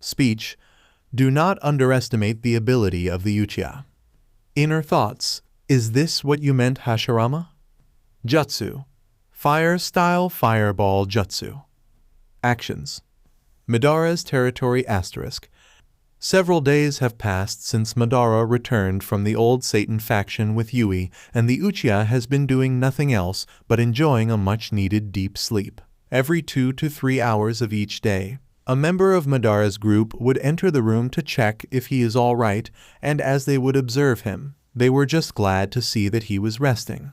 Speech: do not underestimate the ability of the Uchiha. Inner thoughts: is this what you meant, Hashirama? Jutsu: fire-style fireball jutsu. Actions: Madara's territory **. Several days have passed since Madara returned from the old Satan faction with Yui, and the Uchiha has been doing nothing else but enjoying a much-needed deep sleep. Every 2 to 3 hours of each day, a member of Madara's group would enter the room to check if he is all right, and as they would observe him, they were just glad to see that he was resting.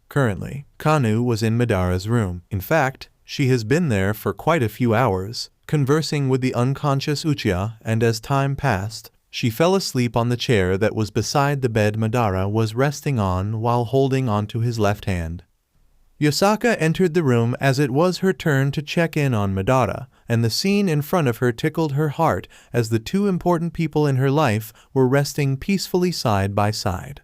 Currently, Kanu was in Madara's room. In fact, she has been there for quite a few hours, conversing with the unconscious Uchiha, and as time passed, she fell asleep on the chair that was beside the bed Madara was resting on while holding onto his left hand. Yasaka entered the room as it was her turn to check in on Madara, and the scene in front of her tickled her heart as the two important people in her life were resting peacefully side by side.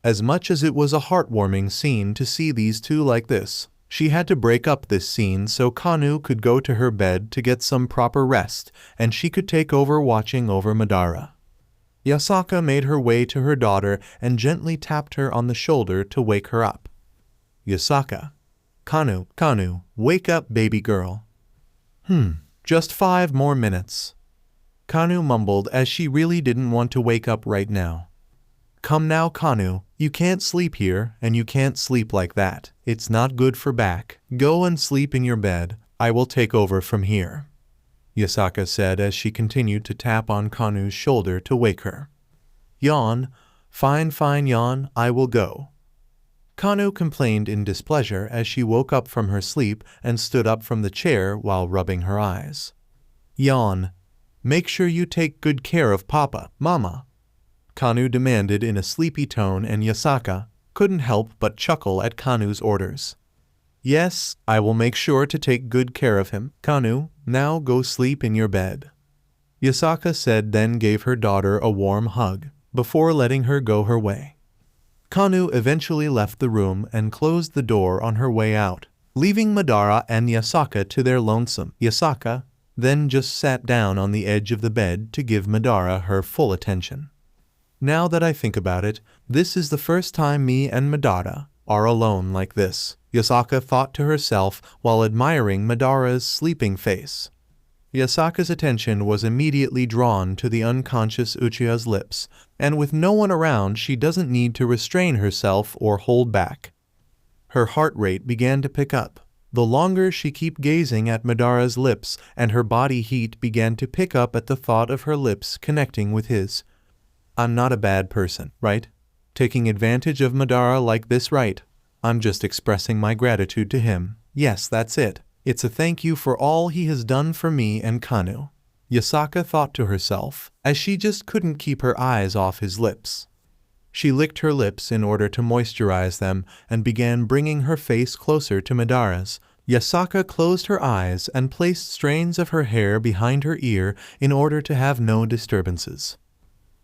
As much as it was a heartwarming scene to see these two like this, she had to break up this scene so Kanu could go to her bed to get some proper rest, and she could take over watching over Madara. Yasaka made her way to her daughter and gently tapped her on the shoulder to wake her up. Yasaka: Kanu, wake up, baby girl. Just 5 more minutes. Kanu mumbled as she really didn't want to wake up right now. Come now, Kanu, you can't sleep here, and you can't sleep like that. It's not good for back. Go and sleep in your bed. I will take over from here, Yasaka said as she continued to tap on Kanu's shoulder to wake her. Yawn. Fine, yawn, I will go. Kanu complained in displeasure as she woke up from her sleep and stood up from the chair while rubbing her eyes. Yawn. Make sure you take good care of Papa, Mama, Kanu demanded in a sleepy tone, and Yasaka couldn't help but chuckle at Kanu's orders. Yes, I will make sure to take good care of him. Kanu, now go sleep in your bed, Yasaka said, then gave her daughter a warm hug before letting her go her way. Kanu eventually left the room and closed the door on her way out, leaving Madara and Yasaka to their lonesome. Yasaka then just sat down on the edge of the bed to give Madara her full attention. Now that I think about it, this is the first time me and Madara are alone like this, Yasaka thought to herself while admiring Madara's sleeping face. Yasaka's attention was immediately drawn to the unconscious Uchiha's lips, and with no one around she doesn't need to restrain herself or hold back. Her heart rate began to pick up. The longer she kept gazing at Madara's lips, and her body heat began to pick up at the thought of her lips connecting with his. I'm not a bad person, right? Taking advantage of Madara like this, right? I'm just expressing my gratitude to him. Yes, that's it. It's a thank you for all he has done for me and Kanu, Yasaka thought to herself, as she just couldn't keep her eyes off his lips. She licked her lips in order to moisturize them and began bringing her face closer to Madara's. Yasaka closed her eyes and placed strands of her hair behind her ear in order to have no disturbances.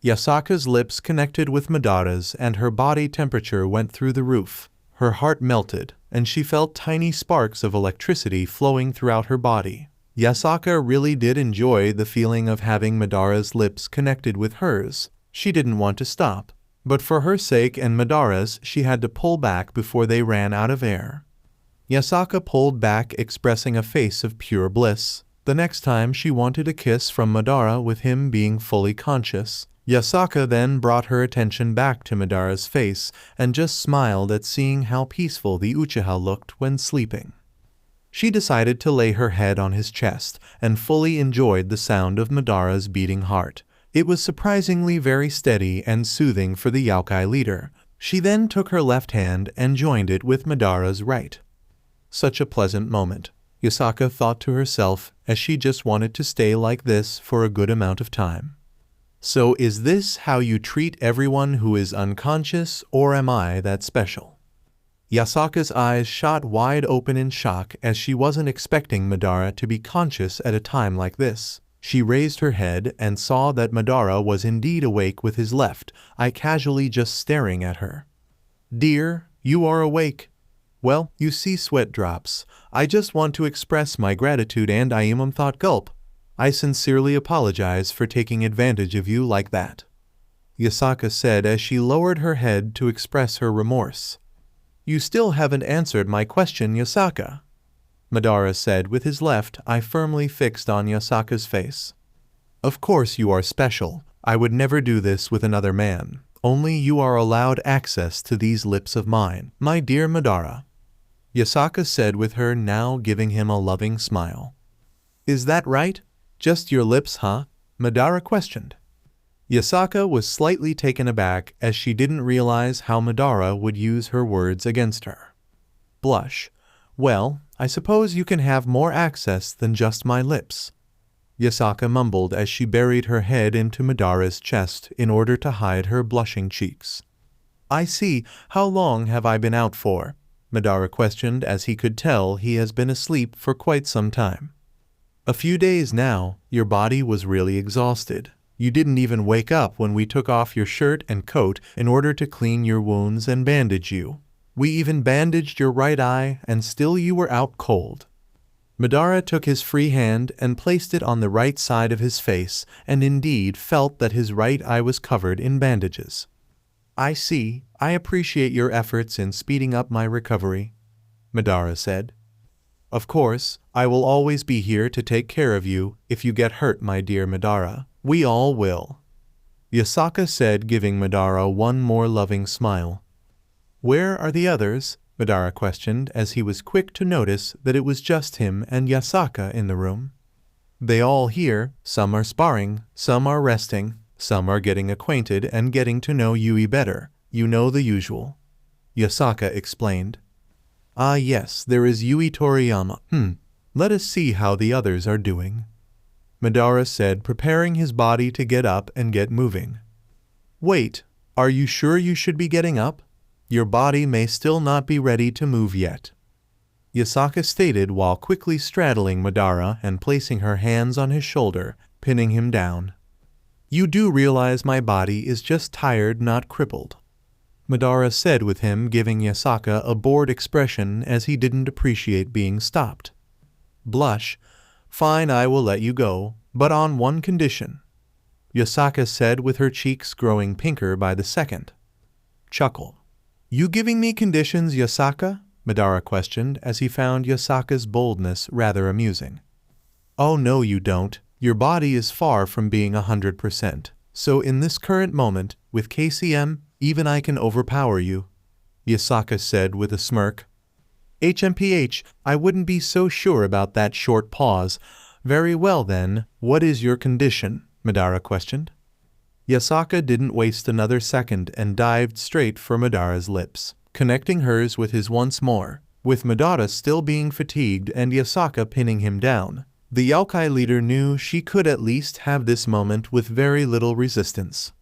Yasaka's lips connected with Madara's and her body temperature went through the roof. Her heart melted, and she felt tiny sparks of electricity flowing throughout her body. Yasaka really did enjoy the feeling of having Madara's lips connected with hers. She didn't want to stop, but for her sake and Madara's she had to pull back before they ran out of air. Yasaka pulled back, expressing a face of pure bliss. The next time she wanted a kiss from Madara with him being fully conscious. Yasaka then brought her attention back to Madara's face and just smiled at seeing how peaceful the Uchiha looked when sleeping. She decided to lay her head on his chest and fully enjoyed the sound of Madara's beating heart. It was surprisingly very steady and soothing for the Yokai leader. She then took her left hand and joined it with Madara's right. Such a pleasant moment, Yasaka thought to herself, as she just wanted to stay like this for a good amount of time. So is this how you treat everyone who is unconscious, or am I that special? Yasaka's eyes shot wide open in shock as she wasn't expecting Madara to be conscious at a time like this. She raised her head and saw that Madara was indeed awake with his left eye casually just staring at her. Dear, you are awake. Well, you see sweat drops. I just want to express my gratitude and I am thought gulp. I sincerely apologize for taking advantage of you like that," Yasaka said as she lowered her head to express her remorse. "You still haven't answered my question, Yasaka," Madara said with his left eye firmly fixed on Yasaka's face. "Of course you are special. I would never do this with another man. Only you are allowed access to these lips of mine, my dear Madara," Yasaka said with her now giving him a loving smile. "Is that right? Just your lips, huh?" Madara questioned. Yasaka was slightly taken aback as she didn't realize how Madara would use her words against her. Blush. "Well, I suppose you can have more access than just my lips," Yasaka mumbled as she buried her head into Madara's chest in order to hide her blushing cheeks. "I see. How long have I been out for?" Madara questioned as he could tell he has been asleep for quite some time. "A few days now. Your body was really exhausted. You didn't even wake up when we took off your shirt and coat in order to clean your wounds and bandage you. We even bandaged your right eye and still you were out cold." Madara took his free hand and placed it on the right side of his face and indeed felt that his right eye was covered in bandages. "I see. I appreciate your efforts in speeding up my recovery," Madara said. "Of course, I will always be here to take care of you if you get hurt, my dear Madara. We all will," Yasaka said, giving Madara one more loving smile. "Where are the others?" Madara questioned as he was quick to notice that it was just him and Yasaka in the room. "They all here. Some are sparring, some are resting, some are getting acquainted and getting to know Yui better. You know the usual," Yasaka explained. "Ah yes, there is Yui Toriyama. Let us see how the others are doing," Madara said, preparing his body to get up and get moving. "Wait, are you sure you should be getting up? Your body may still not be ready to move yet," Yasaka stated while quickly straddling Madara and placing her hands on his shoulder, pinning him down. "You do realize my body is just tired, not crippled," Madara said with him, giving Yasaka a bored expression as he didn't appreciate being stopped. Blush. "Fine, I will let you go, but on one condition," Yasaka said with her cheeks growing pinker by the second. Chuckle. "You giving me conditions, Yasaka?" Madara questioned as he found Yasaka's boldness rather amusing. "Oh no you don't. Your body is far from being 100%. So in this current moment, with KCM, even I can overpower you," Yasaka said with a smirk. "HMPH, I wouldn't be so sure about that." Short pause. "Very well then, what is your condition?" Madara questioned. Yasaka didn't waste another second and dived straight for Madara's lips, connecting hers with his once more. With Madara still being fatigued and Yasaka pinning him down, the Yokai leader knew she could at least have this moment with very little resistance.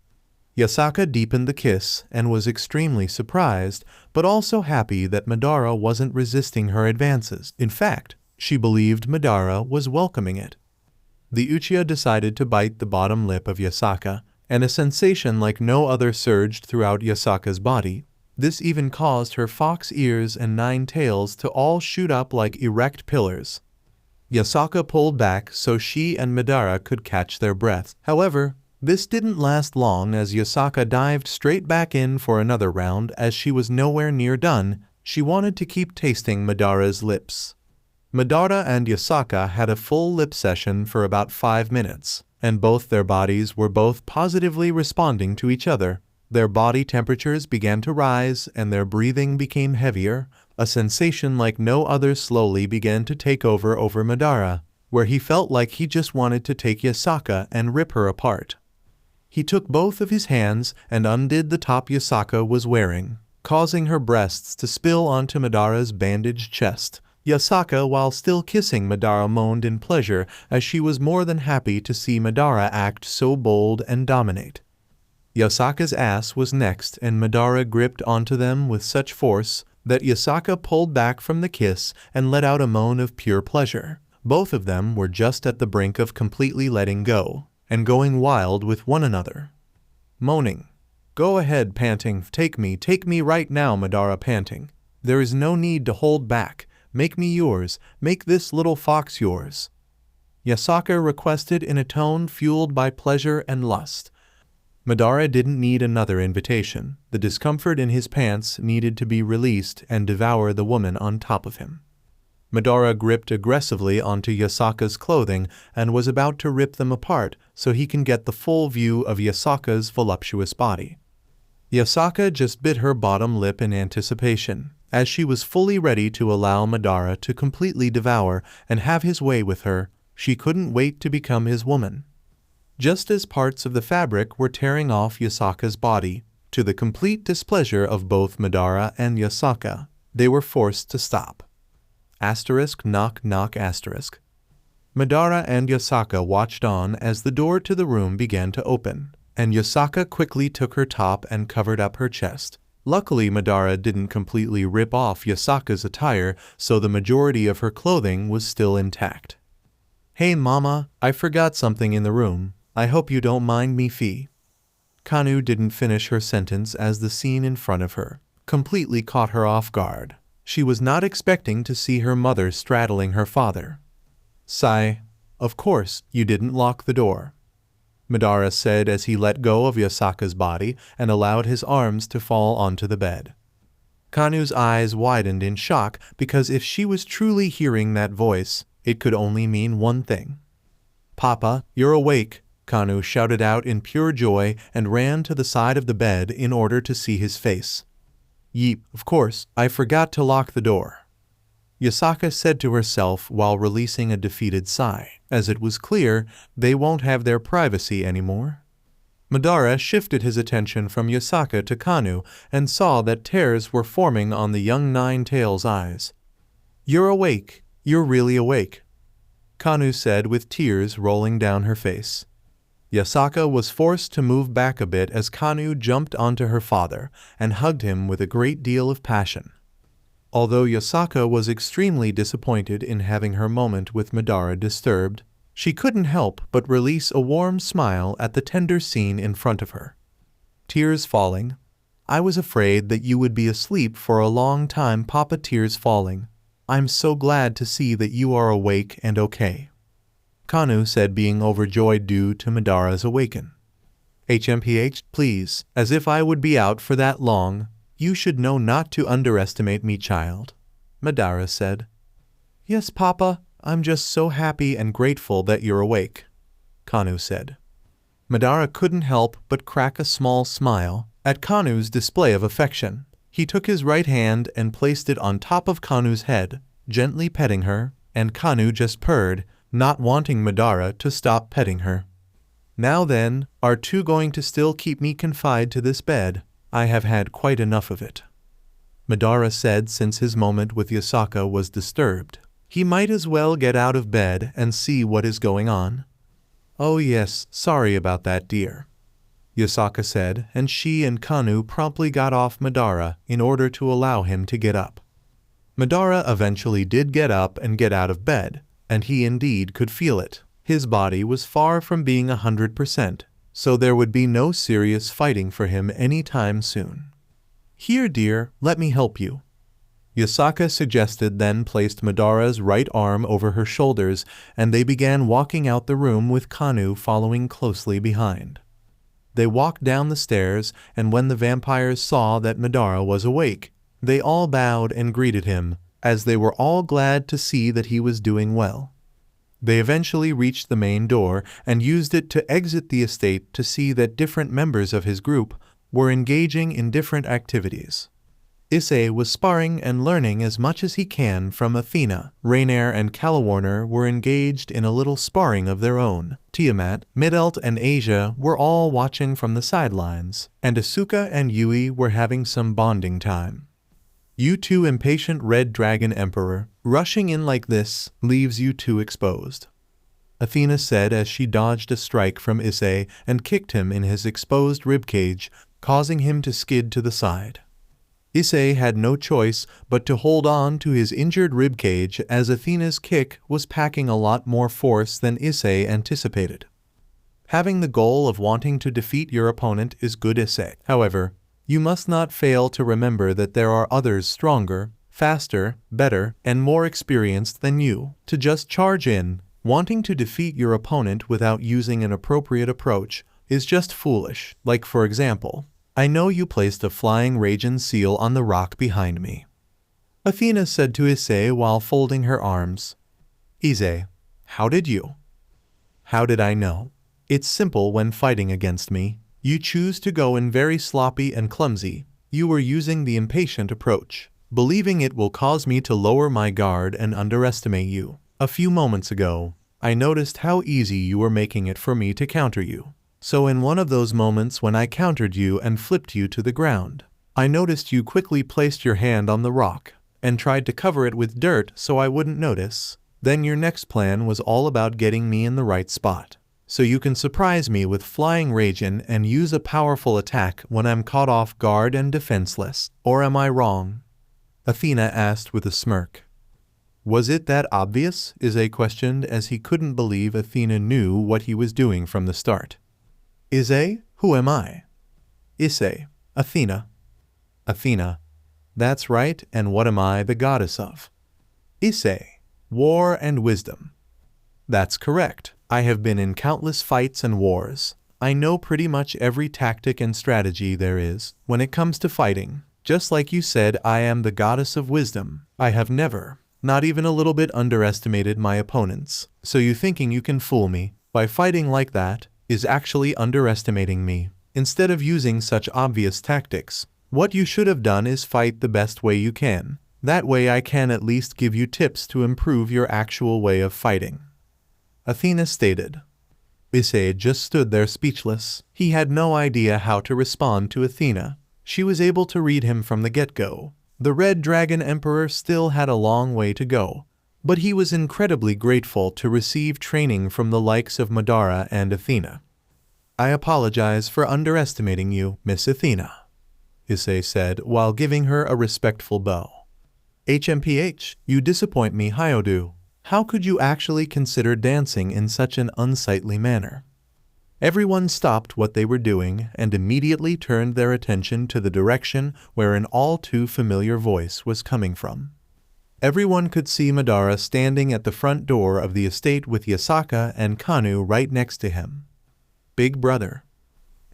Yasaka deepened the kiss and was extremely surprised, but also happy that Madara wasn't resisting her advances. In fact, she believed Madara was welcoming it. The Uchiha decided to bite the bottom lip of Yasaka, and a sensation like no other surged throughout Yasaka's body. This even caused her fox ears and 9 tails to all shoot up like erect pillars. Yasaka pulled back so she and Madara could catch their breath. However, this didn't last long as Yasaka dived straight back in for another round. As she was nowhere near done, she wanted to keep tasting Madara's lips. Madara and Yasaka had a full lip session for about 5 minutes, and both their bodies were both positively responding to each other. Their body temperatures began to rise and their breathing became heavier. A sensation like no other slowly began to take over Madara, where he felt like he just wanted to take Yasaka and rip her apart. He took both of his hands and undid the top Yasaka was wearing, causing her breasts to spill onto Madara's bandaged chest. Yasaka, while still kissing Madara, moaned in pleasure as she was more than happy to see Madara act so bold and dominate. Yasaka's ass was next and Madara gripped onto them with such force that Yasaka pulled back from the kiss and let out a moan of pure pleasure. Both of them were just at the brink of completely letting go and going wild with one another. Moaning. "Go ahead," panting. Take me right now," Madara panting. "There is no need to hold back. Make me yours. Make this little fox yours." Yasaka requested in a tone fueled by pleasure and lust. Madara didn't need another invitation. The discomfort in his pants needed to be released and devour the woman on top of him. Madara gripped aggressively onto Yasaka's clothing and was about to rip them apart so he can get the full view of Yasaka's voluptuous body. Yasaka just bit her bottom lip in anticipation, as she was fully ready to allow Madara to completely devour and have his way with her. She couldn't wait to become his woman. Just as parts of the fabric were tearing off Yasaka's body, to the complete displeasure of both Madara and Yasaka, they were forced to stop. *******. Madara and Yasaka watched on as the door to the room began to open, and Yasaka quickly took her top and covered up her chest. Luckily, Madara didn't completely rip off Yasaka's attire, so the majority of her clothing was still intact. "Hey mama, I forgot something in the room. I hope you don't mind me fee." Kanu didn't finish her sentence as the scene in front of her completely caught her off guard. She was not expecting to see her mother straddling her father. "Sai, of course, you didn't lock the door," Madara said as he let go of Yasaka's body and allowed his arms to fall onto the bed. Kanu's eyes widened in shock because if she was truly hearing that voice, it could only mean one thing. "Papa, you're awake," Kanu shouted out in pure joy and ran to the side of the bed in order to see his face. "Yeep, of course, I forgot to lock the door," Yasaka said to herself while releasing a defeated sigh, as it was clear they won't have their privacy anymore. Madara shifted his attention from Yasaka to Kanu and saw that tears were forming on the young Nine-Tails' eyes. "You're awake. You're really awake," Kanu said with tears rolling down her face. Yasaka was forced to move back a bit as Kanu jumped onto her father and hugged him with a great deal of passion. Although Yasaka was extremely disappointed in having her moment with Madara disturbed, she couldn't help but release a warm smile at the tender scene in front of her. Tears falling. "I was afraid that you would be asleep for a long time, Papa." Tears falling. "I'm so glad to see that you are awake and okay," Kanu said, being overjoyed due to Madara's awaken. "HMPH, please, as if I would be out for that long. You should know not to underestimate me, child," Madara said. "Yes, Papa, I'm just so happy and grateful that you're awake," Kanu said. Madara couldn't help but crack a small smile at Kanu's display of affection. He took his right hand and placed it on top of Kanu's head, gently petting her, and Kanu just purred, not wanting Madara to stop petting her. "Now then, are two going to still keep me confined to this bed? I have had quite enough of it," Madara said since his moment with Yasaka was disturbed. He might as well get out of bed and see what is going on. "Oh yes, sorry about that, dear," Yasaka said, and she and Kanu promptly got off Madara in order to allow him to get up. Madara eventually did get up and get out of bed, and he indeed could feel it. His body was far from being 100%, so there would be no serious fighting for him any time soon. "Here, dear, let me help you," Yasaka suggested, then placed Madara's right arm over her shoulders, and they began walking out the room with Kanu following closely behind. They walked down the stairs, and when the vampires saw that Madara was awake, they all bowed and greeted him, as they were all glad to see that he was doing well. They eventually reached the main door and used it to exit the estate to see that different members of his group were engaging in different activities. Issei was sparring and learning as much as he can from Athena. Rainier and Calawarner were engaged in a little sparring of their own. Tiamat, Midelt, and Asia were all watching from the sidelines, and Asuka and Yui were having some bonding time. "You two impatient Red Dragon Emperor, rushing in like this leaves you two exposed," Athena said as she dodged a strike from Issei and kicked him in his exposed ribcage, causing him to skid to the side. Issei had no choice but to hold on to his injured ribcage as Athena's kick was packing a lot more force than Issei anticipated. Having the goal of wanting to defeat your opponent is good, Issei. However, you must not fail to remember that there are others stronger, faster, better, and more experienced than you. To just charge in Wanting to defeat your opponent without using an appropriate approach is just foolish. Like, for example, I know you placed a flying Raijin seal on the rock behind me, Athena said to Issei while folding her arms. Issei, how did you? How did I know? It's simple when fighting against me. You choose to go in very sloppy and clumsy. You were using the impatient approach, believing it will cause me to lower my guard and underestimate you. A few moments ago, I noticed how easy you were making it for me to counter you. So in one of those moments when I countered you and flipped you to the ground, I noticed you quickly placed your hand on the rock and tried to cover it with dirt so I wouldn't notice. Then your next plan was all about getting me in the right spot, so you can surprise me with flying Raijin and use a powerful attack when I'm caught off guard and defenseless. Or am I wrong? Athena asked with a smirk. Was it that obvious? Issei questioned as he couldn't believe Athena knew what he was doing from the start. Issei, who am I? Issei, Athena. Athena, that's right, and what am I the goddess of? Issei, war and wisdom. That's correct. I have been in countless fights and wars. I know pretty much every tactic and strategy there is when it comes to fighting. Just like you said, I am the goddess of wisdom. I have never, not even a little bit, underestimated my opponents. So you thinking you can fool me by fighting like that is actually underestimating me. Instead of using such obvious tactics, what you should have done is fight the best way you can. That way I can at least give you tips to improve your actual way of fighting, Athena stated. Issei just stood there speechless. He had no idea how to respond to Athena. She was able to read him from the get-go. The Red Dragon Emperor still had a long way to go, but he was incredibly grateful to receive training from the likes of Madara and Athena. I apologize for underestimating you, Miss Athena, Issei said while giving her a respectful bow. HMPH, you disappoint me, Hyodu. How could you actually consider dancing in such an unsightly manner? Everyone stopped what they were doing and immediately turned their attention to the direction where an all too familiar voice was coming from. Everyone could see Madara standing at the front door of the estate with Yasaka and Kanu right next to him. Big brother.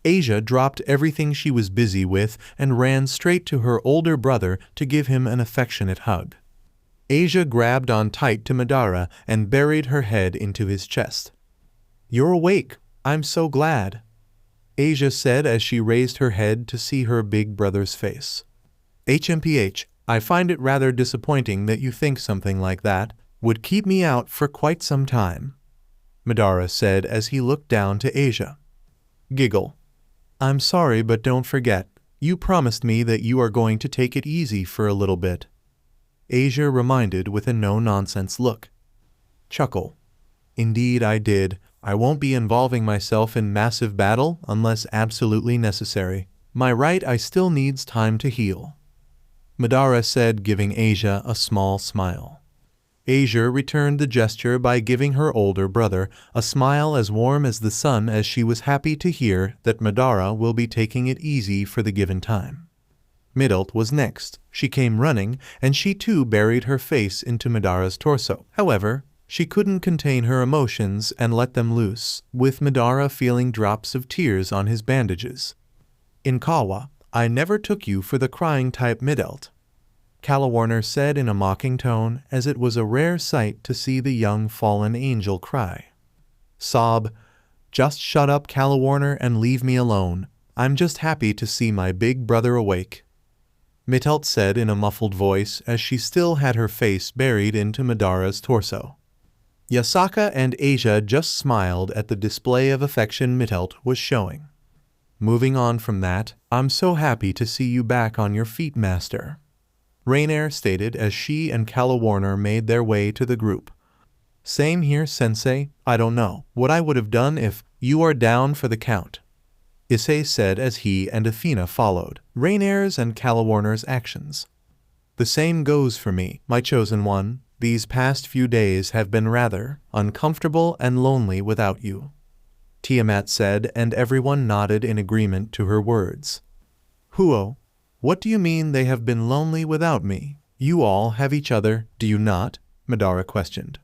Asia dropped everything she was busy with and ran straight to her older brother to give him an affectionate hug. Asia grabbed on tight to Madara and buried her head into his chest. You're awake. I'm so glad, Asia said as she raised her head to see her big brother's face. HMPH, I find it rather disappointing that you think something like that would keep me out for quite some time, Madara said as he looked down to Asia. Giggle. I'm sorry, but don't forget, you promised me that you are going to take it easy for a little bit, Asia reminded with a no-nonsense look. Chuckle. Indeed I did. I won't be involving myself in massive battle unless absolutely necessary. My right eye still needs time to heal, Madara said, giving Asia a small smile. Asia returned the gesture by giving her older brother a smile as warm as the sun as she was happy to hear that Madara will be taking it easy for the given time. Midelt was next. She came running, and she too buried her face into Madara's torso. However, she couldn't contain her emotions and let them loose, with Madara feeling drops of tears on his bandages. In Kawa, I never took you for the crying type, Midelt, Calawarner said in a mocking tone, as it was a rare sight to see the young fallen angel cry. Sob. Just shut up, Calawarner, and leave me alone. I'm just happy to see my big brother awake, Midelt said in a muffled voice as she still had her face buried into Madara's torso. Yasaka and Asia just smiled at the display of affection Midelt was showing. Moving on from that, I'm so happy to see you back on your feet, Master, Rainier stated as she and Calawarner made their way to the group. Same here, Sensei. I don't know what I would have done if you are down for the count, Issei said as he and Athena followed Rainier's and Calawarner's actions. The same goes for me, my chosen one. These past few days have been rather uncomfortable and lonely without you, Tiamat said, and everyone nodded in agreement to her words. Huo, what do you mean they have been lonely without me? You all have each other, do you not? Madara questioned.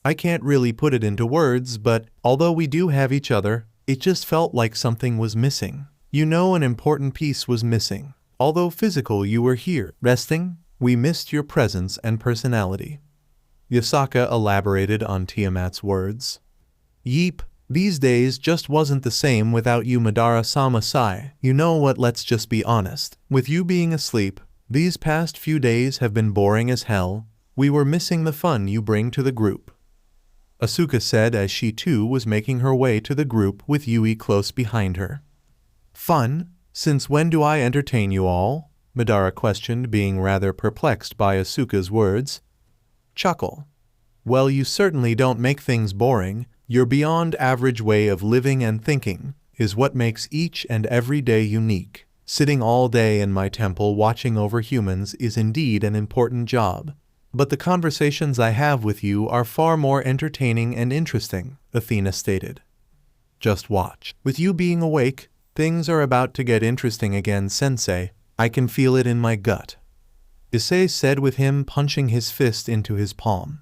I can't really put it into words, but although we do have each other, it just felt like something was missing. You know, an important piece was missing. Although physical, you were here, resting. We missed your presence and personality. Yasaka elaborated on Tiamat's words. Yeep, these days just wasn't the same without you, Madara-sama sigh. You know what, let's just be honest. With you being asleep, these past few days have been boring as hell. We were missing the fun you bring to the group. Asuka said as she too was making her way to the group with Yui close behind her. Fun? Since when do I entertain you all? Madara questioned, being rather perplexed by Asuka's words. Chuckle. Well, you certainly don't make things boring. Your beyond average way of living and thinking is what makes each and every day unique. Sitting all day in my temple watching over humans is indeed an important job. But the conversations I have with you are far more entertaining and interesting, Athena stated. Just watch. With you being awake, things are about to get interesting again, Sensei. I can feel it in my gut. Issei said with him punching his fist into his palm.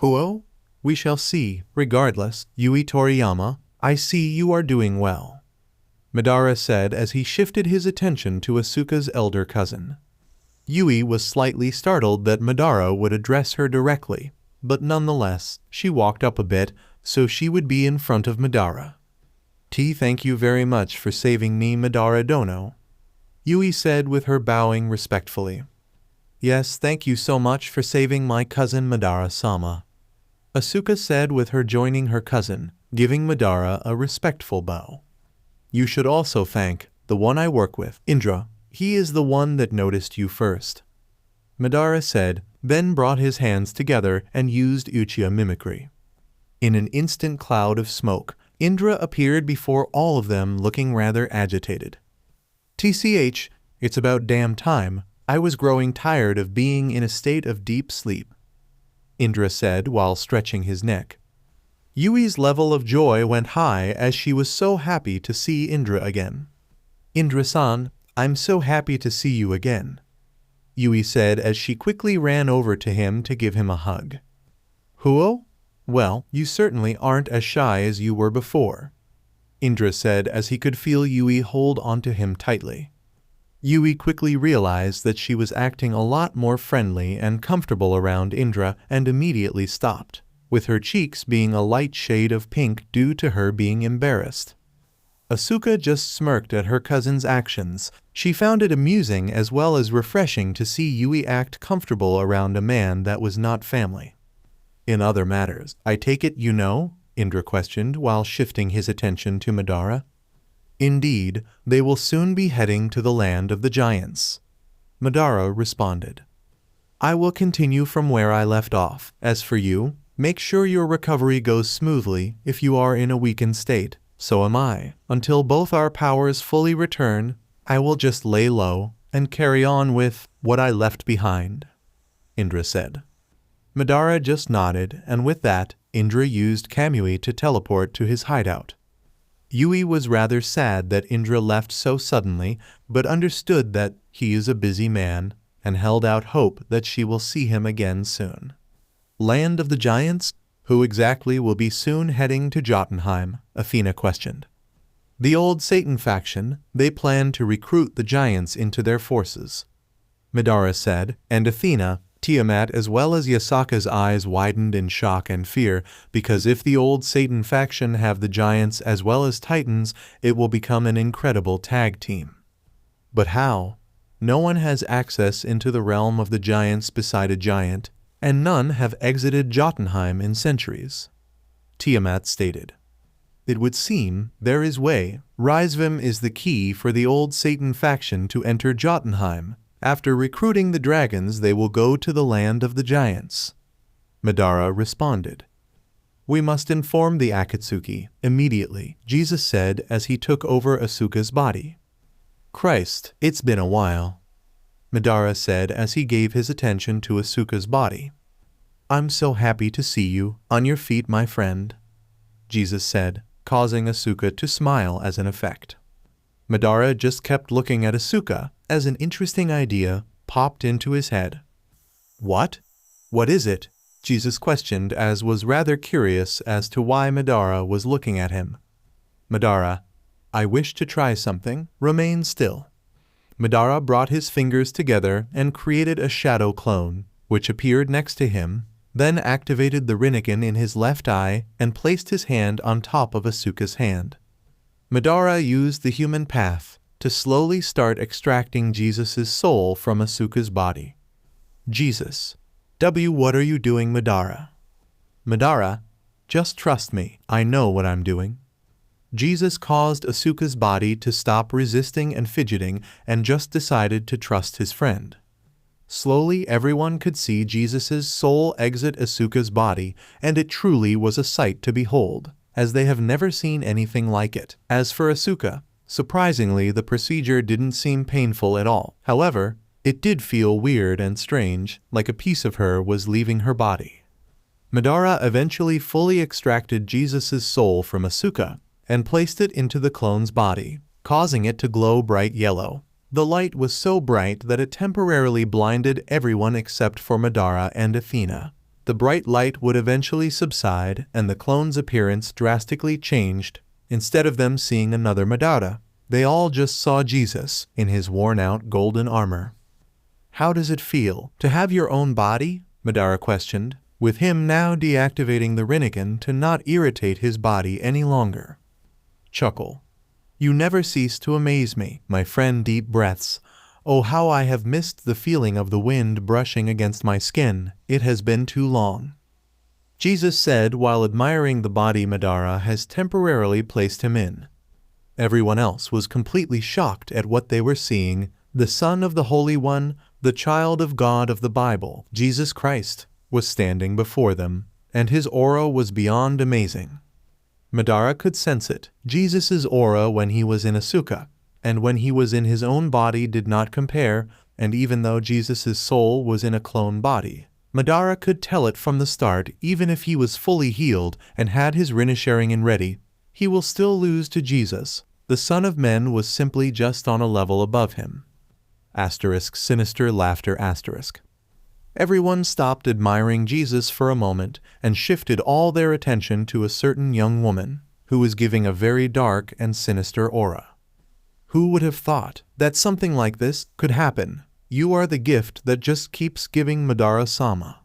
Huo? We shall see. Regardless, Yui Toriyama, I see you are doing well. Madara said as he shifted his attention to Asuka's elder cousin. Yui was slightly startled that Madara would address her directly, but nonetheless, she walked up a bit so she would be in front of Madara. Thank you very much for saving me, Madara Dono. Yui said with her bowing respectfully. Yes, thank you so much for saving my cousin Madara-sama. Asuka said with her joining her cousin, giving Madara a respectful bow. You should also thank the one I work with, Indra. He is the one that noticed you first. Madara said, then brought his hands together and used Uchiha mimicry. In an instant cloud of smoke, Indra appeared before all of them looking rather agitated. TCH, it's about damn time. I was growing tired of being in a state of deep sleep, Indra said while stretching his neck. Yui's level of joy went high as she was so happy to see Indra again. Indra-san, I'm so happy to see you again, Yui said as she quickly ran over to him to give him a hug. Huo? Well, you certainly aren't as shy as you were before, Indra said as he could feel Yui hold onto him tightly. Yui quickly realized that she was acting a lot more friendly and comfortable around Indra and immediately stopped, with her cheeks being a light shade of pink due to her being embarrassed. Asuka just smirked at her cousin's actions. She found it amusing as well as refreshing to see Yui act comfortable around a man that was not family. In other matters, I take it you know? Indra questioned while shifting his attention to Madara. Indeed, they will soon be heading to the land of the giants, Madara responded. I will continue from where I left off. As for you, make sure your recovery goes smoothly. If you are in a weakened state, so am I. Until both our powers fully return, I will just lay low and carry on with what I left behind, Indra said. Madara just nodded, and with that, Indra used Kamui to teleport to his hideout. Yui was rather sad that Indra left so suddenly, but understood that he is a busy man, and held out hope that she will see him again soon. Land of the Giants? Who exactly will be soon heading to Jotunheim? Athena questioned. The old Satan faction. They plan to recruit the giants into their forces, Madara said, and Athena, Tiamat as well as Yasaka's eyes widened in shock and fear, because if the old Satan faction have the giants as well as titans, it will become an incredible tag team. But how? No one has access into the realm of the giants beside a giant, and none have exited Jotunheim in centuries, Tiamat stated. It would seem there is way. Rizvim is the key for the old Satan faction to enter Jotunheim. After recruiting the dragons, they will go to the land of the giants, Madara responded. We must inform the Akatsuki immediately, Jesus said as he took over Asuka's body. Christ, it's been a while, Madara said as he gave his attention to Asuka's body. I'm so happy to see you on your feet, my friend, Jesus said, causing Asuka to smile as an effect. Madara just kept looking at Asuka as an interesting idea popped into his head. What? What is it? Jesus questioned, as was rather curious as to why Madara was looking at him. Madara, I wish to try something. Remain still. Madara brought his fingers together and created a shadow clone, which appeared next to him, then activated the Rinnegan in his left eye and placed his hand on top of Asuka's hand. Madara used the human path to slowly start extracting Jesus' soul from Asuka's body. Jesus. What are you doing, Madara? Madara, just trust me, I know what I'm doing. Jesus caused Asuka's body to stop resisting and fidgeting and just decided to trust his friend. Slowly, everyone could see Jesus' soul exit Asuka's body, and it truly was a sight to behold, as they have never seen anything like it. As for Asuka, surprisingly, the procedure didn't seem painful at all. However, it did feel weird and strange, like a piece of her was leaving her body. Madara eventually fully extracted Jesus' soul from Asuka and placed it into the clone's body, causing it to glow bright yellow. The light was so bright that it temporarily blinded everyone except for Madara and Athena. The bright light would eventually subside, and the clone's appearance drastically changed. Instead of them seeing another Madara, they all just saw Jesus in his worn-out golden armor. How does it feel to have your own body? Madara questioned, with him now deactivating the Rinnegan to not irritate his body any longer. Chuckle. You never cease to amaze me, my friend. Deep breaths. Oh, how I have missed the feeling of the wind brushing against my skin. It has been too long. Jesus said while admiring the body Madara has temporarily placed him in. Everyone else was completely shocked at what they were seeing. The Son of the Holy One, the child of God of the Bible, Jesus Christ, was standing before them, and his aura was beyond amazing. Madara could sense it. Jesus' aura when he was in Asuka, and when he was in his own body did not compare, and even though Jesus' soul was in a clone body, Madara could tell it from the start. Even if he was fully healed and had his Rinnegan ready, he will still lose to Jesus. The Son of Men was simply just on a level above him. Sinister laughter. Everyone stopped admiring Jesus for a moment and shifted all their attention to a certain young woman who was giving a very dark and sinister aura. Who would have thought that something like this could happen? You are the gift that just keeps giving, Madara-sama,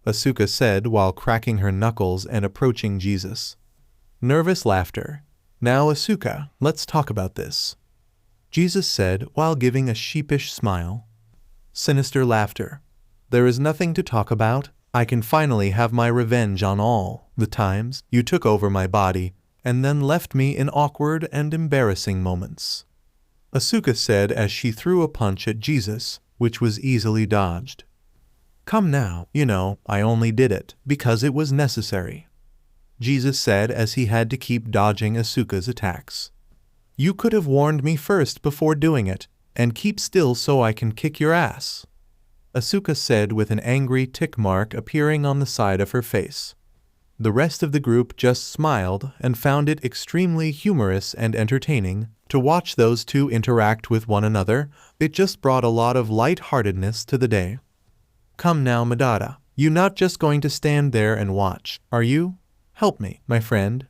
Asuka said while cracking her knuckles and approaching Jesus. Nervous laughter. Now Asuka, let's talk about this, Jesus said while giving a sheepish smile. Sinister laughter. There is nothing to talk about. I can finally have my revenge on all the times you took over my body and then left me in awkward and embarrassing moments, Asuka said as she threw a punch at Jesus, which was easily dodged. Come now, I only did it because it was necessary, Jesus said as he had to keep dodging Asuka's attacks. You could have warned me first before doing it, and keep still so I can kick your ass, Asuka said with an angry tick mark appearing on the side of her face. The rest of the group just smiled and found it extremely humorous and entertaining to watch those two interact with one another. It just brought a lot of light-heartedness to the day. Come now, Madara, you not just going to stand there and watch, are you? Help me, my friend,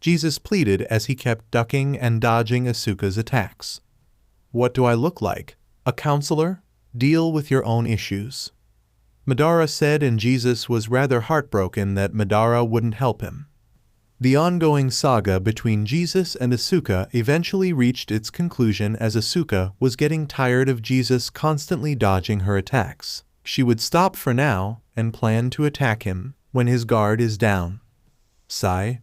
Jesus pleaded as he kept ducking and dodging Asuka's attacks. What do I look like? A counselor? Deal with your own issues, Madara said, and Jesus was rather heartbroken that Madara wouldn't help him. The ongoing saga between Jesus and Asuka eventually reached its conclusion as Asuka was getting tired of Jesus constantly dodging her attacks. She would stop for now and plan to attack him when his guard is down. Sigh.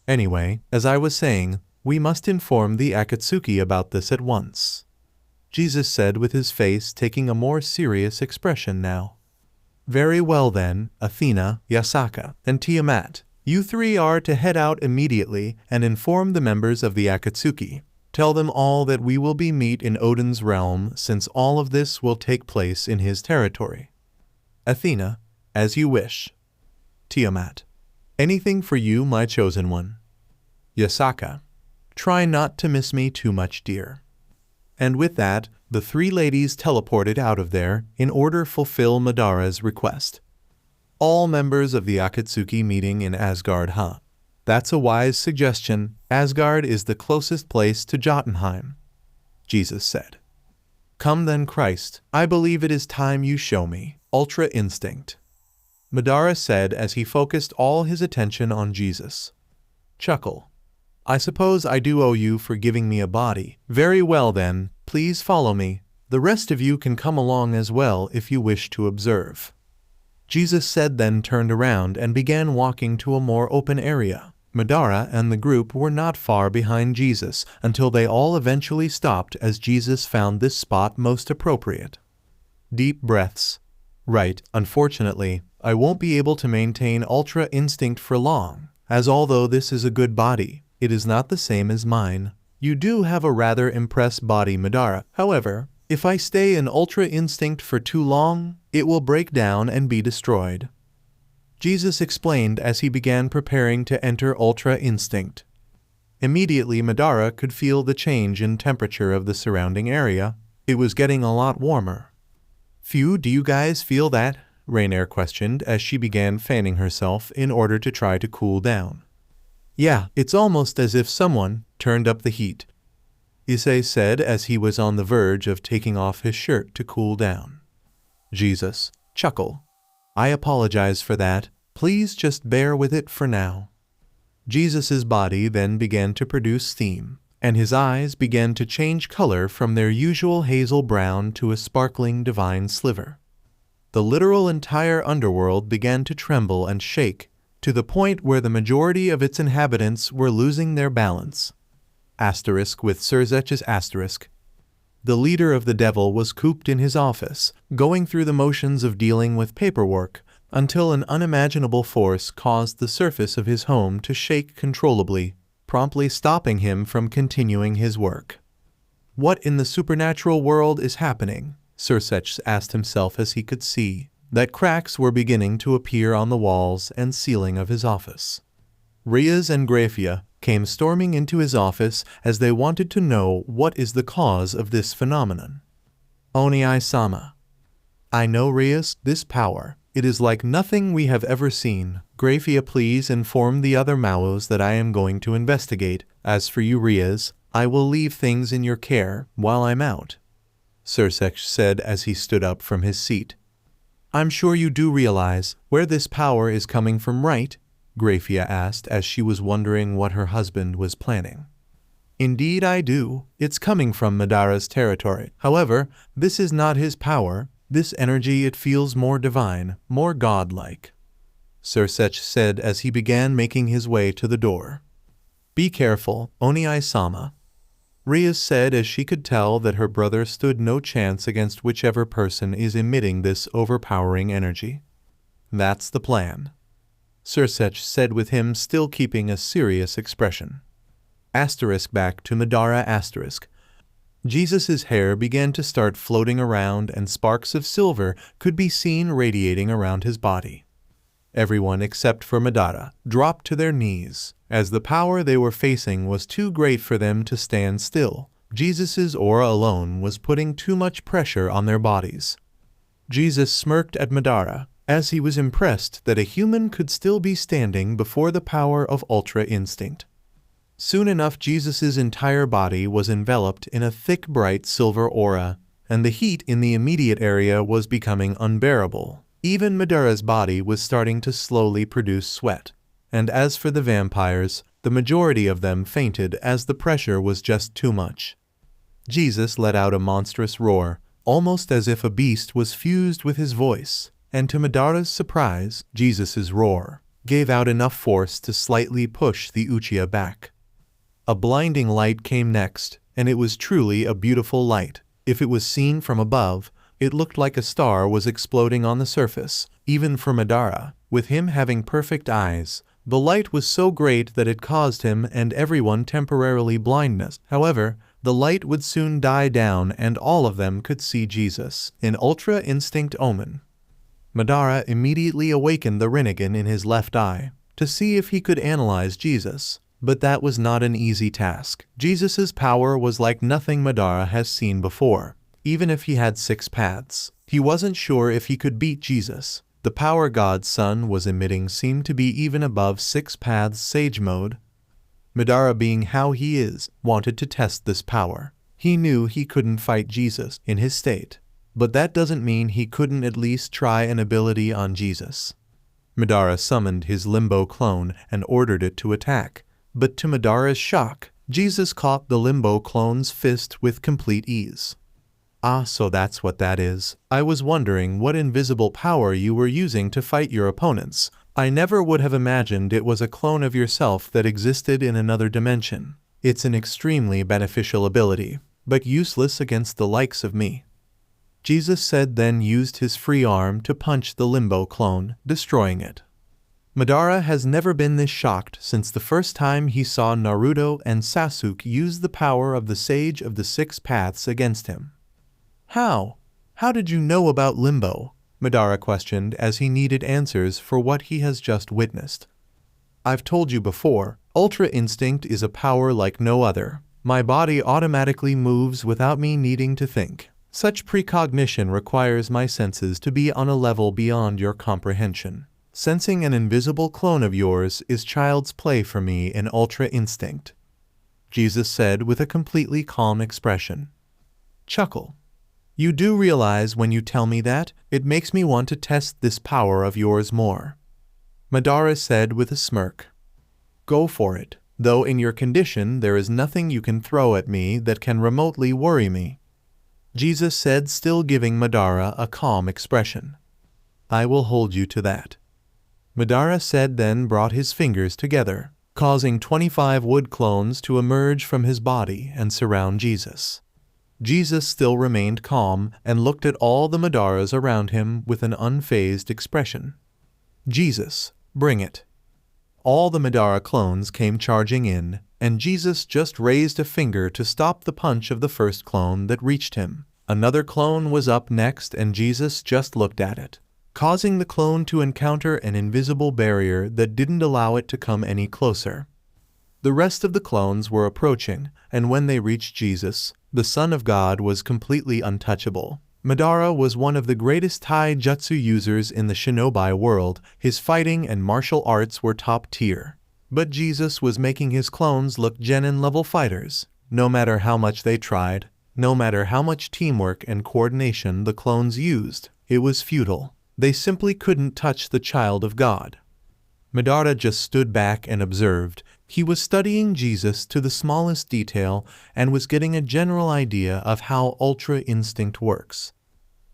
Anyway, as I was saying, we must inform the Akatsuki about this at once, Jesus said with his face taking a more serious expression now. Very well then, Athena, Yasaka, and Tiamat, you three are to head out immediately and inform the members of the Akatsuki. Tell them all that we will be meet in Odin's realm, since all of this will take place in his territory. Athena, as you wish. Tiamat, anything for you, my chosen one. Yasaka, try not to miss me too much, dear. And with that, the three ladies teleported out of there in order to fulfill Madara's request. All members of the Akatsuki meeting in Asgard, huh? That's a wise suggestion. Asgard is the closest place to Jotunheim, Jesus said. Come then, Christ, I believe it is time you show me. Ultra Instinct, Madara said as he focused all his attention on Jesus. Chuckle. I suppose I do owe you for giving me a body. Very well then, please follow me. The rest of you can come along as well if you wish to observe. Jesus said, then turned around and began walking to a more open area. Madara and the group were not far behind Jesus until they all eventually stopped as Jesus found this spot most appropriate. Deep breaths. Right, unfortunately, I won't be able to maintain Ultra Instinct for long, as although this is a good body, it is not the same as mine. You do have a rather impressed body, Madara. However, if I stay in Ultra Instinct for too long, it will break down and be destroyed. Jesus explained as he began preparing to enter Ultra Instinct. Immediately, Madara could feel the change in temperature of the surrounding area. It was getting a lot warmer. Phew, do you guys feel that? Rainier questioned as she began fanning herself in order to try to cool down. Yeah, it's almost as if someone turned up the heat, Issei said as he was on the verge of taking off his shirt to cool down. Jesus, chuckle. I apologize for that. Please just bear with it for now. Jesus's body then began to produce steam, and his eyes began to change color from their usual hazel brown to a sparkling divine sliver. The literal entire underworld began to tremble and shake, to the point where the majority of its inhabitants were losing their balance. Asterisk with Surzech's asterisk. The leader of the devil was cooped in his office, going through the motions of dealing with paperwork, until an unimaginable force caused the surface of his home to shake controllably, promptly stopping him from continuing his work. What in the supernatural world is happening? Surzech asked himself as he could see that cracks were beginning to appear on the walls and ceiling of his office. Rias and Grafia came storming into his office as they wanted to know what is the cause of this phenomenon. Onii-sama. I know, Rias, this power. It is like nothing we have ever seen. Grafia, please inform the other Maos that I am going to investigate. As for you, Rias, I will leave things in your care while I'm out, Surzech said as he stood up from his seat. I'm sure you do realize where this power is coming from, right? Grafia asked as she was wondering what her husband was planning. Indeed I do. It's coming from Madara's territory. However, this is not his power. This energy, it feels more divine, more godlike, Surzech said as he began making his way to the door. Be careful, Onii-sama, Rias said as she could tell that her brother stood no chance against whichever person is emitting this overpowering energy. That's the plan, Surzech said with him still keeping a serious expression. Asterisk back to Madara asterisk. Jesus's hair began to start floating around and sparks of silver could be seen radiating around his body. Everyone except for Madara dropped to their knees, as the power they were facing was too great for them to stand still. Jesus's aura alone was putting too much pressure on their bodies. Jesus smirked at Madara, as he was impressed that a human could still be standing before the power of Ultra Instinct. Soon enough, Jesus's entire body was enveloped in a thick, bright silver aura, and the heat in the immediate area was becoming unbearable. Even Madara's body was starting to slowly produce sweat. And as for the vampires, the majority of them fainted as the pressure was just too much. Jesus let out a monstrous roar, almost as if a beast was fused with his voice, and to Madara's surprise, Jesus's roar gave out enough force to slightly push the Uchiha back. A blinding light came next, and it was truly a beautiful light. If it was seen from above, it looked like a star was exploding on the surface. Even for Madara, with him having perfect eyes, the light was so great that it caused him and everyone temporarily blindness. However, the light would soon die down and all of them could see Jesus in Ultra Instinct Omen. Madara immediately awakened the Rinnegan in his left eye to see if he could analyze Jesus. But that was not an easy task. Jesus's power was like nothing Madara has seen before. Even if he had 6 paths, he wasn't sure if he could beat Jesus. The power God's son was emitting seemed to be even above Six Paths Sage mode. Madara, being how he is, wanted to test this power. He knew he couldn't fight Jesus in his state, but that doesn't mean he couldn't at least try an ability on Jesus. Madara summoned his Limbo clone and ordered it to attack, but to Madara's shock, Jesus caught the Limbo clone's fist with complete ease. Ah, so that's what that is. I was wondering what invisible power you were using to fight your opponents. I never would have imagined it was a clone of yourself that existed in another dimension. It's an extremely beneficial ability, but useless against the likes of me. Jesus said, then used his free arm to punch the Limbo clone, destroying it. Madara has never been this shocked since the first time he saw Naruto and Sasuke use the power of the Sage of the Six Paths against him. How? How did you know about Limbo? Madara questioned as he needed answers for what he has just witnessed. I've told you before, Ultra Instinct is a power like no other. My body automatically moves without me needing to think. Such precognition requires my senses to be on a level beyond your comprehension. Sensing an invisible clone of yours is child's play for me in Ultra Instinct, Jesus said with a completely calm expression. Chuckle. You do realize when you tell me that, it makes me want to test this power of yours more. Madara said with a smirk. Go for it, though in your condition there is nothing you can throw at me that can remotely worry me. Jesus said, still giving Madara a calm expression. I will hold you to that. Madara said, then brought his fingers together, causing 25 wood clones to emerge from his body and surround Jesus. Jesus still remained calm and looked at all the Madaras around him with an unfazed expression. Jesus, bring it. All the Madara clones came charging in, and Jesus just raised a finger to stop the punch of the first clone that reached him. Another clone was up next, and Jesus just looked at it, causing the clone to encounter an invisible barrier that didn't allow it to come any closer. The rest of the clones were approaching, and when they reached Jesus, the Son of God was completely untouchable. Madara was one of the greatest taijutsu users in the shinobi world. His fighting and martial arts were top tier. But Jesus was making his clones look genin-level fighters. No matter how much they tried, no matter how much teamwork and coordination the clones used, it was futile. They simply couldn't touch the child of God. Madara just stood back and observed. He was studying Jesus to the smallest detail and was getting a general idea of how Ultra Instinct works.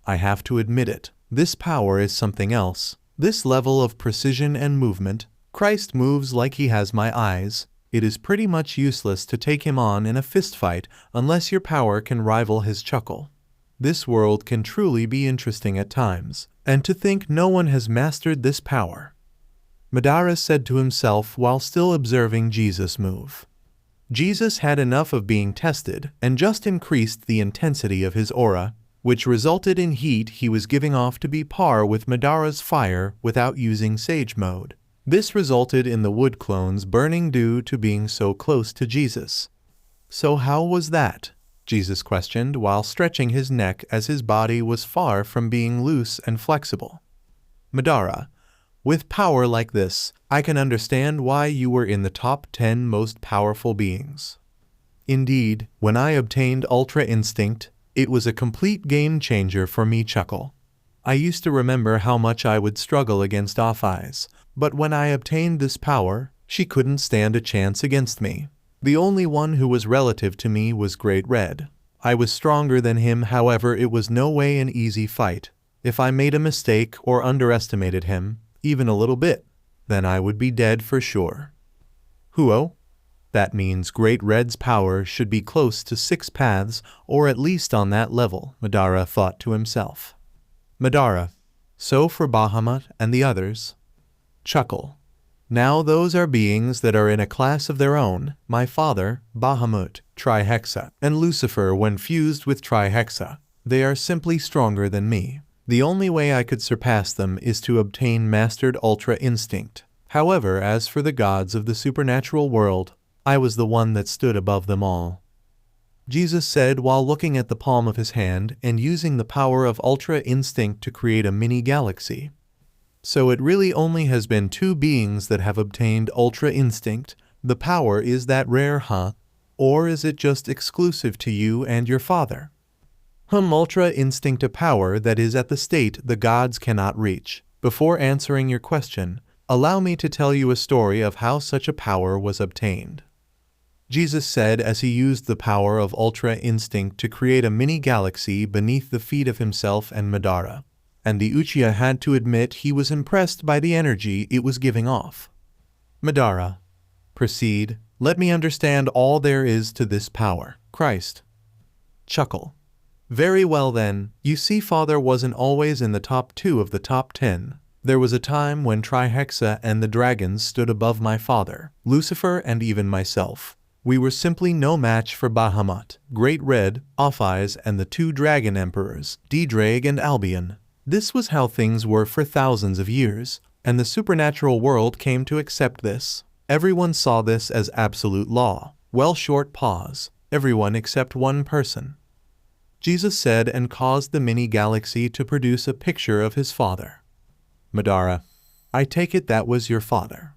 I have to admit it, this power is something else. This level of precision and movement, Christ moves like he has my eyes. It is pretty much useless to take him on in a fistfight unless your power can rival his chuckle. This world can truly be interesting at times, and to think no one has mastered this power. Madara said to himself while still observing Jesus move. Jesus had enough of being tested and just increased the intensity of his aura, which resulted in heat he was giving off to be par with Madara's fire without using Sage mode. This resulted in the wood clones burning due to being so close to Jesus. So how was that? Jesus questioned while stretching his neck as his body was far from being loose and flexible. Madara, with power like this, I can understand why you were in the top 10 most powerful beings. Indeed, when I obtained Ultra Instinct, it was a complete game changer for me. Chuckle. I used to remember how much I would struggle against Off-Eyes, but when I obtained this power, she couldn't stand a chance against me. The only one who was relative to me was Great Red. I was stronger than him, however it was no way an easy fight. If I made a mistake or underestimated him, even a little bit, then I would be dead for sure. Huo? That means Great Red's power should be close to 6 paths, or at least on that level, Madara thought to himself. Madara. So for Bahamut and the others. Chuckle. Now those are beings that are in a class of their own. My father, Bahamut, Trihexa, and Lucifer when fused with Trihexa. They are simply stronger than me. The only way I could surpass them is to obtain mastered Ultra Instinct. However, as for the gods of the supernatural world, I was the one that stood above them all. Jesus said while looking at the palm of his hand and using the power of Ultra Instinct to create a mini galaxy. So it really only has been two beings that have obtained Ultra Instinct. The power is that rare, huh? Or is it just exclusive to you and your father? Ultra Instinct, a power that is at the state the gods cannot reach. Before answering your question, allow me to tell you a story of how such a power was obtained. Jesus said as he used the power of Ultra Instinct to create a mini-galaxy beneath the feet of himself and Madara, and the Uchiha had to admit he was impressed by the energy it was giving off. Madara, proceed, let me understand all there is to this power. Christ. Chuckle. Very well then, you see father wasn't always in the top 2 of the top 10. There was a time when Trihexa and the dragons stood above my father, Lucifer, and even myself. We were simply no match for Bahamut, Great Red, Off-Eyes, and the 2 dragon emperors, D-Drag and Albion. This was how things were for thousands of years, and the supernatural world came to accept this. Everyone saw this as absolute law. Well, short pause. Everyone except one person. Jesus said and caused the mini-galaxy to produce a picture of his father. Madara, I take it that was your father.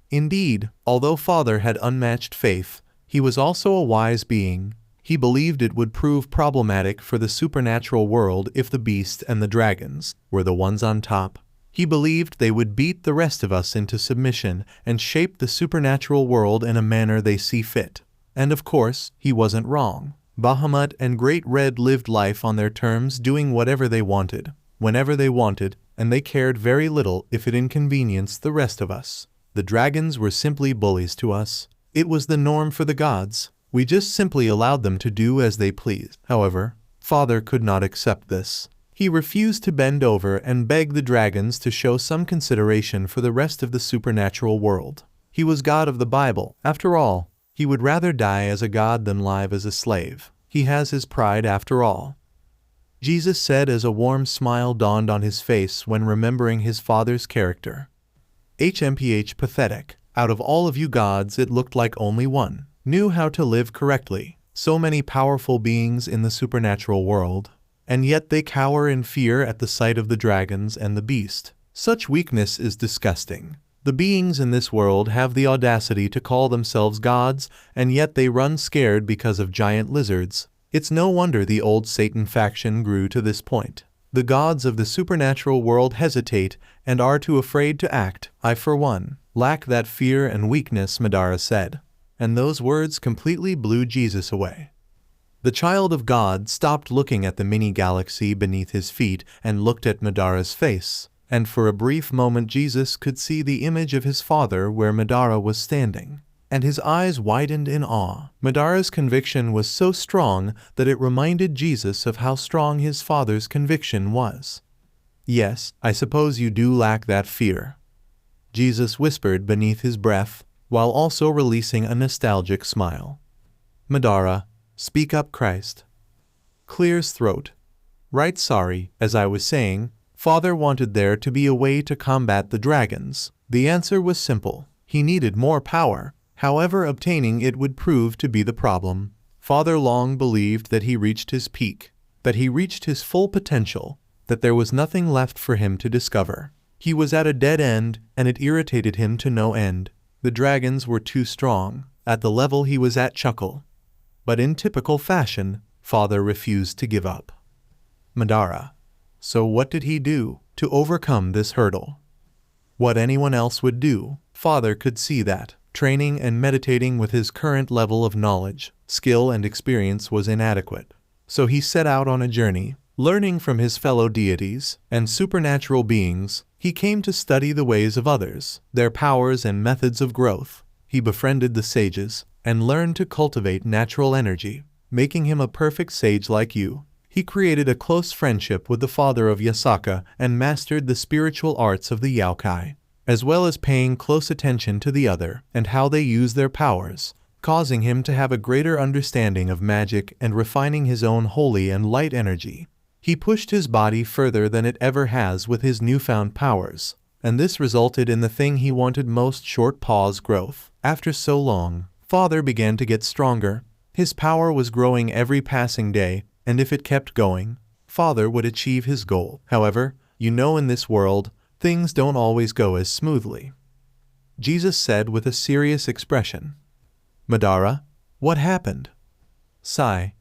Indeed, although father had unmatched faith, he was also a wise being. He believed it would prove problematic for the supernatural world if the beast and the dragons were the ones on top. He believed they would beat the rest of us into submission and shape the supernatural world in a manner they see fit. And of course, he wasn't wrong. Bahamut and Great Red lived life on their terms, doing whatever they wanted, whenever they wanted, and they cared very little if it inconvenienced the rest of us. The dragons were simply bullies to us. It was the norm for the gods. We just simply allowed them to do as they pleased. However, father could not accept this. He refused to bend over and beg the dragons to show some consideration for the rest of the supernatural world. He was God of the Bible. After all, he would rather die as a god than live as a slave. He has his pride after all. Jesus said as a warm smile dawned on his face when remembering his father's character. HMPH pathetic. Out of all of you gods, it looked like only one knew how to live correctly. So many powerful beings in the supernatural world, and yet they cower in fear at the sight of the dragons and the beast. Such weakness is disgusting. The beings in this world have the audacity to call themselves gods, and yet they run scared because of giant lizards. It's no wonder the old Satan faction grew to this point. The gods of the supernatural world hesitate and are too afraid to act. I, for one, lack that fear and weakness, Madara said. And those words completely blew Jesus away. The child of God stopped looking at the mini-galaxy beneath his feet and looked at Madara's face. And for a brief moment Jesus could see the image of his father where Madara was standing. And his eyes widened in awe. Madara's conviction was so strong that it reminded Jesus of how strong his father's conviction was. Yes, I suppose you do lack that fear, Jesus whispered beneath his breath, while also releasing a nostalgic smile. Madara, speak up, Christ. Clears throat. Right, sorry, as I was saying, father wanted there to be a way to combat the dragons. The answer was simple. He needed more power. However, obtaining it would prove to be the problem. Father long believed that he reached his peak, that he reached his full potential, that there was nothing left for him to discover. He was at a dead end, and it irritated him to no end. The dragons were too strong, at the level he was at. Chuckle. But in typical fashion, father refused to give up. Madara. So what did he do to overcome this hurdle? What anyone else would do. Father could see that training and meditating with his current level of knowledge, skill, and experience was inadequate. So he set out on a journey, learning from his fellow deities and supernatural beings. He came to study the ways of others, their powers and methods of growth. He befriended the sages and learned to cultivate natural energy, making him a perfect sage like you. He created a close friendship with the father of Yasaka and mastered the spiritual arts of the Yaokai, as well as paying close attention to the other and how they use their powers, causing him to have a greater understanding of magic and refining his own holy and light energy. He pushed his body further than it ever has with his newfound powers, and this resulted in the thing he wanted most: short pause growth. After so long, father began to get stronger. His power was growing every passing day, and if it kept going, father would achieve his goal. However, in this world, things don't always go as smoothly. Jesus said with a serious expression. Madara, what happened? Sigh.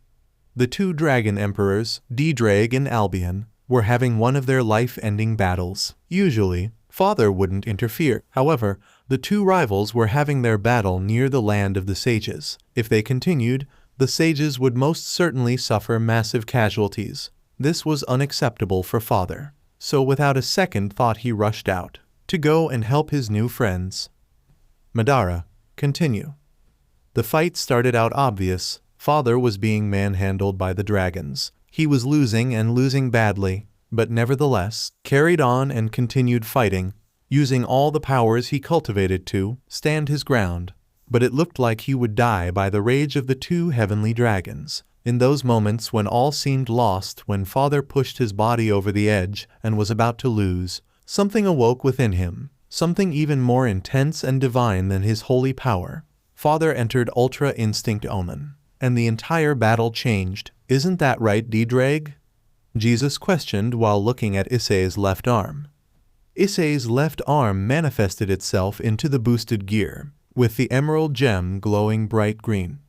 The two dragon emperors, D-Drag and Albion, were having one of their life-ending battles. Usually, Father wouldn't interfere. However, the two rivals were having their battle near the land of the sages. If they continued, the sages would most certainly suffer massive casualties. This was unacceptable for Father. So without a second thought he rushed out to go and help his new friends. Madara, continue. The fight started out obvious. Father was being manhandled by the dragons. He was losing and losing badly, but nevertheless carried on and continued fighting, using all the powers he cultivated to stand his ground. But it looked like he would die by the rage of the two heavenly dragons. In those moments when all seemed lost, when Father pushed his body over the edge and was about to lose, something awoke within him, something even more intense and divine than his holy power. Father entered Ultra Instinct Omen, and the entire battle changed. Isn't that right, D-Drag? Jesus questioned while looking at Issei's left arm. Issei's left arm manifested itself into the boosted gear, with the emerald gem glowing bright green.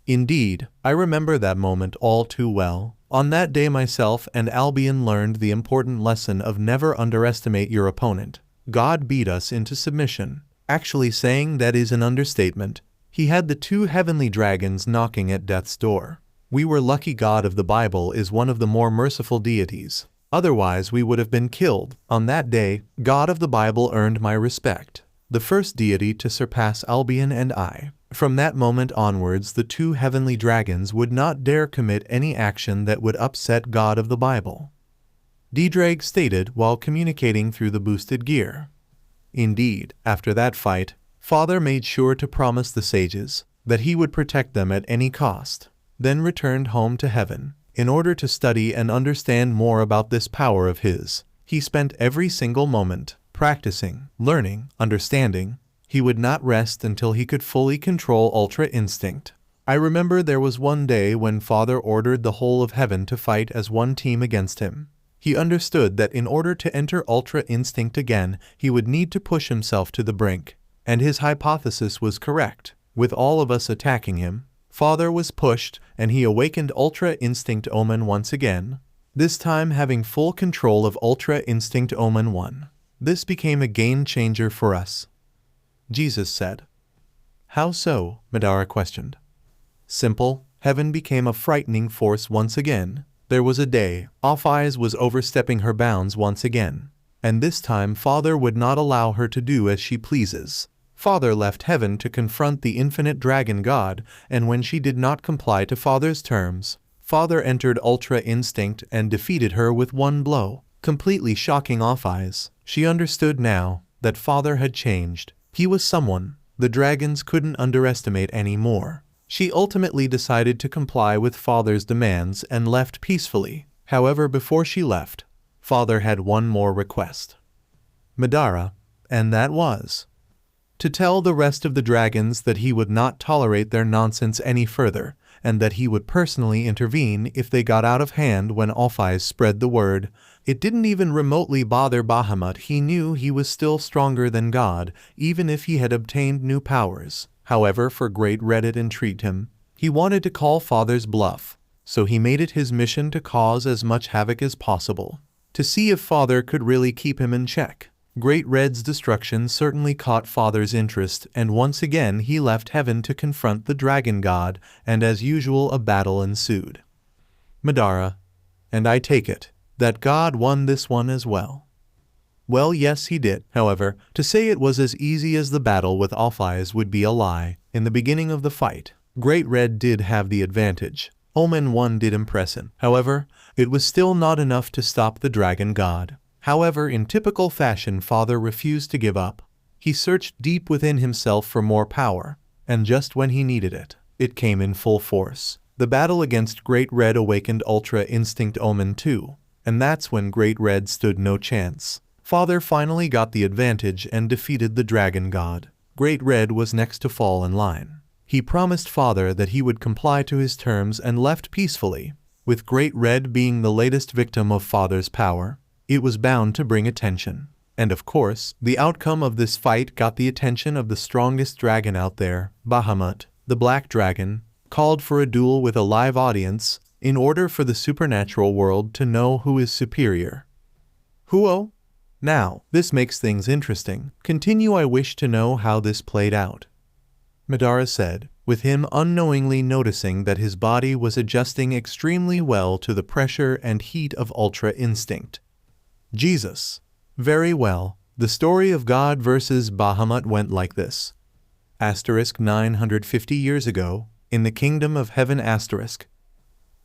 Indeed, I remember that moment all too well. On that day myself and Albion learned the important lesson of never underestimate your opponent. God beat us into submission. Actually saying that is an understatement. He had the two heavenly dragons knocking at death's door. We were lucky. God of the Bible is one of the more merciful deities. Otherwise we would have been killed. On that day, God of the Bible earned my respect. The first deity to surpass Albion and I. From that moment onwards, the two heavenly dragons would not dare commit any action that would upset God of the Bible. D-Drag stated while communicating through the boosted gear. Indeed, after that fight, Father made sure to promise the sages that he would protect them at any cost, then returned home to heaven. In order to study and understand more about this power of his, he spent every single moment practicing, learning, understanding. He would not rest until he could fully control Ultra Instinct. I remember there was one day when Father ordered the whole of heaven to fight as one team against him. He understood that in order to enter Ultra Instinct again, he would need to push himself to the brink. And his hypothesis was correct. With all of us attacking him, Father was pushed and he awakened Ultra Instinct Omen once again, this time having full control of Ultra Instinct Omen 1. This became a game changer for us. Jesus said. How so? Madara questioned. Simple. Heaven became a frightening force once again. There was a day, Off-Eyes was overstepping her bounds once again. And this time Father would not allow her to do as she pleases. Father left heaven to confront the infinite dragon god, and when she did not comply to Father's terms, Father entered Ultra Instinct and defeated her with one blow, completely shocking Off-Eyes. She understood now that Father had changed. He was someone the dragons couldn't underestimate anymore. She ultimately decided to comply with Father's demands and left peacefully. However, before she left, Father had one more request. Madara, and that was to tell the rest of the dragons that he would not tolerate their nonsense any further, and that he would personally intervene if they got out of hand. When Off-Eyes spread the word, it didn't even remotely bother Bahamut. He knew he was still stronger than God, even if he had obtained new powers. However, for Great Red it intrigued him. He wanted to call Father's bluff, so he made it his mission to cause as much havoc as possible, to see if Father could really keep him in check. Great Red's destruction certainly caught Father's interest, and once again he left heaven to confront the dragon god, and as usual a battle ensued. Madara, and I take it that God won this one as well. Well, yes, he did. However, to say it was as easy as the battle with Off-Eyes would be a lie. In the beginning of the fight, Great Red did have the advantage. Omen 1 did impress him. However, it was still not enough to stop the dragon god. However, in typical fashion, Father refused to give up. He searched deep within himself for more power, and just when he needed it, it came in full force. The battle against Great Red awakened Ultra Instinct Omen 2, and that's when Great Red stood no chance. Father finally got the advantage and defeated the dragon god. Great Red was next to fall in line. He promised Father that he would comply to his terms and left peacefully. With Great Red being the latest victim of Father's power, it was bound to bring attention. And of course, the outcome of this fight got the attention of the strongest dragon out there, Bahamut, the Black Dragon, called for a duel with a live audience in order for the supernatural world to know who is superior. Huo? Now, this makes things interesting. Continue. I wish to know how this played out. Madara said, with him unknowingly noticing that his body was adjusting extremely well to the pressure and heat of Ultra Instinct. Jesus. Very well. The story of God versus Bahamut went like this. 950 years ago, in the kingdom of heaven.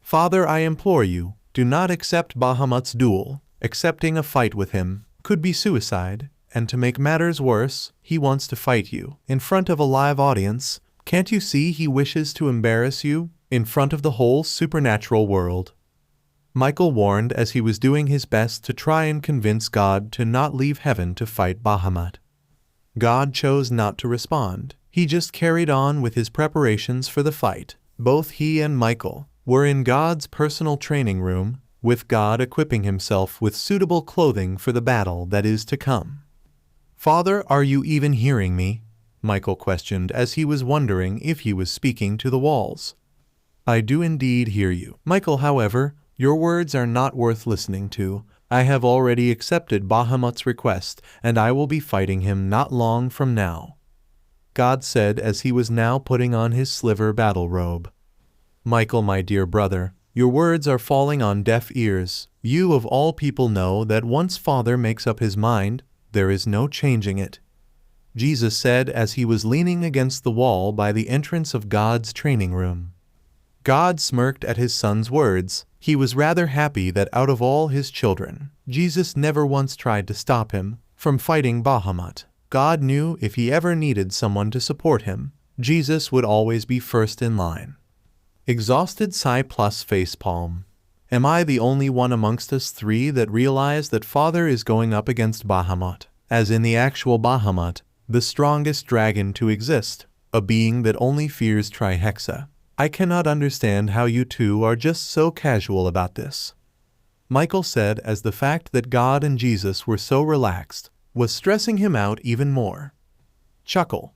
Father, I implore you, do not accept Bahamut's duel. Accepting a fight with him could be suicide, and to make matters worse, he wants to fight you in front of a live audience. Can't you see he wishes to embarrass you in front of the whole supernatural world? Michael warned as he was doing his best to try and convince God to not leave heaven to fight Bahamut. God chose not to respond. He just carried on with his preparations for the fight. Both he and Michael were in God's personal training room, with God equipping himself with suitable clothing for the battle that is to come. Father, are you even hearing me? Michael questioned as he was wondering if he was speaking to the walls. I do indeed hear you. Michael, however, your words are not worth listening to. I have already accepted Bahamut's request, and I will be fighting him not long from now. God said as he was now putting on his sliver battle robe. Michael, my dear brother, your words are falling on deaf ears. You of all people know that once Father makes up his mind, there is no changing it. Jesus said as he was leaning against the wall by the entrance of God's training room. God smirked at his son's words. He was rather happy that out of all his children, Jesus never once tried to stop him from fighting Bahamut. God knew if he ever needed someone to support him, Jesus would always be first in line. Exhausted sigh plus facepalm. Am I the only one amongst us three that realize that Father is going up against Bahamut, as in the actual Bahamut, the strongest dragon to exist, a being that only fears Trihexa? I cannot understand how you two are just so casual about this. Michael said as the fact that God and Jesus were so relaxed was stressing him out even more. Chuckle.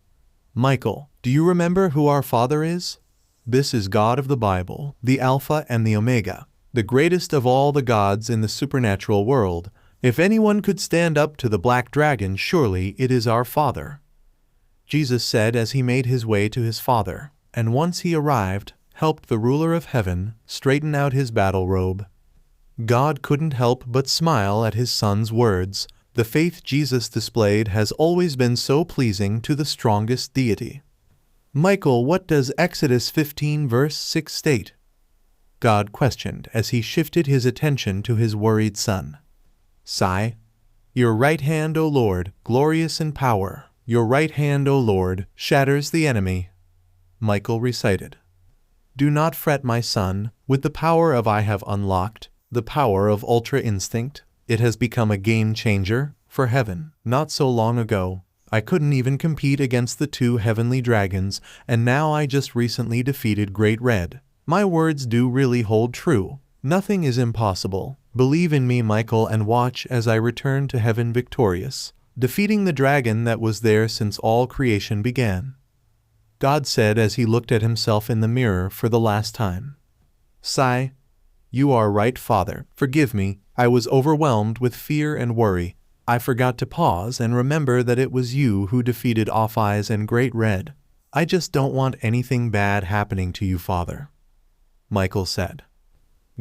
Michael, do you remember who our Father is? This is God of the Bible, the Alpha and the Omega, the greatest of all the gods in the supernatural world. If anyone could stand up to the Black Dragon, surely it is our Father. Jesus said as he made his way to his Father, and once he arrived, helped the ruler of heaven straighten out his battle robe. God couldn't help but smile at his son's words. The faith Jesus displayed has always been so pleasing to the strongest deity. Michael, what does Exodus 15 verse 6 state? God questioned as he shifted his attention to his worried son. Sigh. Your right hand, O Lord, glorious in power. Your right hand, O Lord, shatters the enemy. Michael recited. Do not fret, my son, with the power of I have unlocked, the power of Ultra Instinct. It has become a game changer for heaven. Not so long ago, I couldn't even compete against the two heavenly dragons, and now I just recently defeated Great Red. My words do really hold true. Nothing is impossible. Believe in me, Michael, and watch as I return to heaven victorious, defeating the dragon that was there since all creation began. God said as he looked at himself in the mirror for the last time. Sigh. You are right, Father. Forgive me. I was overwhelmed with fear and worry. I forgot to pause and remember that it was you who defeated Off-Eyes and Great Red. I just don't want anything bad happening to you, Father. Michael said.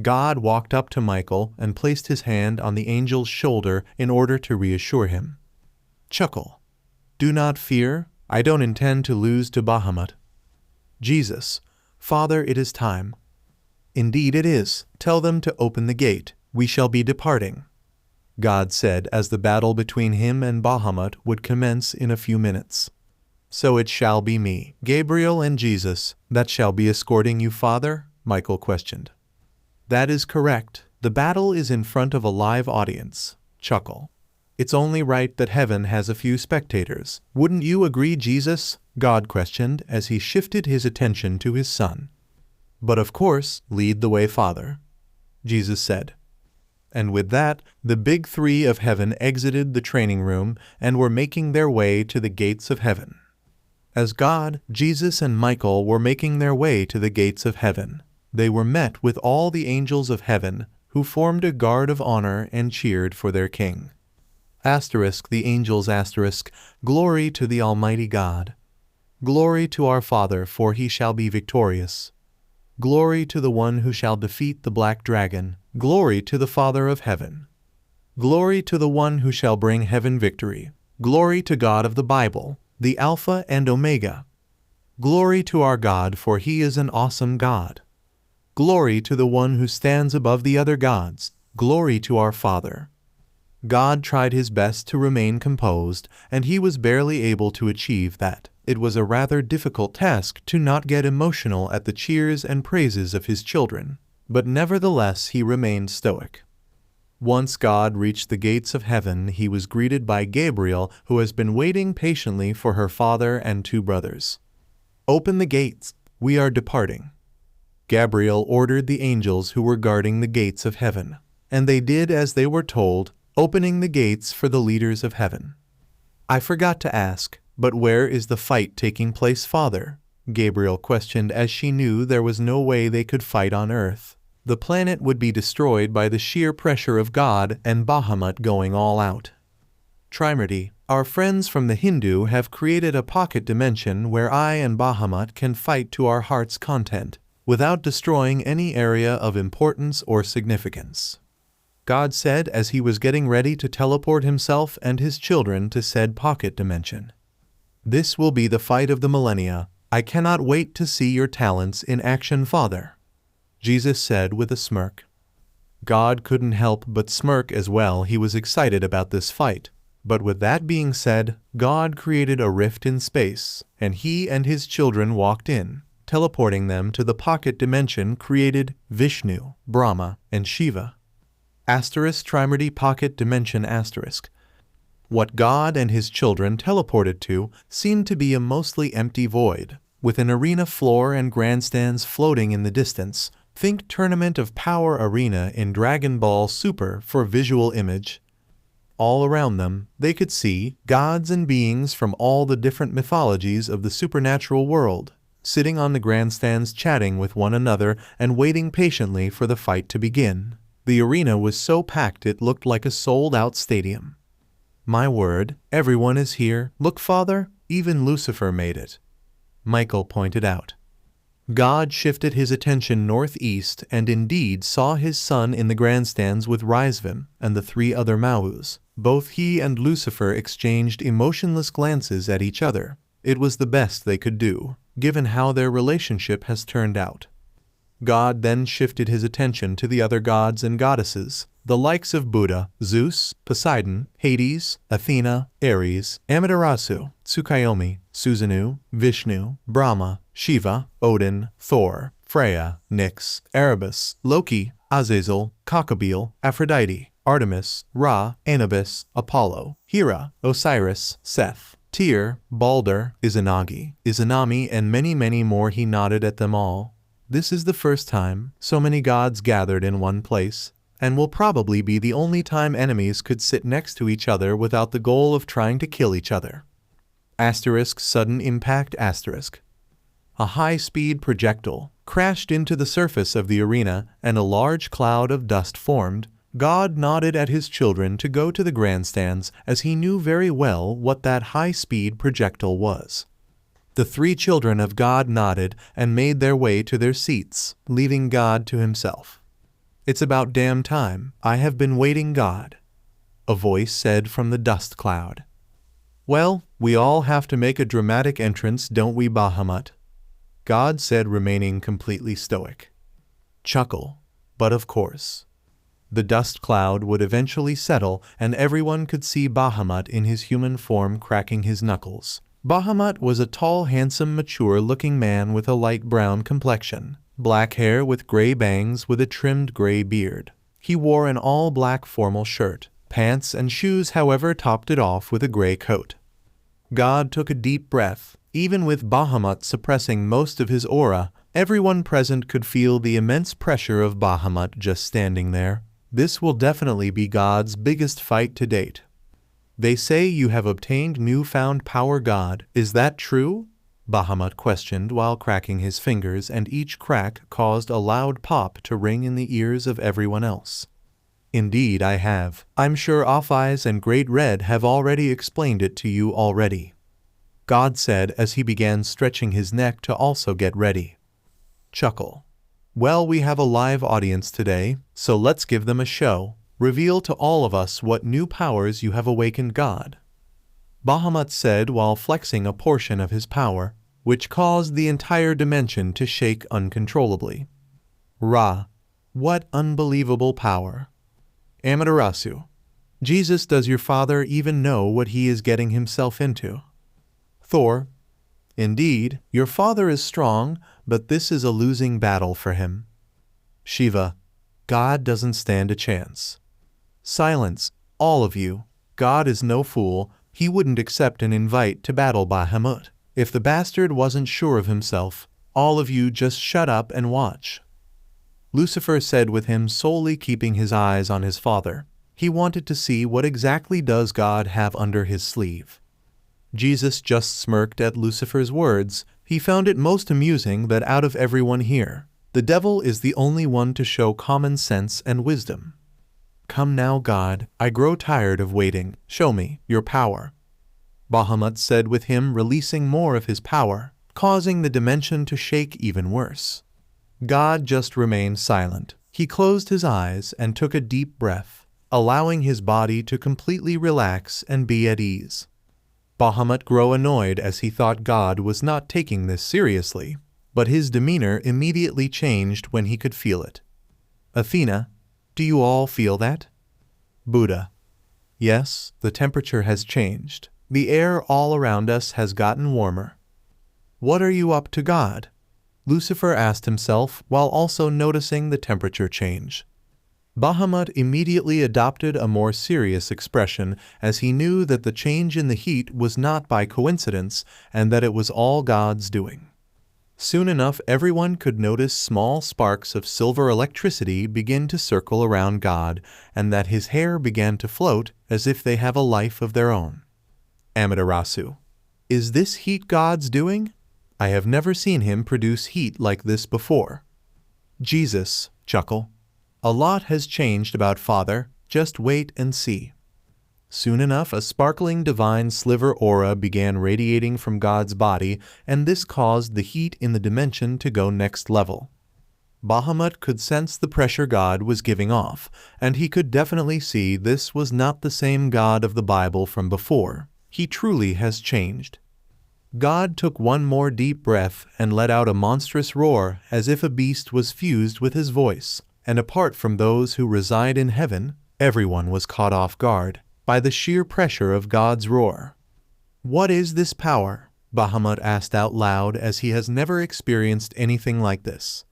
God walked up to Michael and placed his hand on the angel's shoulder in order to reassure him. Chuckle. Do not fear. I don't intend to lose to Bahamut. Jesus. Father, it is time. Indeed it is. Tell them to open the gate. We shall be departing. God said as the battle between him and Bahamut would commence in a few minutes. So it shall be me, Gabriel and Jesus, that shall be escorting you, Father? Michael questioned. That is correct. The battle is in front of a live audience. Chuckle. It's only right that heaven has a few spectators. Wouldn't you agree, Jesus? God questioned as he shifted his attention to his son. But of course, lead the way, Father. Jesus said. And with that, the big three of heaven exited the training room and were making their way to the gates of heaven. As God, Jesus, and Michael were making their way to the gates of heaven, they were met with all the angels of heaven, who formed a guard of honor and cheered for their king. The angels glory to the Almighty God. Glory to our Father, for he shall be victorious. Glory to the one who shall defeat the black dragon. Glory to the Father of heaven. Glory to the one who shall bring heaven victory. Glory to God of the Bible, the Alpha and Omega. Glory to our God, for he is an awesome God. Glory to the one who stands above the other gods. Glory to our Father. God tried his best to remain composed, and he was barely able to achieve that. It was a rather difficult task to not get emotional at the cheers and praises of his children, but nevertheless he remained stoic. Once God reached the gates of heaven, he was greeted by Gabriel, who has been waiting patiently for her father and two brothers. "Open the gates, we are departing." Gabriel ordered the angels who were guarding the gates of heaven, and they did as they were told, opening the gates for the leaders of heaven. "I forgot to ask, but where is the fight taking place, Father?" Gabriel questioned, as she knew there was no way they could fight on Earth. The planet would be destroyed by the sheer pressure of God and Bahamut going all out. "Trimurti, our friends from the Hindu have created a pocket dimension where I and Bahamut can fight to our heart's content, without destroying any area of importance or significance," God said as he was getting ready to teleport himself and his children to said pocket dimension. "This will be the fight of the millennia. I cannot wait to see your talents in action, Father," Jesus said with a smirk. God couldn't help but smirk as well. He was excited about this fight. But with that being said, God created a rift in space, and he and his children walked in, teleporting them to the pocket dimension created Vishnu, Brahma, and Shiva. Trimurti pocket dimension *. What God and his children teleported to seemed to be a mostly empty void, with an arena floor and grandstands floating in the distance. Think Tournament of Power Arena in Dragon Ball Super for visual image. All around them, they could see gods and beings from all the different mythologies of the supernatural world, sitting on the grandstands chatting with one another and waiting patiently for the fight to begin. The arena was so packed it looked like a sold-out stadium. "My word, everyone is here. Look, Father, even Lucifer made it," Michael pointed out. God shifted his attention northeast and indeed saw his son in the grandstands with Rizvim and the three other Maus. Both he and Lucifer exchanged emotionless glances at each other. It was the best they could do, given how their relationship has turned out. God then shifted his attention to the other gods and goddesses, the likes of Buddha, Zeus, Poseidon, Hades, Athena, Ares, Amaterasu, Tsukuyomi, Susanoo, Vishnu, Brahma, Shiva, Odin, Thor, Freya, Nyx, Erebus, Loki, Azazel, Cockabeel, Aphrodite, Artemis, Ra, Anubis, Apollo, Hera, Osiris, Seth, Tyr, Balder, Izanagi, Izanami, and many, many more. He nodded at them all. This is the first time so many gods gathered in one place, and will probably be the only time enemies could sit next to each other without the goal of trying to kill each other. Sudden impact. A high-speed projectile crashed into the surface of the arena and a large cloud of dust formed. God nodded at his children to go to the grandstands, as he knew very well what that high-speed projectile was. The three children of God nodded and made their way to their seats, leaving God to himself. "It's about damn time. I have been waiting, God," a voice said from the dust cloud. "Well, we all have to make a dramatic entrance, don't we, Bahamut?" God said, remaining completely stoic. Chuckle. But of course. The dust cloud would eventually settle, and everyone could see Bahamut in his human form cracking his knuckles. Bahamut was a tall, handsome, mature-looking man with a light brown complexion, black hair with gray bangs with a trimmed gray beard. He wore an all-black formal shirt. Pants and shoes, however, topped it off with a gray coat. God took a deep breath. Even with Bahamut suppressing most of his aura, everyone present could feel the immense pressure of Bahamut just standing there. This will definitely be God's biggest fight to date. They say you have obtained newfound power, God. Is that true? Bahamut questioned while cracking his fingers, and each crack caused a loud pop to ring in the ears of everyone else. Indeed, I have. I'm sure Off-Eyes and Great Red have already explained it to you already, God said as he began stretching his neck to also get ready. Chuckle. Well, we have a live audience today, so let's give them a show. Reveal to all of us what new powers you have awakened, God, Bahamut said while flexing a portion of his power, which caused the entire dimension to shake uncontrollably. Ra, what unbelievable power! Amaterasu, Jesus, does your father even know what he is getting himself into? Thor, indeed, your father is strong, but this is a losing battle for him. Shiva, God doesn't stand a chance. Silence, all of you. God is no fool. He wouldn't accept an invite to battle Bahamut. If the bastard wasn't sure of himself, all of you just shut up and watch. Lucifer said, with him solely keeping his eyes on his father. He wanted to see what exactly does God have under his sleeve. Jesus just smirked at Lucifer's words. He found it most amusing that out of everyone here, the devil is the only one to show common sense and wisdom. Come now, God, I grow tired of waiting. Show me your power, Bahamut said, with him releasing more of his power, causing the dimension to shake even worse. God just remained silent. He closed his eyes and took a deep breath, allowing his body to completely relax and be at ease. Bahamut grew annoyed as he thought God was not taking this seriously, but his demeanor immediately changed when he could feel it. Athena, do you all feel that? Buddha, yes, the temperature has changed. The air all around us has gotten warmer. What are you up to, God? Lucifer asked himself while also noticing the temperature change. Bahamut immediately adopted a more serious expression as he knew that the change in the heat was not by coincidence and that it was all God's doing. Soon enough, everyone could notice small sparks of silver electricity begin to circle around God, and that his hair began to float as if they have a life of their own. Amaterasu, is this heat God's doing? I have never seen him produce heat like this before. Jesus, chuckle. A lot has changed about Father, just wait and see. Soon enough, a sparkling divine sliver aura began radiating from God's body, and this caused the heat in the dimension to go next level. Bahamut could sense the pressure God was giving off, and he could definitely see this was not the same God of the Bible from before. He truly has changed. God took one more deep breath and let out a monstrous roar as if a beast was fused with his voice, and apart from those who reside in heaven, everyone was caught off guard by the sheer pressure of God's roar. What is this power? Bahamut asked out loud, as he has never experienced anything like this.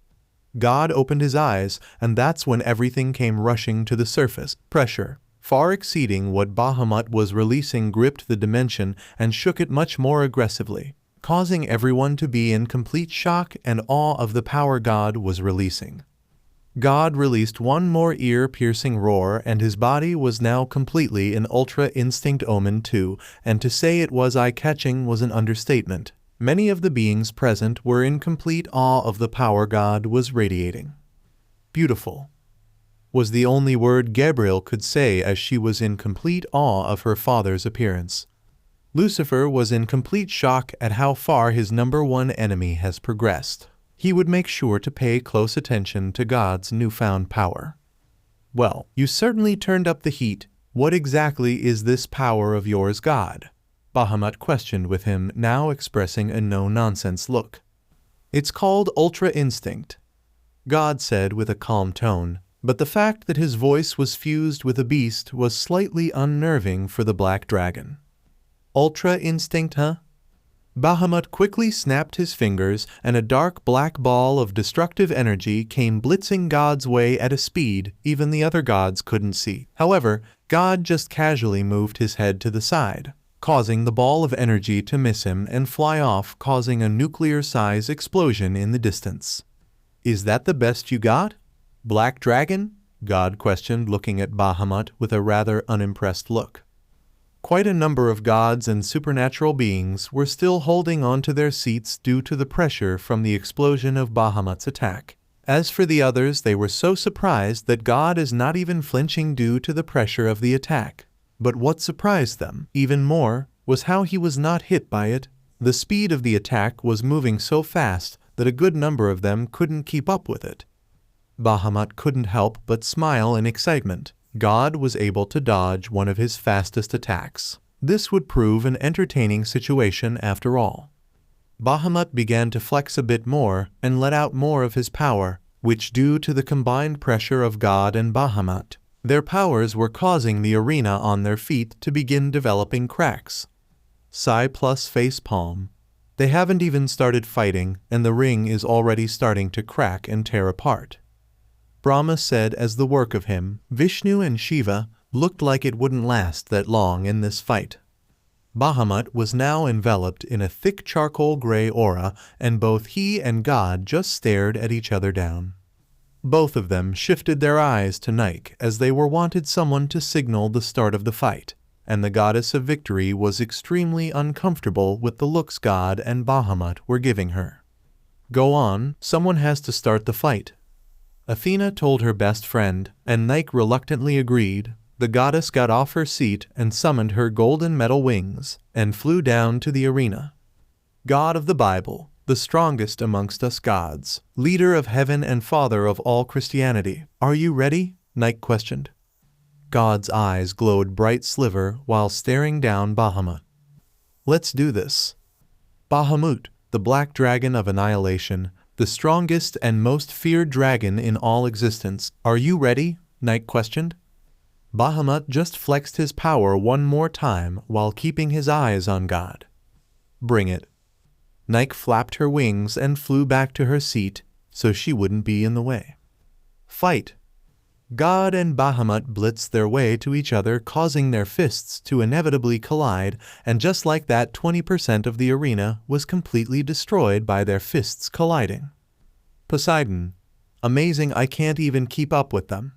God opened his eyes, and that's when everything came rushing to the surface. Pressure, far exceeding what Bahamut was releasing, gripped the dimension and shook it much more aggressively, causing everyone to be in complete shock and awe of the power God was releasing. God released one more ear-piercing roar, and his body was now completely in Ultra Instinct Omen 2, and to say it was eye-catching was an understatement. Many of the beings present were in complete awe of the power God was radiating. Beautiful was the only word Gabriel could say as she was in complete awe of her father's appearance. Lucifer was in complete shock at how far his number one enemy has progressed. He would make sure to pay close attention to God's newfound power. Well, you certainly turned up the heat. What exactly is this power of yours, God? Bahamut questioned, with him now expressing a no-nonsense look. It's called Ultra Instinct, God said with a calm tone, but the fact that his voice was fused with a beast was slightly unnerving for the Black Dragon. Ultra Instinct, huh? Bahamut quickly snapped his fingers, and a dark black ball of destructive energy came blitzing God's way at a speed even the other gods couldn't see. However, God just casually moved his head to the side, causing the ball of energy to miss him and fly off, causing a nuclear-size explosion in the distance. Is that the best you got, Black Dragon? God questioned, looking at Bahamut with a rather unimpressed look. Quite a number of gods and supernatural beings were still holding on to their seats due to the pressure from the explosion of Bahamut's attack. As for the others, they were so surprised that God is not even flinching due to the pressure of the attack. But what surprised them even more was how he was not hit by it. The speed of the attack was moving so fast that a good number of them couldn't keep up with it. Bahamut couldn't help but smile in excitement. God was able to dodge one of his fastest attacks. This would prove an entertaining situation after all. Bahamut began to flex a bit more and let out more of his power, which, due to the combined pressure of God and Bahamut, their powers were causing the arena on their feet to begin developing cracks. Sigh plus face palm. They haven't even started fighting, and the ring is already starting to crack and tear apart. Brahma said as the work of him, Vishnu and Shiva, looked like it wouldn't last that long in this fight. Bahamut was now enveloped in a thick charcoal gray aura, and both he and God just stared at each other down. Both of them shifted their eyes to Nike as they wanted someone to signal the start of the fight, and the goddess of victory was extremely uncomfortable with the looks God and Bahamut were giving her. Go on, someone has to start the fight. Athena told her best friend, and Nike reluctantly agreed. The goddess got off her seat and summoned her golden metal wings, and flew down to the arena. God of the Bible, the strongest amongst us gods, leader of heaven and father of all Christianity, are you ready? Nike questioned. God's eyes glowed bright sliver while staring down Bahamut. Let's do this. Bahamut, the black dragon of annihilation, the strongest and most feared dragon in all existence, are you ready? Nike questioned. Bahamut just flexed his power one more time while keeping his eyes on God. Bring it. Nike flapped her wings and flew back to her seat so she wouldn't be in the way. Fight! God and Bahamut blitzed their way to each other, causing their fists to inevitably collide, and just like that, 20% of the arena was completely destroyed by their fists colliding. Poseidon. Amazing, I can't even keep up with them.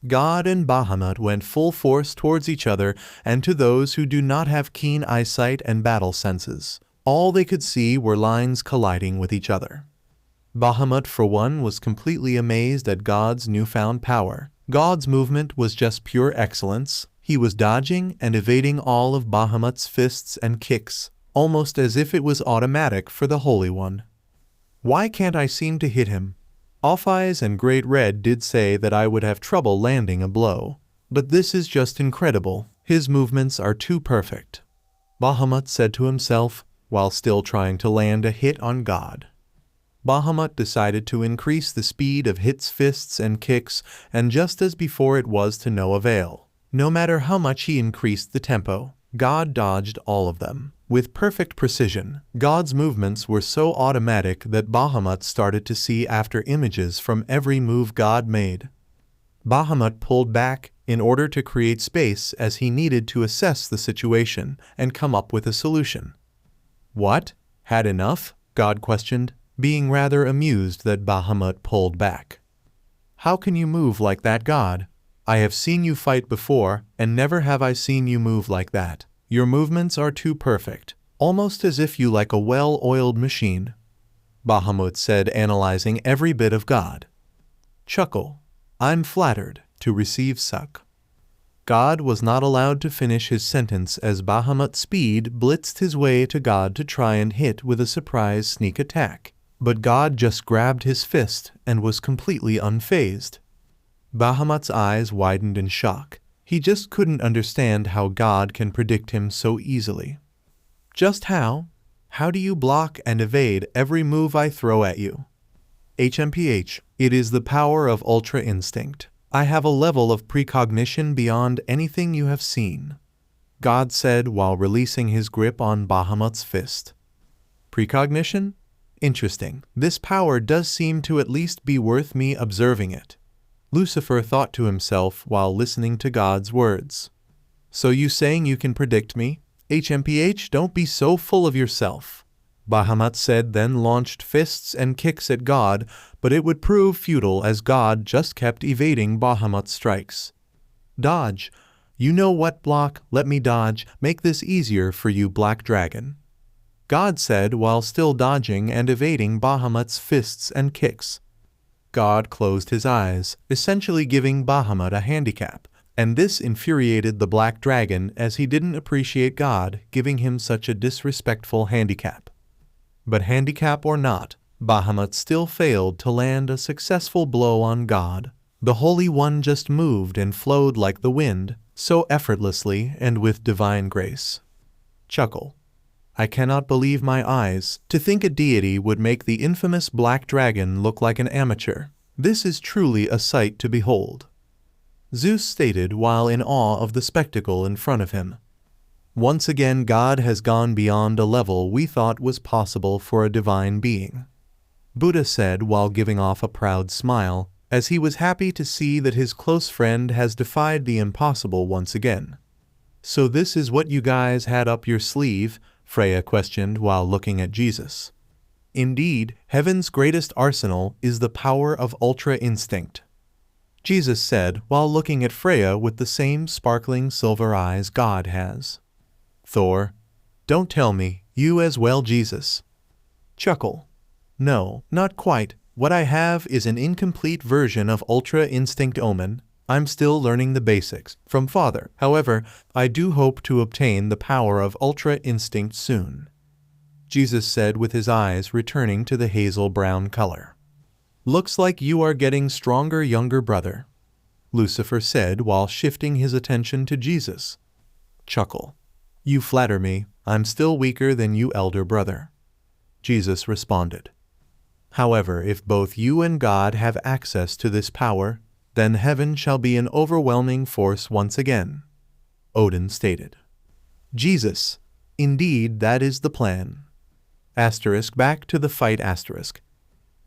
God and Bahamut went full force towards each other, and to those who do not have keen eyesight and battle senses, all they could see were lines colliding with each other. Bahamut, for one, was completely amazed at God's newfound power. God's movement was just pure excellence. He was dodging and evading all of Bahamut's fists and kicks, almost as if it was automatic for the Holy One. Why can't I seem to hit him? Off-Eyes and Great Red did say that I would have trouble landing a blow, but this is just incredible. His movements are too perfect, Bahamut said to himself while still trying to land a hit on God. Bahamut decided to increase the speed of hits, fists, and kicks, and just as before, it was to no avail. No matter how much he increased the tempo, God dodged all of them with perfect precision. God's movements were so automatic that Bahamut started to see after images from every move God made. Bahamut pulled back in order to create space as he needed to assess the situation and come up with a solution. What? Had enough? God questioned, being rather amused that Bahamut pulled back. How can you move like that, God? I have seen you fight before, and never have I seen you move like that. Your movements are too perfect, almost as if you like a well-oiled machine, Bahamut said, analyzing every bit of God. Chuckle. I'm flattered to receive suck. God was not allowed to finish his sentence as Bahamut's speed blitzed his way to God to try and hit with a surprise sneak attack. But God just grabbed his fist and was completely unfazed. Bahamut's eyes widened in shock. He just couldn't understand how God can predict him so easily. Just how? How do you block and evade every move I throw at you? HMPH, it is the power of Ultra Instinct. I have a level of precognition beyond anything you have seen, God said while releasing his grip on Bahamut's fist. Precognition? Interesting. This power does seem to at least be worth me observing it, Lucifer thought to himself while listening to God's words. So you saying you can predict me? HMPH, don't be so full of yourself. Bahamut said, then launched fists and kicks at God, but it would prove futile as God just kept evading Bahamut's strikes. Dodge. You know what, block, let me dodge, make this easier for you, Black Dragon. God said while still dodging and evading Bahamut's fists and kicks. God closed his eyes, essentially giving Bahamut a handicap, and this infuriated the Black Dragon as he didn't appreciate God giving him such a disrespectful handicap. But handicap or not, Bahamut still failed to land a successful blow on God. The Holy One just moved and flowed like the wind, so effortlessly and with divine grace. Chuckle. I cannot believe my eyes. To think a deity would make the infamous Black Dragon look like an amateur. This is truly a sight to behold. Zeus stated while in awe of the spectacle in front of him. Once again, God has gone beyond a level we thought was possible for a divine being. Buddha said while giving off a proud smile, as he was happy to see that his close friend has defied the impossible once again. So this is what you guys had up your sleeve? Freya questioned while looking at Jesus. Indeed, heaven's greatest arsenal is the power of Ultra Instinct, Jesus said while looking at Freya with the same sparkling silver eyes God has. Thor. Don't tell me, you as well, Jesus. Chuckle. No, not quite. What I have is an incomplete version of Ultra Instinct Omen. I'm still learning the basics from Father. However, I do hope to obtain the power of Ultra Instinct soon, Jesus said with his eyes returning to the hazel brown color. Looks like you are getting stronger, younger brother, Lucifer said while shifting his attention to Jesus. Chuckle. You flatter me. I'm still weaker than you, elder brother, Jesus responded. However, if both you and God have access to this power, then heaven shall be an overwhelming force once again, Odin stated. Jesus. Indeed, that is the plan. Back to the fight.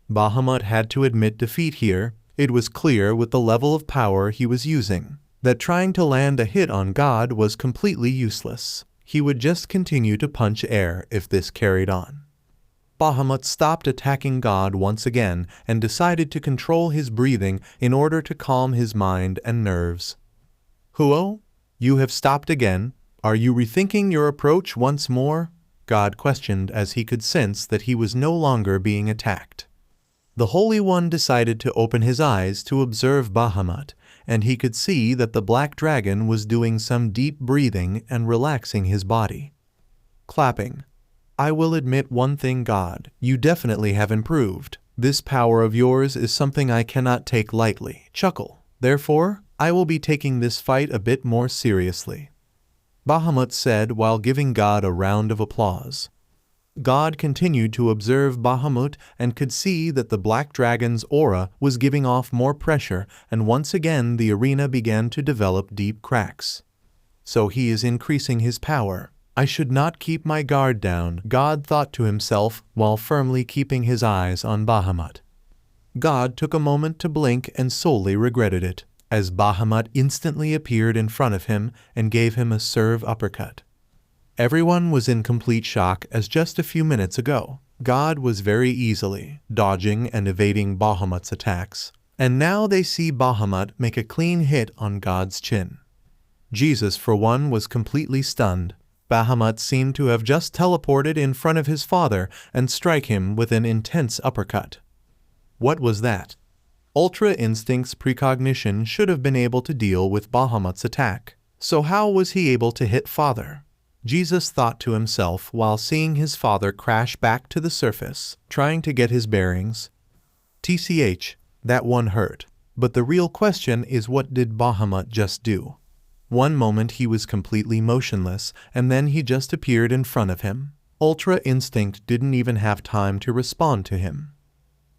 Bahamut had to admit defeat here. It was clear with the level of power he was using that trying to land a hit on God was completely useless. He would just continue to punch air if this carried on. Bahamut stopped attacking God once again and decided to control his breathing in order to calm his mind and nerves. Huo, you have stopped again. Are you rethinking your approach once more? God questioned as he could sense that he was no longer being attacked. The Holy One decided to open his eyes to observe Bahamut, and he could see that the Black Dragon was doing some deep breathing and relaxing his body. Clapping. I will admit one thing, God, you definitely have improved. This power of yours is something I cannot take lightly. Chuckle. Therefore, I will be taking this fight a bit more seriously, Bahamut said while giving God a round of applause. God continued to observe Bahamut and could see that the Black Dragon's aura was giving off more pressure, and once again the arena began to develop deep cracks. So he is increasing his power. I should not keep my guard down, God thought to himself while firmly keeping his eyes on Bahamut. God took a moment to blink and solely regretted it, as Bahamut instantly appeared in front of him and gave him a serve uppercut. Everyone was in complete shock as just a few minutes ago, God was very easily dodging and evading Bahamut's attacks, and now they see Bahamut make a clean hit on God's chin. Jesus, for one, was completely stunned. Bahamut seemed to have just teleported in front of his father and strike him with an intense uppercut. What was that? Ultra Instinct's precognition should have been able to deal with Bahamut's attack. So how was he able to hit father? Jesus thought to himself while seeing his father crash back to the surface, trying to get his bearings. TCH, that one hurt. But the real question is, what did Bahamut just do? One moment he was completely motionless, and then he just appeared in front of him. Ultra Instinct didn't even have time to respond to him.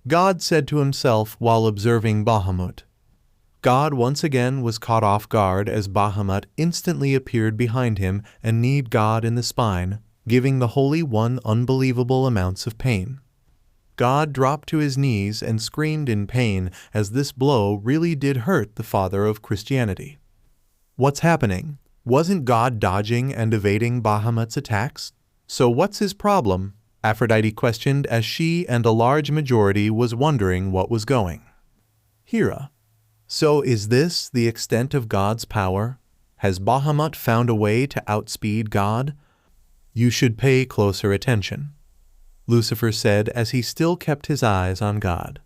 God said to himself while observing Bahamut. God once again was caught off guard as Bahamut instantly appeared behind him and kneed God in the spine, giving the Holy One unbelievable amounts of pain. God dropped to his knees and screamed in pain as this blow really did hurt the father of Christianity. What's happening? Wasn't God dodging and evading Bahamut's attacks? So what's his problem? Aphrodite questioned as she and a large majority was wondering what was going. Hera. So is this the extent of God's power? Has Bahamut found a way to outspeed God? You should pay closer attention, Lucifer said as he still kept his eyes on God.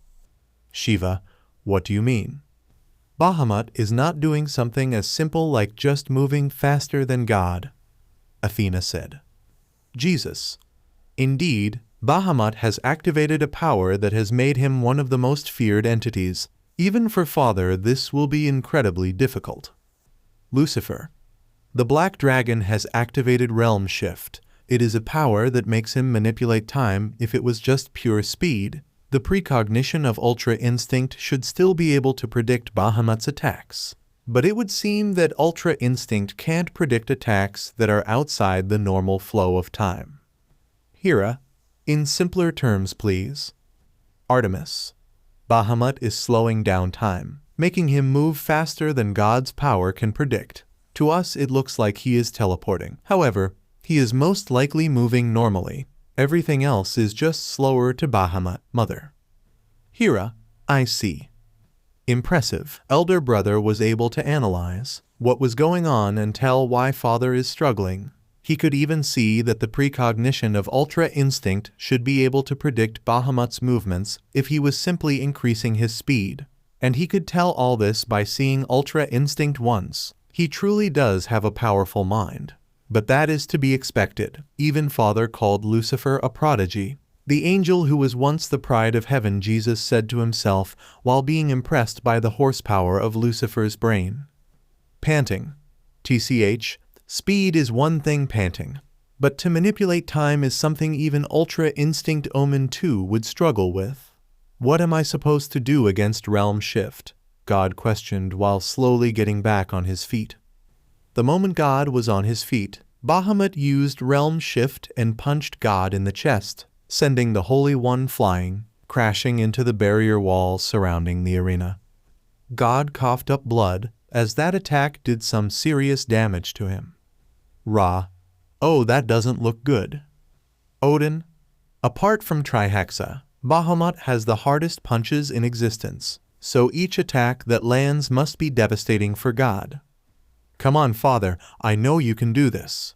Shiva, what do you mean? Bahamut is not doing something as simple like just moving faster than God, Athena said. Jesus. Indeed, Bahamut has activated a power that has made him one of the most feared entities. Even for Father, this will be incredibly difficult. Lucifer. The Black Dragon has activated Realm Shift. It is a power that makes him manipulate time. If it was just pure speed, the precognition of Ultra Instinct should still be able to predict Bahamut's attacks. But it would seem that Ultra Instinct can't predict attacks that are outside the normal flow of time. Hera, in simpler terms please. Artemis. Bahamut is slowing down time, making him move faster than God's power can predict. To us it looks like he is teleporting. However, he is most likely moving normally. Everything else is just slower to Bahamut, Mother. Hera, I see. Impressive. Elder brother was able to analyze what was going on and tell why Father is struggling. He could even see that the precognition of Ultra Instinct should be able to predict Bahamut's movements if he was simply increasing his speed. And he could tell all this by seeing Ultra Instinct once. He truly does have a powerful mind. But that is to be expected. Even Father called Lucifer a prodigy. The angel who was once the pride of heaven, Jesus said to himself while being impressed by the horsepower of Lucifer's brain. Panting. TCH. Speed is one thing, panting. But to manipulate time is something even Ultra Instinct Omen 2 would struggle with. What am I supposed to do against Realm Shift? God questioned while slowly getting back on his feet. The moment God was on his feet, Bahamut used Realm Shift and punched God in the chest, sending the Holy One flying, crashing into the barrier walls surrounding the arena. God coughed up blood as that attack did some serious damage to him. Ra. Oh, that doesn't look good. Odin. Apart from Trihexa, Bahamut has the hardest punches in existence, so each attack that lands must be devastating for God. Come on, Father, I know you can do this.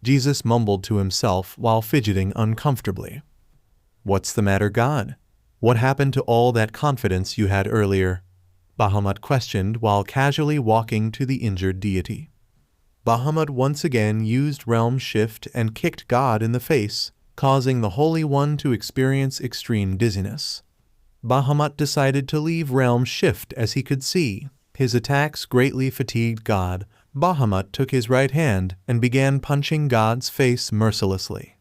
Jesus mumbled to himself while fidgeting uncomfortably. What's the matter, God? What happened to all that confidence you had earlier? Bahamut questioned while casually walking to the injured deity. Bahamut once again used Realm Shift and kicked God in the face, causing the Holy One to experience extreme dizziness. Bahamut decided to leave Realm Shift as he could see. His attacks greatly fatigued God. Bahamut took his right hand and began punching God's face mercilessly.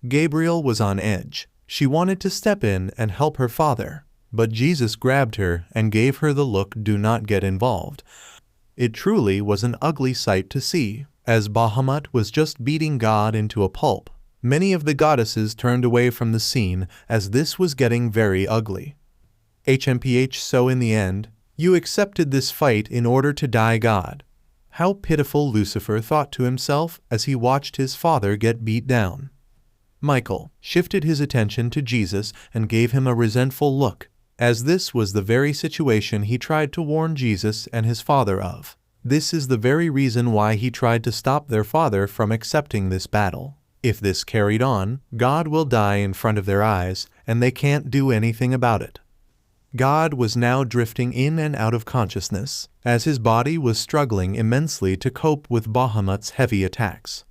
Gabriel was on edge. She wanted to step in and help her father, but Jesus grabbed her and gave her the look, "Do not get involved." It truly was an ugly sight to see, as Bahamut was just beating God into a pulp. Many of the goddesses turned away from the scene as this was getting very ugly. HMPH. So in the end, you accepted this fight in order to die, God. How pitiful, Lucifer thought to himself as he watched his father get beat down. Michael shifted his attention to Jesus and gave him a resentful look, as this was the very situation he tried to warn Jesus and his father of. This is the very reason why he tried to stop their father from accepting this battle. If this carried on, God will die in front of their eyes, and they can't do anything about it. God was now drifting in and out of consciousness, as his body was struggling immensely to cope with Bahamut's heavy attacks.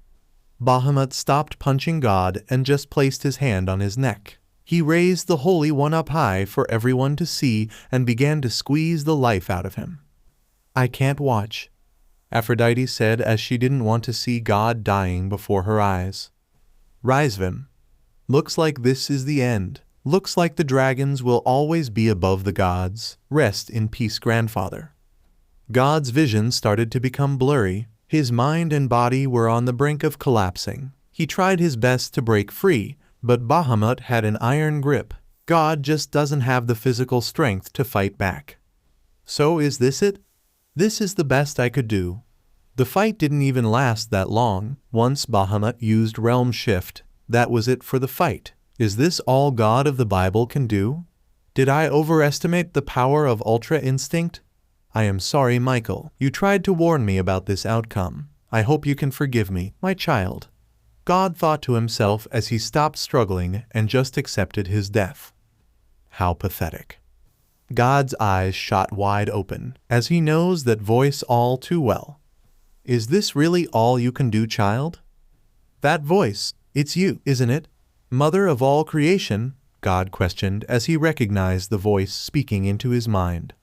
Bahamut stopped punching God and just placed his hand on his neck. He raised the Holy One up high for everyone to see and began to squeeze the life out of him. I can't watch, Aphrodite said as she didn't want to see God dying before her eyes. Rizvim. Looks like this is the end. Looks like the dragons will always be above the gods. Rest in peace, grandfather. God's vision started to become blurry. His mind and body were on the brink of collapsing. He tried his best to break free, but Bahamut had an iron grip. God just doesn't have the physical strength to fight back. So is this it? This is the best I could do. The fight didn't even last that long. Once Bahamut used Realm Shift, That was it for the fight. Is this all God of the Bible can do? Did I overestimate the power of Ultra Instinct? I am sorry, Michael. You tried to warn me about this outcome. I hope you can forgive me, my child. God thought to himself as he stopped struggling and just accepted his death. How pathetic. God's eyes shot wide open, as he knows that voice all too well. Is this really all you can do, child? That voice, it's you, isn't it? Mother of all creation, God questioned as he recognized the voice speaking into his mind.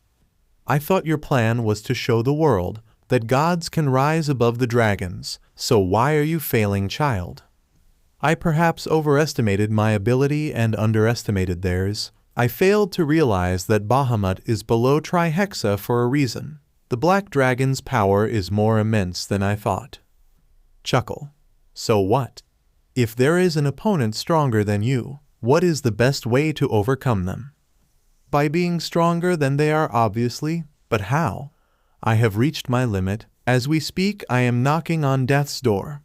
I thought your plan was to show the world that gods can rise above the dragons, so why are you failing, child? I perhaps overestimated my ability and underestimated theirs. I failed to realize that Bahamut is below Trihexa for a reason. The Black Dragon's power is more immense than I thought. Chuckle. So what? If there is an opponent stronger than you, what is the best way to overcome them? By being stronger than they are, obviously, but how? I have reached my limit. As we speak, I am knocking on death's door.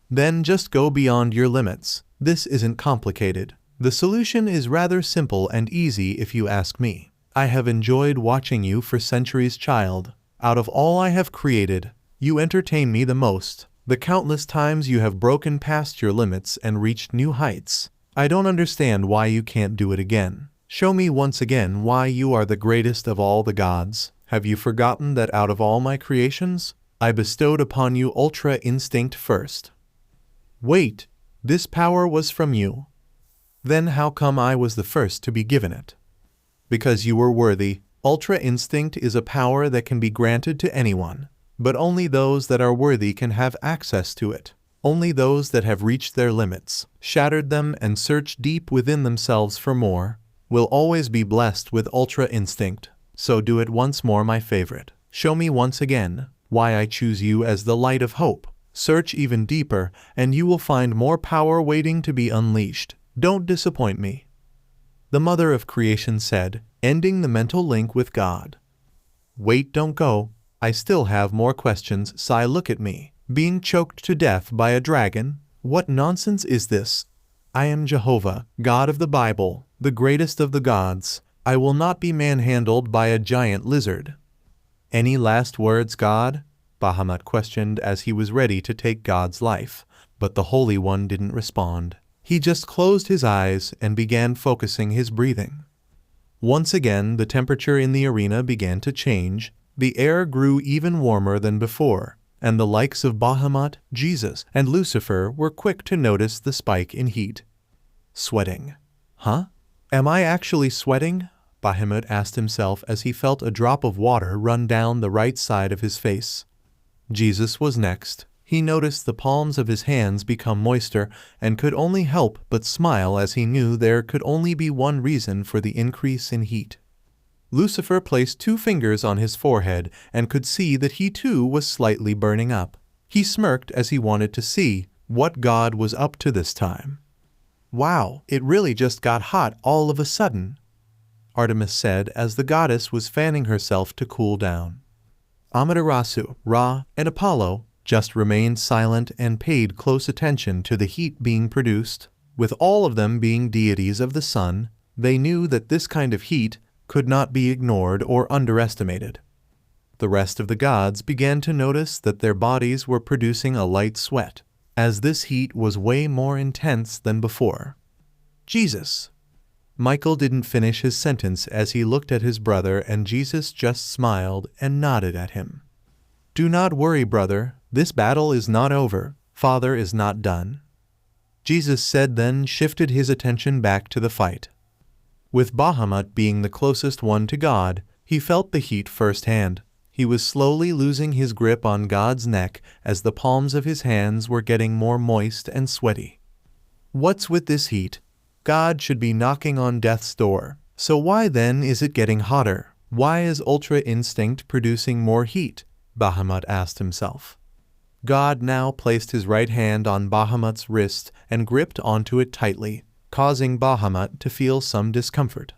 Then just go beyond your limits. This isn't complicated. The solution is rather simple and easy if you ask me. I have enjoyed watching you for centuries, child. Out of all I have created, you entertain me the most. The countless times you have broken past your limits and reached new heights. I don't understand why you can't do it again. Show me once again why you are the greatest of all the gods. Have you forgotten that out of all my creations, I bestowed upon you Ultra Instinct first? Wait, this power was from you. Then how come I was the first to be given it? Because you were worthy. Ultra Instinct is a power that can be granted to anyone, but only those that are worthy can have access to it. Only those that have reached their limits, shattered them and searched deep within themselves for more, will always be blessed with Ultra Instinct. So do it once more, my favorite. Show me once again why I choose you as the light of hope. Search even deeper, and you will find more power waiting to be unleashed. Don't disappoint me. The Mother of Creation said, ending the mental link with God. Wait, don't go. I still have more questions. Sai, look at me. Being choked to death by a dragon? What nonsense is this? I am Jehovah, God of the Bible, the greatest of the gods. I will not be manhandled by a giant lizard. Any last words, God? Bahamut questioned as he was ready to take God's life, but the Holy One didn't respond. He just closed his eyes and began focusing his breathing. Once again, the temperature in the arena began to change. The air grew even warmer than before, and the likes of Bahamut, Jesus, and Lucifer were quick to notice the spike in heat. Sweating. Huh? Am I actually sweating? Bahamut asked himself as he felt a drop of water run down the right side of his face. Jesus was next. He noticed the palms of his hands become moister and could only help but smile as he knew there could only be one reason for the increase in heat. Lucifer placed 2 fingers on his forehead and could see that he too was slightly burning up. He smirked as he wanted to see what God was up to this time. Wow, it really just got hot all of a sudden, Artemis said as the goddess was fanning herself to cool down. Amaterasu, Ra, and Apollo just remained silent and paid close attention to the heat being produced. With all of them being deities of the sun, they knew that this kind of heat could not be ignored or underestimated. The rest of the gods began to notice that their bodies were producing a light sweat, as this heat was way more intense than before. Jesus. Michael didn't finish his sentence as he looked at his brother, and Jesus just smiled and nodded at him. Do not worry, brother. This battle is not over. Father is not done. Jesus said, then shifted his attention back to the fight. With Bahamut being the closest one to God, he felt the heat firsthand. He was slowly losing his grip on God's neck as the palms of his hands were getting more moist and sweaty. What's with this heat? God should be knocking on death's door. So why then is it getting hotter? Why is Ultra Instinct producing more heat? Bahamut asked himself. God now placed his right hand on Bahamut's wrist and gripped onto it tightly, causing Bahamut to feel some discomfort.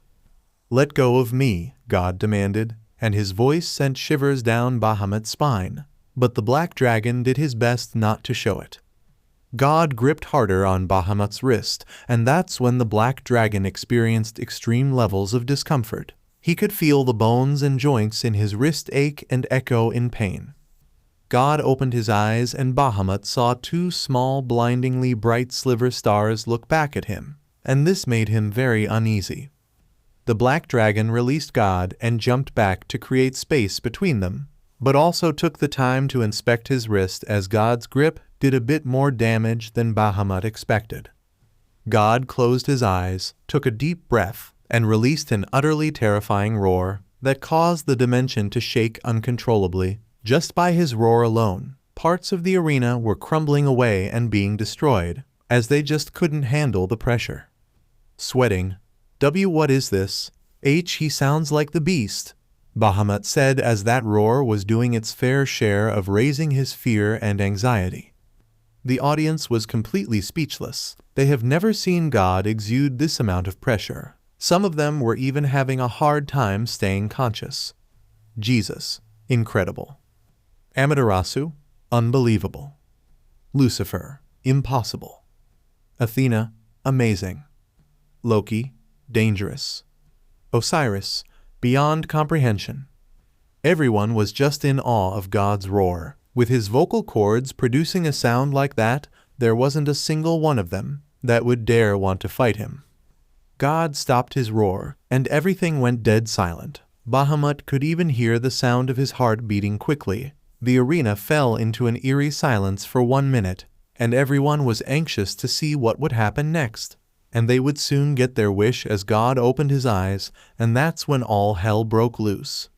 Let go of me, God demanded, and his voice sent shivers down Bahamut's spine, but the black dragon did his best not to show it. God gripped harder on Bahamut's wrist, and that's when the black dragon experienced extreme levels of discomfort. He could feel the bones and joints in his wrist ache and echo in pain. God opened his eyes, and Bahamut saw two small, blindingly bright sliver stars look back at him, and this made him very uneasy. The black dragon released God and jumped back to create space between them, but also took the time to inspect his wrist as God's grip did a bit more damage than Bahamut expected. God closed his eyes, took a deep breath, and released an utterly terrifying roar that caused the dimension to shake uncontrollably. Just by his roar alone, parts of the arena were crumbling away and being destroyed, as they just couldn't handle the pressure. Sweating, What is this? He sounds like the beast," Bahamut said as that roar was doing its fair share of raising his fear and anxiety. The audience was completely speechless. They have never seen God exude this amount of pressure. Some of them were even having a hard time staying conscious. Jesus, incredible. Amaterasu, unbelievable. Lucifer, impossible. Athena, amazing. Loki, dangerous. Osiris, beyond comprehension. Everyone was just in awe of God's roar. With his vocal cords producing a sound like that, there wasn't a single one of them that would dare want to fight him. God stopped his roar, and everything went dead silent. Bahamut could even hear the sound of his heart beating quickly. The arena fell into an eerie silence for 1 minute, and everyone was anxious to see what would happen next. And they would soon get their wish as God opened his eyes, and that's when all hell broke loose.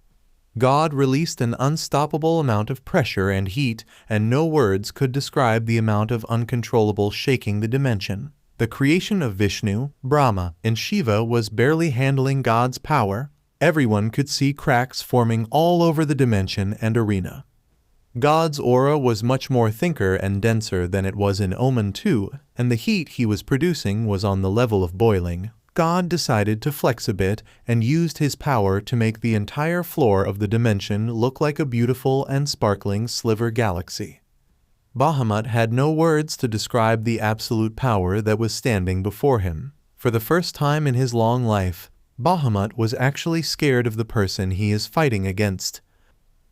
God released an unstoppable amount of pressure and heat, and no words could describe the amount of uncontrollable shaking the dimension. The creation of Vishnu, Brahma, and Shiva was barely handling God's power. Everyone could see cracks forming all over the dimension and arena. God's aura was much more thicker and denser than it was in Omen 2, and the heat he was producing was on the level of boiling. God decided to flex a bit and used his power to make the entire floor of the dimension look like a beautiful and sparkling sliver galaxy. Bahamut had no words to describe the absolute power that was standing before him. For the first time in his long life, Bahamut was actually scared of the person he is fighting against.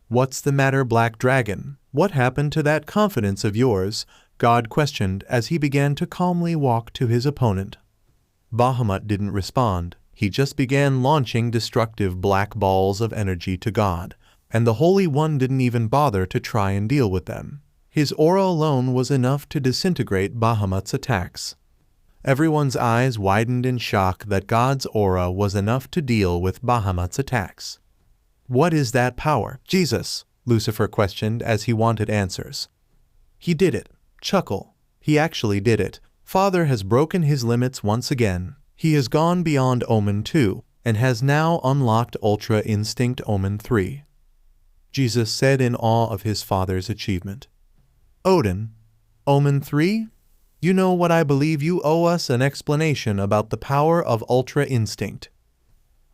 "What's the matter, Black Dragon? What happened to that confidence of yours?" God questioned as he began to calmly walk to his opponent. Bahamut didn't respond. He just began launching destructive black balls of energy to God, and the Holy One didn't even bother to try and deal with them. His aura alone was enough to disintegrate Bahamut's attacks. Everyone's eyes widened in shock that God's aura was enough to deal with Bahamut's attacks. "What is that power, Jesus?" Lucifer questioned as he wanted answers. "He did it. Chuckle. He actually did it. Father has broken his limits once again. He has gone beyond Omen 2 and has now unlocked Ultra Instinct Omen 3. Jesus said in awe of his father's achievement. "Odin, Omen 3? You know what, I believe you owe us an explanation about the power of Ultra Instinct.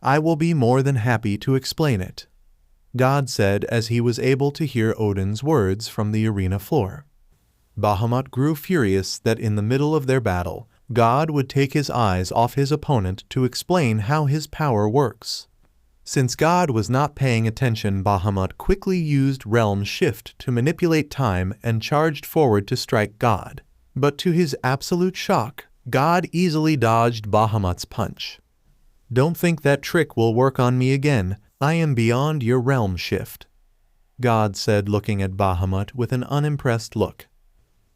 I will be more than happy to explain it," God said as he was able to hear Odin's words from the arena floor. Bahamut grew furious that in the middle of their battle, God would take his eyes off his opponent to explain how his power works. Since God was not paying attention, Bahamut quickly used Realm Shift to manipulate time and charged forward to strike God. But to his absolute shock, God easily dodged Bahamut's punch. "Don't think that trick will work on me again. I am beyond your Realm Shift," God said, looking at Bahamut with an unimpressed look.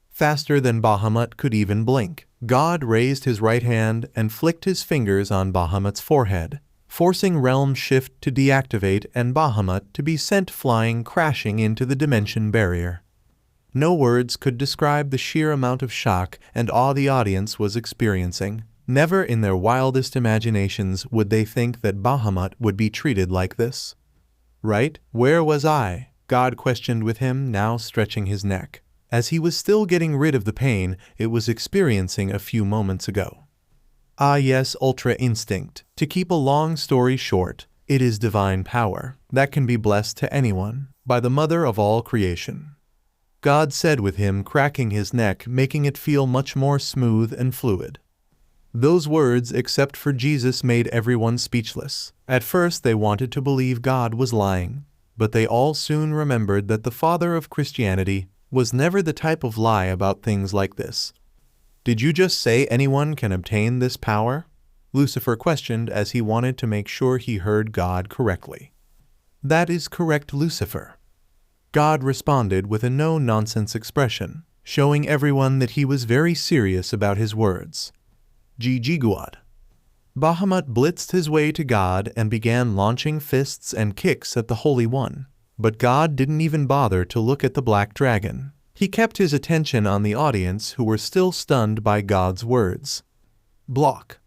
Faster than Bahamut could even blink, God raised his right hand and flicked his fingers on Bahamut's forehead, forcing Realm Shift to deactivate and Bahamut to be sent flying crashing into the dimension barrier. No words could describe the sheer amount of shock and awe the audience was experiencing. Never in their wildest imaginations would they think that Bahamut would be treated like this. "Right? Where was I?" God questioned with him, now stretching his neck, as he was still getting rid of the pain it was experiencing a few moments ago. "Ah yes, Ultra Instinct. To keep a long story short, it is divine power that can be blessed to anyone by the Mother of all creation. God said with him, cracking his neck, making it feel much more smooth and fluid. Those words, except for Jesus, made everyone speechless. At first they wanted to believe God was lying, but they all soon remembered that the father of Christianity was never the type of lie about things like this. "Did you just say anyone can obtain this power?" Lucifer questioned as he wanted to make sure he heard God correctly. "That is correct, Lucifer." God responded with a no-nonsense expression, showing everyone that he was very serious about his words. Jijiguad. Bahamut blitzed his way to God and began launching fists and kicks at the Holy One. But God didn't even bother to look at the black dragon. He kept his attention on the audience, who were still stunned by God's words. Block.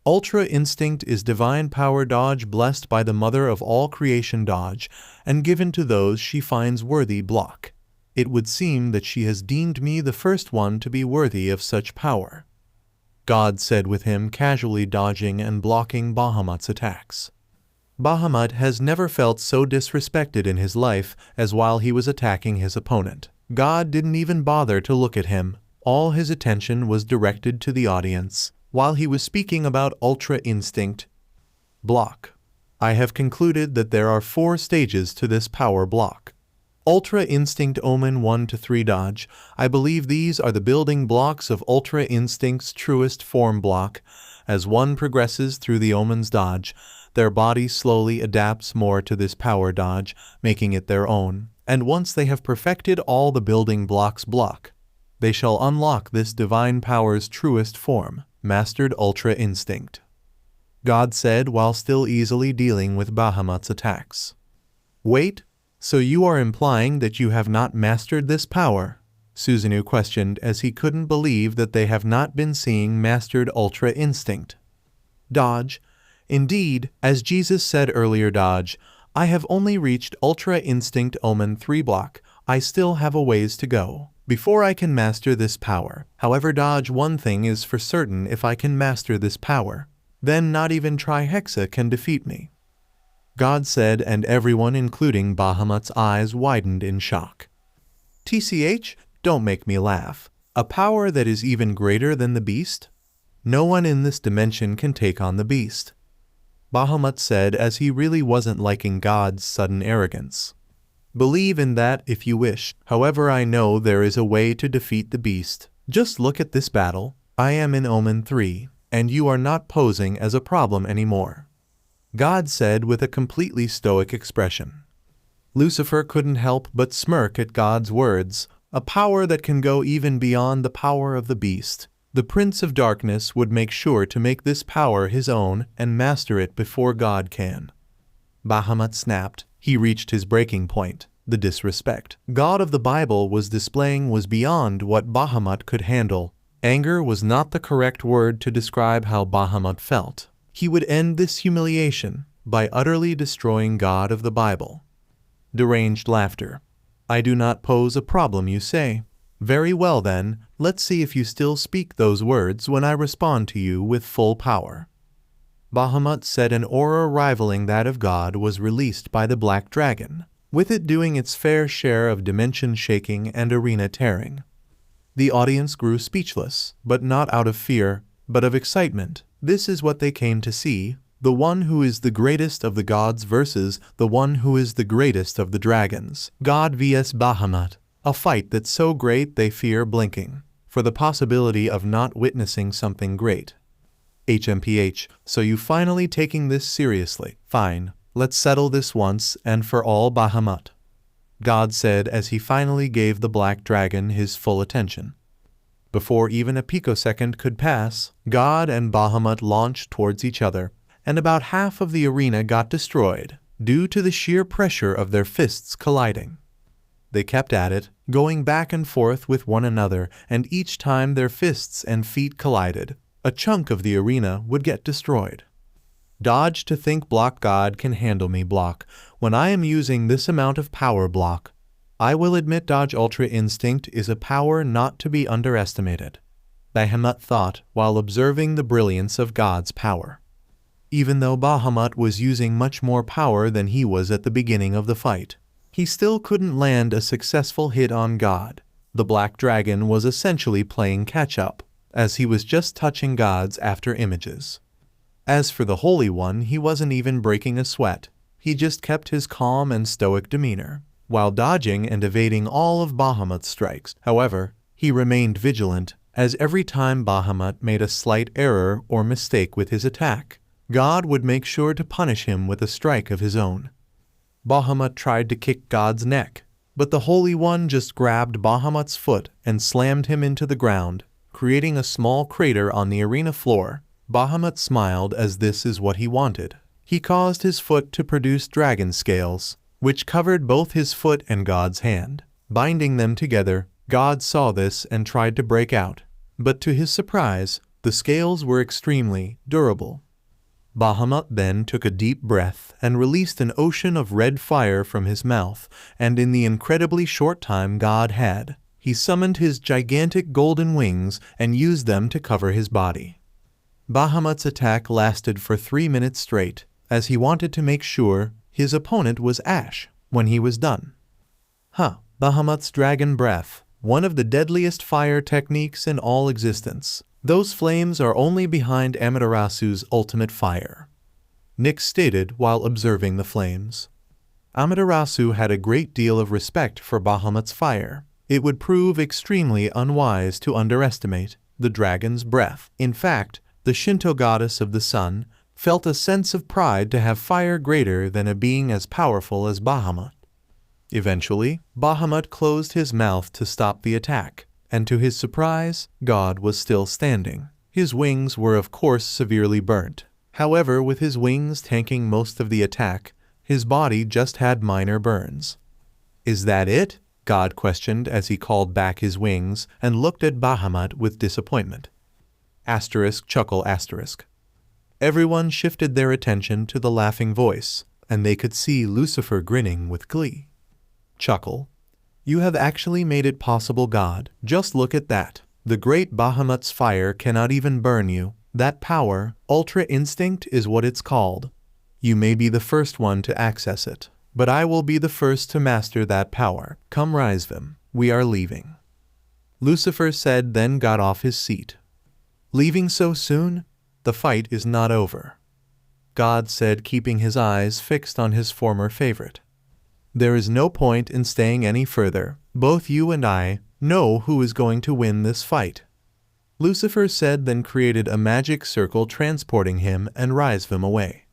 Ultra Instinct is divine power dodge, blessed by the mother of all creation dodge, and given to those she finds worthy. Block. It would seem that she has deemed me the first one to be worthy of such power. God said with him, casually dodging and blocking Bahamut's attacks. Bahamut has never felt so disrespected in his life as while he was attacking his opponent. God didn't even bother to look at him. All his attention was directed to the audience, while he was speaking about Ultra Instinct. Block. I have concluded that there are 4 stages to this power block. Ultra Instinct Omen 1 to 3 dodge. I believe these are the building blocks of Ultra Instinct's truest form block. As one progresses through the Omen's dodge, their body slowly adapts more to this power dodge, making it their own. And once they have perfected all the building blocks block, they shall unlock this divine power's truest form, Mastered Ultra Instinct. God said while still easily dealing with Bahamut's attacks. Wait, so you are implying that you have not mastered this power? Susanoo questioned as he couldn't believe that they have not been seeing Mastered Ultra Instinct. Dodge. Indeed, as Jesus said earlier, dodge. I have only reached Ultra Instinct Omen 3 block. I still have a ways to go before I can master this power. However, dodge, one thing is for certain: if I can master this power, then not even Trihexa can defeat me. God said, and everyone, including Bahamut's eyes, widened in shock. TCH, don't make me laugh. A power that is even greater than the beast? No one in this dimension can take on the beast. Bahamut said as he really wasn't liking God's sudden arrogance. Believe in that if you wish. However, I know there is a way to defeat the beast. Just look at this battle. I am in Omen 3, and you are not posing as a problem anymore. God said with a completely stoic expression. Lucifer couldn't help but smirk at God's words. A power that can go even beyond the power of the beast. The Prince of Darkness would make sure to make this power his own and master it before God can. Bahamut snapped. He reached his breaking point. The disrespect God of the Bible was displaying was beyond what Bahamut could handle. Anger was not the correct word to describe how Bahamut felt. He would end this humiliation by utterly destroying God of the Bible. Deranged laughter. I do not pose a problem, you say? Very well then, let's see if you still speak those words when I respond to you with full power. Bahamut said an aura rivaling that of God was released by the black dragon, with it doing its fair share of dimension shaking and arena tearing. The audience grew speechless, but not out of fear, but of excitement. This is what they came to see, the one who is the greatest of the gods versus the one who is the greatest of the dragons. God vs Bahamut, a fight that's so great they fear blinking, for the possibility of not witnessing something great. HMPH, so you finally taking this seriously? Fine, let's settle this once and for all, Bahamut. God said as he finally gave the black dragon his full attention. Before even a picosecond could pass, God and Bahamut launched towards each other, and about half of the arena got destroyed, due to the sheer pressure of their fists colliding. They kept at it, going back and forth with one another, and each time their fists and feet collided, a chunk of the arena would get destroyed. Dodge to think block. God can handle me block. When I am using this amount of power block, I will admit Dodge Ultra Instinct is a power not to be underestimated. Bahamut thought while observing the brilliance of God's power. Even though Bahamut was using much more power than he was at the beginning of the fight, he still couldn't land a successful hit on God. The black dragon was essentially playing catch-up, as he was just touching gods after images. As for the Holy One, he wasn't even breaking a sweat. He just kept his calm and stoic demeanor, while dodging and evading all of Bahamut's strikes. However, he remained vigilant, as every time Bahamut made a slight error or mistake with his attack, God would make sure to punish him with a strike of his own. Bahamut tried to kick God's neck, but the Holy One just grabbed Bahamut's foot and slammed him into the ground, creating a small crater on the arena floor. Bahamut smiled, as this is what he wanted. He caused his foot to produce dragon scales, which covered both his foot and God's hand. Binding them together, God saw this and tried to break out, but to his surprise, the scales were extremely durable. Bahamut then took a deep breath and released an ocean of red fire from his mouth, and in the incredibly short time God had, he summoned his gigantic golden wings and used them to cover his body. Bahamut's attack lasted for 3 minutes straight, as he wanted to make sure his opponent was ash when he was done. Bahamut's dragon breath, one of the deadliest fire techniques in all existence. Those flames are only behind Amaterasu's ultimate fire, Nick stated while observing the flames. Amaterasu had a great deal of respect for Bahamut's fire. It would prove extremely unwise to underestimate the dragon's breath. In fact, the Shinto goddess of the sun felt a sense of pride to have fire greater than a being as powerful as Bahamut. Eventually, Bahamut closed his mouth to stop the attack, and to his surprise, God was still standing. His wings were of course severely burnt. However, with his wings tanking most of the attack, his body just had minor burns. "Is that it?" God questioned as he called back his wings and looked at Bahamut with disappointment. Chuckle. Everyone shifted their attention to the laughing voice, and they could see Lucifer grinning with glee. Chuckle. "You have actually made it possible, God. Just look at that. The great Bahamut's fire cannot even burn you. That power, Ultra Instinct, is what it's called. You may be the first one to access it, but I will be the first to master that power. Come, Rizvim, we are leaving." Lucifer said, then got off his seat. "Leaving so soon? The fight is not over," God said, keeping his eyes fixed on his former favorite. "There is no point in staying any further. Both you and I know who is going to win this fight," Lucifer said, then created a magic circle transporting him and Rizvim away.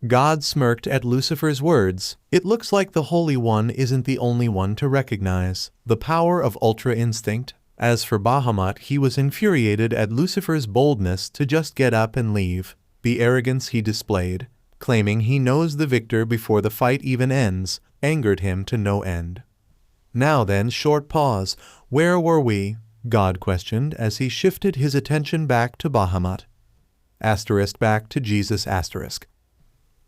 God smirked at Lucifer's words. It looks like the Holy One isn't the only one to recognize the power of Ultra Instinct. As for Bahamut, he was infuriated at Lucifer's boldness to just get up and leave. The arrogance he displayed, claiming he knows the victor before the fight even ends, angered him to no end. "Now then, short pause. Where were we?" God questioned as he shifted his attention back to Bahamut. Back to Jesus.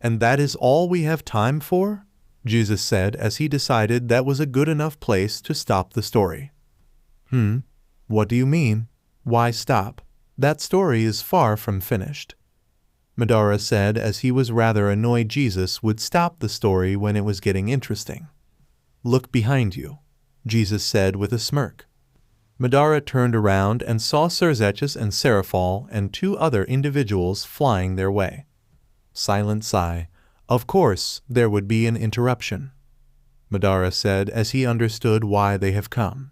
"And that is all we have time for?" Jesus said as he decided that was a good enough place to stop the story. What do you mean? Why stop? That story is far from finished," Madara said as he was rather annoyed Jesus would stop the story when it was getting interesting. "Look behind you," Jesus said with a smirk. Madara turned around and saw Serzechus and Seraphal and 2 other individuals flying their way. Silent sigh. Of course, there would be an interruption, Madara said as he understood why they have come.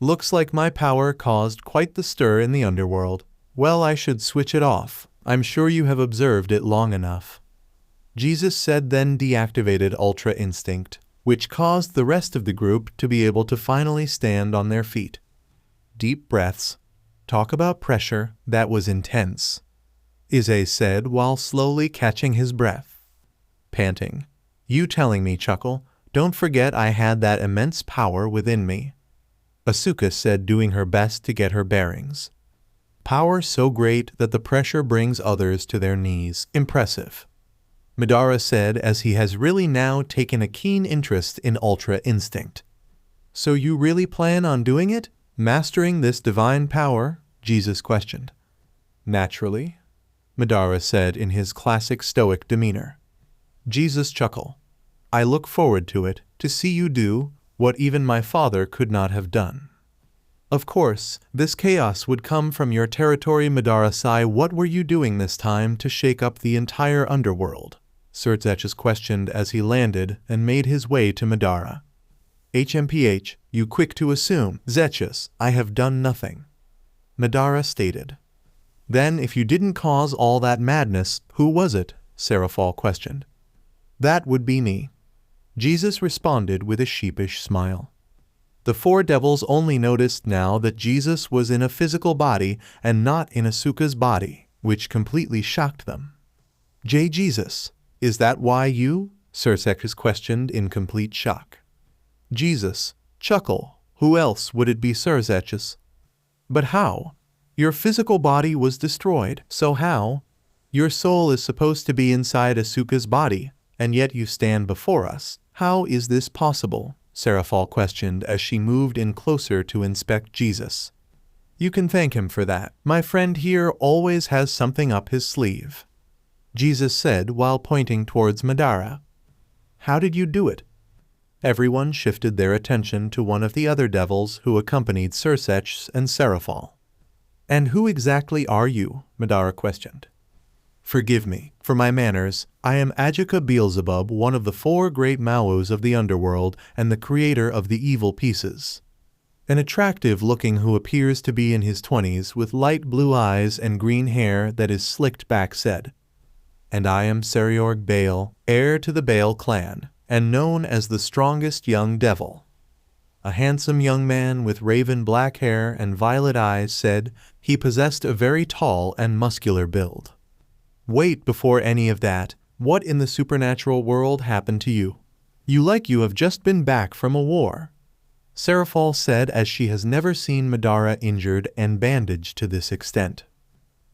"Looks like my power caused quite the stir in the underworld. Well, I should switch it off. I'm sure you have observed it long enough," Jesus said, then deactivated Ultra Instinct, which caused the rest of the group to be able to finally stand on their feet. Deep breaths. Talk about pressure, that was intense, Izay said while slowly catching his breath. Panting. "You telling me, Chuckle? Don't forget I had that immense power within me," Asuka said, doing her best to get her bearings. "Power so great that the pressure brings others to their knees. Impressive," Madara said as he has really now taken a keen interest in Ultra Instinct. "So you really plan on doing it? Mastering this divine power?" Jesus questioned. "Naturally," Madara said in his classic stoic demeanor. Jesus chuckled. "I look forward to it, to see you do what even my father could not have done." Of course, this chaos would come from your territory, Madara. What were you doing this time to shake up the entire underworld? Sursetches questioned as he landed and made his way to Madara. HMPH, you quick to assume. Zetchus, I have done nothing. Madara stated. Then if you didn't cause all that madness, who was it? Seraphol questioned. That would be me. Jesus responded with a sheepish smile. The four devils only noticed now that Jesus was in a physical body and not in Asuka's body, which completely shocked them. Jesus, is that why you? Sursetches questioned in complete shock. Jesus, chuckle, who else would it be, Sursetches? But how? Your physical body was destroyed, so how? Your soul is supposed to be inside Asuka's body, and yet you stand before us. How is this possible? Seraphol questioned as she moved in closer to inspect Jesus. You can thank him for that. My friend here always has something up his sleeve. Jesus said while pointing towards Madara. How did you do it? Everyone shifted their attention to one of the other devils who accompanied Sursetch and Seraphol. And who exactly are you? Madara questioned. Forgive me for my manners. I am Ajuka Beelzebub, one of the four great Maos of the underworld and the creator of the evil pieces. An attractive-looking who appears to be in his 20s with light blue eyes and green hair that is slicked back said. And I am Seriorg Baal, heir to the Baal clan, and known as the strongest young devil. A handsome young man with raven black hair and violet eyes said he possessed a very tall and muscular build. Wait, before any of that, what in the supernatural world happened to you? You have just been back from a war. Seraphol said as she has never seen Madara injured and bandaged to this extent.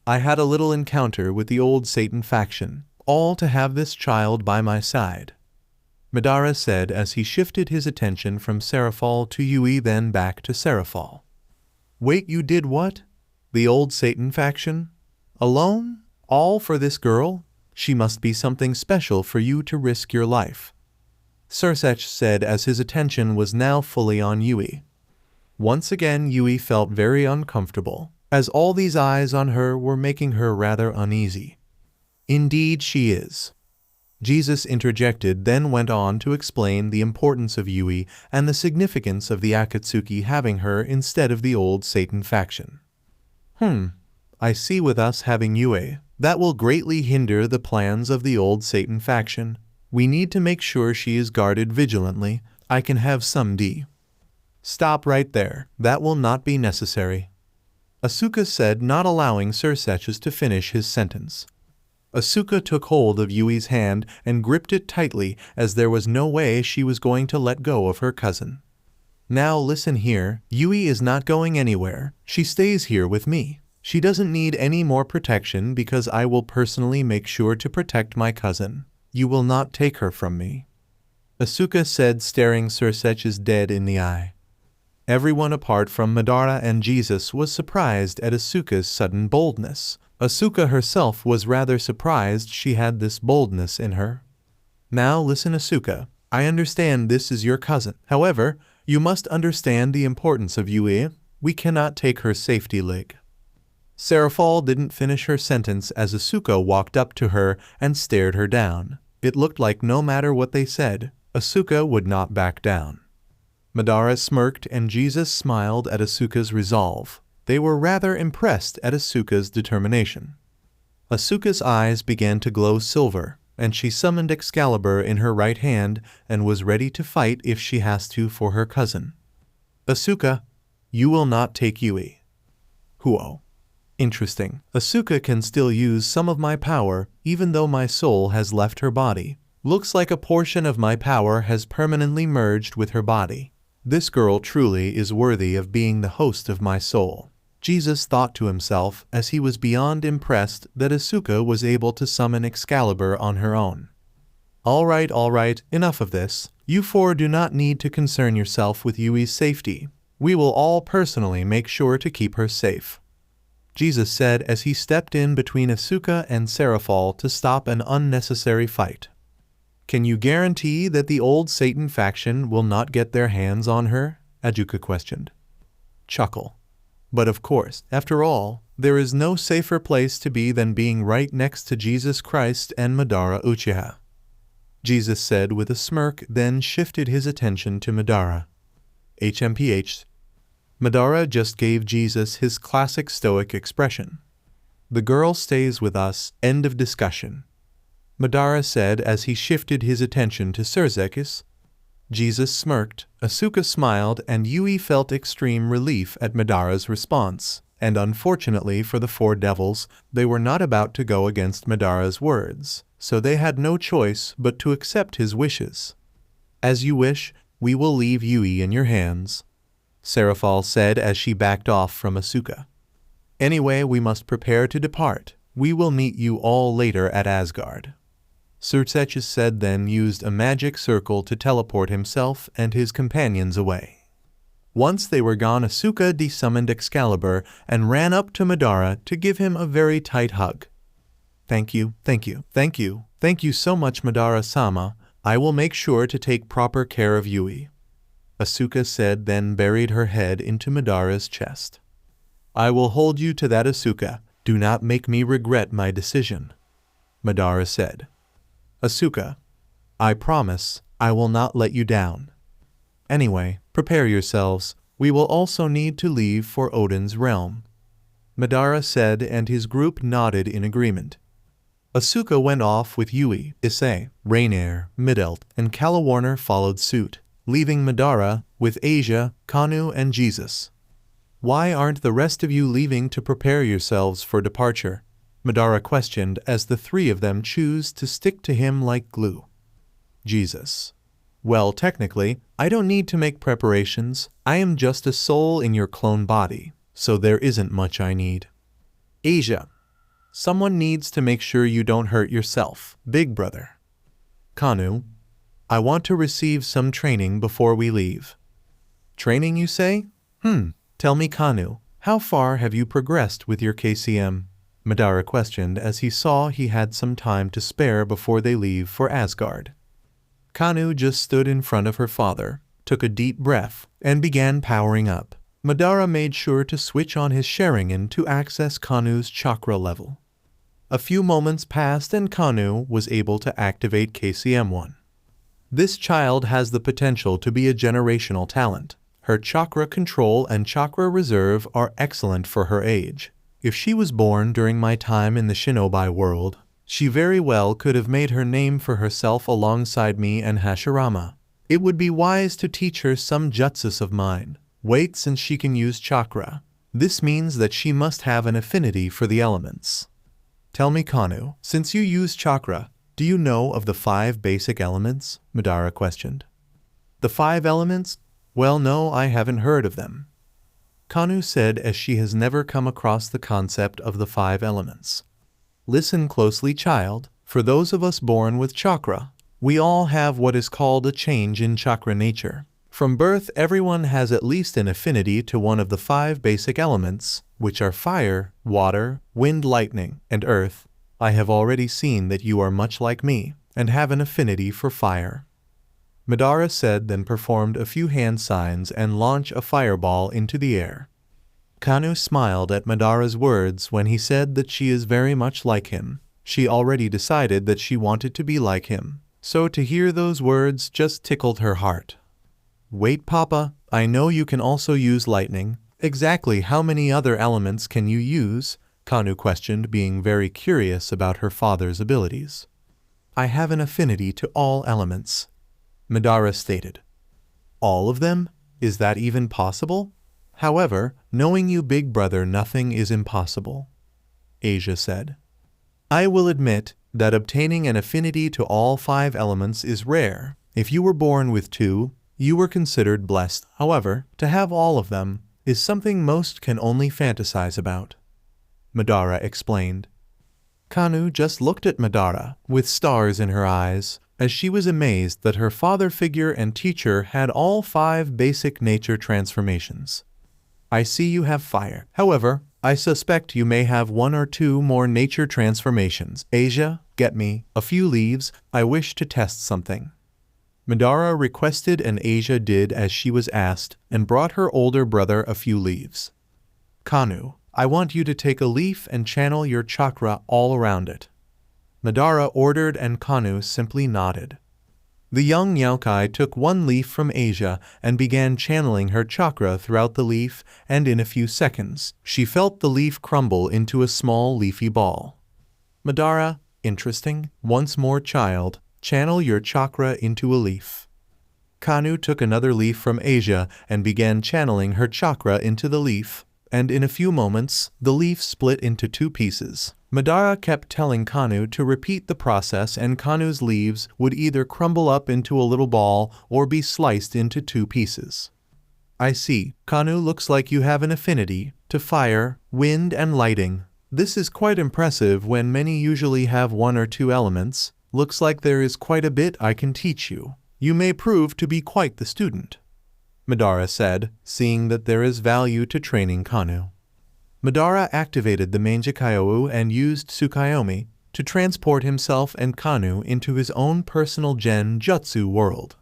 I had a little encounter with the old Satan faction, all to have this child by my side. Madara said as he shifted his attention from Seraphol to Yui, then back to Seraphol. Wait, you did what? The old Satan faction? Alone? All for this girl? She must be something special for you to risk your life. Sursetch said as his attention was now fully on Yui. Once again Yui felt very uncomfortable, as all these eyes on her were making her rather uneasy. Indeed she is. Jesus interjected, then went on to explain the importance of Yui and the significance of the Akatsuki having her instead of the old Satan faction. I see, with us having Yui, that will greatly hinder the plans of the old Satan faction. We need to make sure she is guarded vigilantly. I can have some D. Stop right there. That will not be necessary. Asuka said, not allowing Sursetches to finish his sentence. Asuka took hold of Yui's hand and gripped it tightly, as there was no way she was going to let go of her cousin. Now listen here, Yui is not going anywhere. She stays here with me. She doesn't need any more protection because I will personally make sure to protect my cousin. You will not take her from me. Asuka said, staring Sursetches dead in the eye. Everyone apart from Madara and Jesus was surprised at Asuka's sudden boldness. Asuka herself was rather surprised she had this boldness in her. Now listen, Asuka. I understand this is your cousin. However, you must understand the importance of Yui. We cannot take her safety leg. Seraphol didn't finish her sentence as Asuka walked up to her and stared her down. It looked like no matter what they said, Asuka would not back down. Madara smirked and Jesus smiled at Asuka's resolve. They were rather impressed at Asuka's determination. Asuka's eyes began to glow silver, and she summoned Excalibur in her right hand and was ready to fight if she has to for her cousin. Asuka, you will not take Yui. Huo. Interesting. Asuka can still use some of my power, even though my soul has left her body. Looks like a portion of my power has permanently merged with her body. This girl truly is worthy of being the host of my soul. Jesus thought to himself as he was beyond impressed that Asuka was able to summon Excalibur on her own. All right, enough of this. You four do not need to concern yourself with Yui's safety. We will all personally make sure to keep her safe. Jesus said as he stepped in between Asuka and Seraphol to stop an unnecessary fight. Can you guarantee that the old Satan faction will not get their hands on her? Ajuka questioned. chuckle. But of course, after all, there is no safer place to be than being right next to Jesus Christ and Madara Uchiha. Jesus said with a smirk, then shifted his attention to Madara. HMPH. Madara just gave Jesus his classic stoic expression. The girl stays with us, end of discussion. Madara said as he shifted his attention to Surzekis. Jesus smirked, Asuka smiled, and Yui felt extreme relief at Madara's response. And unfortunately for the four devils, they were not about to go against Madara's words, so they had no choice but to accept his wishes. As you wish, we will leave Yui in your hands, Seraphal said as she backed off from Asuka. Anyway, we must prepare to depart. We will meet you all later at Asgard. Surzekis said, then used a magic circle to teleport himself and his companions away. Once they were gone, Asuka desummoned Excalibur and ran up to Madara to give him a very tight hug. Thank you so much, Madara-sama. I will make sure to take proper care of Yui, Asuka said, then buried her head into Madara's chest. I will hold you to that, Asuka. Do not make me regret my decision, Madara said. Asuka, I promise I will not let you down. Anyway, prepare yourselves. We will also need to leave for Odin's realm, Madara said, and his group nodded in agreement. Asuka went off with Yui, Issei, Rainier, Midelt, and Kalawarner followed suit, leaving Madara with Asia, Kanu, and Jesus. Why aren't the rest of you leaving to prepare yourselves for departure? Madara questioned as the three of them choose to stick to him like glue. Jesus. Well, technically, I don't need to make preparations. I am just a soul in your clone body, so there isn't much I need. Asia. Someone needs to make sure you don't hurt yourself, big brother. Kanu. I want to receive some training before we leave. Training, you say? Tell me, Kanu, how far have you progressed with your KCM? Madara questioned as he saw he had some time to spare before they leave for Asgard. Kanu just stood in front of her father, took a deep breath, and began powering up. Madara made sure to switch on his Sharingan to access Kanu's chakra level. A few moments passed and Kanu was able to activate KCM1. This child has the potential to be a generational talent. Her chakra control and chakra reserve are excellent for her age. If she was born during my time in the shinobi world, she very well could have made her name for herself alongside me and Hashirama. It would be wise to teach her some jutsus of mine. Wait, since she can use chakra. This means that she must have an affinity for the elements. Tell me, Kanu, since you use chakra, do you know of the 5 basic elements? Madara questioned. The 5 elements? Well, no, I haven't heard of them, Kanu said, as she has never come across the concept of the 5 elements. Listen closely, child. For those of us born with chakra, we all have what is called a change in chakra nature. From birth, everyone has at least an affinity to one of the 5 basic elements, which are fire, water, wind, lightning, and earth. I have already seen that you are much like me, and have an affinity for fire, Madara said, then performed a few hand signs and launched a fireball into the air. Kanu smiled at Madara's words when he said that she is very much like him. She already decided that she wanted to be like him, so to hear those words just tickled her heart. Wait, Papa, I know you can also use lightning. Exactly how many other elements can you use? Kanu questioned, being very curious about her father's abilities. I have an affinity to all elements, Madara stated. All of them? Is that even possible? However, knowing you, big brother, nothing is impossible, Asia said. I will admit that obtaining an affinity to all 5 elements is rare. If you were born with 2, you were considered blessed. However, to have all of them is something most can only fantasize about, Madara explained. Kanu just looked at Madara with stars in her eyes, as she was amazed that her father figure and teacher had all 5 basic nature transformations. I see you have fire. However, I suspect you may have 1 or 2 more nature transformations. Asia, get me a few leaves. I wish to test something, Madara requested and Asia did as she was asked and brought her older brother a few leaves. Kanu, I want you to take a leaf and channel your chakra all around it. Madara ordered and Kanu simply nodded. The young Yaokai took one leaf from Asia and began channeling her chakra throughout the leaf, and in a few seconds, she felt the leaf crumble into a small leafy ball. Madara, interesting, once more child, channel your chakra into a leaf. Kanu took another leaf from Asia and began channeling her chakra into the leaf, and in a few moments, the leaf split into two pieces. Madara kept telling Kanu to repeat the process, and Kanu's leaves would either crumble up into a little ball or be sliced into two pieces. I see, Kanu, looks like you have an affinity to fire, wind, and lighting. This is quite impressive when many usually have one or two elements. Looks like there is quite a bit I can teach you. You may prove to be quite the student, Madara said, seeing that there is value to training Kanu. Madara activated the Manjikaiou and used Tsukuyomi to transport himself and Kanu into his own personal Genjutsu world.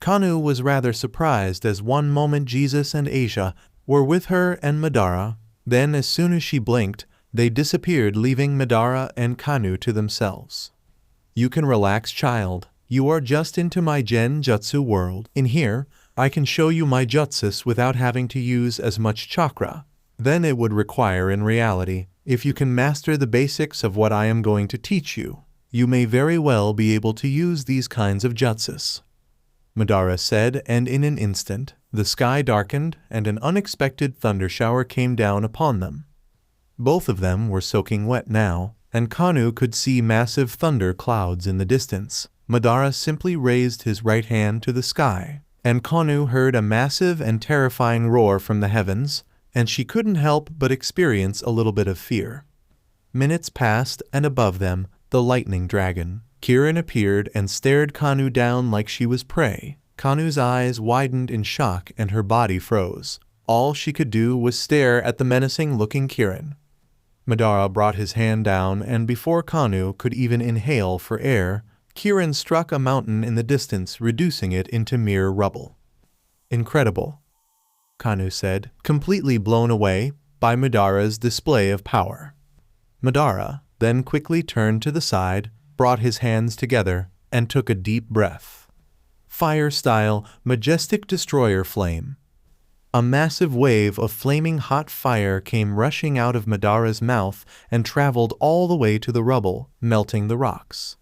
Kanu was rather surprised as one moment Jesus and Asia were with her and Madara, then as soon as she blinked, they disappeared, leaving Madara and Kanu to themselves. You can relax, child. You are just into my Genjutsu world. In here, I can show you my jutsus without having to use as much chakra. Then it would require in reality, if you can master the basics of what I am going to teach you, you may very well be able to use these kinds of jutsus, Madara said, and in an instant, the sky darkened and an unexpected thunder shower came down upon them. Both of them were soaking wet now, and Kanu could see massive thunder clouds in the distance. Madara simply raised his right hand to the sky, and Kanu heard a massive and terrifying roar from the heavens, and she couldn't help but experience a little bit of fear. Minutes passed, and above them, the lightning dragon, Kirin, appeared and stared Kanu down like she was prey. Kanu's eyes widened in shock and her body froze. All she could do was stare at the menacing-looking Kirin. Madara brought his hand down, and before Kanu could even inhale for air, Kirin struck a mountain in the distance, reducing it into mere rubble. Incredible, Kanu said, completely blown away by Madara's display of power. Madara then quickly turned to the side, brought his hands together, and took a deep breath. Fire-style, majestic destroyer flame. A massive wave of flaming hot fire came rushing out of Madara's mouth and traveled all the way to the rubble, melting the rocks.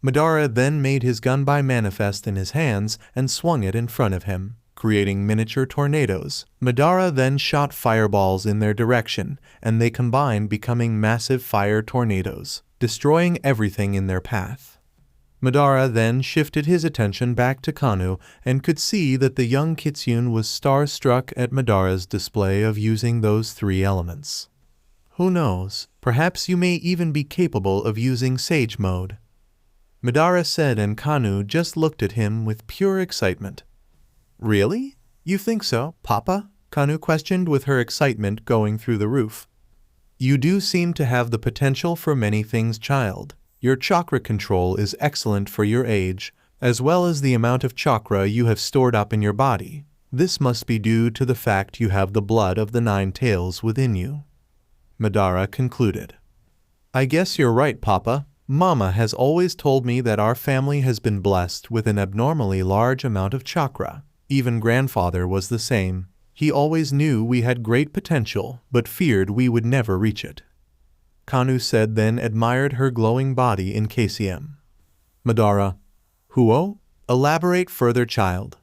Madara then made his gunbai manifest in his hands and swung it in front of him, creating miniature tornadoes. Madara then shot fireballs in their direction, and they combined, becoming massive fire tornadoes, destroying everything in their path. Madara then shifted his attention back to Kanu and could see that the young Kitsune was starstruck at Madara's display of using those three elements. Who knows, perhaps you may even be capable of using Sage Mode, Madara said, and Kanu just looked at him with pure excitement. Really? You think so, Papa? Kanu questioned, with her excitement going through the roof. You do seem to have the potential for many things, child. Your chakra control is excellent for your age, as well as the amount of chakra you have stored up in your body. This must be due to the fact you have the blood of the 9 tails within you, Madara concluded. I guess you're right, Papa. Mama has always told me that our family has been blessed with an abnormally large amount of chakra. Even grandfather was the same. He always knew we had great potential, but feared we would never reach it, Kanu said, then admired her glowing body in KCM. Madara, Huo? Elaborate further, child.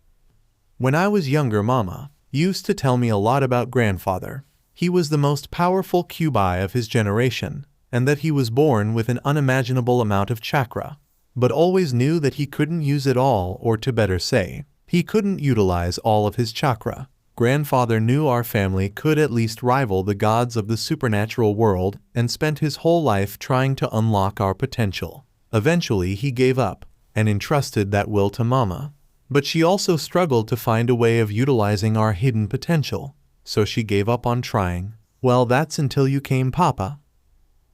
When I was younger, Mama used to tell me a lot about grandfather. He was the most powerful Kyuubi of his generation, and that he was born with an unimaginable amount of chakra, but always knew that he couldn't use it all, or to better say, he couldn't utilize all of his chakra. Grandfather knew our family could at least rival the gods of the supernatural world and spent his whole life trying to unlock our potential. Eventually he gave up and entrusted that will to Mama. But she also struggled to find a way of utilizing our hidden potential, so she gave up on trying. Well, that's until you came, Papa,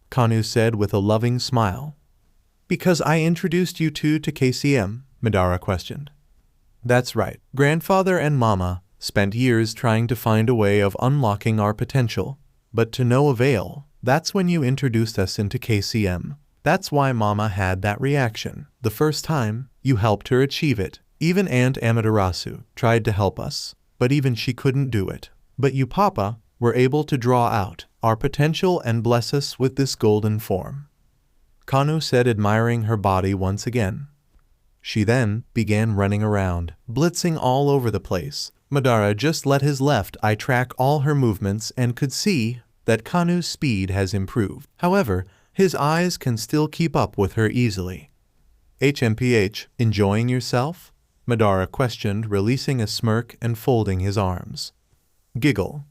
Kanu said with a loving smile. Because I introduced you two to KCM, Madara questioned. That's right. Grandfather and Mama spent years trying to find a way of unlocking our potential, but to no avail. That's when you introduced us into KCM. That's why Mama had that reaction. The first time, you helped her achieve it. Even Aunt Amaterasu tried to help us, but even she couldn't do it. But you, Papa, were able to draw out our potential and bless us with this golden form. Kanu said, admiring her body once again. She then began running around, blitzing all over the place. Madara just let his left eye track all her movements and could see that Kanu's speed has improved. However, his eyes can still keep up with her easily. HMPH, enjoying yourself? Madara questioned, releasing a smirk and folding his arms. Giggle.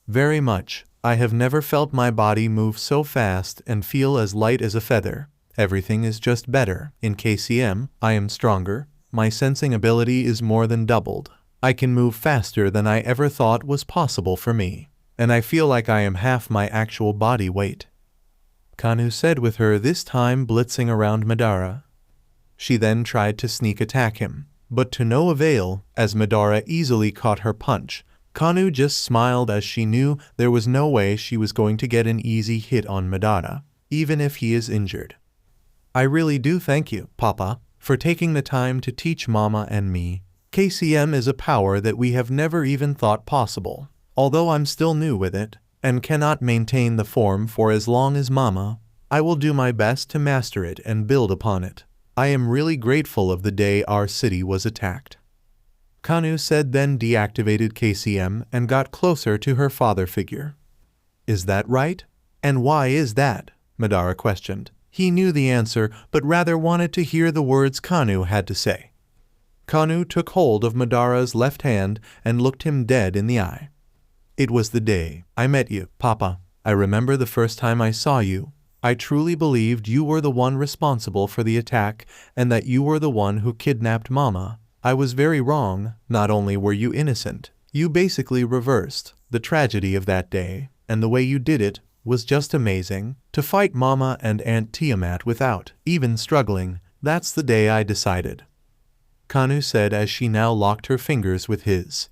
Very much. I have never felt my body move so fast and feel as light as a feather. Everything is just better. In KCM, I am stronger. My sensing ability is more than doubled. I can move faster than I ever thought was possible for me. And I feel like I am half my actual body weight. Kanu said with her, this time blitzing around Madara. She then tried to sneak attack him, but to no avail, as Madara easily caught her punch. Kanu just smiled as she knew there was no way she was going to get an easy hit on Madara, even if he is injured. I really do thank you, Papa, for taking the time to teach Mama and me. KCM is a power that we have never even thought possible. Although I'm still new with it, and cannot maintain the form for as long as Mama, I will do my best to master it and build upon it. I am really grateful of the day our city was attacked. Kanu said, then deactivated KCM and got closer to her father figure. Is that right? And why is that? Madara questioned. He knew the answer, but rather wanted to hear the words Kanu had to say. Kanu took hold of Madara's left hand and looked him dead in the eye. It was the day I met you, Papa. I remember the first time I saw you. I truly believed you were the one responsible for the attack and that you were the one who kidnapped Mama. I was very wrong. Not only were you innocent, you basically reversed the tragedy of that day, and the way you did it was just amazing. To fight Mama and Aunt Tiamat without even struggling, that's the day I decided. Kanu said as she now locked her fingers with his.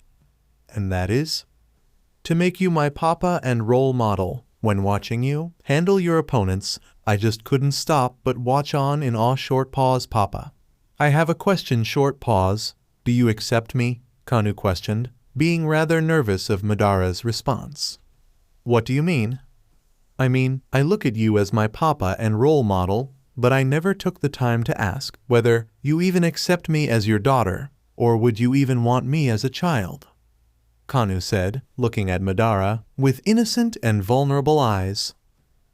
And that is? To make you my papa and role model. When watching you handle your opponents, I just couldn't stop but watch on in awe. Short pause. Papa. I have a question. Short pause. Do you accept me? Kanu questioned, being rather nervous of Madara's response. What do you mean? I mean, I look at you as my papa and role model, but I never took the time to ask whether you even accept me as your daughter, or would you even want me as a child? Kanu said, looking at Madara with innocent and vulnerable eyes.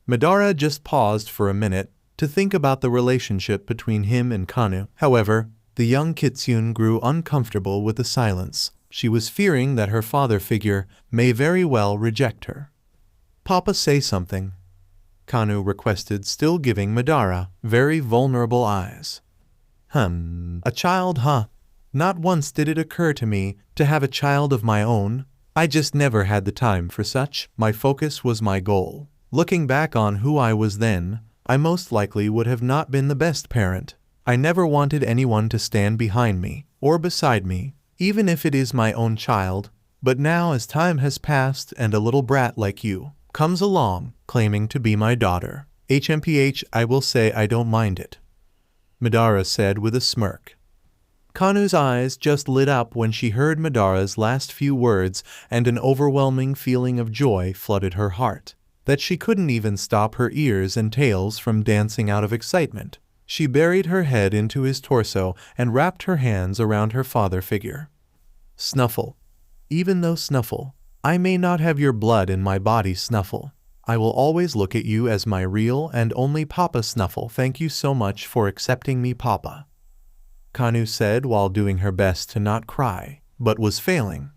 Madara just paused for a minute to think about the relationship between him and Kanu. However, the young Kitsune grew uncomfortable with the silence. She was fearing that her father figure may very well reject her. Papa, say something, Kanu requested, still giving Madara very vulnerable eyes. A child, huh? Not once did it occur to me to have a child of my own. I just never had the time for such. My focus was my goal. Looking back on who I was then, I most likely would have not been the best parent. I never wanted anyone to stand behind me or beside me, even if it is my own child. But now, as time has passed and a little brat like you comes along claiming to be my daughter, HMPH, I will say I don't mind it, Madara said with a smirk. Kanu's eyes just lit up when she heard Madara's last few words, and an overwhelming feeling of joy flooded her heart, that she couldn't even stop her ears and tails from dancing out of excitement. She buried her head into his torso and wrapped her hands around her father figure. Snuffle. Even though Snuffle, I may not have your blood in my body, Snuffle, I will always look at you as my real and only Papa. Snuffle, thank you so much for accepting me, Papa, Kanu said while doing her best to not cry, but was failing.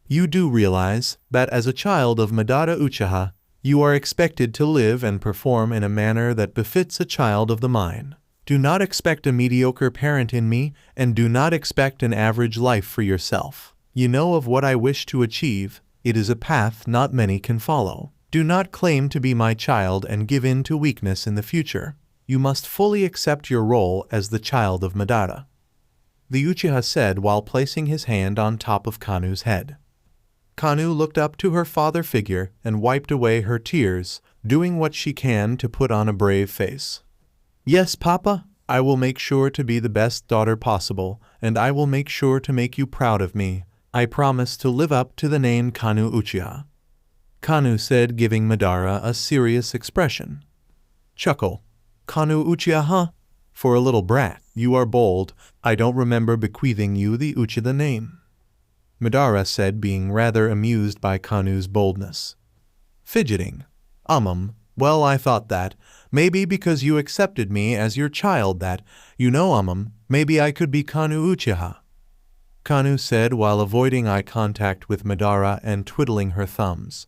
You do realize that as a child of Madara Uchiha, you are expected to live and perform in a manner that befits a child of the mine. Do not expect a mediocre parent in me, and do not expect an average life for yourself. You know of what I wish to achieve. It is a path not many can follow. Do not claim to be my child and give in to weakness in the future. You must fully accept your role as the child of Madara. the Uchiha said while placing his hand on top of Kanu's head. Kanu looked up to her father figure and wiped away her tears, doing what she can to put on a brave face. Yes, Papa, I will make sure to be the best daughter possible, and I will make sure to make you proud of me. I promise to live up to the name Kanu Uchiha. Kanu said, giving Madara a serious expression. Chuckle. Kanu Uchiha, huh? For a little brat, you are bold. I don't remember bequeathing you the Uchiha name. Madara said, being rather amused by Kanu's boldness. Fidgeting. Well, I thought that, maybe because you accepted me as your child that, maybe I could be Kanu Uchiha. Kanu said while avoiding eye contact with Madara and twiddling her thumbs.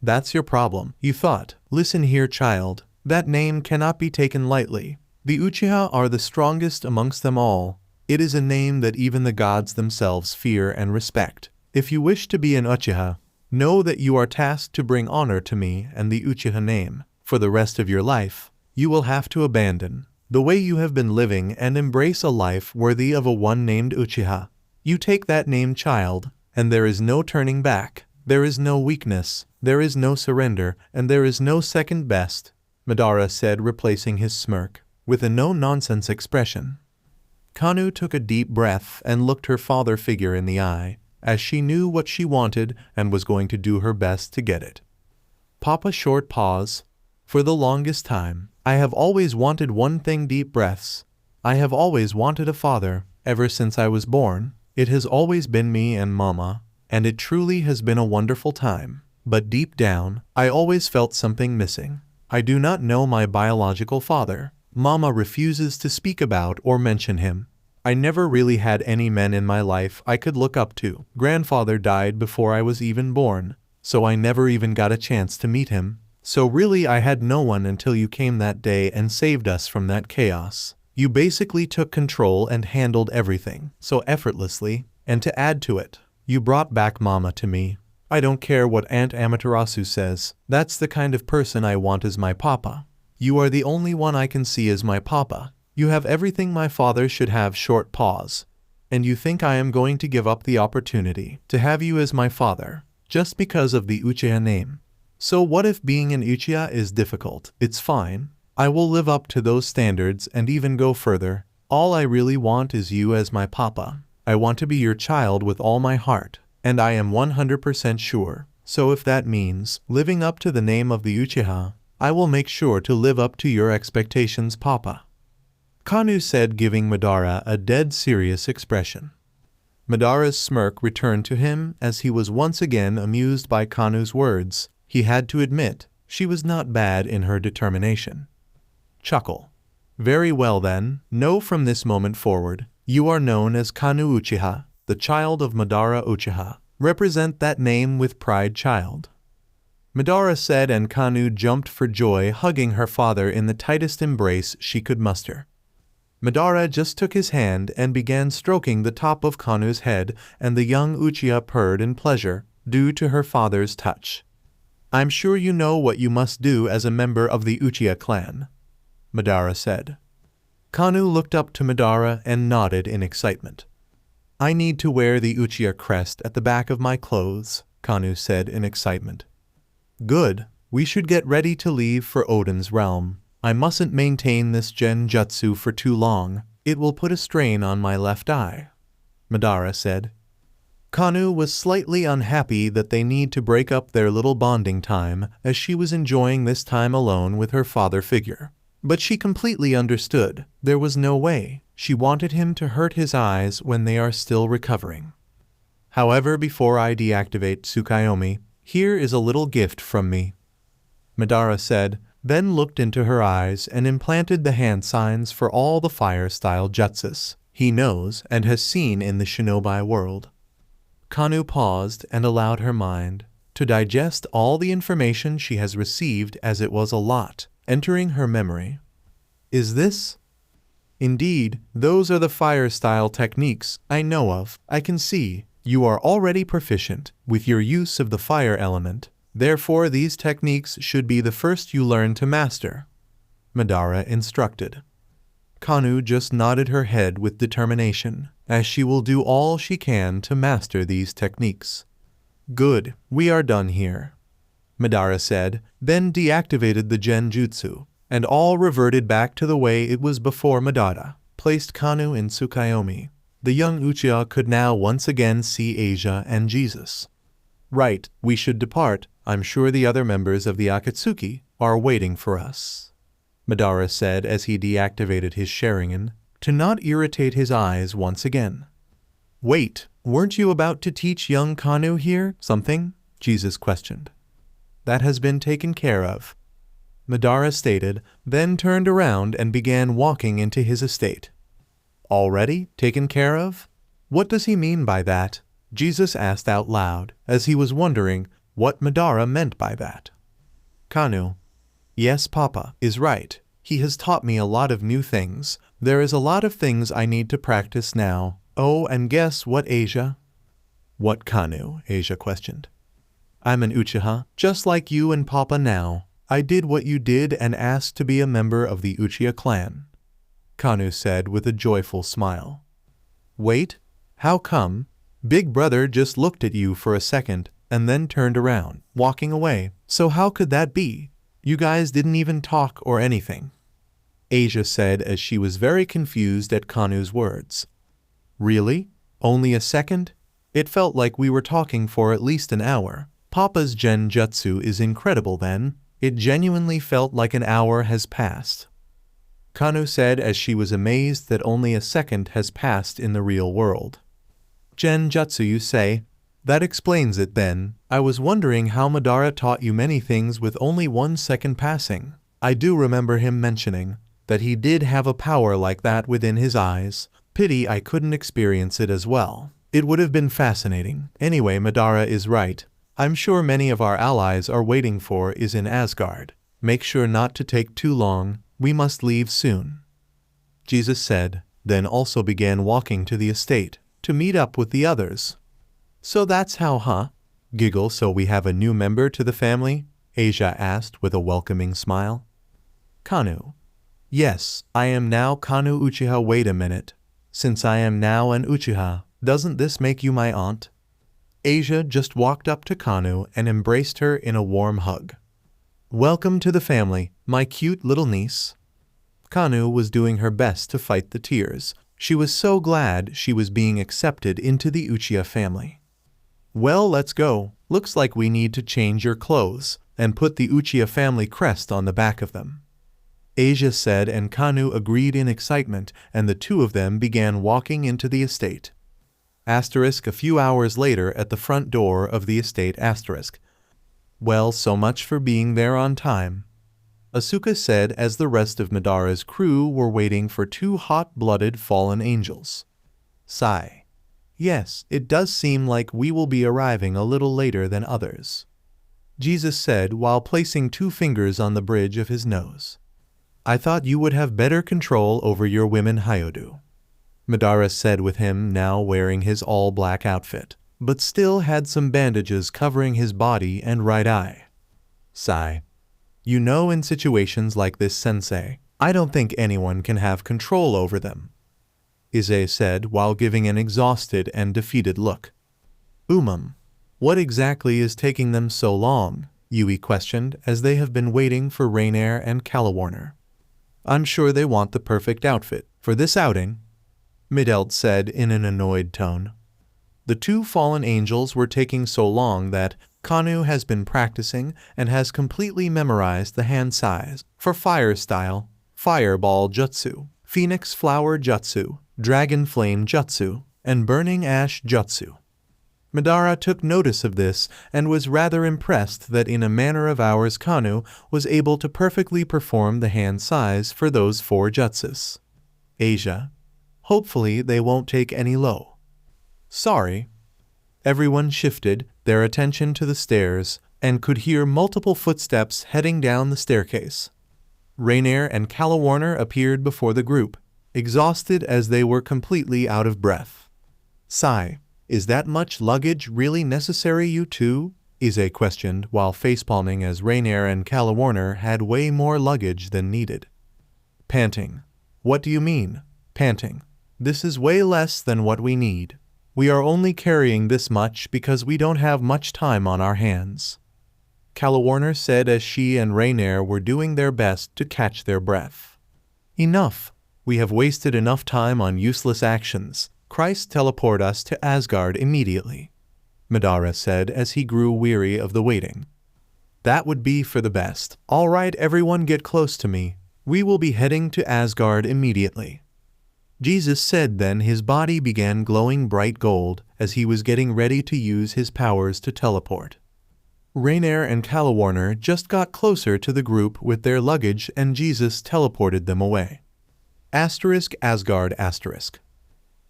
That's your problem, you thought. Listen here, child. That name cannot be taken lightly. The Uchiha are the strongest amongst them all. It is a name that even the gods themselves fear and respect. If you wish to be an Uchiha, know that you are tasked to bring honor to me and the Uchiha name. For the rest of your life, you will have to abandon the way you have been living and embrace a life worthy of a one named Uchiha. You take that name, child, and there is no turning back. There is no weakness, there is no surrender, and there is no second best, Madara said, replacing his smirk with a no-nonsense expression. Kanu took a deep breath and looked her father figure in the eye, as she knew what she wanted and was going to do her best to get it. Papa, short pause. For the longest time, I have always wanted one thing. Deep breaths. I have always wanted a father. Ever since I was born, it has always been me and Mama, and it truly has been a wonderful time. But deep down, I always felt something missing. I do not know my biological father. Mama refuses to speak about or mention him. I never really had any men in my life I could look up to. Grandfather died before I was even born, so I never even got a chance to meet him. So really I had no one until you came that day and saved us from that chaos. You basically took control and handled everything so effortlessly, and to add to it, you brought back Mama to me. I don't care what Aunt Amaterasu says, that's the kind of person I want as my papa. You are the only one I can see as my papa. You have everything my father should have. Short pause. And you think I am going to give up the opportunity to have you as my father, just because of the Uchiha name? So what if being an Uchiha is difficult? It's fine. I will live up to those standards and even go further. All I really want is you as my papa. I want to be your child with all my heart, and I am 100% sure. So if that means living up to the name of the Uchiha, I will make sure to live up to your expectations, Papa. Kanu said, giving Madara a dead serious expression. Madara's smirk returned to him as he was once again amused by Kanu's words. He had to admit, she was not bad in her determination. Chuckle. Very well then, know from this moment forward, you are known as Kanu Uchiha, the child of Madara Uchiha. Represent that name with pride, child. Madara said, and Kanu jumped for joy, hugging her father in the tightest embrace she could muster. Madara just took his hand and began stroking the top of Kanu's head, and the young Uchiha purred in pleasure, due to her father's touch. I'm sure you know what you must do as a member of the Uchiha clan, Madara said. Kanu looked up to Madara and nodded in excitement. I need to wear the Uchiha crest at the back of my clothes, Kanu said in excitement. Good, we should get ready to leave for Odin's realm. I mustn't maintain this genjutsu for too long, it will put a strain on my left eye, Madara said. Kanu was slightly unhappy that they need to break up their little bonding time, as she was enjoying this time alone with her father figure. But she completely understood. There was no way. She wanted him to hurt his eyes when they are still recovering. However, before I deactivate Tsukuyomi, here is a little gift from me, Madara said, then looked into her eyes and implanted the hand signs for all the fire-style jutsus he knows and has seen in the shinobi world. Kanu paused and allowed her mind to digest all the information she has received, as it was a lot, entering her memory. Is this? Indeed, those are the fire-style techniques I know of. I can see you are already proficient with your use of the fire element. Therefore, these techniques should be the first you learn to master, Madara instructed. Kanu just nodded her head with determination, as she will do all she can to master these techniques. Good, we are done here, Madara said, then deactivated the genjutsu, and all reverted back to the way it was before Madara placed Kanu in Tsukuyomi. The young Uchiha could now once again see Asia and Jesus. Right, we should depart. I'm sure the other members of the Akatsuki are waiting for us, Madara said as he deactivated his Sharingan, to not irritate his eyes once again. Wait, weren't you about to teach young Kanu here something? Jesus questioned. That has been taken care of, Madara stated, then turned around and began walking into his estate. Already taken care of? What does he mean by that? Jesus asked out loud, as he was wondering what Madara meant by that. Kanu. Yes, Papa is right. He has taught me a lot of new things. There is a lot of things I need to practice now. Oh, and guess what, Asia? What, Kanu? Asia questioned. I'm an Uchiha, just like you and Papa now. I did what you did and asked to be a member of the Uchiha clan, Kanu said with a joyful smile. Wait, how come? Big brother just looked at you for a second and then turned around, walking away. So how could that be? You guys didn't even talk or anything, Asia said as she was very confused at Kanu's words. Really? Only a second? It felt like we were talking for at least an hour. Papa's genjutsu is incredible then. It genuinely felt like an hour has passed, Kanu said as she was amazed that only a second has passed in the real world. Genjutsu, you say? That explains it then. I was wondering how Madara taught you many things with only 1 second passing. I do remember him mentioning that he did have a power like that within his eyes. Pity I couldn't experience it as well. It would have been fascinating. Anyway, Madara is right. I'm sure many of our allies are waiting for is in Asgard. Make sure not to take too long. We must leave soon, Jesus said, then also began walking to the estate to meet up with the others. So that's how, huh? Giggle, so we have a new member to the family? Asia asked with a welcoming smile. Kanu. Yes, I am now Kanu Uchiha. Wait a minute. Since I am now an Uchiha, doesn't this make you my aunt? Asia just walked up to Kanu and embraced her in a warm hug. Welcome to the family, my cute little niece. Kanu was doing her best to fight the tears. She was so glad she was being accepted into the Uchiha family. Well, let's go. Looks like we need to change your clothes and put the Uchiha family crest on the back of them, Asia said, and Kanu agreed in excitement, and the two of them began walking into the estate. Asterisk, a few hours later at the front door of the estate. Asterisk. Well, so much for being there on time, Asuka said as the rest of Madara's crew were waiting for 2 hot-blooded fallen angels. Sigh. Yes, it does seem like we will be arriving a little later than others, Jesus said while placing 2 fingers on the bridge of his nose. I thought you would have better control over your women, Hyodu, Madara said with him now wearing his all-black outfit, but still had some bandages covering his body and right eye. Sigh. You know, in situations like this, Sensei, I don't think anyone can have control over them, Ise said while giving an exhausted and defeated look. What exactly is taking them so long? Yui questioned as they have been waiting for Rainier and Calawarner. I'm sure they want the perfect outfit for this outing, Midelt said in an annoyed tone. The 2 fallen angels were taking so long that Kanu has been practicing and has completely memorized the hand size for Fire Style, Fireball Jutsu, Phoenix Flower Jutsu, Dragon Flame Jutsu, and Burning Ash Jutsu. Madara took notice of this and was rather impressed that in a manner of hours Kanu was able to perfectly perform the hand size for those 4 jutsus. Asia. Hopefully they won't take any low. Sorry. Everyone shifted their attention to the stairs and could hear multiple footsteps heading down the staircase. Rainier and Calawarner appeared before the group, exhausted as they were completely out of breath. Sigh. Is that much luggage really necessary, you two? Ise questioned while facepalming as Rainier and Calawarner had way more luggage than needed. Panting. What do you mean? Panting. This is way less than what we need. We are only carrying this much because we don't have much time on our hands. Calawarner said as she and Rainier were doing their best to catch their breath. Enough. We have wasted enough time on useless actions. Christ teleport us to Asgard immediately, Madara said as he grew weary of the waiting. That would be for the best. All right, everyone, get close to me. We will be heading to Asgard immediately. Jesus said. Then his body began glowing bright gold as he was getting ready to use his powers to teleport. Rainier and Calawarner just got closer to the group with their luggage and Jesus teleported them away. Asgard.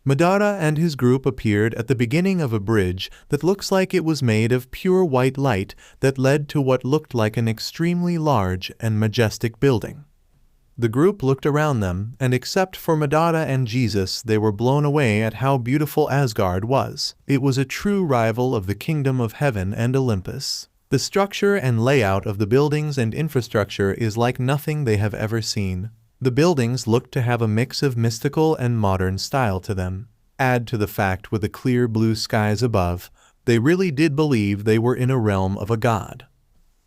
Madara and his group appeared at the beginning of a bridge that looks like it was made of pure white light that led to what looked like an extremely large and majestic building. The group looked around them, and except for Madara and Jesus, they were blown away at how beautiful Asgard was. It was a true rival of the Kingdom of Heaven and Olympus. The structure and layout of the buildings and infrastructure is like nothing they have ever seen. The buildings looked to have a mix of mystical and modern style to them. Add to the fact with the clear blue skies above, they really did believe they were in a realm of a god.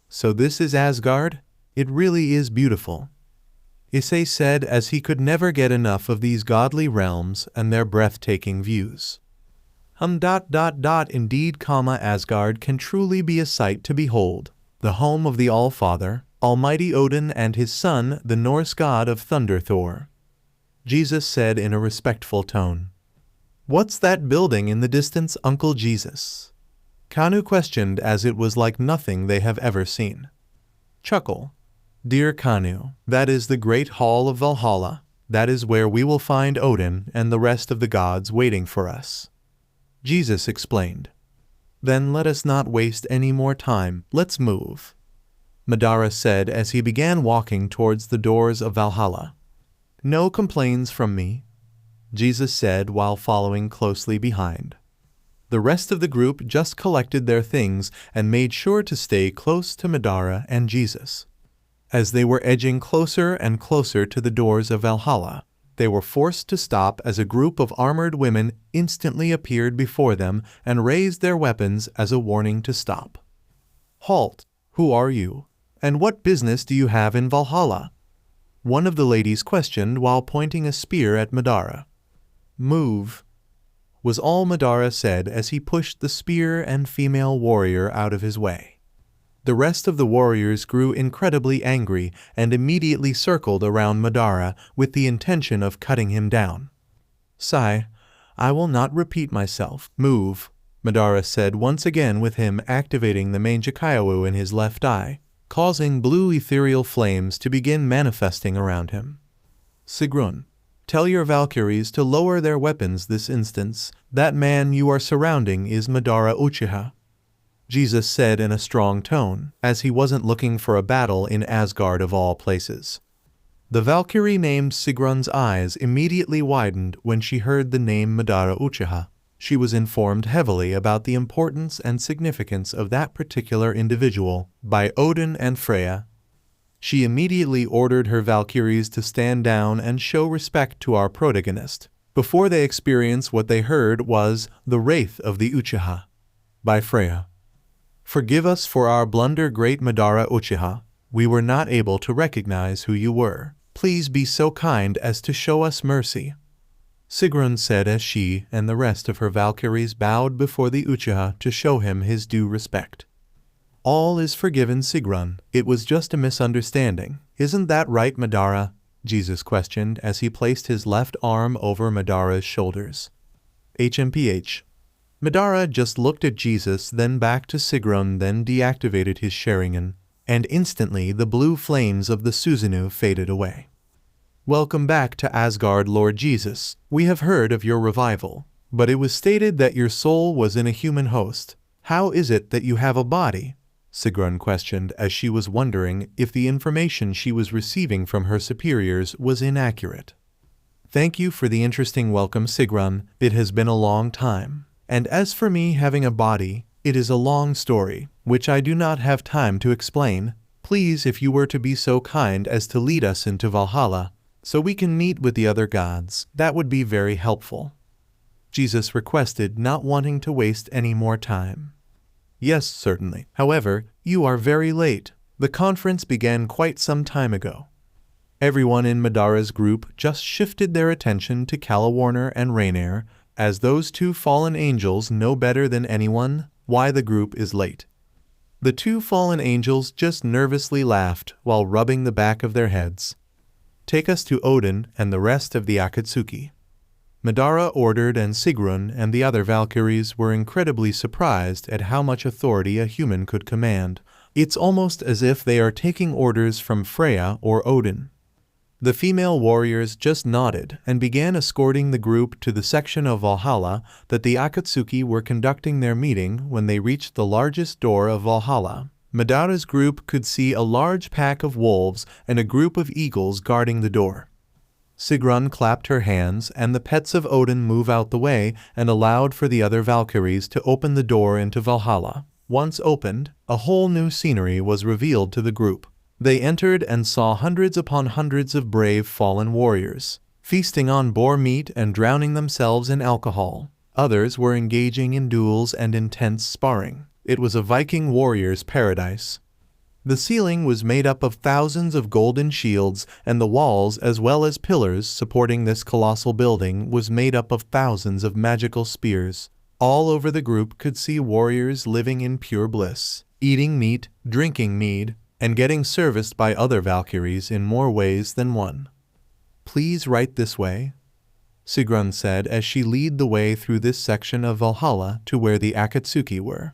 So this is Asgard? It really is beautiful. Issei said as he could never get enough of these godly realms and their breathtaking views. Indeed, Asgard can truly be a sight to behold, the home of the All-Father, Almighty Odin and his son, the Norse god of thunder Thor. Jesus said in a respectful tone. What's that building in the distance, Uncle Jesus? Kanu questioned as it was like nothing they have ever seen. Chuckle. Dear Kanu, that is the great hall of Valhalla. That is where we will find Odin and the rest of the gods waiting for us. Jesus explained. Then let us not waste any more time. Let's move, Madara said as he began walking towards the doors of Valhalla. No complaints from me, Jesus said while following closely behind. The rest of the group just collected their things and made sure to stay close to Madara and Jesus. As they were edging closer and closer to the doors of Valhalla, they were forced to stop as a group of armored women instantly appeared before them and raised their weapons as a warning to stop. Halt! Who are you? And what business do you have in Valhalla? One of the ladies questioned while pointing a spear at Madara. Move, was all Madara said as he pushed the spear and female warrior out of his way. The rest of the warriors grew incredibly angry and immediately circled around Madara with the intention of cutting him down. Sigh, I will not repeat myself. Move, Madara said once again with him activating the Manjikayawu in his left eye, causing blue ethereal flames to begin manifesting around him. Sigrun, tell your Valkyries to lower their weapons this instance. That man you are surrounding is Madara Uchiha, Jesus said in a strong tone, as he wasn't looking for a battle in Asgard of all places. The Valkyrie named Sigrun's eyes immediately widened when she heard the name Madara Uchiha. She was informed heavily about the importance and significance of that particular individual by Odin and Freya. She immediately ordered her Valkyries to stand down and show respect to our protagonist. Before they experience what they heard was The Wraith of the Uchiha by Freya. Forgive us for our blunder, great Madara Uchiha. We were not able to recognize who you were. Please be so kind as to show us mercy, Sigrun said as she and the rest of her Valkyries bowed before the Uchiha to show him his due respect. All is forgiven, Sigrun. It was just a misunderstanding. Isn't that right, Madara? Jesus questioned as he placed his left arm over Madara's shoulders. HMPH. Madara just looked at Jesus, then back to Sigrun, then deactivated his Sharingan, and instantly the blue flames of the Susanoo faded away. Welcome back to Asgard, Lord Jesus. We have heard of your revival, but it was stated that your soul was in a human host. How is it that you have a body? Sigrun questioned as she was wondering if the information she was receiving from her superiors was inaccurate. Thank you for the interesting welcome, Sigrun. It has been a long time. And as for me having a body, it is a long story, which I do not have time to explain. Please, if you were to be so kind as to lead us into Valhalla, so we can meet with the other gods. That would be very helpful." Jesus requested, not wanting to waste any more time. "Yes, certainly. However, you are very late. The conference began quite some time ago." Everyone in Madara's group just shifted their attention to Calawarner and Rainier, as those two fallen angels know better than anyone why the group is late. The two fallen angels just nervously laughed while rubbing the back of their heads. "Take us to Odin and the rest of the Akatsuki." Madara ordered, and Sigrun and the other Valkyries were incredibly surprised at how much authority a human could command. It's almost as if they are taking orders from Freya or Odin. The female warriors just nodded and began escorting the group to the section of Valhalla that the Akatsuki were conducting their meeting. When they reached the largest door of Valhalla, Madara's group could see a large pack of wolves and a group of eagles guarding the door. Sigrun clapped her hands, and the pets of Odin moved out the way and allowed for the other Valkyries to open the door into Valhalla. Once opened, a whole new scenery was revealed to the group. They entered and saw hundreds upon hundreds of brave fallen warriors, feasting on boar meat and drowning themselves in alcohol. Others were engaging in duels and intense sparring. It was a Viking warrior's paradise. The ceiling was made up of thousands of golden shields, and the walls, as well as pillars supporting this colossal building, was made up of thousands of magical spears. All over the group could see warriors living in pure bliss, eating meat, drinking mead, and getting serviced by other Valkyries in more ways than one. "Please right this way," Sigrun said as she led the way through this section of Valhalla to where the Akatsuki were.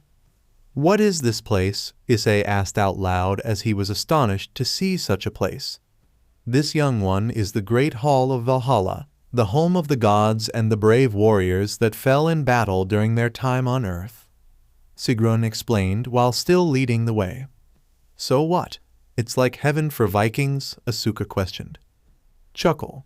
"What is this place?" Issei asked out loud as he was astonished to see such a place. "This young one is the Great Hall of Valhalla, the home of the gods and the brave warriors that fell in battle during their time on Earth," Sigrun explained while still leading the way. "So what? It's like heaven for Vikings?" Asuka questioned. Chuckle.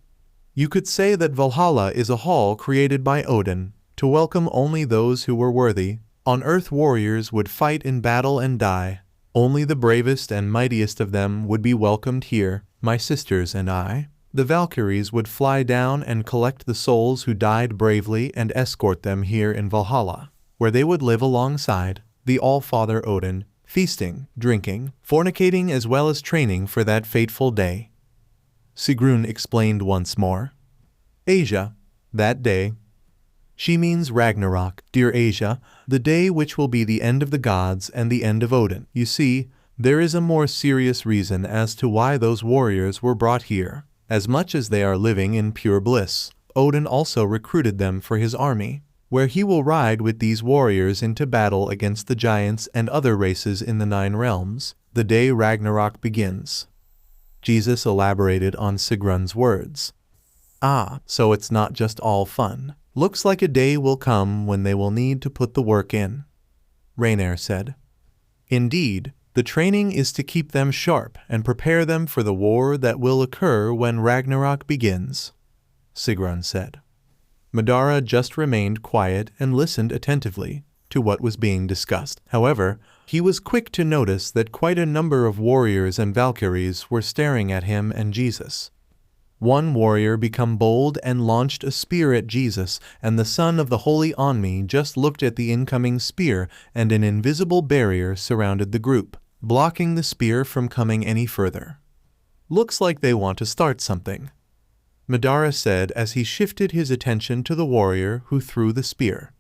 "You could say that Valhalla is a hall created by Odin to welcome only those who were worthy. On Earth, warriors would fight in battle and die. Only the bravest and mightiest of them would be welcomed here, my sisters and I. The Valkyries would fly down and collect the souls who died bravely and escort them here in Valhalla, where they would live alongside the All-Father Odin, feasting, drinking, fornicating, as well as training for that fateful day." Sigrun explained once more. "Asia, that day." She means Ragnarok, dear Asia, the day which will be the end of the gods and the end of Odin. You see, there is a more serious reason as to why those warriors were brought here. As much as they are living in pure bliss, Odin also recruited them for his army, where he will ride with these warriors into battle against the giants and other races in the 9 realms, the day Ragnarok begins. Jesus elaborated on Sigrun's words. "Ah, so it's not just all fun. Looks like a day will come when they will need to put the work in," Rainier said. "Indeed, the training is to keep them sharp and prepare them for the war that will occur when Ragnarok begins," Sigrun said. Madara just remained quiet and listened attentively to what was being discussed. However, he was quick to notice that quite a number of warriors and Valkyries were staring at him and Jesus. One warrior became bold and launched a spear at Jesus, and the son of the Holy Onmi just looked at the incoming spear, and an invisible barrier surrounded the group, blocking the spear from coming any further. "Looks like they want to start something," Madara said as he shifted his attention to the warrior who threw the spear.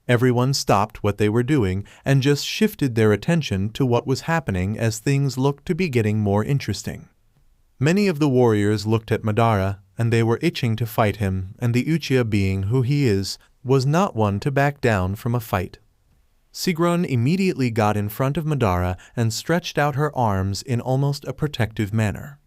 Everyone stopped what they were doing and just shifted their attention to what was happening as things looked to be getting more interesting. Many of the warriors looked at Madara, and they were itching to fight him, and the Uchiha, being who he is, was not one to back down from a fight. Sigrun immediately got in front of Madara and stretched out her arms in almost a protective manner.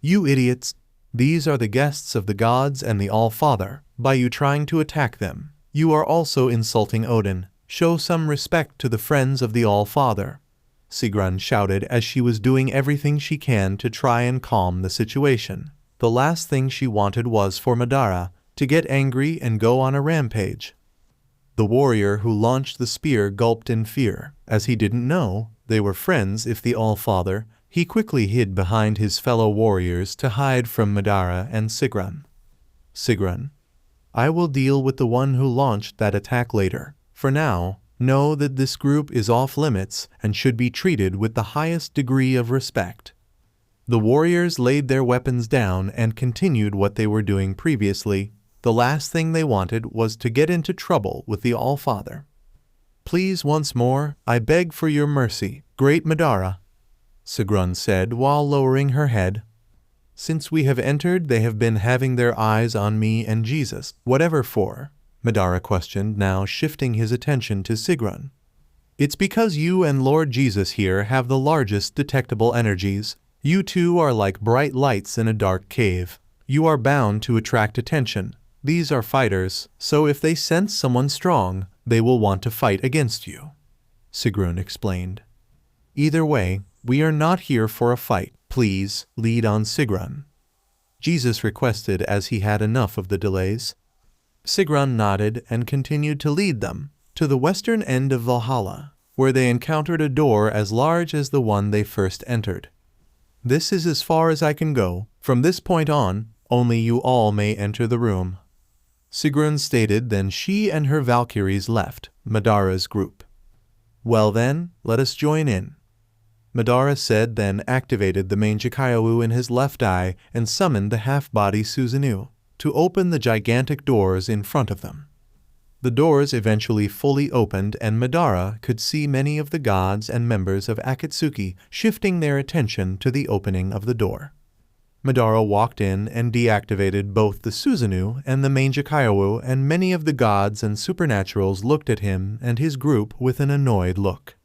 "You idiots! These are the guests of the gods and the All-Father. By you trying to attack them, you are also insulting Odin. Show some respect to the friends of the All-Father," Sigrun shouted as she was doing everything she can to try and calm the situation. The last thing she wanted was for Madara to get angry and go on a rampage. The warrior who launched the spear gulped in fear, as he didn't know they were friends if the All-Father, He quickly hid behind his fellow warriors to hide from Madara and Sigrun. Sigrun, I will deal with the one who launched that attack later. For now, know that this group is off limits and should be treated with the highest degree of respect. The warriors laid their weapons down and continued what they were doing previously. The last thing they wanted was to get into trouble with the All-Father. Please, once more, I beg for your mercy, great Madara, Sigrun said while lowering her head. Since we have entered, they have been having their eyes on me and Jesus. Whatever for? Madara questioned, now shifting his attention to Sigrun. It's because you and Lord Jesus here have the largest detectable energies. You two are like bright lights in a dark cave. You are bound to attract attention. These are fighters, so if they sense someone strong, they will want to fight against you, Sigrun explained. Either way, we are not here for a fight. Please, lead on Sigrun, Jesus requested as he had enough of the delays. Sigrun nodded and continued to lead them to the western end of Valhalla, where they encountered a door as large as the one they first entered. This is as far as I can go. From this point on, only you all may enter the room, Sigrun stated. Then she and her Valkyries left Madara's group. Well then, let us join in, Madara said, then activated the Manjikaiowu in his left eye and summoned the half-body Susanoo to open the gigantic doors in front of them. The doors eventually fully opened and Madara could see many of the gods and members of Akatsuki shifting their attention to the opening of the door. Madara walked in and deactivated both the Susanoo and the Manjikaiowu, and many of the gods and supernaturals looked at him and his group with an annoyed look.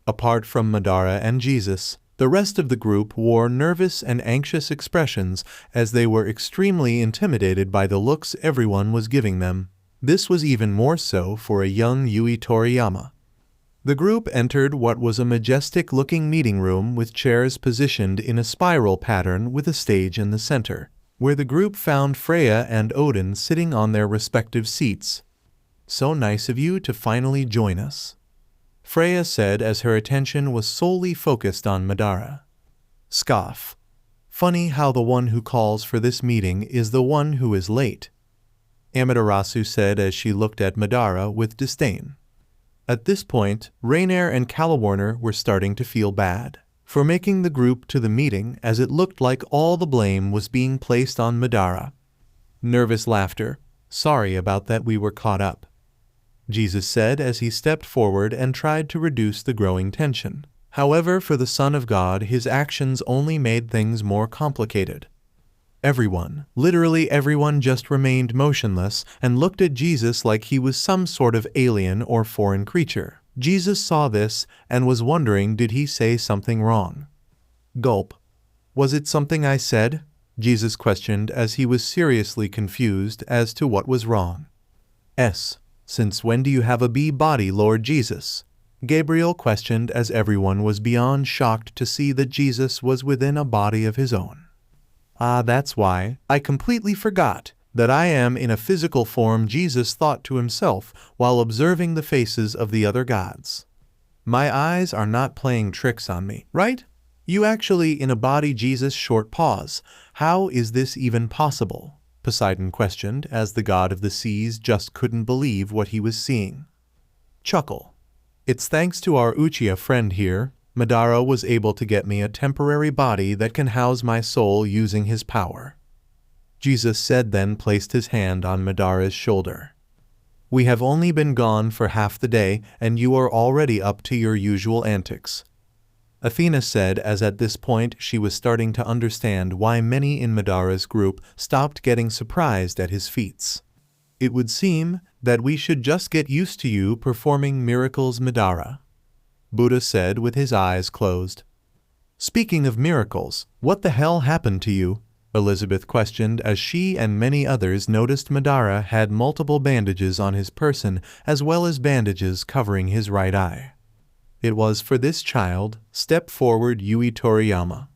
Apart from Madara and Jesus, the rest of the group wore nervous and anxious expressions as they were extremely intimidated by the looks everyone was giving them. This was even more so for a young Yui Toriyama. The group entered what was a majestic-looking meeting room with chairs positioned in a spiral pattern with a stage in the center, where the group found Freya and Odin sitting on their respective seats. So nice of you to finally join us, Freya said as her attention was solely focused on Madara. Scoff. Funny how the one who calls for this meeting is the one who is late, Amaterasu said as she looked at Madara with disdain. At this point, Rainier and Calawarner were starting to feel bad for making the group to the meeting, as it looked like all the blame was being placed on Madara. Nervous laughter. Sorry about that, we were caught up, Jesus said as he stepped forward and tried to reduce the growing tension. However, for the Son of God, his actions only made things more complicated. Everyone, literally everyone, just remained motionless and looked at Jesus like he was some sort of alien or foreign creature. Jesus saw this and was wondering, did he say something wrong? Gulp. Was it something I said? Jesus questioned as he was seriously confused as to what was wrong. Since when do you have a bee body, Lord Jesus? Gabriel questioned as everyone was beyond shocked to see that Jesus was within a body of his own. Ah, that's why. I completely forgot that I am in a physical form, Jesus thought to himself while observing the faces of the other gods. My eyes are not playing tricks on me, right? You actually in a body, Jesus. Short pause. How is this even possible? Poseidon questioned as the god of the seas just couldn't believe what he was seeing. Chuckle. It's thanks to our Uchiha friend here. Madara was able to get me a temporary body that can house my soul using his power, Jesus said, then placed his hand on Madara's shoulder. We have only been gone for half the day, and you are already up to your usual antics, Athena said, as at this point she was starting to understand why many in Madara's group stopped getting surprised at his feats. It would seem that we should just get used to you performing miracles, Madara, Buddha said with his eyes closed. Speaking of miracles, what the hell happened to you? Elizabeth questioned as she and many others noticed Madara had multiple bandages on his person as well as bandages covering his right eye. It was for this child. Step forward, Yui Toriyama,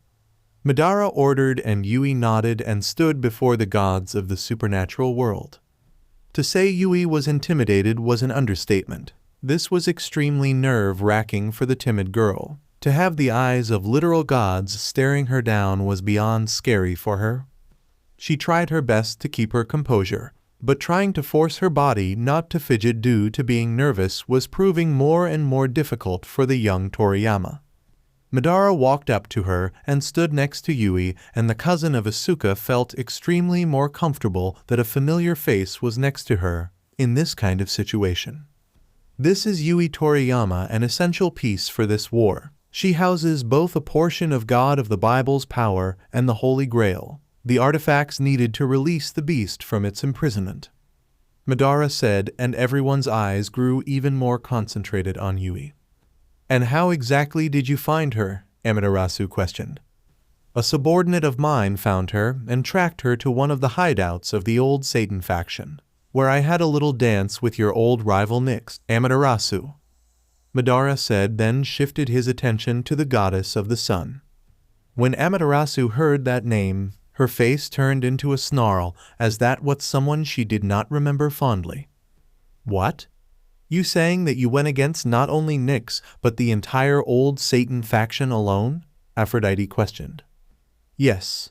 Madara ordered, and Yui nodded and stood before the gods of the supernatural world. To say Yui was intimidated was an understatement. This was extremely nerve-wracking for the timid girl. To have the eyes of literal gods staring her down was beyond scary for her. She tried her best to keep her composure, but trying to force her body not to fidget due to being nervous was proving more and more difficult for the young Toriyama. Madara walked up to her and stood next to Yui, and the cousin of Asuka felt extremely more comfortable that a familiar face was next to her in this kind of situation. This is Yui Toriyama, an essential piece for this war. She houses both a portion of God of the Bible's power and the Holy Grail, the artifacts needed to release the beast from its imprisonment. Madara said, and everyone's eyes grew even more concentrated on Yui. And how exactly did you find her? Amaterasu questioned. A subordinate of mine found her and tracked her to one of the hideouts of the old Satan faction, where I had a little dance with your old rival Nyx, Amaterasu. Madara said, then shifted his attention to the goddess of the sun. When Amaterasu heard that name, her face turned into a snarl, as that was someone she did not remember fondly. What? You saying that you went against not only Nyx, but the entire old Satan faction alone? Aphrodite questioned. Yes.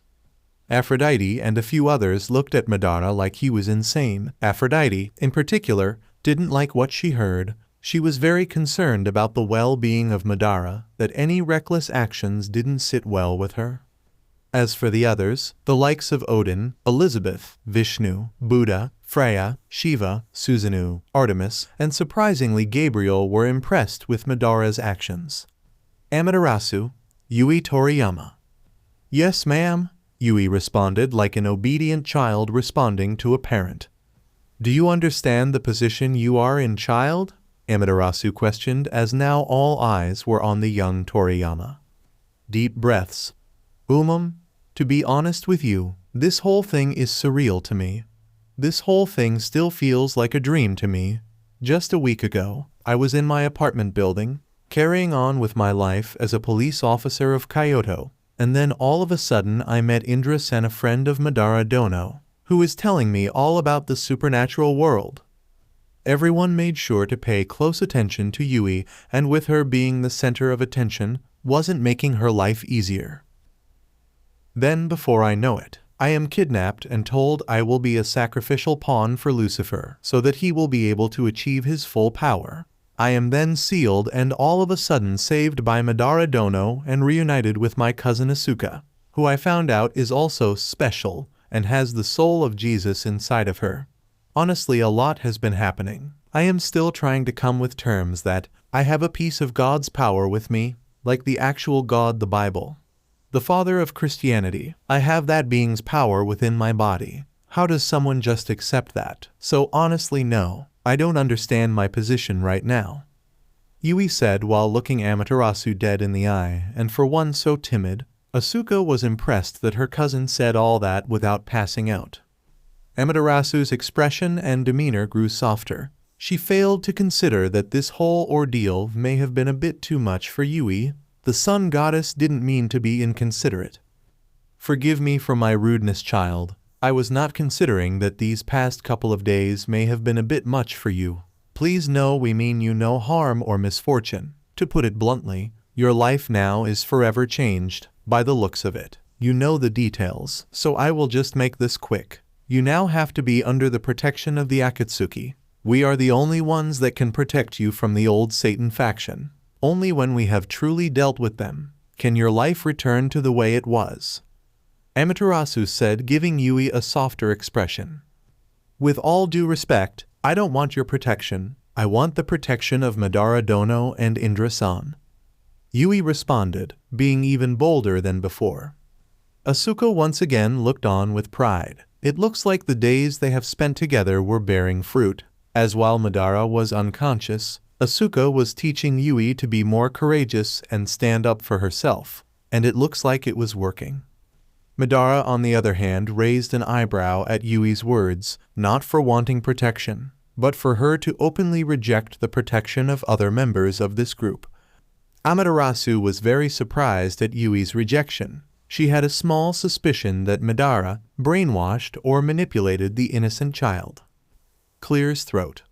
Aphrodite and a few others looked at Madara like he was insane. Aphrodite, in particular, didn't like what she heard. She was very concerned about the well-being of Madara, that any reckless actions didn't sit well with her. As for the others, the likes of Odin, Elizabeth, Vishnu, Buddha, Freya, Shiva, Susanoo, Artemis, and surprisingly Gabriel were impressed with Madara's actions. Amaterasu, Yui Toriyama. Yes, ma'am, Yui responded like an obedient child responding to a parent. Do you understand the position you are in, child? Amaterasu questioned, as now all eyes were on the young Toriyama. Deep breaths. To be honest with you, this whole thing is surreal to me. This whole thing still feels like a dream to me. Just a week ago, I was in my apartment building, carrying on with my life as a police officer of Kyoto, and then all of a sudden I met Indra-sen, a friend of Madara Dono, who is telling me all about the supernatural world. Everyone made sure to pay close attention to Yui, and with her being the center of attention, wasn't making her life easier. Then, before I know it, I am kidnapped and told I will be a sacrificial pawn for Lucifer, so that he will be able to achieve his full power. I am then sealed and all of a sudden saved by Madara Dono and reunited with my cousin Asuka, who I found out is also special and has the soul of Jesus inside of her. Honestly, a lot has been happening. I am still trying to come with terms that I have a piece of God's power with me, like the actual God, the Bible. The Father of Christianity. I have that being's power within my body. How does someone just accept that? So honestly, no, I don't understand my position right now. Yui said while looking Amaterasu dead in the eye, and for one so timid, Asuka was impressed that her cousin said all that without passing out. Amaterasu's expression and demeanor grew softer. She failed to consider that this whole ordeal may have been a bit too much for Yui. The sun goddess didn't mean to be inconsiderate. Forgive me for my rudeness, child. I was not considering that these past couple of days may have been a bit much for you. Please know we mean you no harm or misfortune. To put it bluntly, your life now is forever changed, by the looks of it. You know the details, so I will just make this quick. You now have to be under the protection of the Akatsuki. We are the only ones that can protect you from the old Satan faction. Only when we have truly dealt with them can your life return to the way it was. Amaterasu said, giving Yui a softer expression. With all due respect, I don't want your protection. I want the protection of Madara Dono and Indra-san. Yui responded, being even bolder than before. Asuka once again looked on with pride. It looks like the days they have spent together were bearing fruit, as while Madara was unconscious, Asuka was teaching Yui to be more courageous and stand up for herself, and it looks like it was working. Madara, on the other hand, raised an eyebrow at Yui's words, not for wanting protection, but for her to openly reject the protection of other members of this group. Amaterasu was very surprised at Yui's rejection. She had a small suspicion that Madara brainwashed or manipulated the innocent child. Clears throat.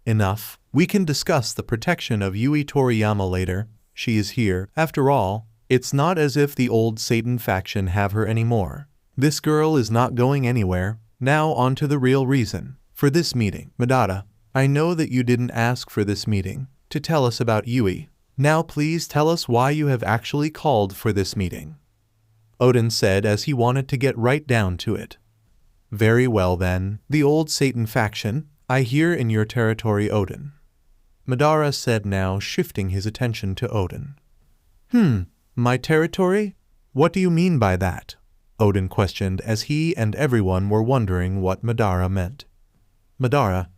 Enough. We can discuss the protection of Yui Toriyama later. she is here. After all, it's not as if the old Satan faction have her anymore. This girl is not going anywhere. Now on to the real reason for this meeting. Madara, I know that you didn't ask for this meeting to tell us about Yui. Now please tell us why you have actually called for this meeting. Odin said as he wanted to get right down to it. Very well then, the old Satan faction, I hear in your territory, Odin. Madara said, now shifting his attention to Odin. My territory? What do you mean by that? Odin questioned as he and everyone were wondering what Madara meant. Madara,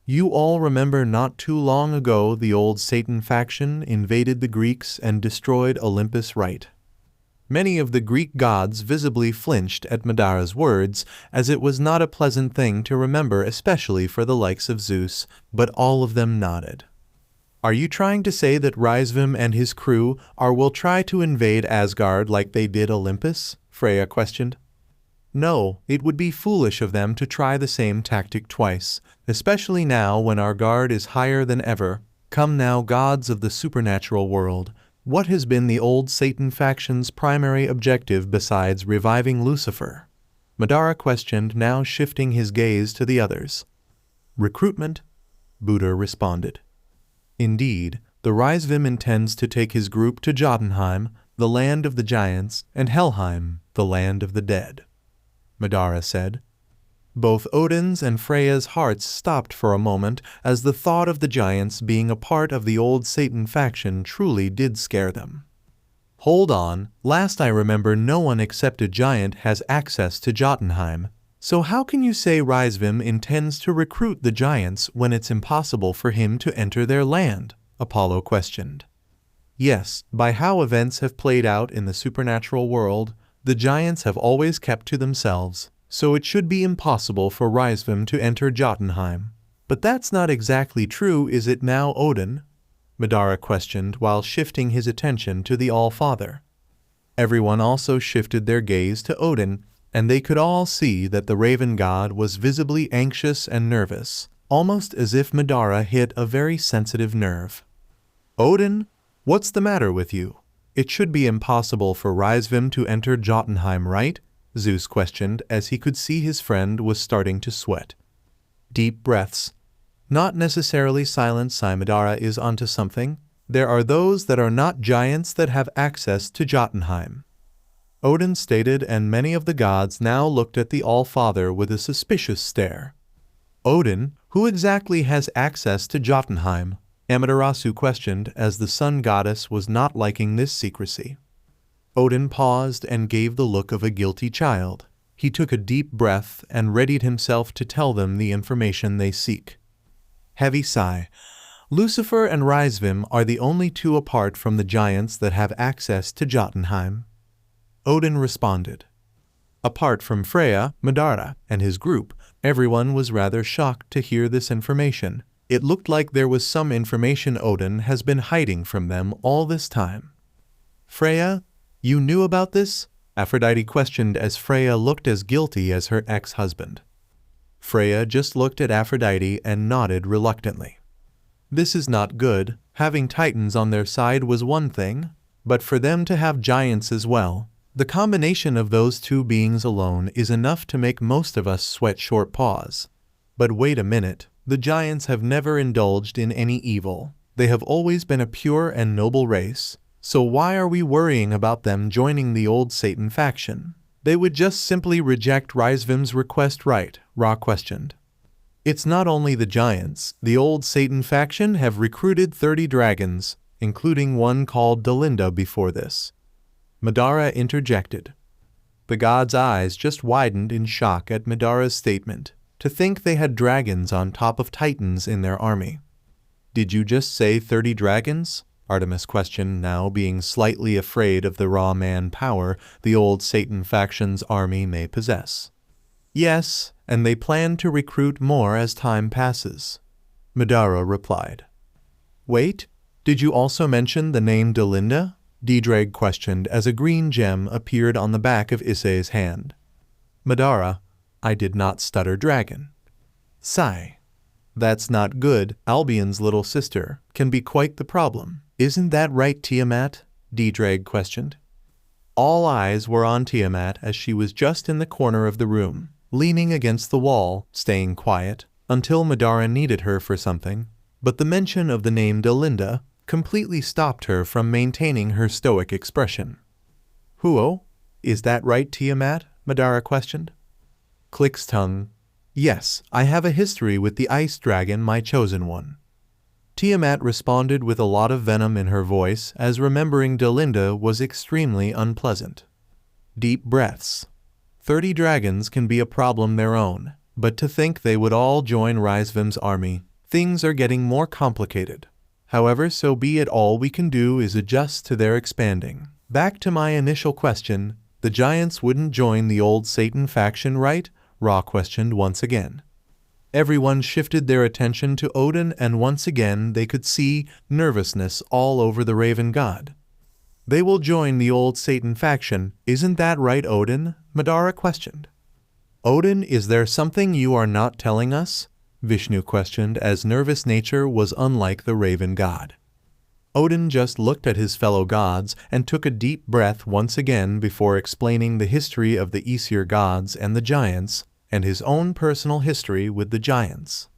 you all remember not too long ago the old Satan faction invaded the Greeks and destroyed Olympus, right? Many of the Greek gods visibly flinched at Madara's words, as it was not a pleasant thing to remember, especially for the likes of Zeus, but all of them nodded. Are you trying to say that Rysvim and his crew will try to invade Asgard like they did Olympus? Freya questioned. No, it would be foolish of them to try the same tactic twice, especially now when our guard is higher than ever. Come now, gods of the supernatural world, what has been the old Satan faction's primary objective besides reviving Lucifer? Madara questioned, now shifting his gaze to the others. Recruitment, Buddha responded. Indeed, the Rysvim intends to take his group to Jotunheim, the land of the giants, and Helheim, the land of the dead. Madara said. Both Odin's and Freya's hearts stopped for a moment, as the thought of the giants being a part of the old Satan faction truly did scare them. Hold on, last I remember no one except a giant has access to Jotunheim, so how can you say Rysvim intends to recruit the giants when it's impossible for him to enter their land? Apollo questioned. Yes, by how events have played out in the supernatural world, the giants have always kept to themselves, so it should be impossible for Rysvim to enter Jotunheim. But that's not exactly true, is it now, Odin? Madara questioned while shifting his attention to the All-Father. Everyone also shifted their gaze to Odin, and they could all see that the Raven God was visibly anxious and nervous, almost as if Madara hit a very sensitive nerve. Odin, what's the matter with you? It should be impossible for Rysvim to enter Jotunheim, right? Zeus questioned as he could see his friend was starting to sweat. Deep breaths. Not necessarily silent. Madara is onto something. There are those that are not giants that have access to Jotunheim, Odin stated, and many of the gods now looked at the All-Father with a suspicious stare. Odin, who exactly has access to Jotunheim? Amaterasu questioned as the sun goddess was not liking this secrecy. Odin paused and gave the look of a guilty child. He took a deep breath and readied himself to tell them the information they seek. Heavy sigh. Lucifer and Rysvim are the only two apart from the giants that have access to Jotunheim. Odin responded. Apart from Freya, Madara, and his group, everyone was rather shocked to hear this information. It looked like there was some information Odin has been hiding from them all this time. Freya, you knew about this? Aphrodite questioned as Freya looked as guilty as her ex-husband. Freya just looked at Aphrodite and nodded reluctantly. This is not good. Having titans on their side was one thing, but for them to have giants as well, the combination of those two beings alone is enough to make most of us sweat short paws. But wait a minute, the giants have never indulged in any evil. They have always been a pure and noble race, so why are we worrying about them joining the old Satan faction? They would just simply reject Rysvim's request, right? Ra questioned. It's not only the giants. The old Satan faction have recruited 30 dragons, including one called Delinda before this. Madara interjected. The gods' eyes just widened in shock at Madara's statement. To think they had dragons on top of titans in their army. Did you just say 30 dragons? Artemis questioned, now being slightly afraid of the raw man power the old Satan faction's army may possess. Yes, and they plan to recruit more as time passes, Madara replied. Wait, did you also mention the name Delinda? Dedrag questioned as a green gem appeared on the back of Issei's hand. Madara, I did not stutter dragon. Sigh. That's not good. Albion's little sister can be quite the problem. Isn't that right, Tiamat? D-Drag questioned. All eyes were on Tiamat as she was just in the corner of the room, leaning against the wall, staying quiet, until Madara needed her for something. But the mention of the name Delinda completely stopped her from maintaining her stoic expression. Huo? Is that right, Tiamat? Madara questioned. Click's tongue. Yes, I have a history with the ice dragon, my chosen one. Tiamat responded with a lot of venom in her voice, as remembering Delinda was extremely unpleasant. Deep breaths. 30 dragons can be a problem their own, but to think they would all join Rizevim's army, things are getting more complicated. However, so be it. All we can do is adjust to their expanding. Back to my initial question, the giants wouldn't join the old Satan faction, right? Ra questioned once again. Everyone shifted their attention to Odin, and once again they could see nervousness all over the Raven God. They will join the old Satan faction, isn't that right, Odin? Madara questioned. Odin, is there something you are not telling us? Vishnu questioned, as nervous nature was unlike the Raven God. Odin just looked at his fellow gods and took a deep breath once again before explaining the history of the Aesir gods and the giants, and his own personal history with the giants.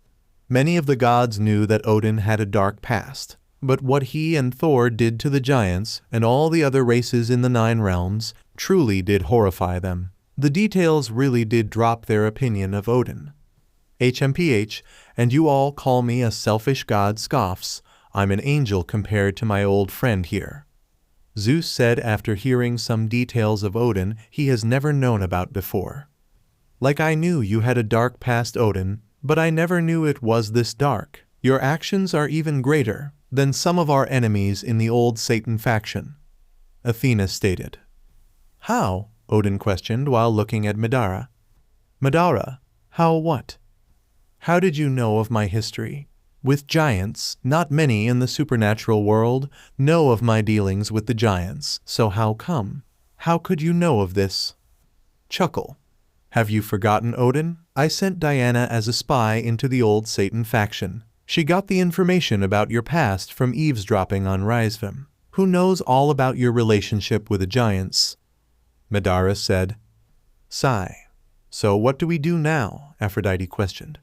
Many of the gods knew that Odin had a dark past, but what he and Thor did to the giants and all the other races in the 9 realms truly did horrify them. The details really did drop their opinion of Odin. HMPH, and you all call me a selfish god, scoffs. I'm an angel compared to my old friend here. Zeus said after hearing some details of Odin he has never known about before. Like, I knew you had a dark past, Odin, but I never knew it was this dark. Your actions are even greater than some of our enemies in the old Satan faction, Athena stated. How? Odin questioned while looking at Madara. Madara, how what? How did you know of my history with giants? Not many in the supernatural world know of my dealings with the giants, so how come? How could you know of this? Chuckle. Have you forgotten, Odin? I sent Diana as a spy into the old Satan faction. She got the information about your past from eavesdropping on Rizevim. Who knows all about your relationship with the giants? Madara said. Sigh. So what do we do now? Aphrodite questioned.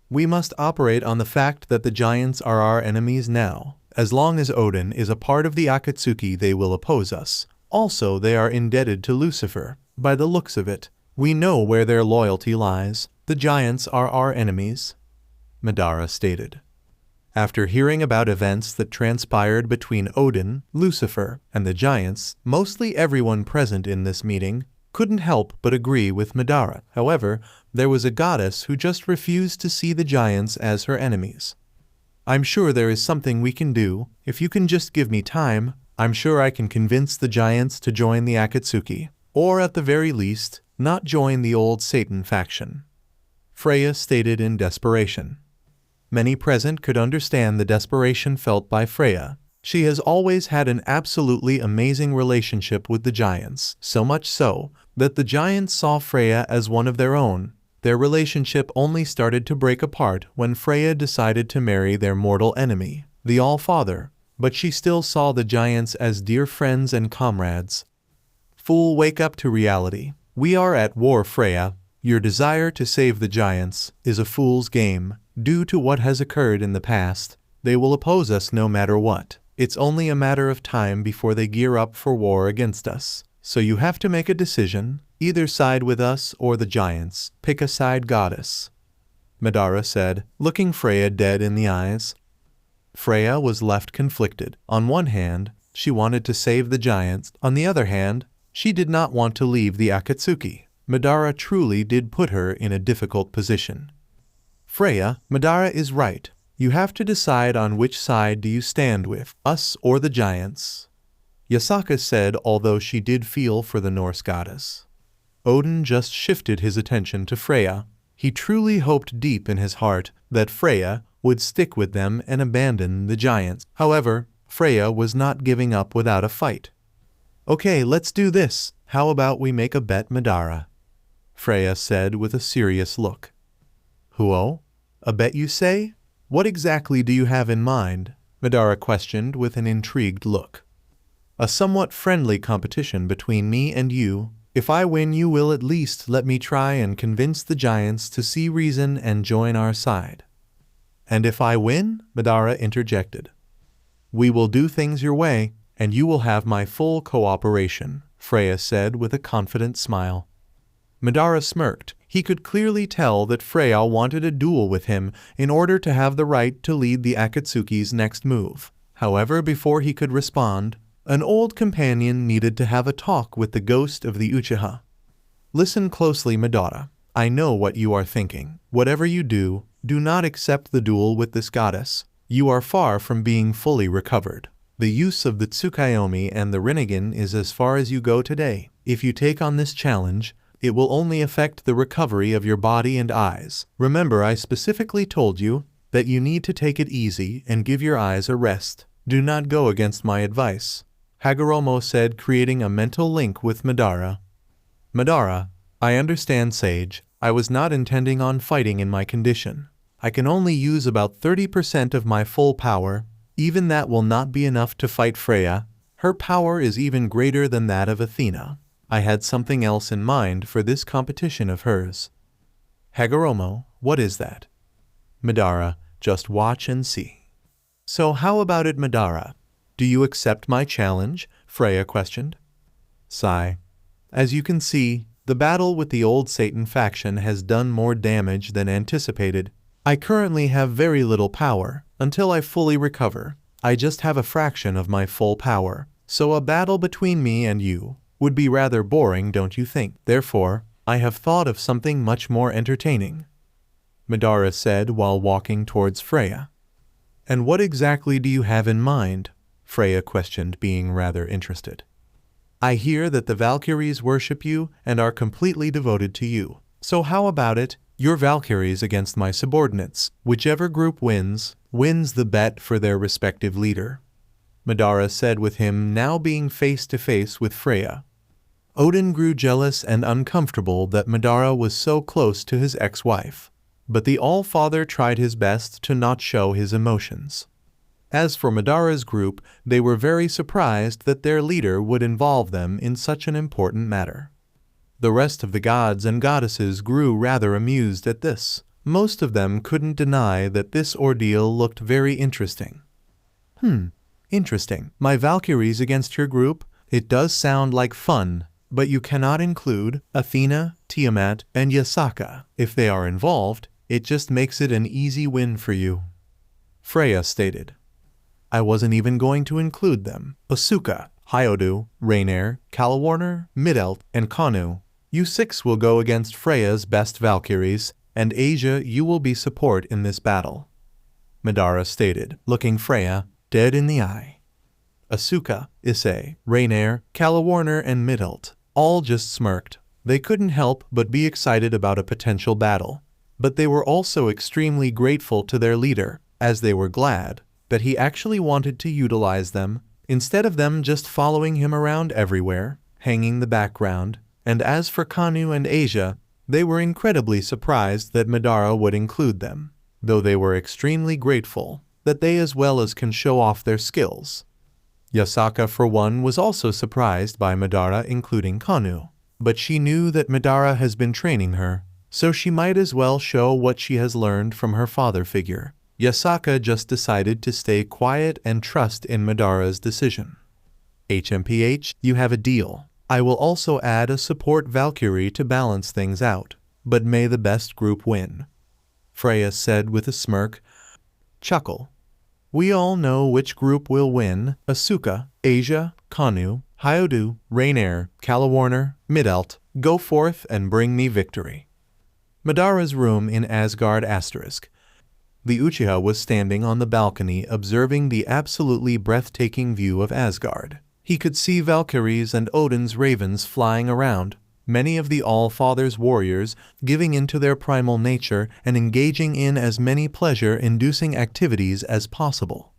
We must operate on the fact that the giants are our enemies now. As long as Odin is a part of the Akatsuki, they will oppose us. Also, they are indebted to Lucifer. By the looks of it, we know where their loyalty lies. The giants are our enemies, Madara stated. After hearing about events that transpired between Odin, Lucifer, and the giants, mostly everyone present in this meeting couldn't help but agree with Madara. However, there was a goddess who just refused to see the giants as her enemies. I'm sure there is something we can do. If you can just give me time, I'm sure I can convince the giants to join the Akatsuki, or at the very least, not join the old Satan faction, Freya stated in desperation. Many present could understand the desperation felt by Freya. She has always had an absolutely amazing relationship with the giants, so much so that the giants saw Freya as one of their own. Their relationship only started to break apart when Freya decided to marry their mortal enemy, the All-Father, but she still saw the giants as dear friends and comrades. Fool, wake up to reality. We are at war, Freya. Your desire to save the giants is a fool's game. Due to what has occurred in the past, they will oppose us no matter what. It's only a matter of time before they gear up for war against us. So you have to make a decision. Either side with us or the giants. Pick a side, goddess, Madara said, looking Freya dead in the eyes. Freya was left conflicted. On one hand, she wanted to save the giants. On the other hand, she did not want to leave the Akatsuki. Madara truly did put her in a difficult position. Freya, Madara is right. You have to decide on which side do you stand with, us or the giants, Yasaka said, although she did feel for the Norse goddess. Odin just shifted his attention to Freya. He truly hoped deep in his heart that Freya would stick with them and abandon the giants. However, Freya was not giving up without a fight. Okay, let's do this. How about we make a bet, Madara? Freya said with a serious look. Huo? A bet, you say? What exactly do you have in mind? Madara questioned with an intrigued look. A somewhat friendly competition between me and you. If I win, you will at least let me try and convince the giants to see reason and join our side. And if I win? Madara interjected. We will do things your way, and you will have my full cooperation, Freya said with a confident smile. Madara smirked. He could clearly tell that Freya wanted a duel with him in order to have the right to lead the Akatsuki's next move. However, before he could respond, an old companion needed to have a talk with the ghost of the Uchiha. Listen closely, Madara. I know what you are thinking. Whatever you do, do not accept the duel with this goddess. You are far from being fully recovered. The use of the Tsukuyomi and the Rinnegan is as far as you go today. If you take on this challenge, it will only affect the recovery of your body and eyes. Remember, I specifically told you that you need to take it easy and give your eyes a rest. Do not go against my advice, Hagoromo said, creating a mental link with Madara. Madara, I understand, Sage. I was not intending on fighting in my condition. I can only use about 30% of my full power. Even that will not be enough to fight Freya. Her power is even greater than that of Athena. I had something else in mind for this competition of hers. Hagoromo, what is that? Madara, just watch and see. So how about it, Madara? Do you accept my challenge? Freya questioned. Sigh. As you can see, the battle with the old Satan faction has done more damage than anticipated. I currently have very little power. Until I fully recover, I just have a fraction of my full power. So a battle between me and you would be rather boring, don't you think? Therefore, I have thought of something much more entertaining, Madara said while walking towards Freya. And what exactly do you have in mind? Freya questioned, being rather interested. I hear that the Valkyries worship you and are completely devoted to you. So how about it? Your Valkyries against my subordinates. Whichever group wins the bet for their respective leader, Madara said, with him now being face to face with Freya. Odin grew jealous and uncomfortable that Madara was so close to his ex-wife, but the All-Father tried his best to not show his emotions. As for Madara's group, they were very surprised that their leader would involve them in such an important matter. The rest of the gods and goddesses grew rather amused at this. Most of them couldn't deny that this ordeal looked very interesting. Interesting. My Valkyries against your group? It does sound like fun, but you cannot include Athena, Tiamat, and Yasaka. If they are involved, it just makes it an easy win for you, Freya stated. I wasn't even going to include them. Asuka, Hyodu, Rainier, Kalawarner, Midelt, and Kanu. You 6 will go against Freya's best Valkyries, and Asia, you will be support in this battle, Madara stated, looking Freya dead in the eye. Asuka, Issei, Rainier, Kalawarner, and Midelt all just smirked. They couldn't help but be excited about a potential battle, but they were also extremely grateful to their leader, as they were glad that he actually wanted to utilize them, instead of them just following him around everywhere, hanging the background. And as for Kanu and Asia, they were incredibly surprised that Madara would include them, though they were extremely grateful that they as well as can show off their skills. Yasaka, for one, was also surprised by Madara including Kanu, but she knew that Madara has been training her, so she might as well show what she has learned from her father figure. Yasaka just decided to stay quiet and trust in Madara's decision. HMPH, you have a deal. I will also add a support Valkyrie to balance things out, but may the best group win, Freya said with a smirk. Chuckle. We all know which group will win. Asuka, Asia, Kanu, Hyodu, Rainier, Kalawarner, Midelt, go forth and bring me victory. Madara's room in Asgard ***. The Uchiha was standing on the balcony observing the absolutely breathtaking view of Asgard. He could see Valkyries and Odin's ravens flying around, many of the All-Father's warriors giving into their primal nature and engaging in as many pleasure-inducing activities as possible.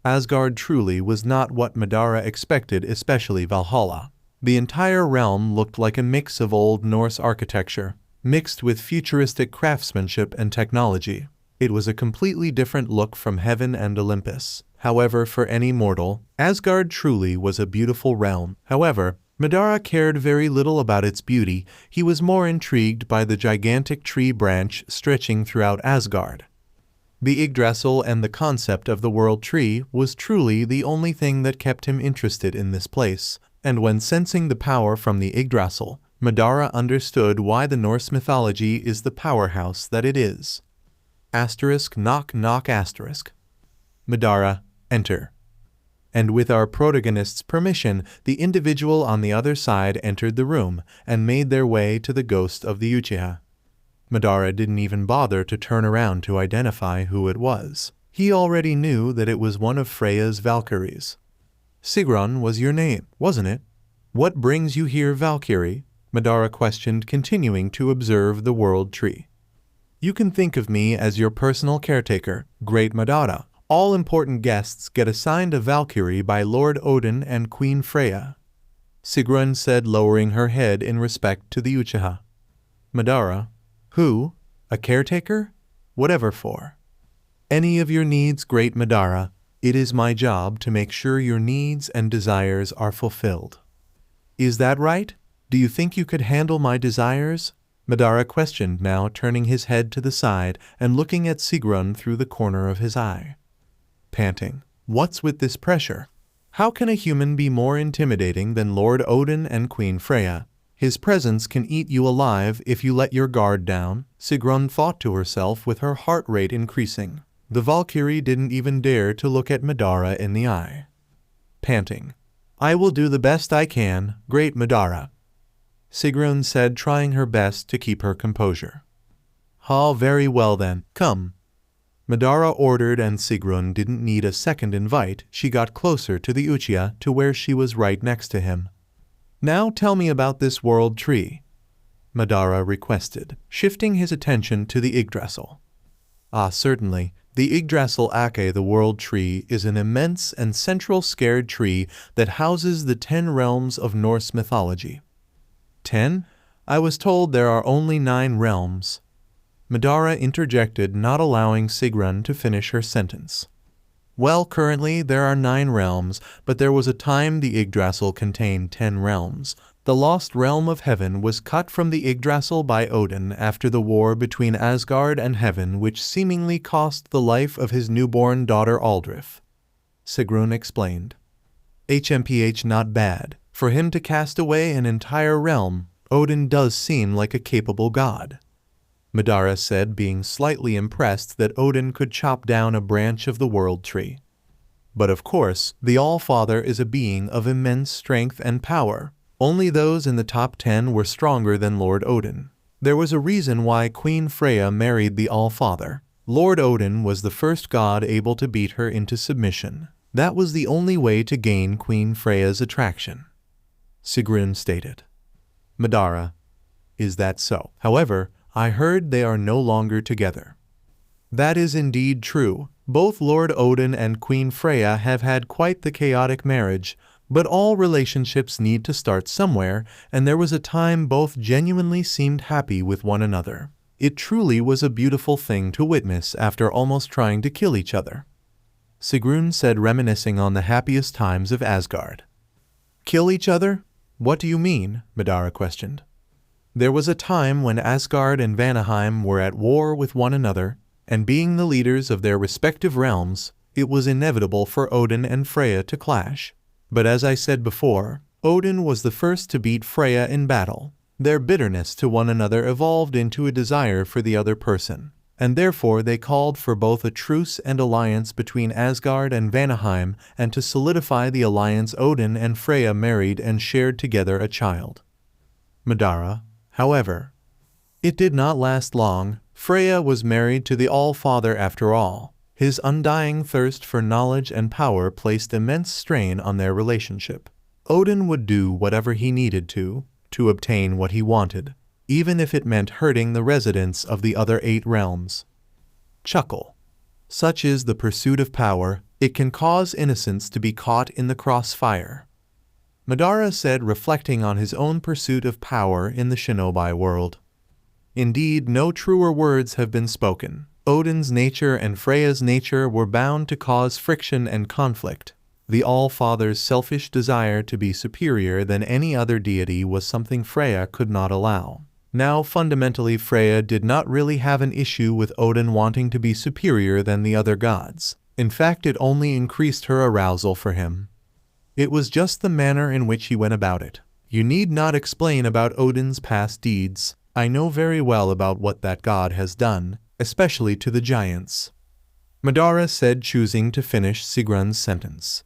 Asgard truly was not what Madara expected, especially Valhalla. The entire realm looked like a mix of Old Norse architecture, mixed with futuristic craftsmanship and technology. It was a completely different look from heaven and Olympus. However, for any mortal, Asgard truly was a beautiful realm. However, Madara cared very little about its beauty. He was more intrigued by the gigantic tree branch stretching throughout Asgard. The Yggdrasil and the concept of the world tree was truly the only thing that kept him interested in this place, and when sensing the power from the Yggdrasil, Madara understood why the Norse mythology is the powerhouse that it is. Asterisk knock knock asterisk. Madara, enter. And with our protagonist's permission, the individual on the other side entered the room and made their way to the ghost of the Uchiha. Madara didn't even bother to turn around to identify who it was. He already knew that it was one of Freya's Valkyries. Sigrun was your name, wasn't it? What brings you here, Valkyrie? Madara questioned, continuing to observe the world tree. You can think of me as your personal caretaker, Great Madara. All important guests get assigned a Valkyrie by Lord Odin and Queen Freya, Sigrun said, lowering her head in respect to the Uchiha. Madara, who? A caretaker? Whatever for. Any of your needs, Great Madara. It is my job to make sure your needs and desires are fulfilled. Is that right? Do you think you could handle my desires? Madara questioned, now turning his head to the side and looking at Sigrun through the corner of his eye. Panting. What's with this pressure? How can a human be more intimidating than Lord Odin and Queen Freya? His presence can eat you alive if you let your guard down, Sigrun thought to herself with her heart rate increasing. The Valkyrie didn't even dare to look at Madara in the eye. Panting. I will do the best I can, Great Madara, Sigrun said, trying her best to keep her composure. Very well then, come. Madara ordered, and Sigrun didn't need a second invite. She got closer to the Uchiha, to where she was right next to him. Now tell me about this world tree, Madara requested, shifting his attention to the Yggdrasil. Certainly. The Yggdrasil Ake, the world tree, is an immense and central scared tree that houses the 10 realms of Norse mythology. 10? I was told there are only 9 realms. Madara interjected, not allowing Sigrun to finish her sentence. Well, currently there are 9 realms, but there was a time the Yggdrasil contained 10 realms. The lost realm of heaven was cut from the Yggdrasil by Odin after the war between Asgard and heaven, which seemingly cost the life of his newborn daughter Aldrich, Sigrun explained. HMPH, not bad. For him to cast away an entire realm, Odin does seem like a capable god, Madara said, being slightly impressed that Odin could chop down a branch of the world tree. But of course, the All-Father is a being of immense strength and power. Only those in the top 10 were stronger than Lord Odin. There was a reason why Queen Freya married the All-Father. Lord Odin was the first god able to beat her into submission. That was the only way to gain Queen Freya's attraction, Sigrun stated. Madara, is that so? However, I heard they are no longer together. That is indeed true. Both Lord Odin and Queen Freya have had quite the chaotic marriage, but all relationships need to start somewhere, and there was a time both genuinely seemed happy with one another. It truly was a beautiful thing to witness after almost trying to kill each other, Sigrun said, reminiscing on the happiest times of Asgard. Kill each other? What do you mean? Madara questioned. There was a time when Asgard and Vanaheim were at war with one another, and being the leaders of their respective realms, it was inevitable for Odin and Freya to clash. But as I said before, Odin was the first to beat Freya in battle. Their bitterness to one another evolved into a desire for the other person, and therefore they called for both a truce and alliance between Asgard and Vanaheim, and to solidify the alliance Odin and Freya married and shared together a child. Madara, however, it did not last long. Freya was married to the All-Father after all. His undying thirst for knowledge and power placed immense strain on their relationship. Odin would do whatever he needed to obtain what he wanted, even if it meant hurting the residents of the other 8 realms. Chuckle. Such is the pursuit of power, it can cause innocents to be caught in the crossfire, Madara said, reflecting on his own pursuit of power in the shinobi world. Indeed, no truer words have been spoken. Odin's nature and Freya's nature were bound to cause friction and conflict. The All-Father's selfish desire to be superior than any other deity was something Freya could not allow. Now, fundamentally, Freya did not really have an issue with Odin wanting to be superior than the other gods. In fact, it only increased her arousal for him. It was just the manner in which he went about it. You need not explain about Odin's past deeds. I know very well about what that god has done, especially to the giants. Madara said, choosing to finish Sigrun's sentence.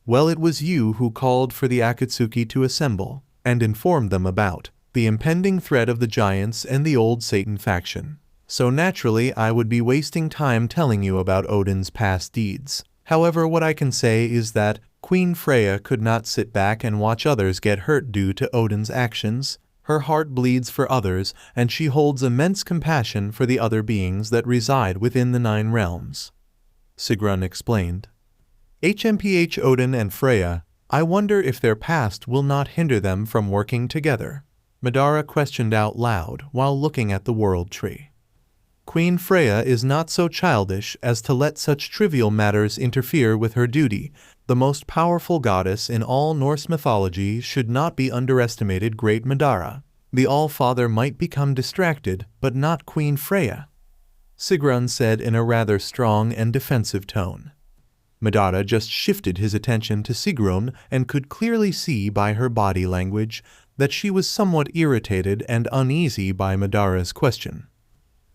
Well, it was you who called for the Akatsuki to assemble, and informed them about the impending threat of the giants and the old Satan faction. So naturally I would be wasting time telling you about Odin's past deeds. However, what I can say is that Queen Freya could not sit back and watch others get hurt due to Odin's actions. Her heart bleeds for others, and she holds immense compassion for the other beings that reside within the 9 realms. Sigrun explained. HMPH Odin and Freya, I wonder if their past will not hinder them from working together. Madara questioned out loud while looking at the world tree. Queen Freya is not so childish as to let such trivial matters interfere with her duty. The most powerful goddess in all Norse mythology should not be underestimated. Great Madara. The All-Father might become distracted, but not Queen Freya, Sigrun said in a rather strong and defensive tone. Madara just shifted his attention to Sigrun and could clearly see by her body language that she was somewhat irritated and uneasy by Madara's question.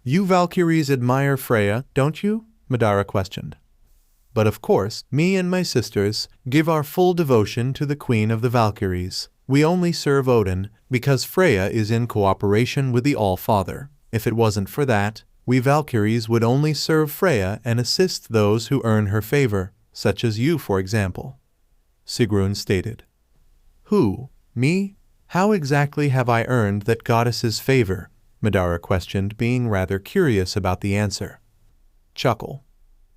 You Valkyries admire Freya, don't you? Madara questioned. But of course, me and my sisters give our full devotion to the Queen of the Valkyries. We only serve Odin because Freya is in cooperation with the All-Father. If it wasn't for that, we Valkyries would only serve Freya and assist those who earn her favor, such as you, for example. Sigrun stated. Who? Me? How exactly have I earned that goddess's favor? Madara questioned, being rather curious about the answer. Chuckle.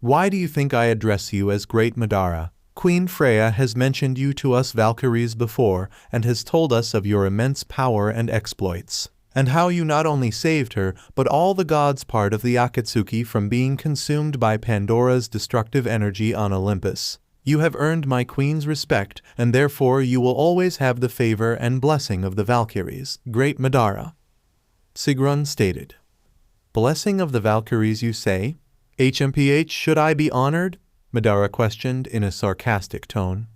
Why do you think I address you as Great Madara? Queen Freya has mentioned you to us Valkyries before and has told us of your immense power and exploits, and how you not only saved her, but all the gods part of the Akatsuki from being consumed by Pandora's destructive energy on Olympus. You have earned my queen's respect, and therefore you will always have the favor and blessing of the Valkyries, Great Madara. Sigrun stated. Blessing of the Valkyries, you say? HMPH, should I be honored? Madara questioned in a sarcastic tone.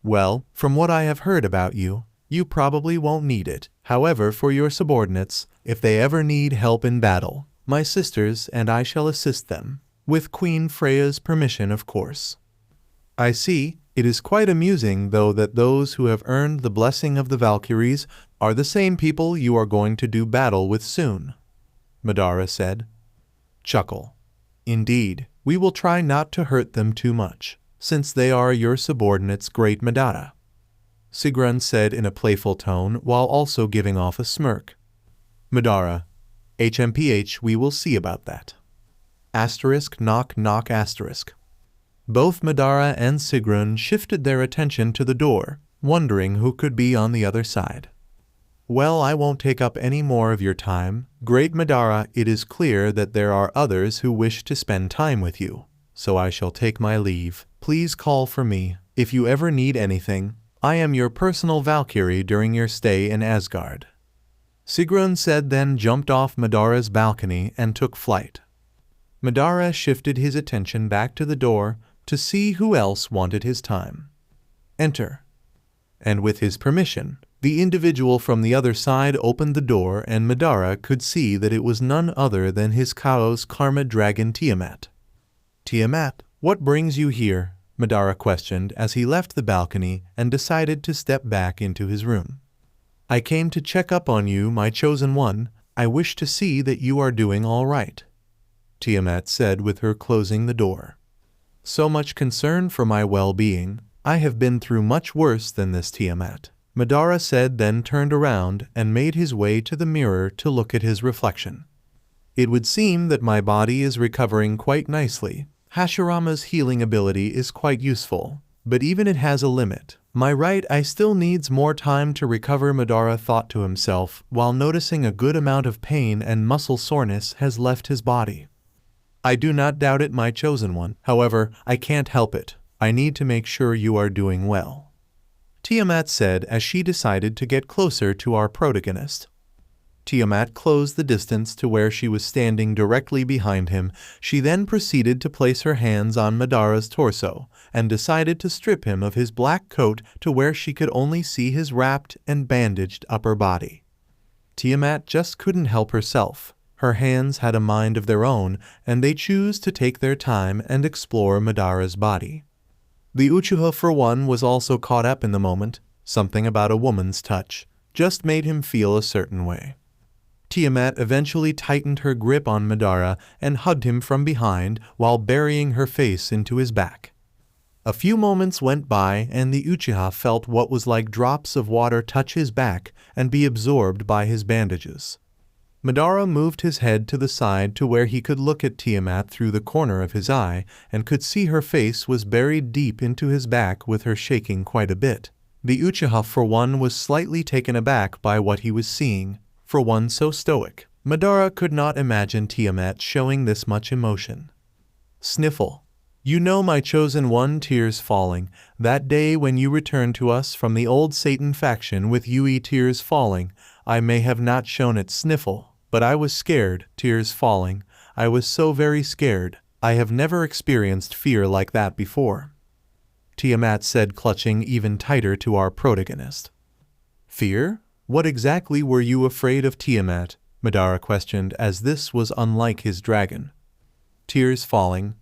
Well, from what I have heard about you, you probably won't need it. However, for your subordinates, if they ever need help in battle, my sisters and I shall assist them. With Queen Freya's permission, of course. I see. It is quite amusing, though, that those who have earned the blessing of the Valkyries are the same people you are going to do battle with soon, Madara said. Chuckle. Indeed, we will try not to hurt them too much, since they are your subordinates, Great Madara, Sigrun said in a playful tone while also giving off a smirk. Madara. HMPH, we will see about that. Asterisk knock knock asterisk. Both Madara and Sigrun shifted their attention to the door, wondering who could be on the other side. Well, I won't take up any more of your time, Great Madara. It is clear that there are others who wish to spend time with you, so I shall take my leave. Please call for me if you ever need anything. I am your personal Valkyrie during your stay in Asgard. Sigrun said, then jumped off Madara's balcony and took flight. Madara shifted his attention back to the door to see who else wanted his time. Enter. And with his permission, the individual from the other side opened the door, and Madara could see that it was none other than his Chaos Karma Dragon Tiamat. Tiamat, what brings you here? Madara questioned as he left the balcony and decided to step back into his room. I came to check up on you, my chosen one. I wish to see that you are doing all right, Tiamat said with her closing the door. So much concern for my well-being. I have been through much worse than this, Tiamat, Madara said, then turned around and made his way to the mirror to look at his reflection. It would seem that my body is recovering quite nicely. Hashirama's healing ability is quite useful, but even it has a limit. My right eye still needs more time to recover, Madara thought to himself, while noticing a good amount of pain and muscle soreness has left his body. I do not doubt it, my chosen one. However, I can't help it. I need to make sure you are doing well," Tiamat said as she decided to get closer to our protagonist. Tiamat closed the distance to where she was standing directly behind him. She then proceeded to place her hands on Madara's torso and decided to strip him of his black coat to where she could only see his wrapped and bandaged upper body. Tiamat just couldn't help herself. Her hands had a mind of their own, and they chose to take their time and explore Madara's body. The Uchiha, for one, was also caught up in the moment. Something about a woman's touch just made him feel a certain way. Tiamat eventually tightened her grip on Madara and hugged him from behind while burying her face into his back. A few moments went by and the Uchiha felt what was like drops of water touch his back and be absorbed by his bandages. Madara moved his head to the side to where he could look at Tiamat through the corner of his eye and could see her face was buried deep into his back, with her shaking quite a bit. The Uchiha, for one, was slightly taken aback by what he was seeing. For one so stoic, Madara could not imagine Tiamat showing this much emotion. Sniffle. You know, my chosen one, tears falling. That day when you returned to us from the old Satan faction with Yui, tears falling. I may have not shown it. Sniffle. But I was scared, tears falling. I was so very scared. I have never experienced fear like that before, Tiamat said, clutching even tighter to our protagonist. Fear? What exactly were you afraid of, Tiamat? Madara questioned, as this was unlike his dragon. Tears falling.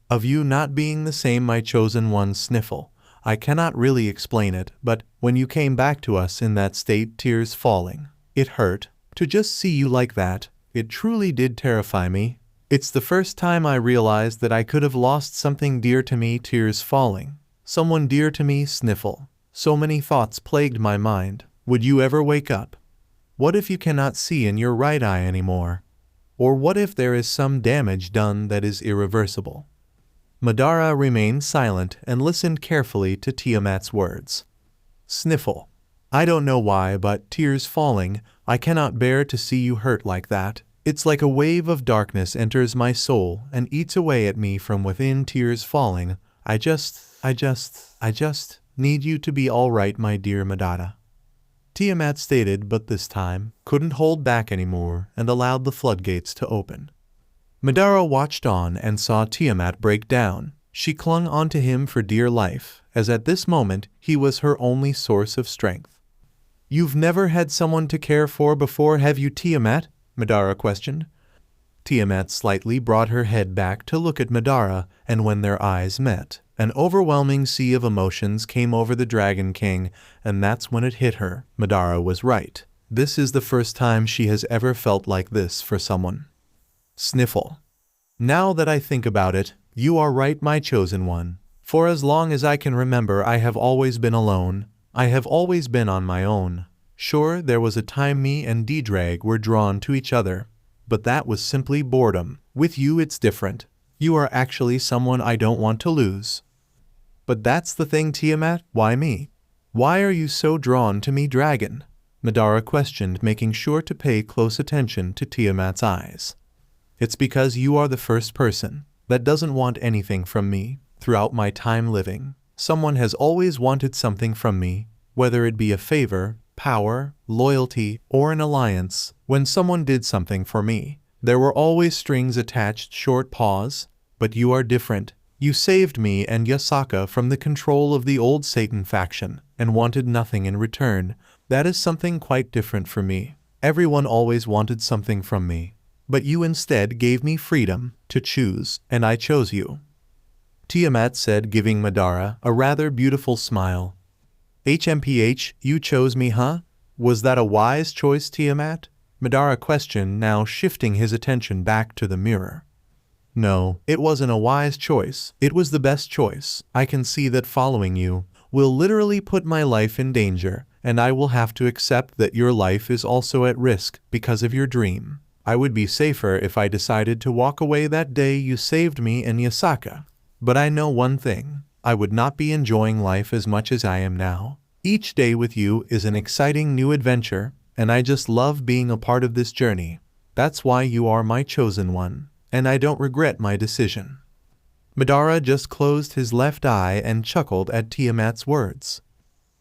Of you not being the same, my chosen one. Sniffle. I cannot really explain it, but when you came back to us in that state, tears falling. It hurt. To just see you like that, it truly did terrify me. It's the first time I realized that I could have lost something dear to me. Tears falling. Someone dear to me. Sniffle. So many thoughts plagued my mind. Would you ever wake up? What if you cannot see in your right eye anymore? Or what if there is some damage done that is irreversible? Madara remained silent and listened carefully to Tiamat's words. Sniffle. I don't know why, but tears falling, I cannot bear to see you hurt like that. It's like a wave of darkness enters my soul and eats away at me from within. Tears falling. I just need you to be all right, my dear Madara, Tiamat stated, but this time couldn't hold back anymore and allowed the floodgates to open. Madara watched on and saw Tiamat break down. She clung onto him for dear life, as at this moment he was her only source of strength. You've never had someone to care for before, have you, Tiamat? Madara questioned. Tiamat slightly brought her head back to look at Madara, and when their eyes met, an overwhelming sea of emotions came over the Dragon King, and that's when it hit her. Madara was right. This is the first time she has ever felt like this for someone. Sniffle. Now that I think about it, you are right, my chosen one. For as long as I can remember, I have always been alone. I have always been on my own. Sure, there was a time me and D-Drag were drawn to each other, but that was simply boredom. With you it's different. You are actually someone I don't want to lose. But that's the thing, Tiamat. Why me? Why are you so drawn to me, dragon? Madara questioned, making sure to pay close attention to Tiamat's eyes. It's because you are the first person that doesn't want anything from me. Throughout my time living, someone has always wanted something from me, whether it be a favor, power, loyalty, or an alliance. When someone did something for me, there were always strings attached. Short pause. But you are different. You saved me and Yasaka from the control of the old Satan faction and wanted nothing in return. That is something quite different for me. Everyone always wanted something from me, but you instead gave me freedom to choose, and I chose you, Tiamat said, giving Madara a rather beautiful smile. HMPH, you chose me, huh? Was that a wise choice, Tiamat? Madara questioned, now shifting his attention back to the mirror. No, it wasn't a wise choice. It was the best choice. I can see that following you will literally put my life in danger, and I will have to accept that your life is also at risk because of your dream. I would be safer if I decided to walk away that day you saved me and Yasaka. But I know one thing. I would not be enjoying life as much as I am now. Each day with you is an exciting new adventure, and I just love being a part of this journey. That's why you are my chosen one. and I don't regret my decision." Madara just closed his left eye and chuckled at Tiamat's words.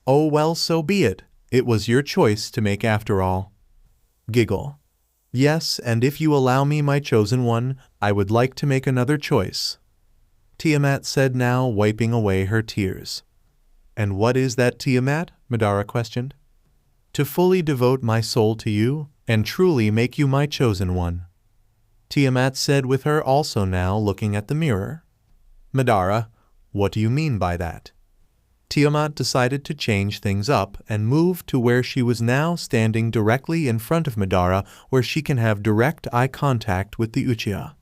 "Oh well, so be it. It was your choice to make after all." Giggle. "Yes, and if you allow me, my chosen one, I would like to make another choice," Tiamat said, now wiping away her tears. "And what is that, Tiamat?" Madara questioned. "To fully devote my soul to you, and truly make you my chosen one," Tiamat said, with her also now looking at the mirror. "Madara, what do you mean by that?" Tiamat decided to change things up and moved to where she was now standing directly in front of Madara, where she can have direct eye contact with the Uchiha.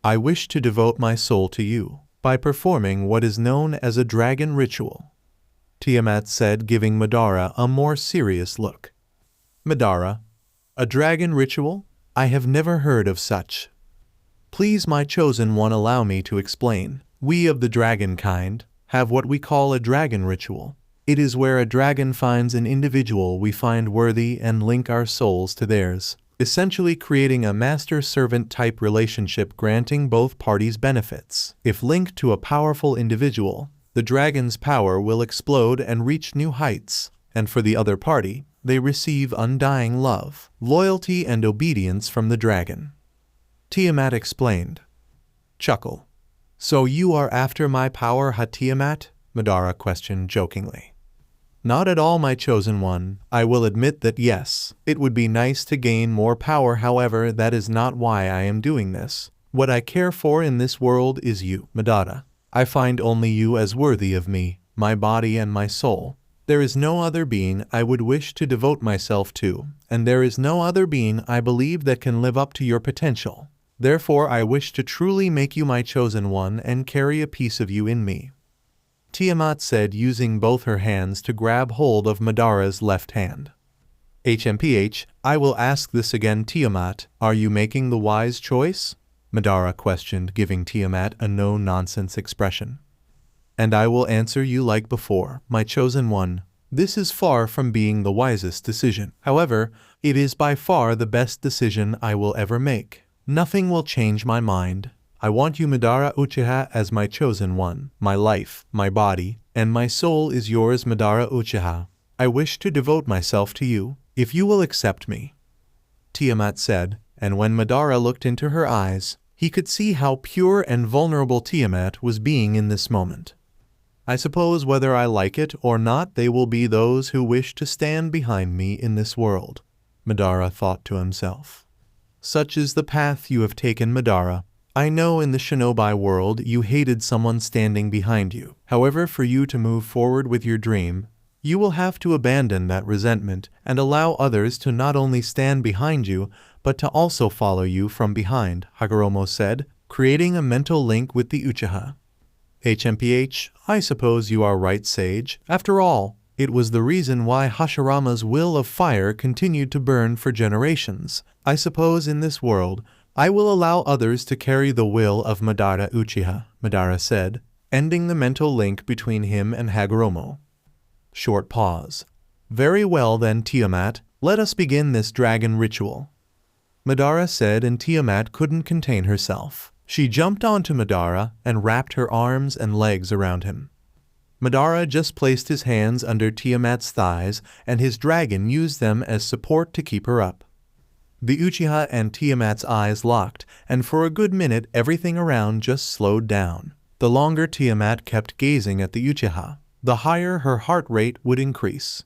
"I wish to devote my soul to you by performing what is known as a dragon ritual," Tiamat said, giving Madara a more serious look. "Madara, a dragon ritual? I have never heard of such. Please, my chosen one, allow me to explain. We of the dragon kind have what we call a dragon ritual. It is where a dragon finds an individual we find worthy and link our souls to theirs, essentially creating a master-servant type relationship, granting both parties benefits. If linked to a powerful individual, the dragon's power will explode and reach new heights, and for the other party, they receive undying love, loyalty, and obedience from the dragon," Tiamat explained. Chuckle. "So you are after my power, ha Tiamat?" Madara questioned jokingly. "Not at all, my chosen one. I will admit that yes, it would be nice to gain more power, however, that is not why I am doing this. What I care for in this world is you, Madara. I find only you as worthy of me, my body and my soul. There is no other being I would wish to devote myself to, and there is no other being I believe that can live up to your potential. Therefore I wish to truly make you my chosen one and carry a piece of you in me," Tiamat said, using both her hands to grab hold of Madara's left hand. "HMPH, I will ask this again, Tiamat. Are you making the wise choice?" Madara questioned, giving Tiamat a no-nonsense expression. "And I will answer you like before, my chosen one. This is far from being the wisest decision. However, it is by far the best decision I will ever make. Nothing will change my mind. I want you, Madara Uchiha, as my chosen one. My life, my body, and my soul is yours, Madara Uchiha. I wish to devote myself to you, if you will accept me," Tiamat said, and when Madara looked into her eyes, he could see how pure and vulnerable Tiamat was being in this moment. "I suppose whether I like it or not, they will be those who wish to stand behind me in this world," Madara thought to himself. "Such is the path you have taken, Madara. I know in the shinobi world you hated someone standing behind you. However, for you to move forward with your dream, you will have to abandon that resentment and allow others to not only stand behind you, but to also follow you from behind," Hagoromo said, creating a mental link with the Uchiha. "HMPH, I suppose you are right, sage. After all, it was the reason why Hashirama's will of fire continued to burn for generations. I suppose in this world, I will allow others to carry the will of Madara Uchiha," Madara said, ending the mental link between him and Hagoromo. Short pause. "Very well then, Tiamat, let us begin this dragon ritual," Madara said, and Tiamat couldn't contain herself. She jumped onto Madara and wrapped her arms and legs around him. Madara just placed his hands under Tiamat's thighs, and his dragon used them as support to keep her up. The Uchiha and Tiamat's eyes locked, and for a good minute everything around just slowed down. The longer Tiamat kept gazing at the Uchiha, the higher her heart rate would increase.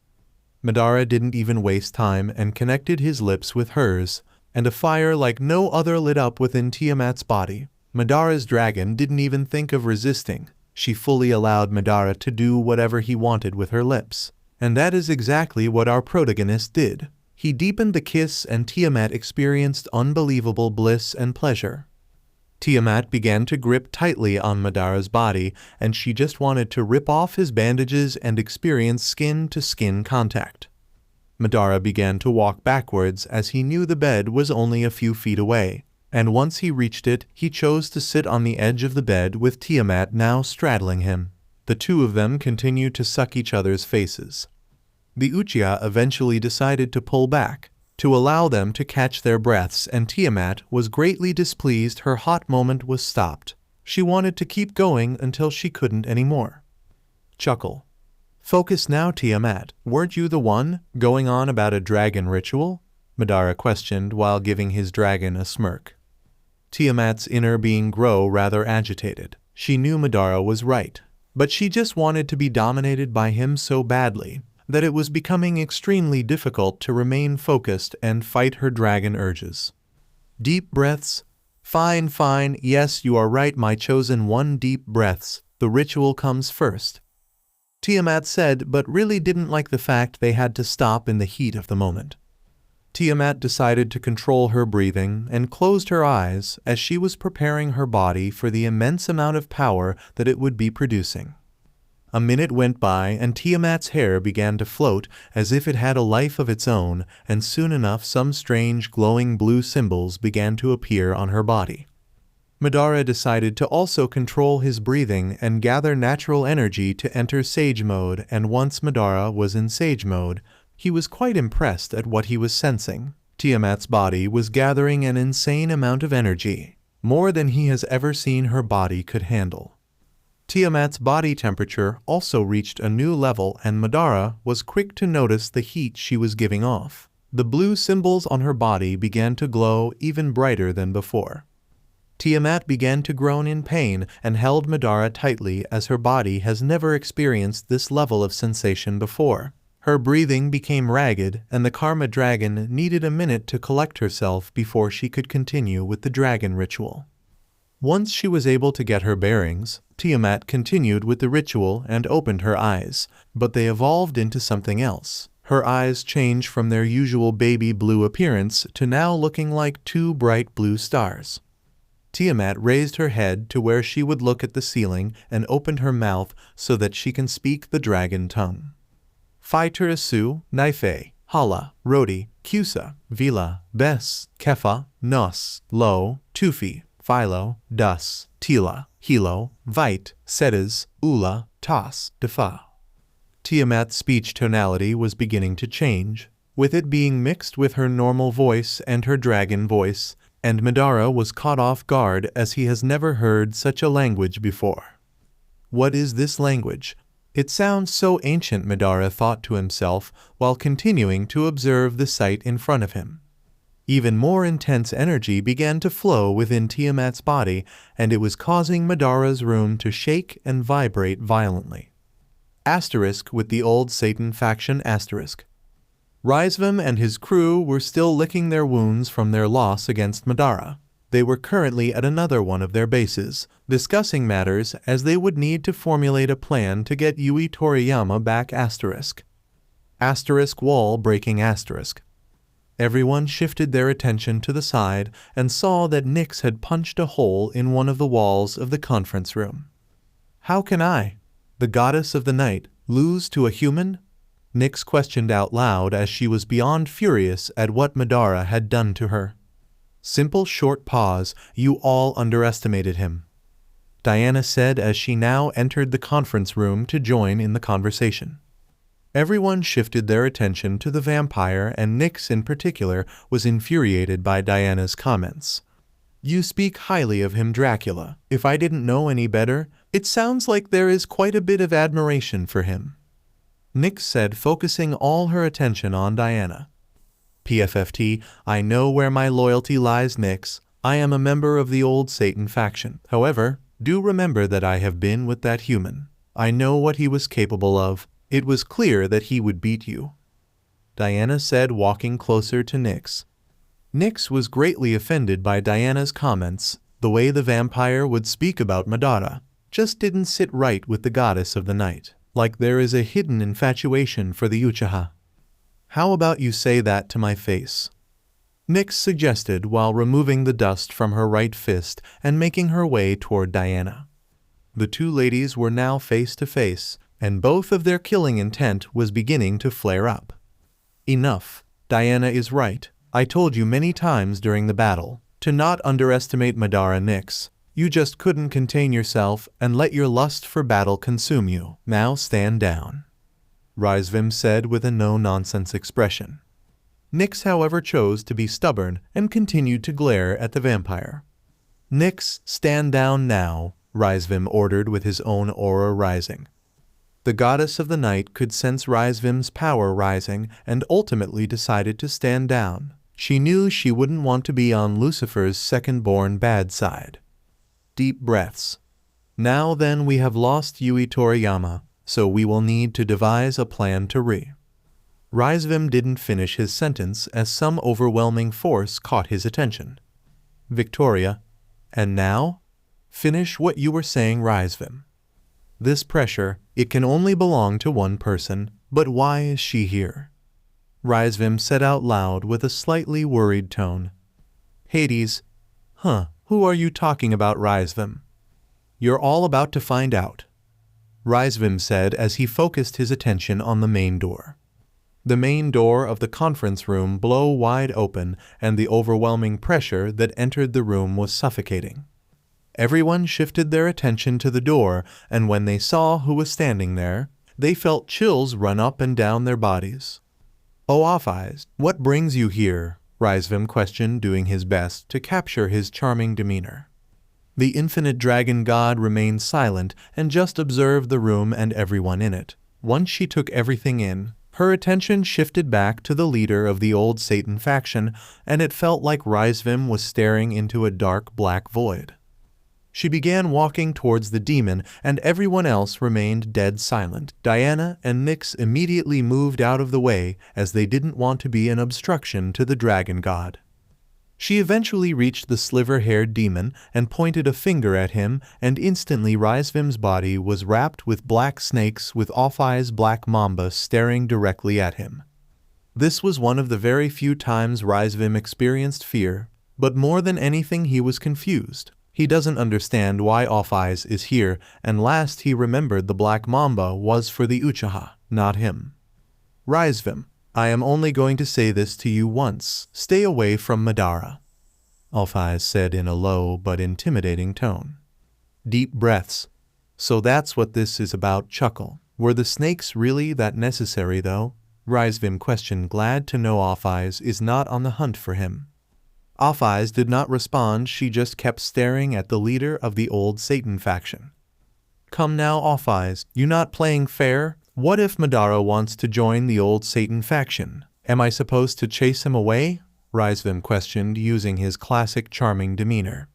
Madara didn't even waste time and connected his lips with hers, and a fire like no other lit up within Tiamat's body. Madara's dragon didn't even think of resisting. She fully allowed Madara to do whatever he wanted with her lips. And that is exactly what our protagonist did. He deepened the kiss and Tiamat experienced unbelievable bliss and pleasure. Tiamat began to grip tightly on Madara's body, and she just wanted to rip off his bandages and experience skin-to-skin contact. Madara began to walk backwards as he knew the bed was only a few feet away, and once he reached it, he chose to sit on the edge of the bed with Tiamat now straddling him. The two of them continued to suck each other's faces. The Uchiha eventually decided to pull back, to allow them to catch their breaths, and Tiamat was greatly displeased. Her hot moment was stopped. She wanted to keep going until she couldn't anymore. Chuckle. Focus now, Tiamat. Weren't you the one going on about a dragon ritual? Madara questioned while giving his dragon a smirk. Tiamat's inner being grew rather agitated. She knew Madara was right, but she just wanted to be dominated by him so badly that it was becoming extremely difficult to remain focused and fight her dragon urges. Deep breaths. Fine, fine, yes, you are right, my chosen one. Deep breaths. The ritual comes first, Tiamat said, but really didn't like the fact they had to stop in the heat of the moment. Tiamat decided to control her breathing and closed her eyes as she was preparing her body for the immense amount of power that it would be producing. A minute went by and Tiamat's hair began to float as if it had a life of its own, and soon enough some strange glowing blue symbols began to appear on her body. Madara decided to also control his breathing and gather natural energy to enter Sage Mode, and once Madara was in Sage Mode, he was quite impressed at what he was sensing. Tiamat's body was gathering an insane amount of energy, more than he has ever seen her body could handle. Tiamat's body temperature also reached a new level, and Madara was quick to notice the heat she was giving off. The blue symbols on her body began to glow even brighter than before. Tiamat began to groan in pain and held Madara tightly, as her body has never experienced this level of sensation before. Her breathing became ragged, and the Karma Dragon needed a minute to collect herself before she could continue with the dragon ritual. Once she was able to get her bearings, Tiamat continued with the ritual and opened her eyes, but they evolved into something else. Her eyes changed from their usual baby blue appearance to now looking like two bright blue stars. Tiamat raised her head to where she would look at the ceiling and opened her mouth so that she can speak the dragon tongue. Phi-Turasu, Naife, Hala, Rodi, Kusa, Vila, Bes, Kefa, Nos, Lo, Tufi, Philo, Dus, Tila, Hilo, Vite, Sedes, Ula, Tas, Defa. Tiamat's speech tonality was beginning to change, with it being mixed with her normal voice and her dragon voice, and Madara was caught off guard as he has never heard such a language before. What is this language? It sounds so ancient, Madara thought to himself while continuing to observe the sight in front of him. Even more intense energy began to flow within Tiamat's body, and it was causing Madara's room to shake and vibrate violently. Asterisk with the old Satan faction asterisk. Rizvam and his crew were still licking their wounds from their loss against Madara. They were currently at another one of their bases, discussing matters as they would need to formulate a plan to get Yui Toriyama back asterisk. Asterisk wall breaking asterisk. Everyone shifted their attention to the side and saw that Nyx had punched a hole in one of the walls of the conference room. How can I, the goddess of the night, lose to a human? Nyx questioned out loud as she was beyond furious at what Madara had done to her. Simple short pause. You all underestimated him, Diana said as she now entered the conference room to join in the conversation. Everyone shifted their attention to the vampire, and Nyx in particular was infuriated by Diana's comments. You speak highly of him, Dracula. If I didn't know any better, it sounds like there is quite a bit of admiration for him, Nyx said, focusing all her attention on Diana. PFFT, I know where my loyalty lies, Nyx. I am a member of the old Satan faction. However, do remember that I have been with that human. I know what he was capable of. It was clear that he would beat you, Diana said, walking closer to Nyx. Nyx was greatly offended by Diana's comments. The way the vampire would speak about Madara just didn't sit right with the goddess of the night. Like there is a hidden infatuation for the Uchiha. How about you say that to my face? Nyx suggested while removing the dust from her right fist and making her way toward Diana. The two ladies were now face to face, and both of their killing intent was beginning to flare up. Enough. Diana is right. I told you many times during the battle to not underestimate Madara, Nyx. You just couldn't contain yourself and let your lust for battle consume you. Now stand down, Rizvam said with a no-nonsense expression. Nyx, however, chose to be stubborn and continued to glare at the vampire. Nyx, stand down now, Rizvim ordered with his own aura rising. The goddess of the night could sense Rizvim's power rising and ultimately decided to stand down. She knew she wouldn't want to be on Lucifer's second-born bad side. Deep breaths. Now then, we have lost Yui Toriyama, so we will need to devise a plan to Rizvim didn't finish his sentence as some overwhelming force caught his attention. Victoria, and now? Finish what you were saying, Rizvim. This pressure, it can only belong to one person, but why is she here? Rizvim said out loud with a slightly worried tone. Hades. Who are you talking about, Rizvim? You're all about to find out, Rizvim said as he focused his attention on the main door. The main door of the conference room blew wide open, and the overwhelming pressure that entered the room was suffocating. Everyone shifted their attention to the door, and when they saw who was standing there, they felt chills run up and down their bodies. Oh, Off-Eyes, what brings you here? Rizvim questioned, doing his best to capture his charming demeanor. The infinite dragon god remained silent and just observed the room and everyone in it. Once she took everything in, her attention shifted back to the leader of the old Satan faction, and it felt like Rizvim was staring into a dark black void. She began walking towards the demon, and everyone else remained dead silent. Diana and Nyx immediately moved out of the way as they didn't want to be an obstruction to the dragon god. She eventually reached the sliver-haired demon and pointed a finger at him, and instantly Rizvim's body was wrapped with black snakes with Off-Eyes black mamba staring directly at him. This was one of the very few times Rizvim experienced fear, but more than anything he was confused. He doesn't understand why Off-Eyes is here, and last he remembered the black mamba was for the Uchiha, not him. Rizvim, I am only going to say this to you once. Stay away from Madara, Off-Eyes said in a low but intimidating tone. Deep breaths. So that's what this is about, chuckle. Were the snakes really that necessary, though? Rizvim questioned, glad to know Off-Eyes is not on the hunt for him. Off-Eyes did not respond, she just kept staring at the leader of the old Satan faction. Come now, Off-Eyes, you not playing fair? What if Madara wants to join the old Satan faction? Am I supposed to chase him away? Rizvim questioned, using his classic charming demeanor.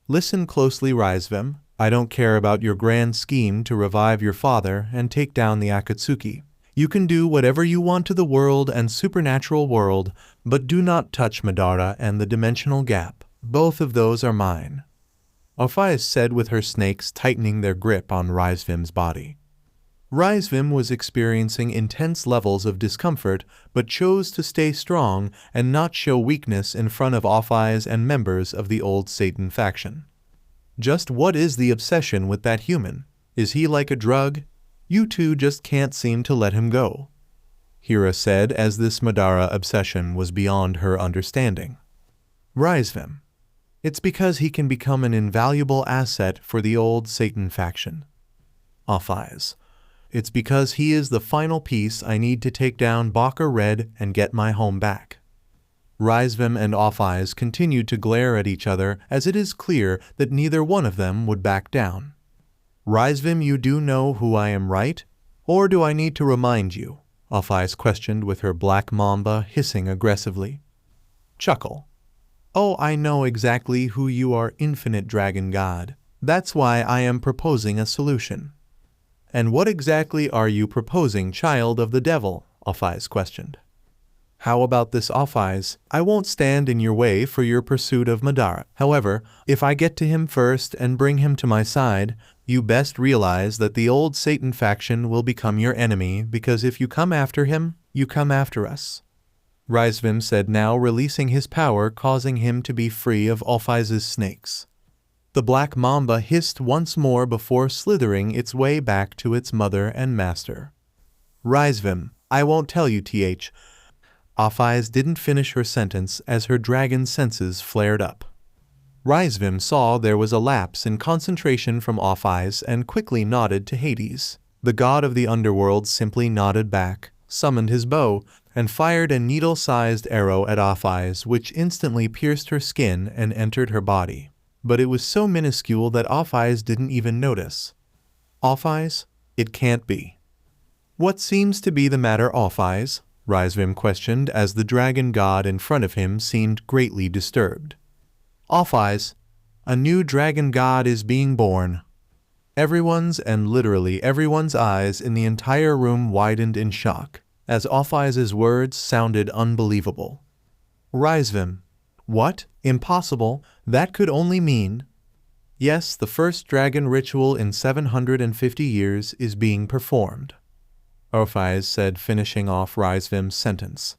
Listen closely, Rizvim. I don't care about your grand scheme to revive your father and take down the Akatsuki. You can do whatever you want to the world and supernatural world, but do not touch Madara and the dimensional gap. Both of those are mine, Off-Eyes said with her snakes tightening their grip on Rizvim's body. Rizvim was experiencing intense levels of discomfort, but chose to stay strong and not show weakness in front of Off-Eyes and members of the old Satan faction. Just what is the obsession with that human? Is he like a drug? You two just can't seem to let him go, Hira said as this Madara obsession was beyond her understanding. Rizvim. It's because he can become an invaluable asset for the old Satan faction. Off-Eyes. It's because he is the final piece I need to take down Baka Red and get my home back. Rizvim and Off-Eyes continued to glare at each other, as it is clear that neither one of them would back down. Rizvim, you do know who I am, right? Or do I need to remind you? Off-Eyes questioned with her black mamba hissing aggressively. Chuckle. Oh, I know exactly who you are, infinite dragon god. That's why I am proposing a solution. And what exactly are you proposing, child of the devil? Off-Eyes questioned. How about this, Off-Eyes? I won't stand in your way for your pursuit of Madara. However, if I get to him first and bring him to my side, you best realize that the old Satan faction will become your enemy, because if you come after him, you come after us, Rizvim said, now releasing his power, causing him to be free of Off-Eyes' snakes. The black mamba hissed once more before slithering its way back to its mother and master. Rizvim, I won't tell you, th. Off-Eyes didn't finish her sentence as her dragon senses flared up. Rizvim saw there was a lapse in concentration from Off-Eyes and quickly nodded to Hades. The god of the underworld simply nodded back, summoned his bow, and fired a needle-sized arrow at Off-Eyes, which instantly pierced her skin and entered her body. But it was so minuscule that Off-Eyes didn't even notice. Off-Eyes? It can't be. What seems to be the matter, Off-Eyes? Rizvim questioned as the dragon god in front of him seemed greatly disturbed. Off-Eyes, a new dragon god is being born. Everyone's and literally everyone's eyes in the entire room widened in shock, as Off-Eyes' words sounded unbelievable. Rizvim. What? Impossible? That could only mean... Yes, the first dragon ritual in 750 years is being performed. Off-Eyes said, finishing off Rizvim's sentence.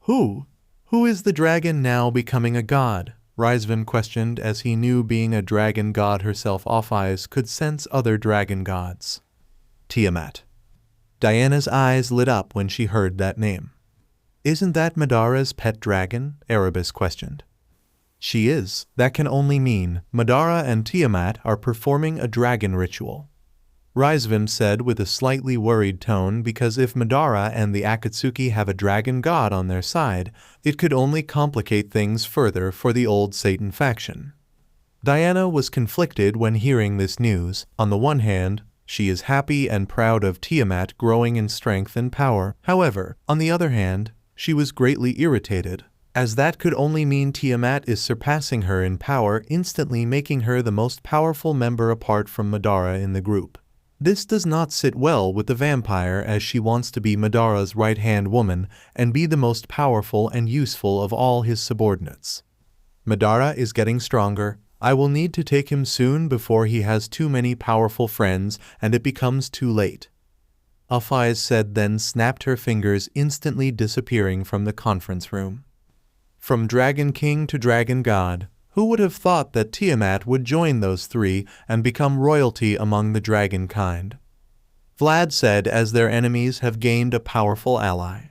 Who is the dragon now becoming a god? Rizvim questioned, as he knew being a dragon god herself, Off-Eyes could sense other dragon gods. Tiamat. Diana's eyes lit up when she heard that name. Isn't that Madara's pet dragon? Erebus questioned. She is. That can only mean Madara and Tiamat are performing a dragon ritual. Rizvim said with a slightly worried tone, because if Madara and the Akatsuki have a dragon god on their side, it could only complicate things further for the old Satan faction. Diana was conflicted when hearing this news. On the one hand, she is happy and proud of Tiamat growing in strength and power. However, on the other hand, she was greatly irritated, as that could only mean Tiamat is surpassing her in power, instantly making her the most powerful member apart from Madara in the group. This does not sit well with the vampire, as she wants to be Madara's right-hand woman and be the most powerful and useful of all his subordinates. Madara is getting stronger. I will need to take him soon before he has too many powerful friends and it becomes too late. Off-Eyes said, then snapped her fingers, instantly disappearing from the conference room. From Dragon King to Dragon God, who would have thought that Tiamat would join those three and become royalty among the dragon kind? Vlad said, as their enemies have gained a powerful ally.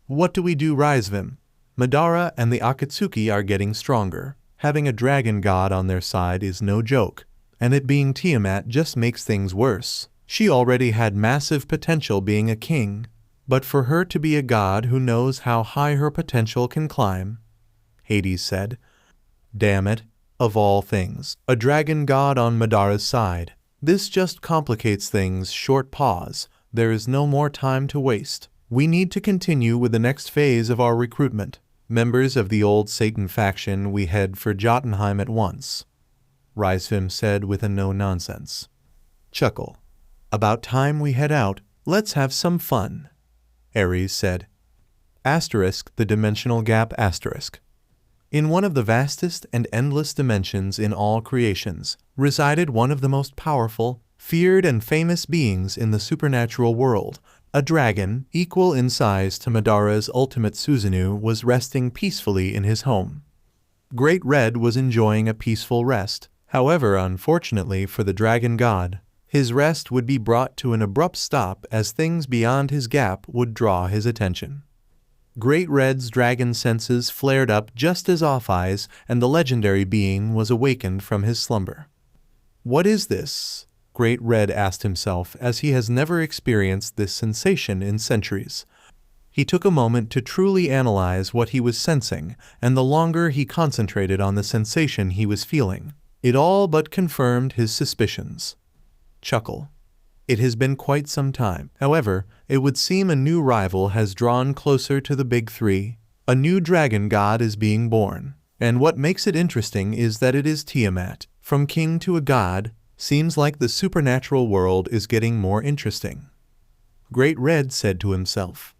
What do we do, Rizvim? Madara and the Akatsuki are getting stronger. Having a dragon god on their side is no joke, and it being Tiamat just makes things worse. She already had massive potential being a king, but for her to be a god, who knows how high her potential can climb? Hades said. Damn it, of all things, a dragon god on Madara's side. This just complicates things. Short pause. There is no more time to waste. We need to continue with the next phase of our recruitment. Members of the old Satan faction, we head for Jotunheim at once. Rizvim said with a no-nonsense chuckle. About time we head out. Let's have some fun. Ares said. Asterisk the dimensional gap asterisk. In one of the vastest and endless dimensions in all creations resided one of the most powerful, feared and famous beings in the supernatural world. A dragon, equal in size to Madara's ultimate Susanoo, was resting peacefully in his home. Great Red was enjoying a peaceful rest. However, unfortunately for the dragon god, his rest would be brought to an abrupt stop as things beyond his gap would draw his attention. Great Red's dragon senses flared up just as Off-Eyes and the legendary being was awakened from his slumber. What is this? Great Red asked himself, as he has never experienced this sensation in centuries. He took a moment to truly analyze what he was sensing, and the longer he concentrated on the sensation he was feeling, it all but confirmed his suspicions. Chuckle. It has been quite some time. However, it would seem a new rival has drawn closer to the big three. A new dragon god is being born. And what makes it interesting is that it is Tiamat. From king to a god, seems like the supernatural world is getting more interesting. Great Red said to himself.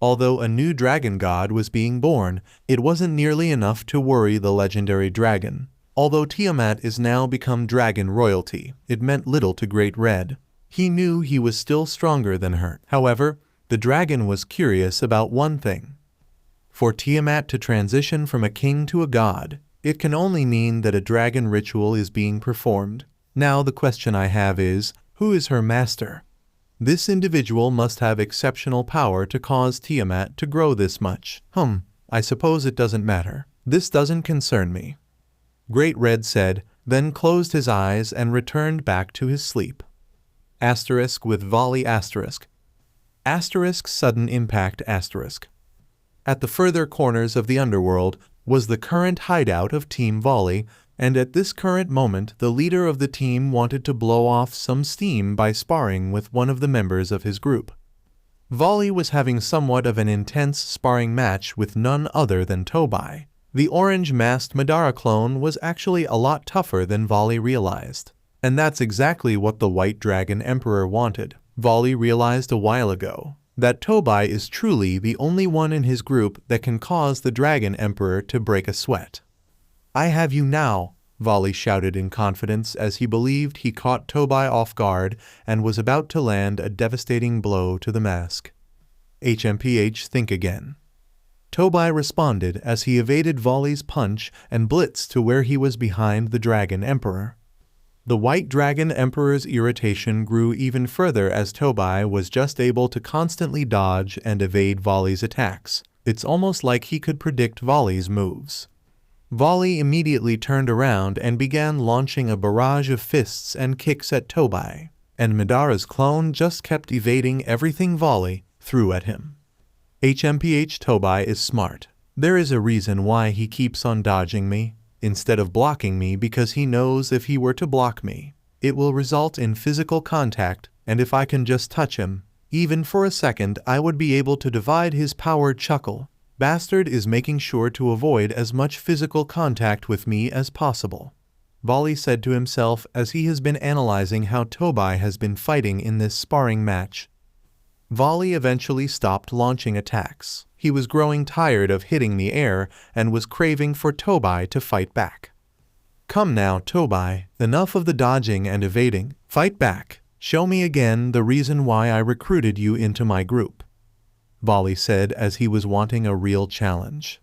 Although a new dragon god was being born, it wasn't nearly enough to worry the legendary dragon. Although Tiamat is now become dragon royalty, it meant little to Great Red. He knew he was still stronger than her. However, the dragon was curious about one thing. For Tiamat to transition from a king to a god, it can only mean that a dragon ritual is being performed. Now the question I have is, who is her master? This individual must have exceptional power to cause Tiamat to grow this much. I suppose it doesn't matter. This doesn't concern me. Great Red said, then closed his eyes and returned back to his sleep. Asterisk with volley asterisk. Sudden impact asterisk. At the further corners of the underworld was the current hideout of Team Volley, and at this current moment the leader of the team wanted to blow off some steam by sparring with one of the members of his group. Volley was having somewhat of an intense sparring match with none other than Tobai. The orange-masked Madara clone was actually a lot tougher than Volley realized. And that's exactly what the White Dragon Emperor wanted. Volley realized a while ago that Tobai is truly the only one in his group that can cause the Dragon Emperor to break a sweat. "I have you now," Volley shouted in confidence as he believed he caught Tobai off guard and was about to land a devastating blow to the mask. HMPH, think again. Tobai responded as he evaded Volley's punch and blitzed to where he was behind the Dragon Emperor. The White Dragon Emperor's irritation grew even further as Tobai was just able to constantly dodge and evade Volley's attacks. It's almost like he could predict Volley's moves. Volley immediately turned around and began launching a barrage of fists and kicks at Tobai, and Madara's clone just kept evading everything Volley threw at him. HMPH, Tobai is smart. There is a reason why he keeps on dodging me, instead of blocking me, because he knows if he were to block me, it will result in physical contact, and if I can just touch him, even for a second, I would be able to divide his power. Chuckle. Bastard is making sure to avoid as much physical contact with me as possible, Volley said to himself as he has been analyzing how Tobai has been fighting in this sparring match. Volley eventually stopped launching attacks. He was growing tired of hitting the air and was craving for Tobai to fight back. "Come now, Tobai, enough of the dodging and evading. Fight back. Show me again the reason why I recruited you into my group," Volley said as he was wanting a real challenge.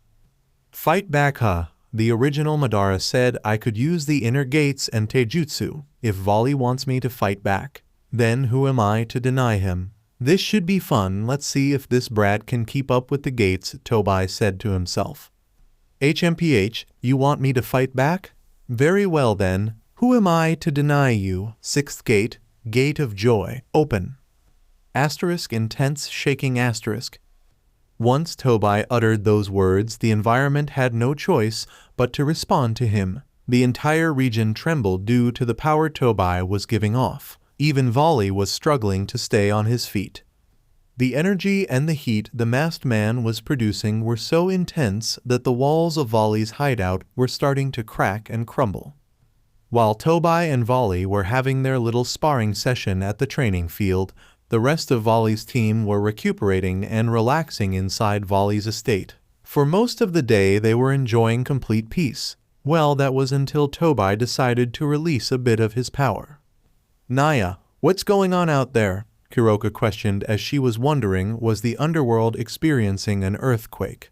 "Fight back, huh?" The original Madara said. "I could use the inner gates and Taijutsu. If Volley wants me to fight back, then who am I to deny him? This should be fun. Let's see if this brat can keep up with the gates," Tobai said to himself. "HMPH, you want me to fight back? Very well then, who am I to deny you?" Sixth gate, Gate of Joy, open. Asterisk intense shaking asterisk. Once Tobai uttered those words, the environment had no choice but to respond to him. The entire region trembled due to the power Tobai was giving off. Even Volley was struggling to stay on his feet. The energy and the heat the masked man was producing were so intense that the walls of Volley's hideout were starting to crack and crumble. While Tobai and Volley were having their little sparring session at the training field, the rest of Volley's team were recuperating and relaxing inside Volley's estate. For most of the day they were enjoying complete peace. Well, that was until Tobai decided to release a bit of his power. "Naya, what's going on out there?" Kuroka questioned as she was wondering, was the underworld experiencing an earthquake?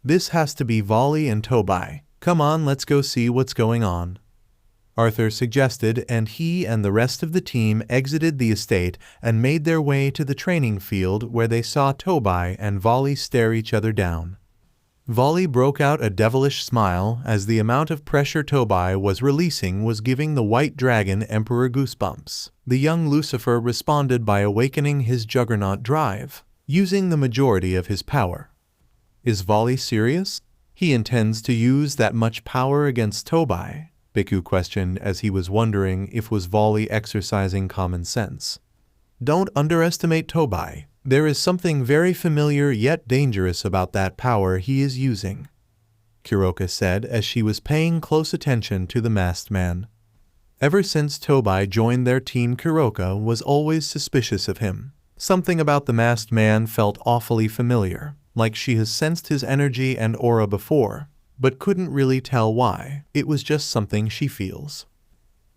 "This has to be Volley and Tobai. Come on, let's go see what's going on," Arthur suggested, and he and the rest of the team exited the estate and made their way to the training field where they saw Tobai and Volley stare each other down. Volley broke out a devilish smile as the amount of pressure Tobai was releasing was giving the White Dragon Emperor goosebumps. The young Lucifer responded by awakening his juggernaut drive, using the majority of his power. Is Volley serious? He intends to use that much power against Tobai? Biku questioned as he was wondering if was Volley exercising common sense. "Don't underestimate Tobai. There is something very familiar yet dangerous about that power he is using," Kuroka said as she was paying close attention to the masked man. Ever since Tobai joined their team, Kuroka was always suspicious of him. Something about the masked man felt awfully familiar, like she has sensed his energy and aura before, but couldn't really tell why. It was just something she feels.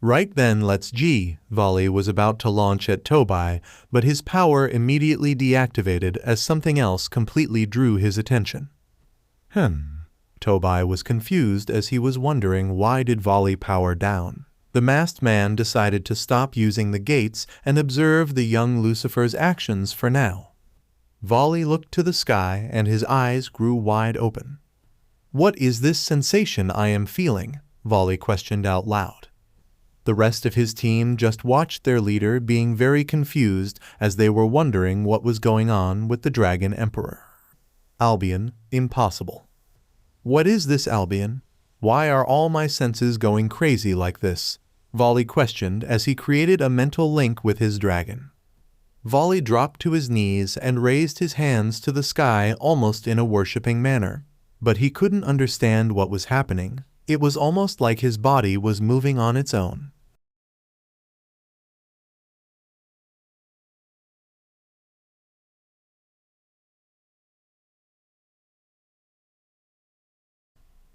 Right then, let's G. Volley was about to launch at Tobai, but his power immediately deactivated as something else completely drew his attention. Tobai was confused as he was wondering why did Volley power down. The masked man decided to stop using the gates and observe the young Lucifer's actions for now. Volley looked to the sky and his eyes grew wide open. "What is this sensation I am feeling?" Volley questioned out loud. The rest of his team just watched their leader being very confused as they were wondering what was going on with the Dragon Emperor. Albion, impossible. What is this, Albion? Why are all my senses going crazy like this? Volley questioned as he created a mental link with his dragon. Volley dropped to his knees and raised his hands to the sky almost in a worshipping manner. But he couldn't understand what was happening. It was almost like his body was moving on its own.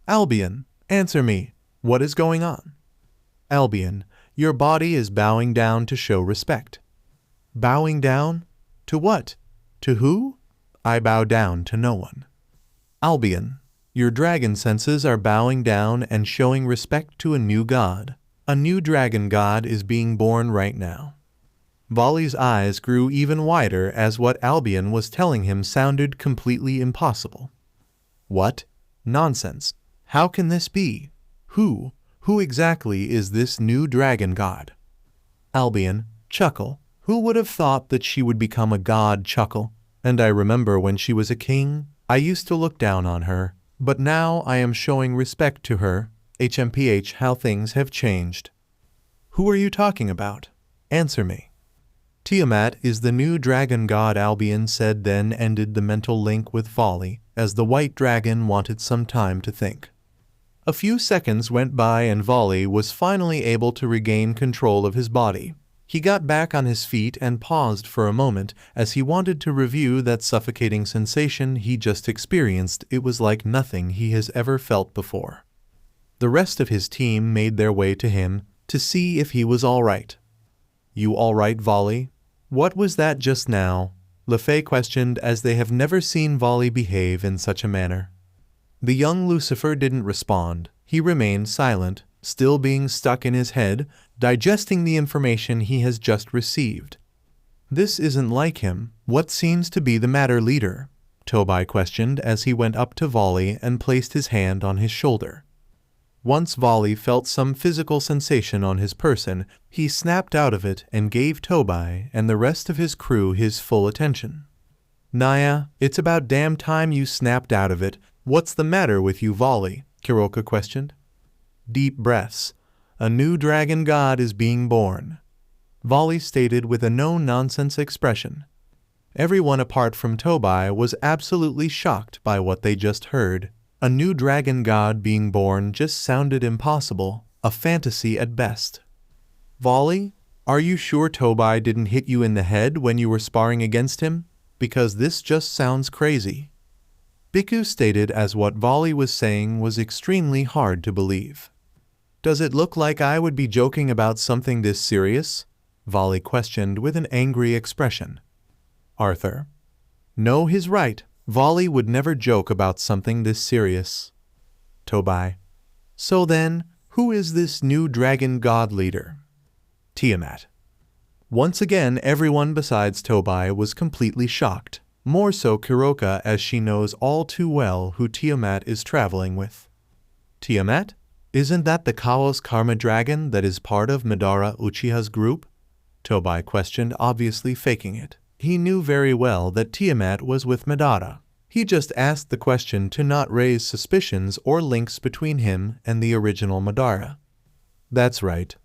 Albion, answer me. What is going on? Albion, your body is bowing down to show respect. Bowing down? To what? To who? I bow down to no one. Albion, your dragon senses are bowing down and showing respect to a new god. A new dragon god is being born right now. Volley's eyes grew even wider as what Albion was telling him sounded completely impossible. What? Nonsense. How can this be? Who exactly is this new dragon god? Albion, chuckle. Who would have thought that she would become a god, chuckle? And I remember when she was a king, I used to look down on her, but now I am showing respect to her. HMPH, how things have changed. Who are you talking about? Answer me. Tiamat is the new dragon god, Albion said, then ended the mental link with Volley, as the white dragon wanted some time to think. A few seconds went by and Volley was finally able to regain control of his body. He got back on his feet and paused for a moment as he wanted to review that suffocating sensation he just experienced. It was like nothing he has ever felt before. The rest of his team made their way to him to see if he was all right. You all right, Volley? What was that just now? LeFay questioned as they have never seen Volley behave in such a manner. The young Lucifer didn't respond. He remained silent, still being stuck in his head, digesting the information he has just received. This isn't like him. What seems to be the matter, leader? Tobai questioned as he went up to Volley and placed his hand on his shoulder. Once Volley felt some physical sensation on his person, he snapped out of it and gave Tobai and the rest of his crew his full attention. Naya, it's about damn time you snapped out of it. What's the matter with you, Volley? Kuroka questioned. Deep breaths. A new dragon god is being born, Volley stated with a no-nonsense expression. Everyone apart from Tobai was absolutely shocked by what they just heard. A new dragon god being born just sounded impossible, a fantasy at best. Volley, are you sure Tobai didn't hit you in the head when you were sparring against him? Because this just sounds crazy. Biku stated as what Volley was saying was extremely hard to believe. Does it look like I would be joking about something this serious? Volley questioned with an angry expression. Arthur. No, he's right. Volley would never joke about something this serious. Tobai. So then, who is this new dragon god leader? Tiamat. Once again, everyone besides Tobai was completely shocked. More so Kuroka, as she knows all too well who Tiamat is traveling with. Tiamat? Isn't that the Chaos Karma dragon that is part of Madara Uchiha's group? Tobai questioned, obviously faking it. He knew very well that Tiamat was with Madara. He just asked the question to not raise suspicions or links between him and the original Madara. That's right.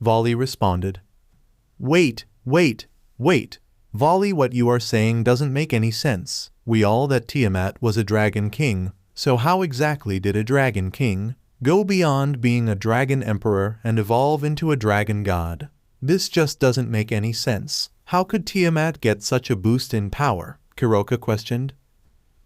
Volley responded. Wait. Volley, what you are saying doesn't make any sense. We all that Tiamat was a dragon king, so how exactly did a dragon king go beyond being a dragon emperor and evolve into a dragon god? This just doesn't make any sense. How could Tiamat get such a boost in power? Kuroka questioned.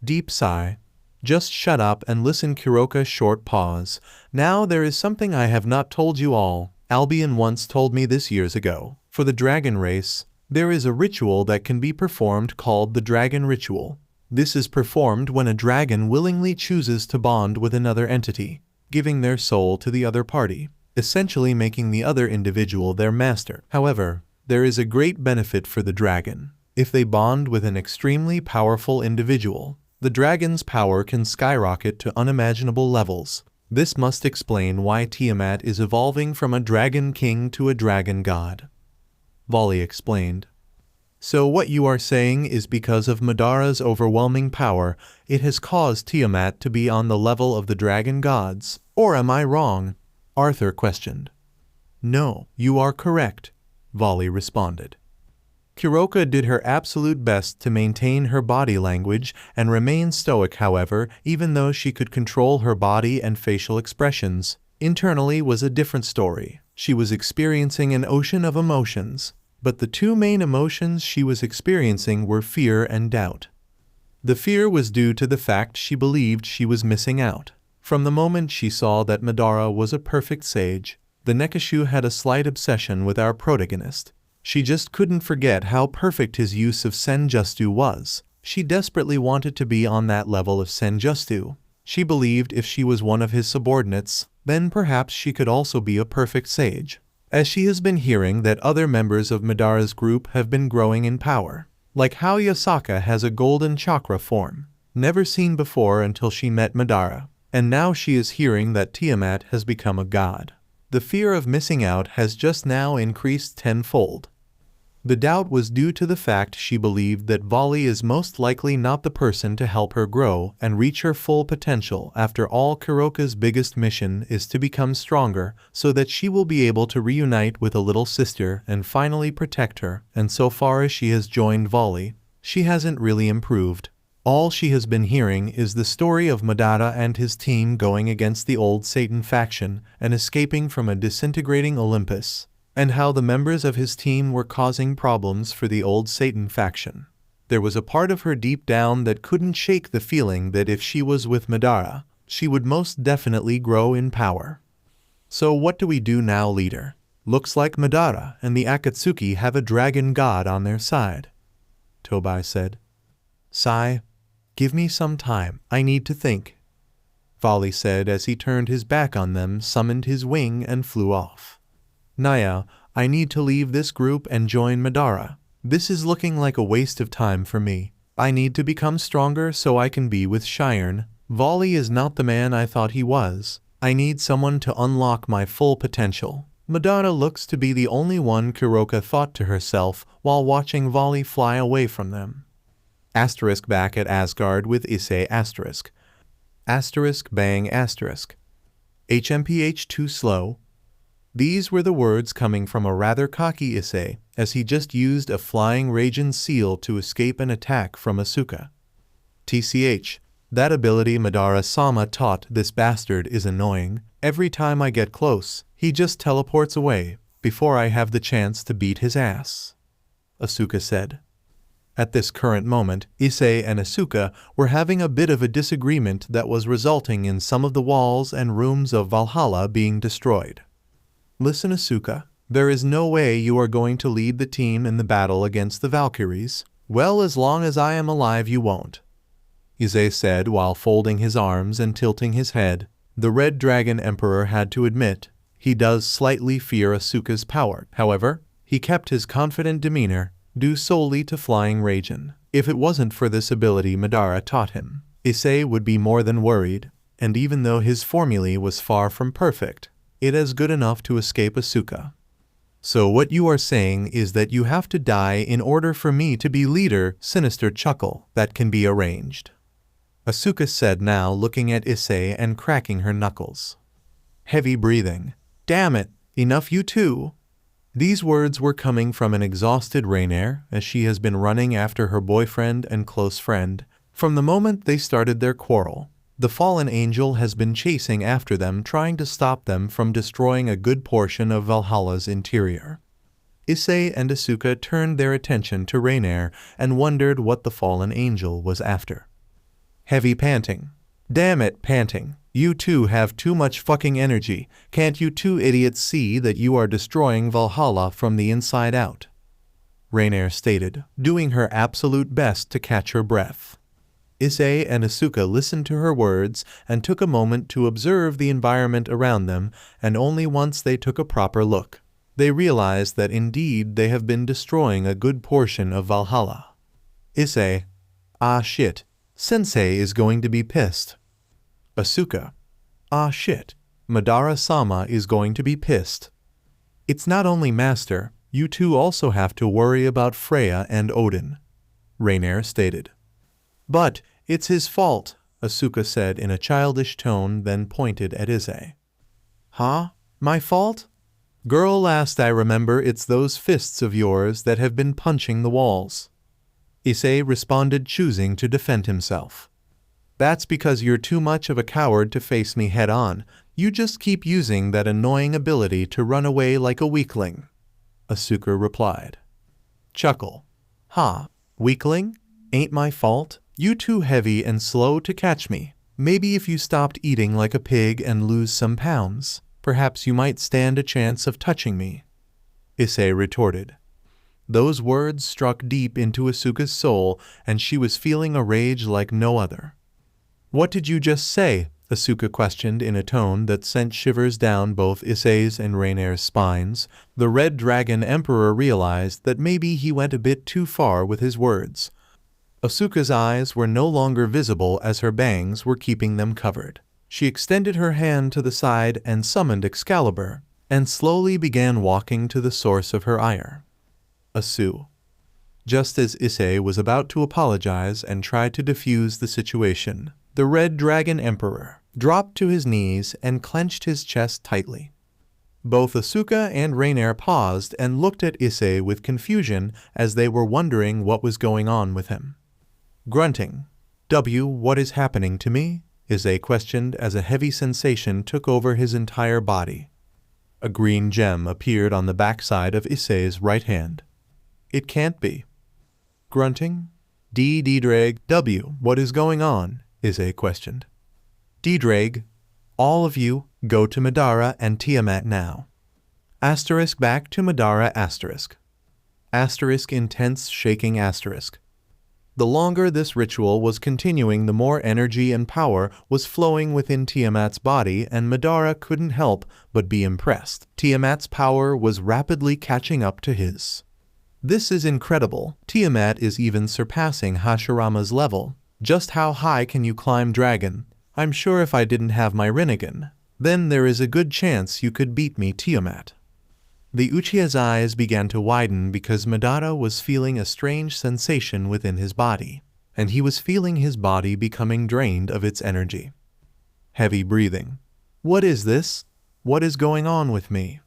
Deep sigh. Just shut up and listen, Kuroka. Short pause. Now there is something I have not told you all. Albion once told me this years ago. For the dragon race, there is a ritual that can be performed called the dragon ritual. This is performed when a dragon willingly chooses to bond with another entity, giving their soul to the other party, essentially making the other individual their master. However, there is a great benefit for the dragon. If they bond with an extremely powerful individual, the dragon's power can skyrocket to unimaginable levels. This must explain why Tiamat is evolving from a dragon king to a dragon god. Volley explained. So what you are saying is because of Madara's overwhelming power, it has caused Tiamat to be on the level of the dragon gods, or am I wrong? Arthur questioned. No, you are correct, Volley responded. Kuroka did her absolute best to maintain her body language and remain stoic, however, even though she could control her body and facial expressions. Internally was a different story. She was experiencing an ocean of emotions, but the two main emotions she was experiencing were fear and doubt. The fear was due to the fact she believed she was missing out. From the moment she saw that Madara was a perfect sage, the Nekashu had a slight obsession with our protagonist. She just couldn't forget how perfect his use of Senjutsu was. She desperately wanted to be on that level of Senjutsu. She believed if she was one of his subordinates, then perhaps she could also be a perfect sage. As she has been hearing that other members of Madara's group have been growing in power, like how Yasaka has a golden chakra form, never seen before until she met Madara, and now she is hearing that Tiamat has become a god. The fear of missing out has just now increased tenfold. The doubt was due to the fact she believed that Volley is most likely not the person to help her grow and reach her full potential. After all, Kuroka's biggest mission is to become stronger so that she will be able to reunite with a little sister and finally protect her, and so far as she has joined Volley, she hasn't really improved. All she has been hearing is the story of Madara and his team going against the old Satan faction and escaping from a disintegrating Olympus, and how the members of his team were causing problems for the old Satan faction. There was a part of her deep down that couldn't shake the feeling that if she was with Madara, she would most definitely grow in power. So what do we do now, leader? Looks like Madara and the Akatsuki have a dragon god on their side, Tobai said. Sai, give me some time, I need to think, Volley said as he turned his back on them, summoned his wing and flew off. Naya, I need to leave this group and join Madara. This is looking like a waste of time for me. I need to become stronger so I can be with Cheyenne. Volley is not the man I thought he was. I need someone to unlock my full potential. Madara looks to be the only one, Kuroka thought to herself while watching Volley fly away from them. Asterisk back at Asgard with Issei asterisk. Asterisk bang asterisk. HMPH too slow. These were the words coming from a rather cocky Issei, as he just used a flying Raijin seal to escape an attack from Asuka. TCH, that ability Madara-sama taught this bastard is annoying. Every time I get close, he just teleports away, before I have the chance to beat his ass, Asuka said. At this current moment, Issei and Asuka were having a bit of a disagreement that was resulting in some of the walls and rooms of Valhalla being destroyed. Listen, Asuka, there is no way you are going to lead the team in the battle against the Valkyries. Well, as long as I am alive you won't, Issei said while folding his arms and tilting his head. The Red Dragon Emperor had to admit, he does slightly fear Asuka's power. However, he kept his confident demeanor, due solely to flying Raijin. If it wasn't for this ability Madara taught him, Issei would be more than worried, and even though his formulae was far from perfect, it is good enough to escape Asuka. So what you are saying is that you have to die in order for me to be leader? Sinister chuckle. That can be arranged, Asuka said, now looking at Issei and cracking her knuckles. Heavy breathing. Damn it, enough you two. These words were coming from an exhausted Rainier, as she has been running after her boyfriend and close friend. From the moment they started their quarrel, the fallen angel has been chasing after them, trying to stop them from destroying a good portion of Valhalla's interior. Issei and Asuka turned their attention to Rainier and wondered what the fallen angel was after. Heavy panting. Damn it, panting. You two have too much fucking energy. Can't you two idiots see that you are destroying Valhalla from the inside out? Rainier stated, doing her absolute best to catch her breath. Issei and Asuka listened to her words and took a moment to observe the environment around them, and only once they took a proper look, they realized that indeed they have been destroying a good portion of Valhalla. Issei, ah shit, Sensei is going to be pissed. Asuka, Ah shit, Madara-sama is going to be pissed. It's not only Master, you two also have to worry about Freya and Odin, Reiner stated. But it's his fault, Asuka said in a childish tone, then pointed at Issei. Huh? My fault? Girl, last I remember it's those fists of yours that have been punching the walls. Issei responded, choosing to defend himself. That's because you're too much of a coward to face me head-on. You just keep using that annoying ability to run away like a weakling, Asuka replied. Chuckle. Ha, weakling? Ain't my fault. You too heavy and slow to catch me. Maybe if you stopped eating like a pig and lose some pounds, perhaps you might stand a chance of touching me, Issei retorted. Those words struck deep into Asuka's soul, and she was feeling a rage like no other. What did you just say? Asuka questioned in a tone that sent shivers down both Issei's and Reiner's spines. The Red Dragon Emperor realized that maybe he went a bit too far with his words. Asuka's eyes were no longer visible as her bangs were keeping them covered. She extended her hand to the side and summoned Excalibur, and slowly began walking to the source of her ire. Asu. Just as Issei was about to apologize and try to defuse the situation, the Red Dragon Emperor dropped to his knees and clenched his chest tightly. Both Asuka and Reiner paused and looked at Issei with confusion as they were wondering what was going on with him. Grunting. What is happening to me? Issei questioned as a heavy sensation took over his entire body. A green gem appeared on the backside of Issei's right hand. It can't be. Grunting. D-Drag. What is going on? Issei questioned. D-Drag, all of you, go to Madara and Tiamat now. Asterisk back to Madara asterisk. Asterisk intense shaking asterisk. The longer this ritual was continuing, the more energy and power was flowing within Tiamat's body, and Madara couldn't help but be impressed. Tiamat's power was rapidly catching up to his. This is incredible. Tiamat is even surpassing Hashirama's level. Just how high can you climb, dragon? I'm sure if I didn't have my Rinnegan, then there is a good chance you could beat me, Tiamat. The Uchiha's eyes began to widen because Madara was feeling a strange sensation within his body, and he was feeling his body becoming drained of its energy. Heavy breathing. What is this? What is going on with me?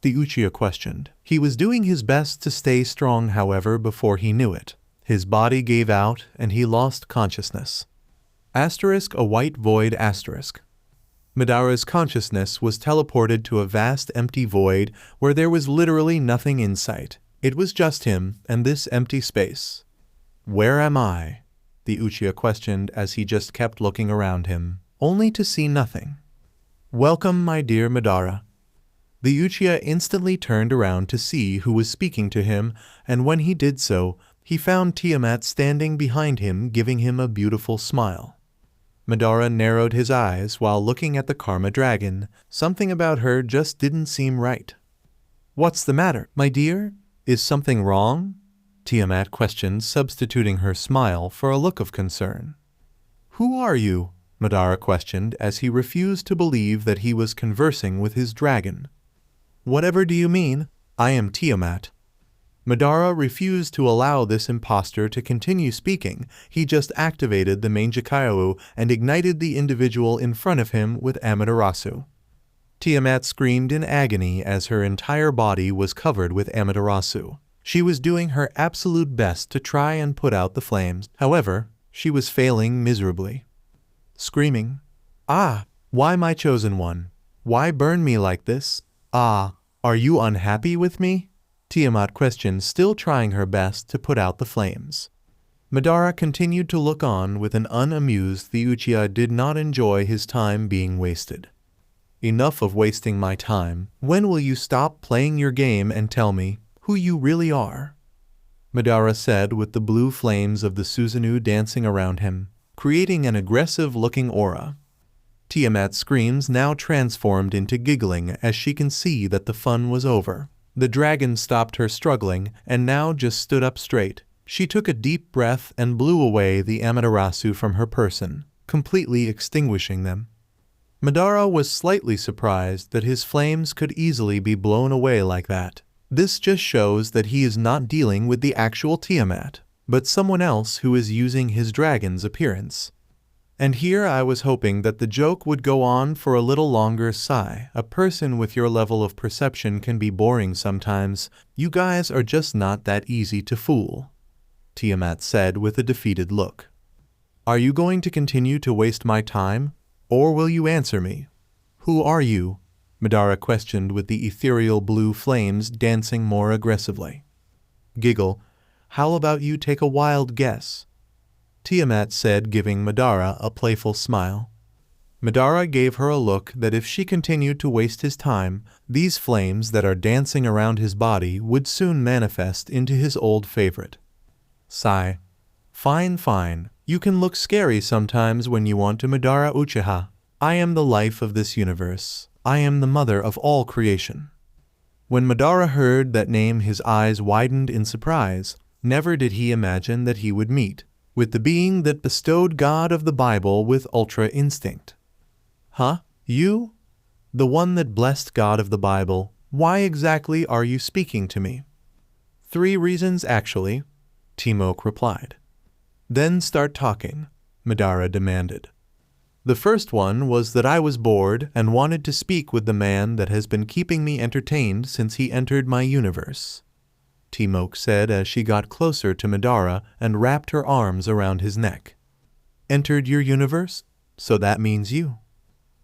The Uchiha questioned. He was doing his best to stay strong, however, before he knew it, his body gave out and he lost consciousness. Asterisk a white void asterisk. Madara's consciousness was teleported to a vast empty void where there was literally nothing in sight. It was just him and this empty space. Where am I? The Uchiha questioned as he just kept looking around him, only to see nothing. Welcome, my dear Madara. The Uchiha instantly turned around to see who was speaking to him, and when he did so, he found Tiamat standing behind him, giving him a beautiful smile. Madara narrowed his eyes while looking at the Karma Dragon. Something about her just didn't seem right. What's the matter, my dear? Is something wrong? Tiamat questioned, substituting her smile for a look of concern. Who are you? Madara questioned as he refused to believe that he was conversing with his dragon. Whatever do you mean? I am Tiamat. Madara refused to allow this impostor to continue speaking. He just activated the Mangekyo and ignited the individual in front of him with Amaterasu. Tiamat screamed in agony as her entire body was covered with Amaterasu. She was doing her absolute best to try and put out the flames. However, she was failing miserably. Screaming, "Ah, why my chosen one? Why burn me like this? Ah, are you unhappy with me?" Tiamat questioned, still trying her best to put out the flames. Madara continued to look on with an unamused. The Uchiha did not enjoy his time being wasted. Enough of wasting my time. When will you stop playing your game and tell me who you really are? Madara said with the blue flames of the Susanoo dancing around him, creating an aggressive-looking aura. Tiamat's screams now transformed into giggling as she can see that the fun was over. The dragon stopped her struggling and now just stood up straight. She took a deep breath and blew away the Amaterasu from her person, completely extinguishing them. Madara was slightly surprised that his flames could easily be blown away like that. This just shows that he is not dealing with the actual Tiamat, but someone else who is using his dragon's appearance. And here I was hoping that the joke would go on for a little longer. Sigh, a person with your level of perception can be boring sometimes. You guys are just not that easy to fool, Tiamat said with a defeated look. Are you going to continue to waste my time, or will you answer me? Who are you? Madara questioned with the ethereal blue flames dancing more aggressively. Giggle, how about you take a wild guess? Tiamat said, giving Madara a playful smile. Madara gave her a look that if she continued to waste his time, these flames that are dancing around his body would soon manifest into his old favorite. Sigh. Fine, fine. You can look scary sometimes when you want to. Madara Uchiha. I am the life of this universe. I am the mother of all creation. When Madara heard that name, his eyes widened in surprise. Never did he imagine that he would meet with the being that bestowed God of the Bible with ultra instinct. Huh? You? The one that blessed God of the Bible? Why exactly are you speaking to me? 3 reasons actually, Timok replied. Then start talking, Madara demanded. The first one was that I was bored and wanted to speak with the man that has been keeping me entertained since he entered my universe, Timok said as she got closer to Madara and wrapped her arms around his neck. Entered your universe? So that means you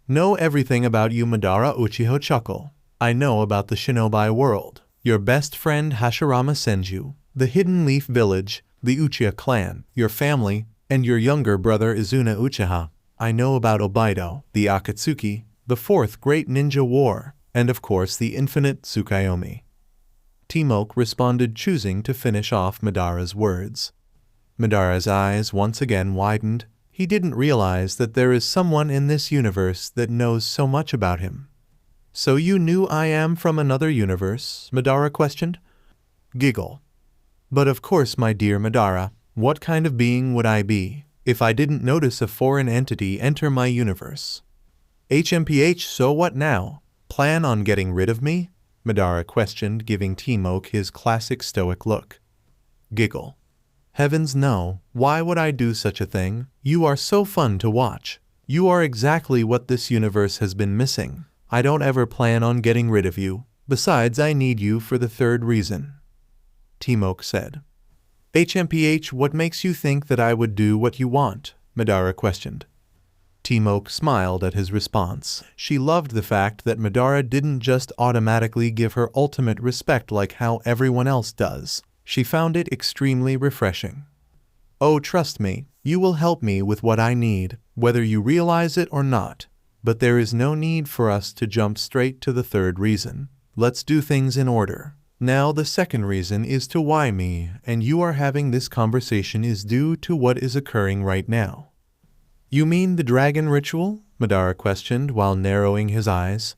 know everything about you. Madara Uchiha chuckle. I know about the shinobi world. Your best friend Hashirama sends you, the Hidden Leaf Village, the Uchiha clan, your family, and your younger brother Izuna Uchiha. I know about Obaido, the Akatsuki, the 4th Great Ninja War, and of course the infinite Tsukuyomi. Timok responded, choosing to finish off Madara's words. Madara's eyes once again widened. He didn't realize that there is someone in this universe that knows so much about him. So you knew I am from another universe? Madara questioned. Giggle. But of course, my dear Madara, what kind of being would I be if I didn't notice a foreign entity enter my universe? HMPH, so what now? Plan on getting rid of me? Madara questioned, giving Timok his classic stoic look. Giggle. Heavens no, why would I do such a thing? You are so fun to watch. You are exactly what this universe has been missing. I don't ever plan on getting rid of you. Besides, I need you for the 3rd reason, Timok said. HMPH, what makes you think that I would do what you want? Madara questioned. Timok smiled at his response. She loved the fact that Madara didn't just automatically give her ultimate respect like how everyone else does. She found it extremely refreshing. Oh, trust me, you will help me with what I need, whether you realize it or not. But there is no need for us to jump straight to the 3rd reason. Let's do things in order. Now the 2nd reason is to why me and you are having this conversation is due to what is occurring right now. You mean the dragon ritual? Madara questioned while narrowing his eyes.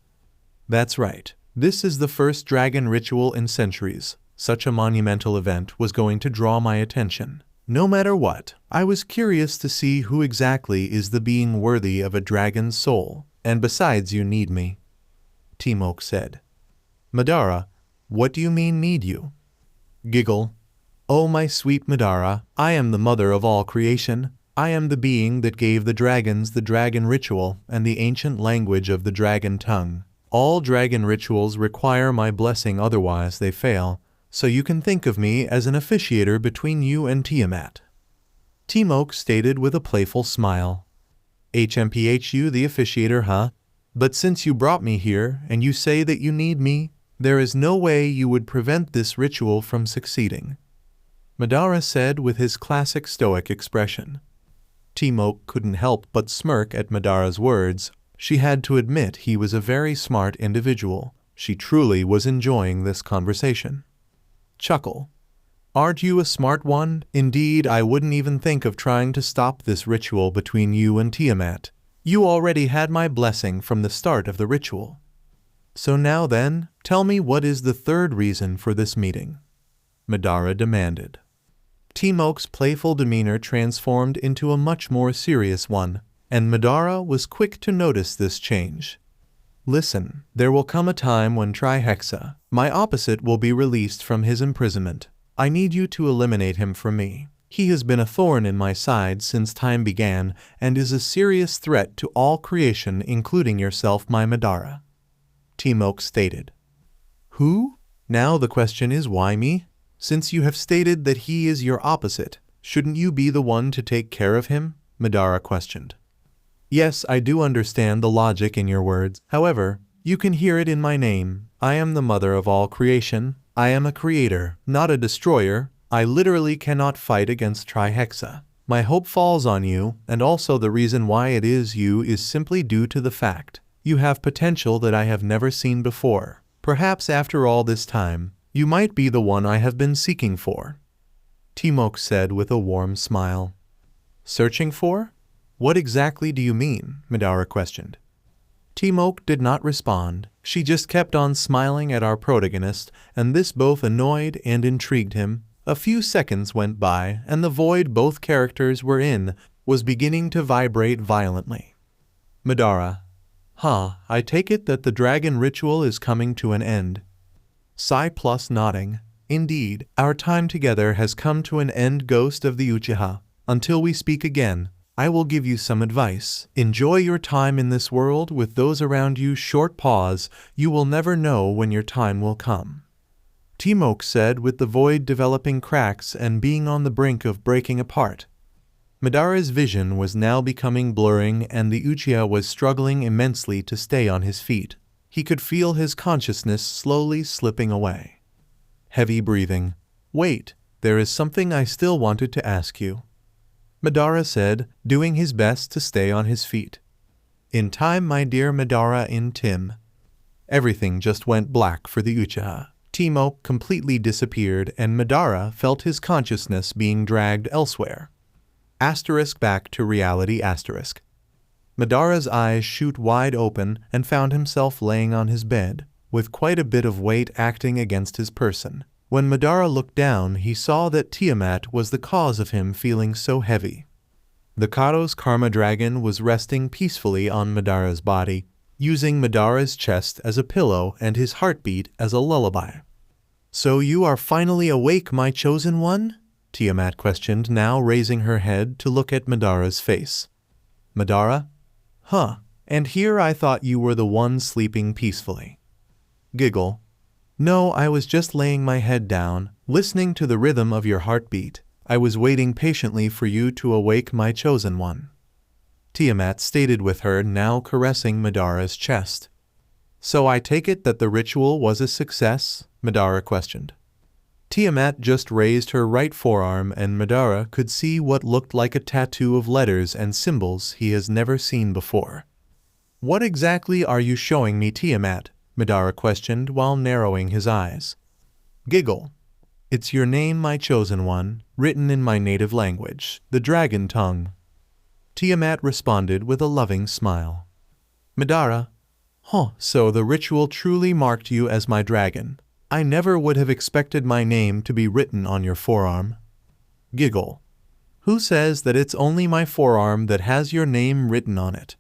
That's right. This is the first dragon ritual in centuries. Such a monumental event was going to draw my attention. No matter what, I was curious to see who exactly is the being worthy of a dragon's soul. And besides, you need me, Timok said. Madara, what do you mean need you? Giggle. Oh my sweet Madara, I am the mother of all creation. I am the being that gave the dragons the dragon ritual and the ancient language of the dragon tongue. All dragon rituals require my blessing, otherwise they fail, so you can think of me as an officiator between you and Tiamat, Timok stated with a playful smile. HMPH, you the officiator, huh? But since you brought me here and you say that you need me, there is no way you would prevent this ritual from succeeding, Madara said with his classic stoic expression. Timok couldn't help but smirk at Madara's words. She had to admit he was a very smart individual. She truly was enjoying this conversation. Chuckle. Aren't you a smart one? Indeed, I wouldn't even think of trying to stop this ritual between you and Tiamat. You already had my blessing from the start of the ritual. So now then, tell me what is the 3rd reason for this meeting? Madara demanded. Timok's playful demeanor transformed into a much more serious one, and Madara was quick to notice this change. Listen, there will come a time when Trihexa, my opposite, will be released from his imprisonment. I need you to eliminate him from me. He has been a thorn in my side since time began and is a serious threat to all creation, including yourself, my Madara. Temoke stated. Who? Now the question is, why me? Since you have stated that he is your opposite, shouldn't you be the one to take care of him? Madara questioned. Yes, I do understand the logic in your words. However, you can hear it in my name. I am the mother of all creation. I am a creator, not a destroyer. I literally cannot fight against Trihexa. My hope falls on you, and also the reason why it is you is simply due to the fact you have potential that I have never seen before. Perhaps after all this time, you might be the one I have been seeking for. Temoke said with a warm smile. Searching for? What exactly do you mean? Madara questioned. Temoke did not respond. She just kept on smiling at our protagonist, and this both annoyed and intrigued him. A few seconds went by, and the void both characters were in was beginning to vibrate violently. Madara. I take it that the dragon ritual is coming to an end. Sai plus nodding. Indeed, our time together has come to an end, ghost of the Uchiha. Until we speak again, I will give you some advice. Enjoy your time in this world with those around you. Short pause. You will never know when your time will come. Temoke said, with the void developing cracks and being on the brink of breaking apart. Madara's vision was now becoming blurring, and the Uchiha was struggling immensely to stay on his feet. He could feel his consciousness slowly slipping away. Heavy breathing. Wait, there is something I still wanted to ask you. Madara said, doing his best to stay on his feet. In time, my dear Madara, in Tim. Everything just went black for the Uchiha. Temoke completely disappeared, and Madara felt his consciousness being dragged elsewhere. Back to reality. Madara's eyes shoot wide open and found himself laying on his bed, with quite a bit of weight acting against his person. When Madara looked down, he saw that Tiamat was the cause of him feeling so heavy. The Kato's Karma Dragon was resting peacefully on Madara's body, using Madara's chest as a pillow and his heartbeat as a lullaby. So you are finally awake, my chosen one? Tiamat questioned, now raising her head to look at Madara's face. Madara? And here I thought you were the one sleeping peacefully. Giggle. No, I was just laying my head down, listening to the rhythm of your heartbeat. I was waiting patiently for you to awake, my chosen one. Tiamat stated, with her now caressing Madara's chest. So I take it that the ritual was a success? Madara questioned. Tiamat just raised her right forearm, and Madara could see what looked like a tattoo of letters and symbols he has never seen before. What exactly are you showing me, Tiamat? Madara questioned while narrowing his eyes. Giggle. It's your name, my chosen one, written in my native language, the dragon tongue. Tiamat responded with a loving smile. Madara. So the ritual truly marked you as my dragon. I never would have expected my name to be written on your forearm. Giggle. Who says that it's only my forearm that has your name written on it?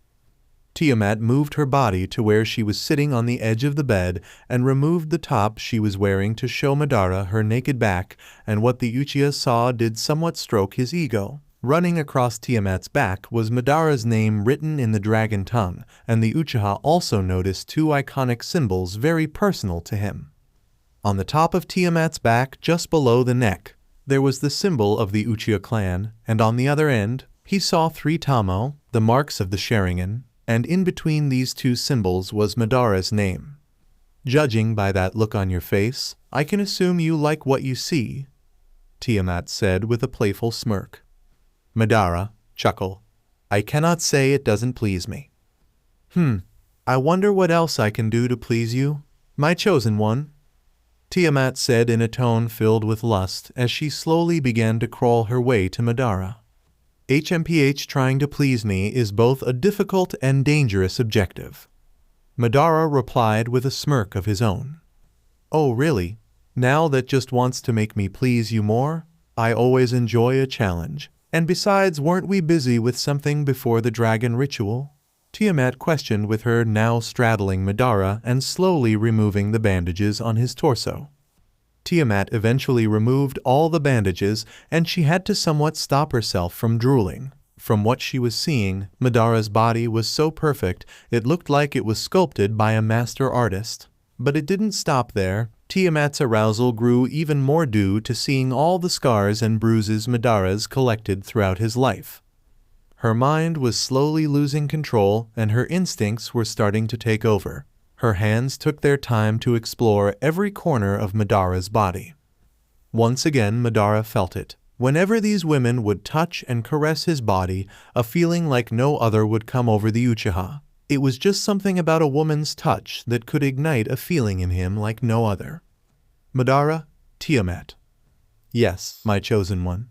Tiamat moved her body to where she was sitting on the edge of the bed and removed the top she was wearing to show Madara her naked back, and what the Uchiha saw did somewhat stroke his ego. Running across Tiamat's back was Madara's name written in the dragon tongue, and the Uchiha also noticed two iconic symbols very personal to him. On the top of Tiamat's back, just below the neck, there was the symbol of the Uchiha clan, and on the other end, he saw 3 Tamo, the marks of the Sharingan, and in between these two symbols was Madara's name. Judging by that look on your face, I can assume you like what you see, Tiamat said with a playful smirk. Madara, chuckle. I cannot say it doesn't please me. I wonder what else I can do to please you, my chosen one, Tiamat said in a tone filled with lust as she slowly began to crawl her way to Madara. HMPH, trying to please me is both a difficult and dangerous objective. Madara replied with a smirk of his own. Oh really? Now that just wants to make me please you more? I always enjoy a challenge. And besides, weren't we busy with something before the dragon ritual? Tiamat questioned, with her now straddling Madara and slowly removing the bandages on his torso. Tiamat eventually removed all the bandages, and she had to somewhat stop herself from drooling. From what she was seeing, Madara's body was so perfect it looked like it was sculpted by a master artist. But it didn't stop there. Tiamat's arousal grew even more due to seeing all the scars and bruises Madara's collected throughout his life. Her mind was slowly losing control, and her instincts were starting to take over. Her hands took their time to explore every corner of Madara's body. Once again, Madara felt it. Whenever these women would touch and caress his body, a feeling like no other would come over the Uchiha. It was just something about a woman's touch that could ignite a feeling in him like no other. Madara, Tiamat. Yes, my chosen one.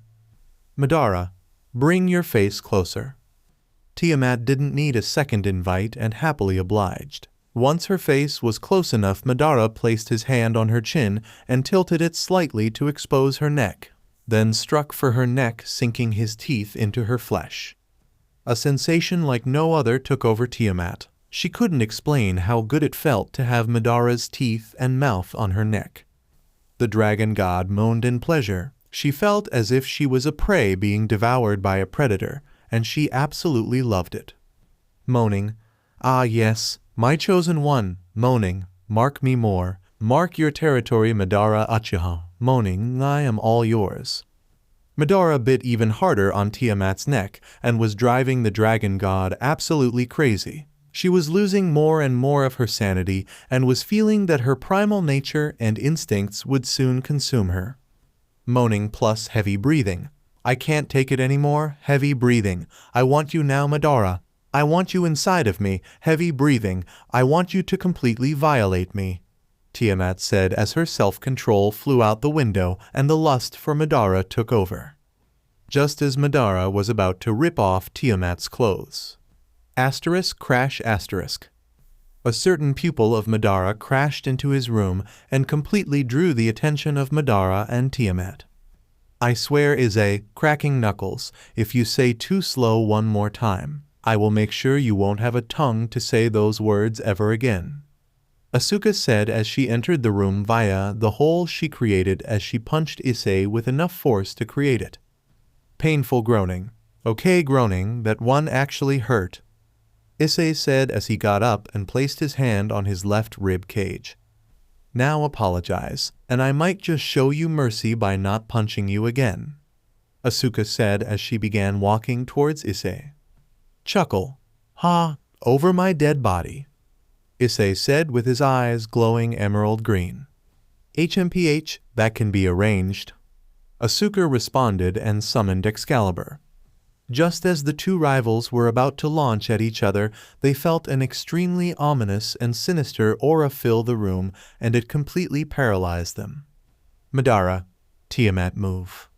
Madara, bring your face closer. Tiamat didn't need a second invite and happily obliged. Once her face was close enough, Madara placed his hand on her chin and tilted it slightly to expose her neck, then struck for her neck, sinking his teeth into her flesh. A sensation like no other took over Tiamat. She couldn't explain how good it felt to have Madara's teeth and mouth on her neck. The dragon god moaned in pleasure. She felt as if she was a prey being devoured by a predator, and she absolutely loved it. Moaning, "Ah yes, my chosen one," moaning, "Mark me more, mark your territory, Madara Uchiha," moaning, "I am all yours." Madara bit even harder on Tiamat's neck and was driving the dragon god absolutely crazy. She was losing more and more of her sanity and was feeling that her primal nature and instincts would soon consume her. Moaning plus heavy breathing. "I can't take it anymore. Heavy breathing. I want you now, Madara. I want you inside of me. Heavy breathing. I want you to completely violate me," Tiamat said as her self-control flew out the window and the lust for Madara took over. Just as Madara was about to rip off Tiamat's clothes. Crash. A certain pupil of Madara crashed into his room and completely drew the attention of Madara and Tiamat. "I swear, Ise, cracking knuckles, if you say too slow one more time, I will make sure you won't have a tongue to say those words ever again," Asuka said as she entered the room via the hole she created as she punched Ise with enough force to create it. Painful groaning. "Okay, groaning, that one actually hurt," Ise said as he got up and placed his hand on his left rib cage. "Now apologize, and I might just show you mercy by not punching you again," Asuka said as she began walking towards Ise. Chuckle. "Ha, over my dead body," Ise said with his eyes glowing emerald green. "HMPH, that can be arranged," Asuka responded and summoned Excalibur. Just as the two rivals were about to launch at each other, they felt an extremely ominous and sinister aura fill the room, and it completely paralyzed them. Madara, Tiamat move.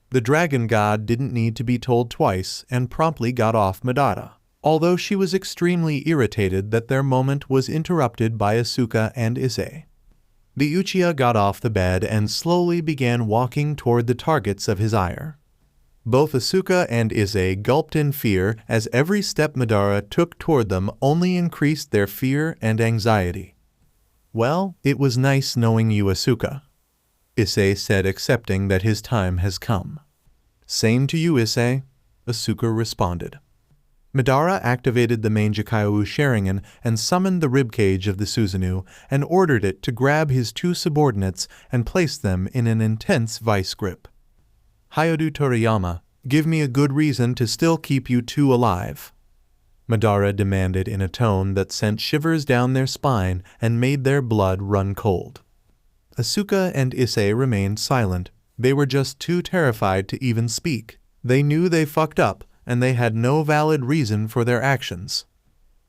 The dragon god didn't need to be told twice and promptly got off Madara, although she was extremely irritated that their moment was interrupted by Asuka and Ise. The Uchiha got off the bed and slowly began walking toward the targets of his ire. Both Asuka and Ise gulped in fear as every step Madara took toward them only increased their fear and anxiety. "Well, it was nice knowing you, Asuka," Ise said, accepting that his time has come. "Same to you, Ise," Asuka responded. Madara activated the Mangekyou Sharingan and summoned the ribcage of the Susanoo and ordered it to grab his two subordinates and place them in an intense vice grip. "Hyodu Toriyama, give me a good reason to still keep you two alive," Madara demanded in a tone that sent shivers down their spine and made their blood run cold. Asuka and Ise remained silent. They were just too terrified to even speak. They knew they fucked up, and they had no valid reason for their actions.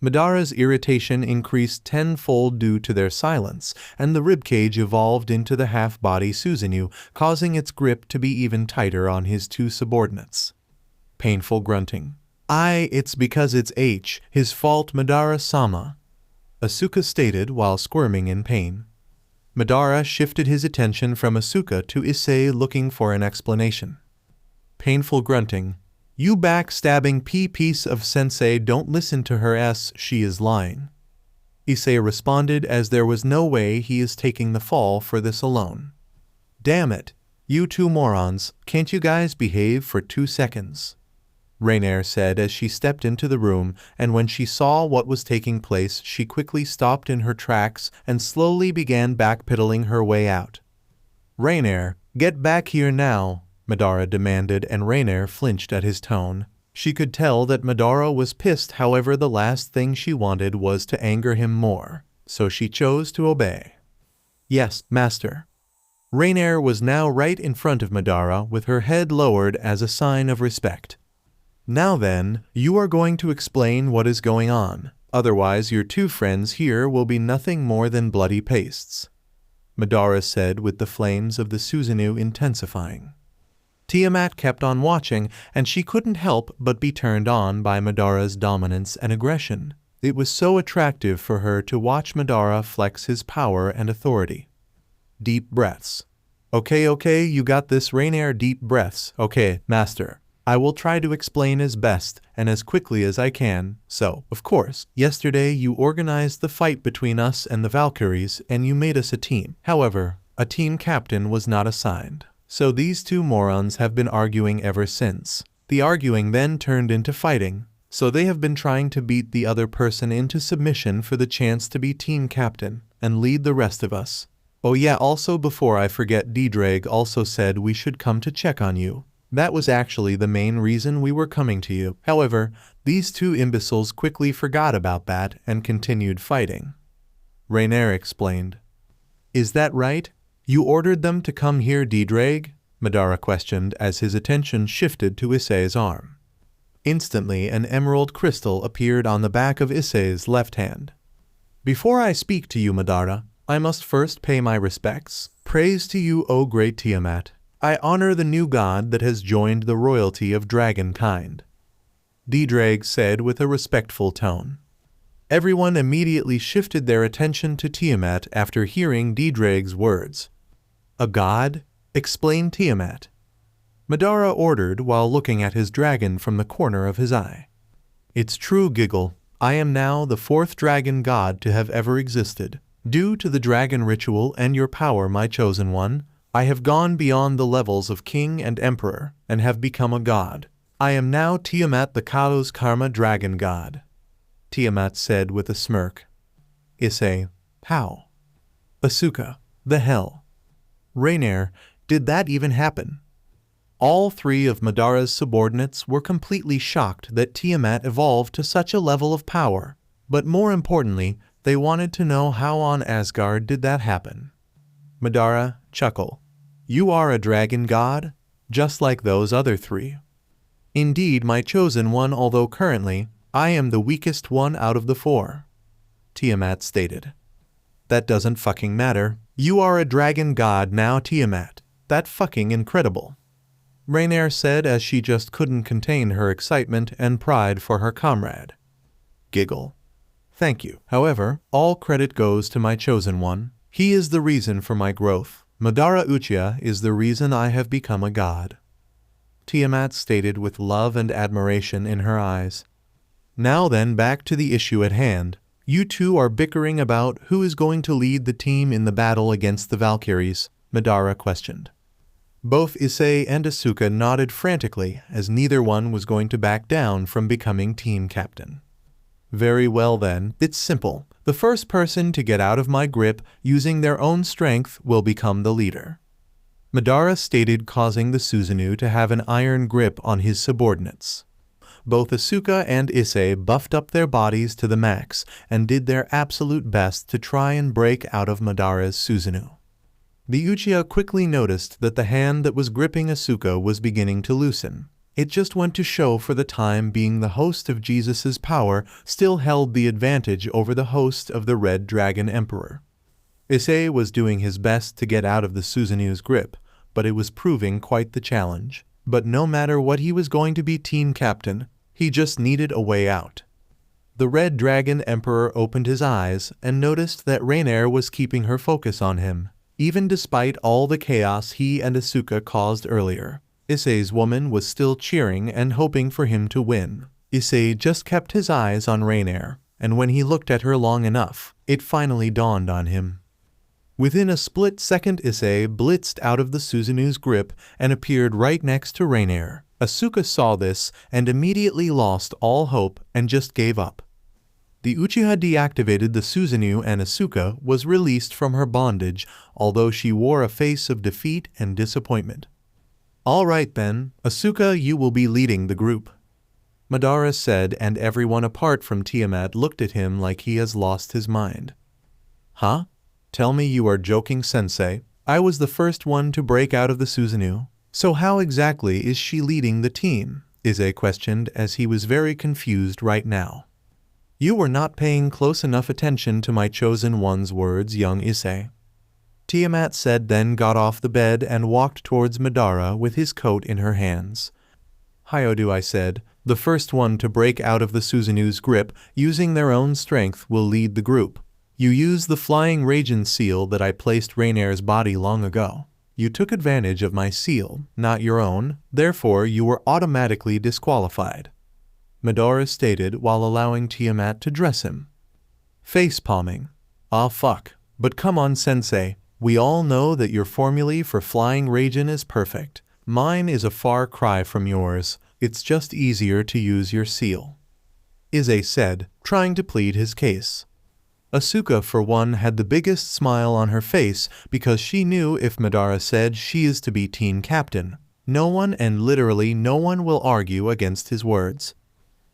Madara's irritation increased tenfold due to their silence, and the ribcage evolved into the half-body Susanoo, causing its grip to be even tighter on his two subordinates. Painful grunting. It's because it's his fault, Madara-sama," Asuka stated while squirming in pain. Madara shifted his attention from Asuka to Ise, looking for an explanation. Painful grunting. You backstabbing piece of sensei, don't listen to her, she is lying. Issei responded, as there was no way he is taking the fall for this alone. Damn it, you two morons, can't you guys behave for 2 seconds? Rainier said as she stepped into the room, and when she saw what was taking place, she quickly stopped in her tracks and slowly began backpedaling her way out. Rainier, get back here now, Madara demanded, and Rainier flinched at his tone. She could tell that Madara was pissed, however the last thing she wanted was to anger him more, so she chose to obey. Yes, master. Rainier was now right in front of Madara with her head lowered as a sign of respect. Now then, you are going to explain what is going on, otherwise your two friends here will be nothing more than bloody pastes, Madara said with the flames of the Susanoo intensifying. Tiamat kept on watching, and she couldn't help but be turned on by Madara's dominance and aggression. It was so attractive for her to watch Madara flex his power and authority. Deep breaths. Okay, you got this, Rainier. Deep breaths. Okay, master. I will try to explain as best and as quickly as I can. So, of course, yesterday you organized the fight between us and the Valkyries, and you made us a team. However, a team captain was not assigned. So these two morons have been arguing ever since. The arguing then turned into fighting, so they have been trying to beat the other person into submission for the chance to be team captain and lead the rest of us. Oh yeah, also before I forget, D-Drag also said we should come to check on you. That was actually the main reason we were coming to you. However, these two imbeciles quickly forgot about that and continued fighting. Rainier explained. Is that right? You ordered them to come here, D-Drag? Madara questioned as his attention shifted to Issei's arm. Instantly, an emerald crystal appeared on the back of Issei's left hand. Before I speak to you, Madara, I must first pay my respects. Praise to you, O great Tiamat. I honor the new god that has joined the royalty of dragon kind, D-Drag said with a respectful tone. Everyone immediately shifted their attention to Tiamat after hearing D-Drag's words. A god? Explained Tiamat. Madara ordered while looking at his dragon from the corner of his eye. It's true, Giggle. I am now the 4th dragon god to have ever existed. Due to the dragon ritual and your power, my chosen one, I have gone beyond the levels of king and emperor and have become a god. I am now Tiamat, the Kalos Karma dragon god, Tiamat said with a smirk. Issei, how? Asuka, the hell? Rainier, did that even happen? All 3 of Madara's subordinates were completely shocked that Tiamat evolved to such a level of power, but more importantly, they wanted to know how on Asgard did that happen. Madara, chuckle. You are a dragon god, just like those other 3. Indeed, my chosen one, although currently, I am the weakest one out of the 4, Tiamat stated. That doesn't fucking matter. You are a dragon god now, Tiamat. That fucking incredible. Rainier said as she just couldn't contain her excitement and pride for her comrade. Giggle. Thank you. However, all credit goes to my chosen one. He is the reason for my growth. Madara Uchiha is the reason I have become a god, Tiamat stated with love and admiration in her eyes. Now then, back to the issue at hand. You two are bickering about who is going to lead the team in the battle against the Valkyries, Madara questioned. Both Issei and Asuka nodded frantically as neither one was going to back down from becoming team captain. Very well then, it's simple. The first person to get out of my grip using their own strength will become the leader, Madara stated, causing the Susanoo to have an iron grip on his subordinates. Both Asuka and Issei buffed up their bodies to the max and did their absolute best to try and break out of Madara's Susanoo. The Uchiha quickly noticed that the hand that was gripping Asuka was beginning to loosen. It just went to show for the time being the host of Jesus's power still held the advantage over the host of the Red Dragon Emperor. Issei was doing his best to get out of the Susanoo's grip, but it was proving quite the challenge. But no matter what, he was going to be team captain. He just needed a way out. The Red Dragon Emperor opened his eyes and noticed that Rainier was keeping her focus on him, even despite all the chaos he and Asuka caused earlier. Issei's woman was still cheering and hoping for him to win. Issei just kept his eyes on Rainier, and when he looked at her long enough, it finally dawned on him. Within a split second, Issei blitzed out of the Suzunu's grip and appeared right next to Rainier. Asuka saw this and immediately lost all hope and just gave up. The Uchiha deactivated the Suzunu and Asuka was released from her bondage, although she wore a face of defeat and disappointment. "All right then, Asuka, you will be leading the group," Madara said, and everyone apart from Tiamat looked at him like he has lost his mind. "Huh? Tell me you are joking, sensei. I was the first one to break out of the Suzunu. So how exactly is she leading the team?" Issei questioned, as he was very confused right now. "You were not paying close enough attention to my chosen one's words, young Issei," Tiamat said, then got off the bed and walked towards Madara with his coat in her hands. "Hyodu," I said, "the first one to break out of the Suzunu's grip using their own strength will lead the group. You used the flying Raijin seal that I placed Rainier's body long ago. You took advantage of my seal, not your own, therefore you were automatically disqualified," Madara stated while allowing Tiamat to dress him. Face palming. "Ah fuck, but come on sensei, we all know that your formulae for flying Raijin is perfect. Mine is a far cry from yours, it's just easier to use your seal," Issei said, trying to plead his case. Asuka, for one, had the biggest smile on her face because she knew if Madara said she is to be team captain, no one and literally no one will argue against his words.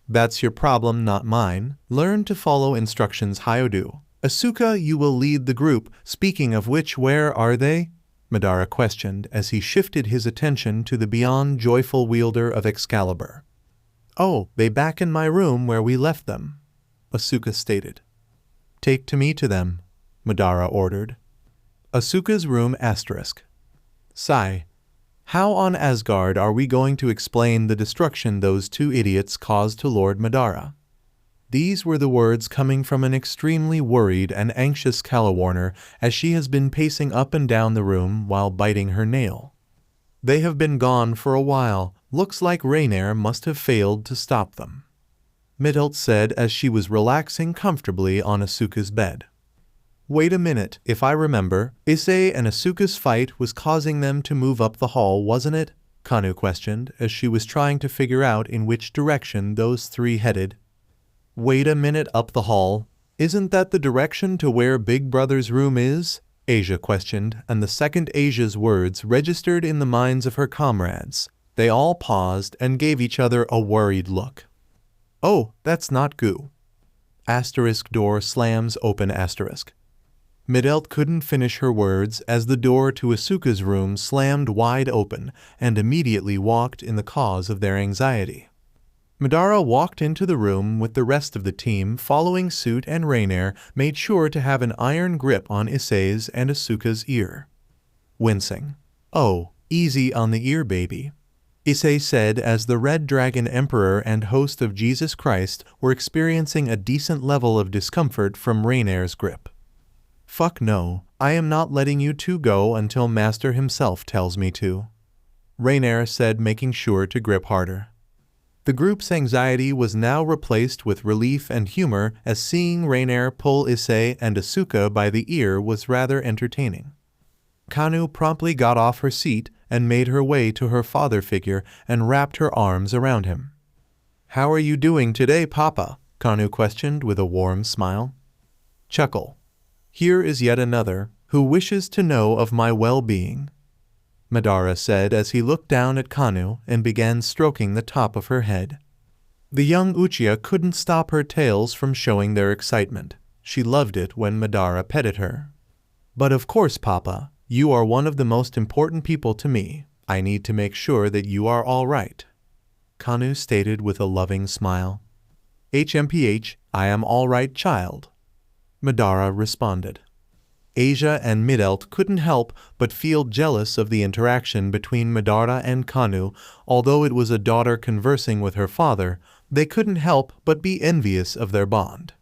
"That's your problem, not mine. Learn to follow instructions, Hyodu. Asuka, you will lead the group. Speaking of which, where are they?" Madara questioned as he shifted his attention to the beyond joyful wielder of Excalibur. "Oh, they back in my room where we left them," Asuka stated. "Take me to them," Madara ordered. Asuka's room asterisk. Sigh. How on Asgard are we going to explain the destruction those two idiots caused to Lord Madara? These were the words coming from an extremely worried and anxious Kalawarner as she has been pacing up and down the room while biting her nail. "They have been gone for a while. Looks like Rainier must have failed to stop them," Midelt said as she was relaxing comfortably on Asuka's bed. "Wait a minute, if I remember, Issei and Asuka's fight was causing them to move up the hall, wasn't it?" Kanu questioned as she was trying to figure out in which direction those three headed. "Wait a minute, up the hall? Isn't that the direction to where Big Brother's room is?" Asia questioned, and the second Asia's words registered in the minds of her comrades. They all paused and gave each other a worried look. "Oh, that's not goo." Asterisk door slams open asterisk. Midelt couldn't finish her words as the door to Asuka's room slammed wide open and immediately walked in the cause of their anxiety. Madara walked into the room with the rest of the team following suit, and Rainier made sure to have an iron grip on Issei's and Asuka's ear. Wincing. "Oh, easy on the ear, baby," Issei said as the Red Dragon Emperor and host of Jesus Christ were experiencing a decent level of discomfort from Rainier's grip. "Fuck no, I am not letting you two go until Master himself tells me to," Rainier said, making sure to grip harder. The group's anxiety was now replaced with relief and humor as seeing Rainier pull Issei and Asuka by the ear was rather entertaining. Kanu promptly got off her seat and made her way to her father figure and wrapped her arms around him. "How are you doing today, Papa?" Kanu questioned with a warm smile. Chuckle. "Here is yet another who wishes to know of my well-being," Madara said as he looked down at Kanu and began stroking the top of her head. The young Uchiha couldn't stop her tails from showing their excitement. She loved it when Madara petted her. "But of course, Papa, you are one of the most important people to me. I need to make sure that you are all right," Kanu stated with a loving smile. "HMPH, I am all right, child," Madara responded. Asia and Midelt couldn't help but feel jealous of the interaction between Madara and Kanu. Although it was a daughter conversing with her father, they couldn't help but be envious of their bond.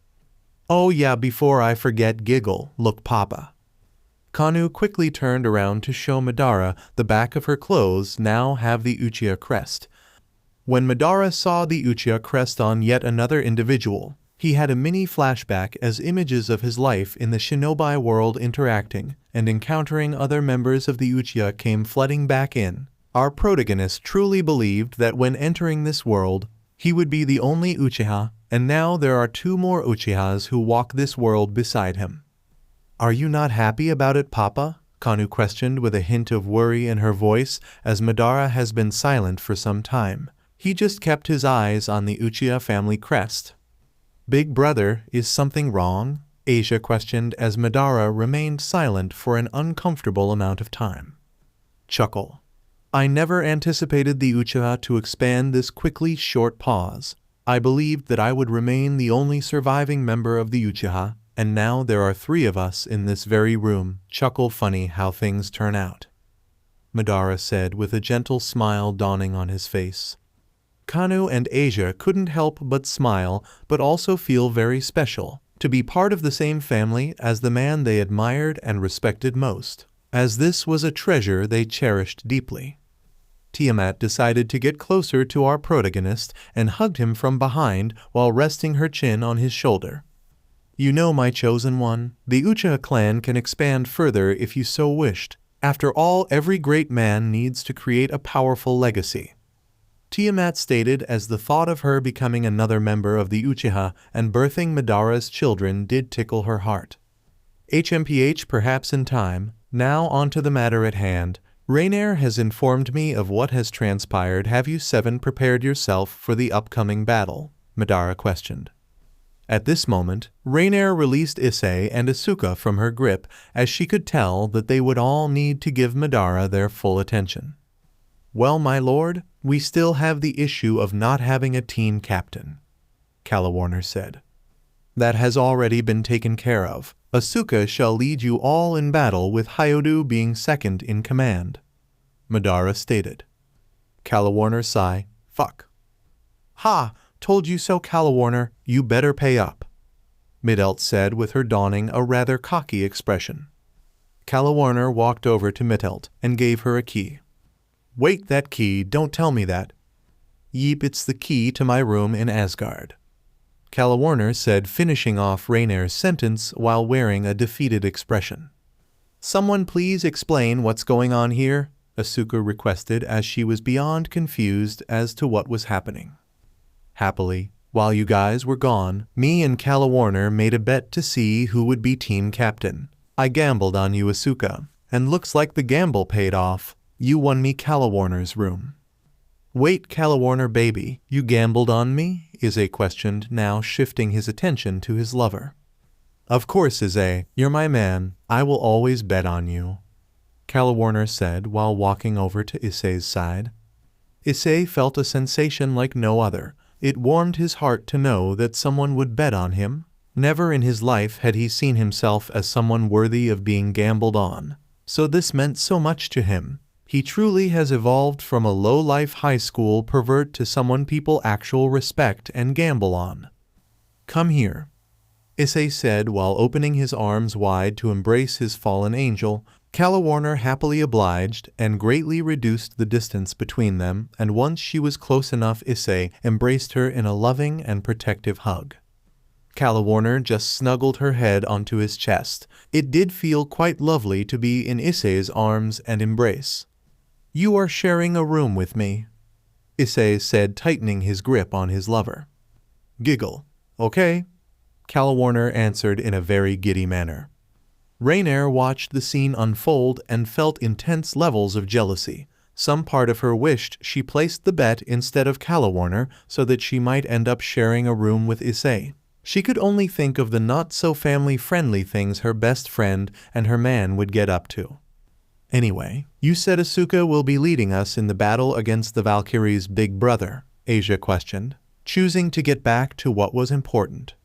"Oh yeah, before I forget, giggle, look Papa." Kanu quickly turned around to show Madara the back of her clothes now have the Uchiha crest. When Madara saw the Uchiha crest on yet another individual, he had a mini flashback as images of his life in the shinobi world interacting and encountering other members of the Uchiha came flooding back in. Our protagonist truly believed that when entering this world, he would be the only Uchiha, and now there are 2 more Uchihas who walk this world beside him. "Are you not happy about it, Papa?" Kanu questioned with a hint of worry in her voice as Madara has been silent for some time. He just kept his eyes on the Uchiha family crest. "Big brother, is something wrong?" Asia questioned as Madara remained silent for an uncomfortable amount of time. Chuckle. I never anticipated the Uchiha to expand this quickly short pause. I believed that I would remain the only surviving member of the Uchiha, and now there are 3 of us in this very room. Chuckle funny how things turn out, Madara said with a gentle smile dawning on his face. Kanu and Asia couldn't help but smile, but also feel very special to be part of the same family as the man they admired and respected most, as this was a treasure they cherished deeply. Tiamat decided to get closer to our protagonist and hugged him from behind while resting her chin on his shoulder. "You know, my chosen one, the Uchiha clan can expand further if you so wished. After all, every great man needs to create a powerful legacy," Tiamat stated as the thought of her becoming another member of the Uchiha and birthing Madara's children did tickle her heart. HMPH, perhaps in time. Now on to the matter at hand. Rainier has informed me of what has transpired. Have you 7 prepared yourself for the upcoming battle? Madara questioned. At this moment, Rainier released Issei and Asuka from her grip as she could tell that they would all need to give Madara their full attention. "Well, my lord, we still have the issue of not having a team captain," Calawarner said. "That has already been taken care of. Asuka shall lead you all in battle with Hyodu being second in command," Madara stated. Calawarner sigh, "Fuck." "Ha! Told you so, Calawarner. You better pay up," Midelt said with her donning a rather cocky expression. Calawarner walked over to Midelt and gave her a key. "Wait, that key, don't tell me that." "Yeep, it's the key to my room in Asgard," Calawarner said, finishing off Rainier's sentence while wearing a defeated expression. "Someone please explain what's going on here," Asuka requested as she was beyond confused as to what was happening. "Happily, while you guys were gone, me and Calawarner made a bet to see who would be team captain. I gambled on you, Asuka, and looks like the gamble paid off. You won me Calawarner's room." "Wait, Calawarner baby, you gambled on me?" Issei questioned, now shifting his attention to his lover. "Of course, Issei, you're my man. I will always bet on you," Calawarner said while walking over to Issei's side. Issei felt a sensation like no other. It warmed his heart to know that someone would bet on him. Never in his life had he seen himself as someone worthy of being gambled on, so this meant so much to him. He truly has evolved from a low-life high school pervert to someone people actually respect and gamble on. "Come here," Issei said while opening his arms wide to embrace his fallen angel. Calawarner happily obliged and greatly reduced the distance between them, and once she was close enough, Issei embraced her in a loving and protective hug. Calawarner just snuggled her head onto his chest. It did feel quite lovely to be in Issei's arms and embrace. "You are sharing a room with me," Issei said, tightening his grip on his lover. "Giggle. Okay," Calawarner answered in a very giddy manner. Rainier watched the scene unfold and felt intense levels of jealousy. Some part of her wished she placed the bet instead of Calawarner so that she might end up sharing a room with Issei. She could only think of the not-so-family-friendly things her best friend and her man would get up to. "Anyway, you said Asuka will be leading us in the battle against the Valkyrie's big brother," Asia questioned, choosing to get back to what was important.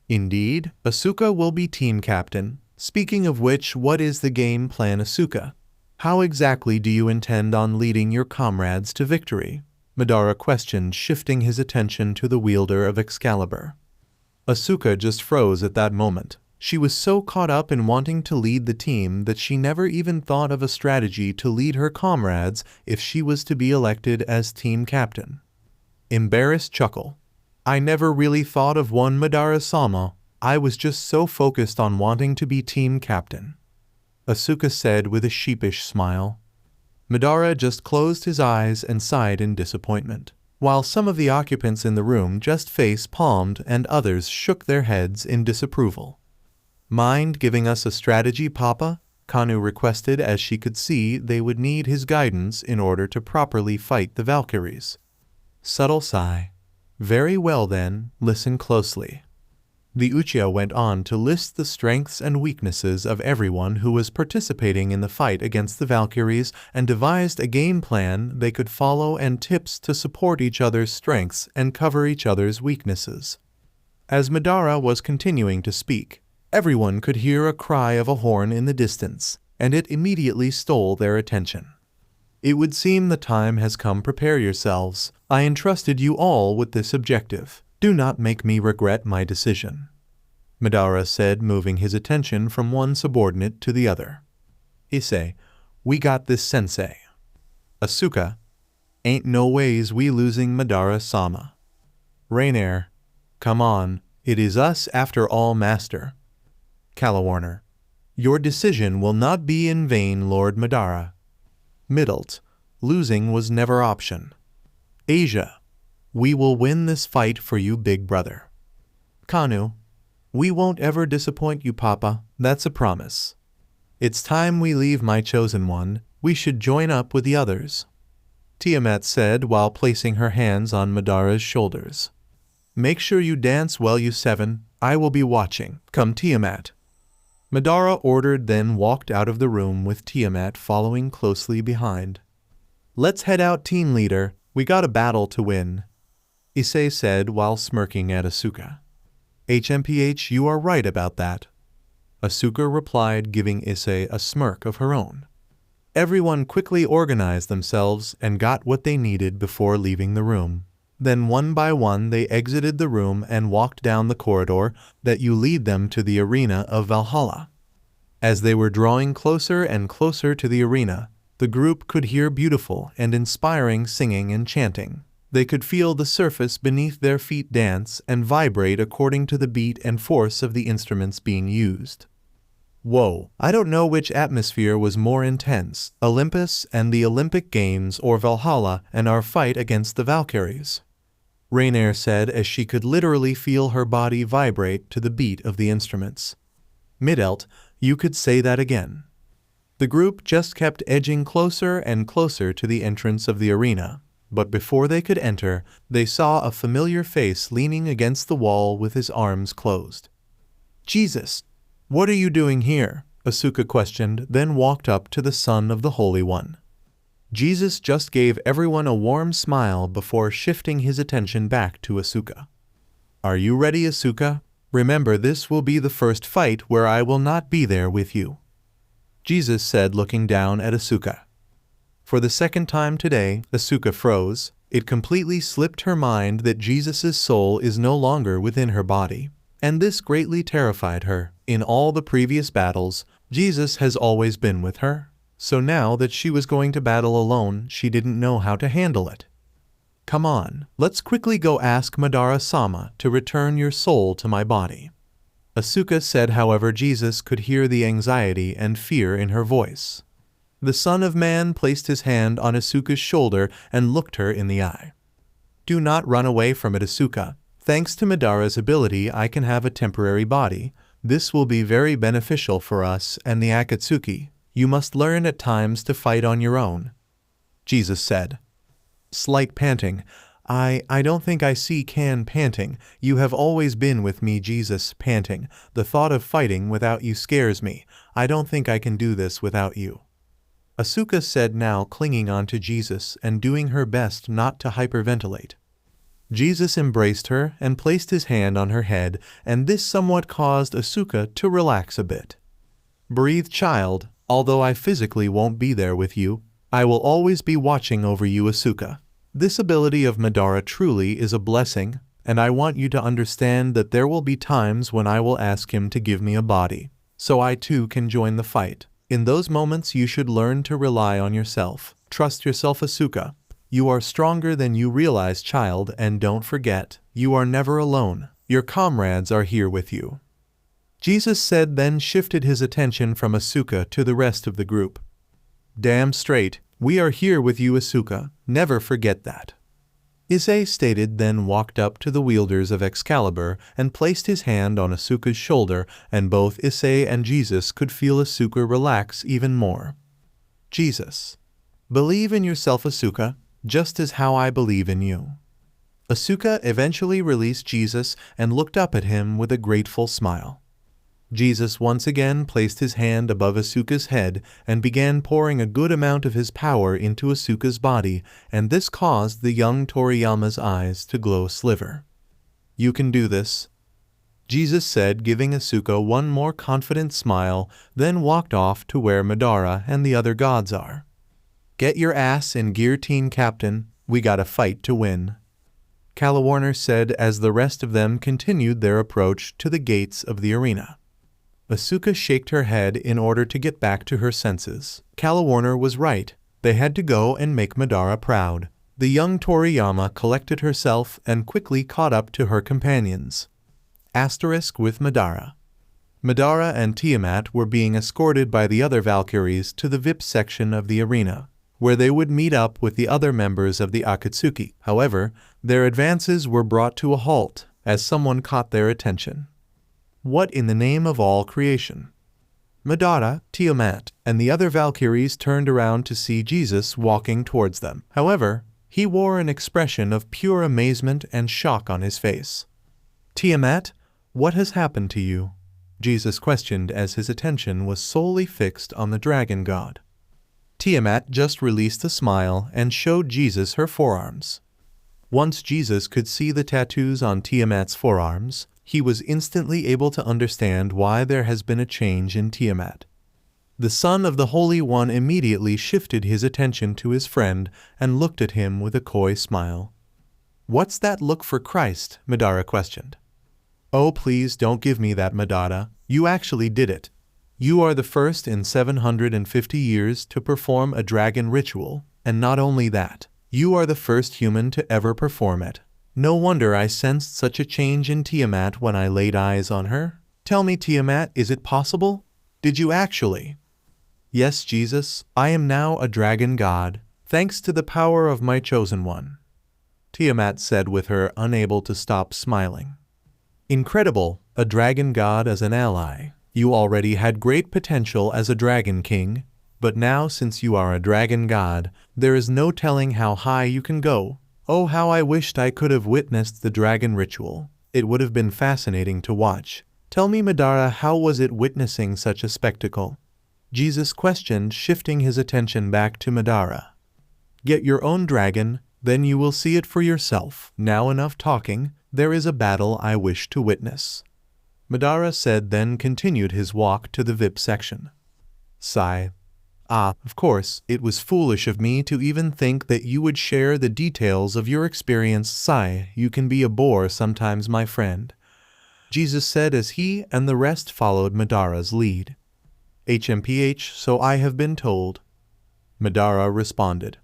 "Indeed, Asuka will be team captain. Speaking of which, what is the game plan, Asuka? How exactly do you intend on leading your comrades to victory?" Madara questioned, shifting his attention to the wielder of Excalibur. Asuka just froze at that moment. She was so caught up in wanting to lead the team that she never even thought of a strategy to lead her comrades if she was to be elected as team captain. Embarrassed chuckle. I never really thought of one Madara-sama. I was just so focused on wanting to be team captain. Asuka said with a sheepish smile. Madara just closed his eyes and sighed in disappointment, while some of the occupants in the room just face-palmed and others shook their heads in disapproval. Mind giving us a strategy, Papa? Kanu requested, as she could see they would need his guidance in order to properly fight the Valkyries. Subtle sigh. Very well then, listen closely. The Uchiha went on to list the strengths and weaknesses of everyone who was participating in the fight against the Valkyries and devised a game plan they could follow and tips to support each other's strengths and cover each other's weaknesses. As Madara was continuing to speak, everyone could hear a cry of a horn in the distance, and it immediately stole their attention. It would seem the time has come. Prepare yourselves. I entrusted you all with this objective. Do not make me regret my decision. Madara said, moving his attention from one subordinate to the other. Issei, we got this, sensei. Asuka, ain't no ways we losing Madara-sama. Rainier, come on, it is us after all, master. Calawarner, your decision will not be in vain, Lord Madara. Middlet, losing was never option. Asia, we will win this fight for you, big brother. Kanu, we won't ever disappoint you, Papa, that's a promise. It's time we leave, my chosen one. We should join up with the others. Tiamat said while placing her hands on Madara's shoulders. Make sure you dance well, you seven. I will be watching. Come, Tiamat. Madara ordered, then walked out of the room with Tiamat following closely behind. Let's head out, team leader. We got a battle to win, Issei said while smirking at Asuka. HMPH, you are right about that, Asuka replied, giving Issei a smirk of her own. Everyone quickly organized themselves and got what they needed before leaving the room. Then one by one they exited the room and walked down the corridor that you lead them to the arena of Valhalla. As they were drawing closer and closer to the arena, the group could hear beautiful and inspiring singing and chanting. They could feel the surface beneath their feet dance and vibrate according to the beat and force of the instruments being used. Whoa, I don't know which atmosphere was more intense, Olympus and the Olympic Games or Valhalla and our fight against the Valkyries, Rainier said as she could literally feel her body vibrate to the beat of the instruments. Midelt, you could say that again. The group just kept edging closer and closer to the entrance of the arena, but before they could enter, they saw a familiar face leaning against the wall with his arms closed. Jesus, what are you doing here? Asuka questioned, then walked up to the son of the Holy One. Jesus just gave everyone a warm smile before shifting his attention back to Asuka. Are you ready, Asuka? Remember, this will be the first fight where I will not be there with you, Jesus said, looking down at Asuka. For the second time today, Asuka froze. It completely slipped her mind that Jesus' soul is no longer within her body, and this greatly terrified her. In all the previous battles, Jesus has always been with her, so now that she was going to battle alone, she didn't know how to handle it. Come on, let's quickly go ask Madara-sama to return your soul to my body, Asuka said. However, Jesus could hear the anxiety and fear in her voice. The Son of Man placed his hand on Asuka's shoulder and looked her in the eye. Do not run away from it, Asuka. Thanks to Madara's ability, I can have a temporary body. This will be very beneficial for us and the Akatsuki. You must learn at times to fight on your own, Jesus said. Slight panting. I don't think I see Can panting. You have always been with me, Jesus panting. The thought of fighting without you scares me. I don't think I can do this without you, Asuka said, now clinging on to Jesus and doing her best not to hyperventilate. Jesus embraced her and placed his hand on her head, and this somewhat caused Asuka to relax a bit. Breathe, child. Although I physically won't be there with you, I will always be watching over you, Asuka. This ability of Madara truly is a blessing, and I want you to understand that there will be times when I will ask him to give me a body, so I too can join the fight. In those moments you should learn to rely on yourself. Trust yourself, Asuka. You are stronger than you realize, child, and don't forget, you are never alone. Your comrades are here with you. Jesus said, then shifted his attention from Asuka to the rest of the group. Damn straight, we are here with you, Asuka. Never forget that. Issei stated, then walked up to the wielders of Excalibur and placed his hand on Asuka's shoulder, and both Issei and Jesus could feel Asuka relax even more. Jesus. Believe in yourself, Asuka, just as how I believe in you. Asuka eventually released Jesus and looked up at him with a grateful smile. Jesus once again placed his hand above Asuka's head and began pouring a good amount of his power into Asuka's body, and this caused the young Toriyama's eyes to glow a sliver. You can do this, Jesus said, giving Asuka one more confident smile, then walked off to where Madara and the other gods are. Get your ass in gear, team captain, we got a fight to win, Calawarner said as the rest of them continued their approach to the gates of the arena. Asuka shook her head in order to get back to her senses. Calawarner was right. They had to go and make Madara proud. The young Toriyama collected herself and quickly caught up to her companions. Asterisk with Madara. Madara and Tiamat were being escorted by the other Valkyries to the VIP section of the arena, where they would meet up with the other members of the Akatsuki. However, their advances were brought to a halt as someone caught their attention. What in the name of all creation? Madara, Tiamat, and the other Valkyries turned around to see Jesus walking towards them. However, he wore an expression of pure amazement and shock on his face. Tiamat, what has happened to you? Jesus questioned as his attention was solely fixed on the dragon god. Tiamat just released a smile and showed Jesus her forearms. Once Jesus could see the tattoos on Tiamat's forearms, he was instantly able to understand why there has been a change in Tiamat. The son of the Holy One immediately shifted his attention to his friend and looked at him with a coy smile. What's that look for Christ? Madara questioned. Oh, please don't give me that, Madara. You actually did it. You are the first in 750 years to perform a dragon ritual, and not only that, you are the first human to ever perform it. No wonder I sensed such a change in Tiamat when I laid eyes on her. Tell me, Tiamat, is it possible? Did you actually? Yes, Jesus, I am now a dragon god, thanks to the power of my chosen one, Tiamat said with her unable to stop smiling. Incredible, a dragon god as an ally. You already had great potential as a dragon king, but now since you are a dragon god, there is no telling how high you can go. Oh, how I wished I could have witnessed the dragon ritual. It would have been fascinating to watch. Tell me, Madara, how was it witnessing such a spectacle? Jesus questioned, shifting his attention back to Madara. Get your own dragon, then you will see it for yourself. Now enough talking, there is a battle I wish to witness, Madara said, then continued his walk to the VIP section. Sigh. Of course, it was foolish of me to even think that you would share the details of your experience. Sigh, you can be a bore sometimes, my friend, Jesus said as he and the rest followed Madara's lead. HMPH, so I have been told, Madara responded.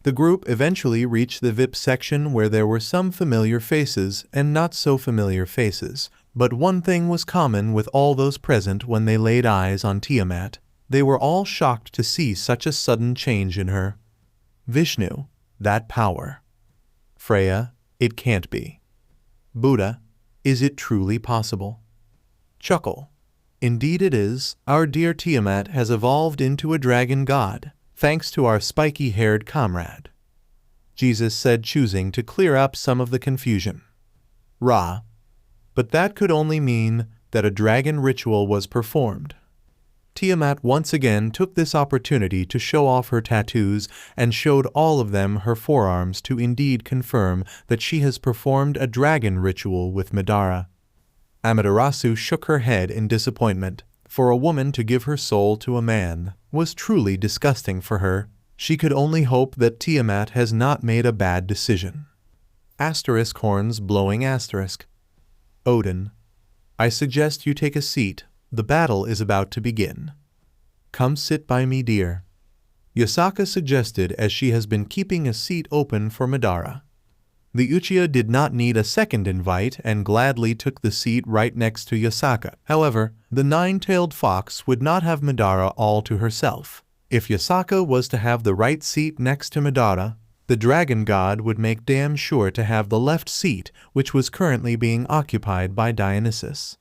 The group eventually reached the VIP section where there were some familiar faces and not so familiar faces, but one thing was common with all those present when they laid eyes on Tiamat. They were all shocked to see such a sudden change in her. Vishnu, that power. Freya, it can't be. Buddha, is it truly possible? Chuckle. Indeed it is. Our dear Tiamat has evolved into a dragon god, thanks to our spiky-haired comrade, Jesus said, choosing to clear up some of the confusion. Ra. But that could only mean that a dragon ritual was performed. Tiamat once again took this opportunity to show off her tattoos and showed all of them her forearms to indeed confirm that she has performed a dragon ritual with Madara. Amaterasu shook her head in disappointment. For a woman to give her soul to a man was truly disgusting for her. She could only hope that Tiamat has not made a bad decision. Asterisk horns blowing asterisk. Odin. I suggest you take a seat. The battle is about to begin. Come sit by me, dear. Yasaka suggested as she has been keeping a seat open for Madara. The Uchiha did not need a second invite and gladly took the seat right next to Yasaka. However, the nine-tailed fox would not have Madara all to herself. If Yasaka was to have the right seat next to Madara, the dragon god would make damn sure to have the left seat, which was currently being occupied by Dionysus.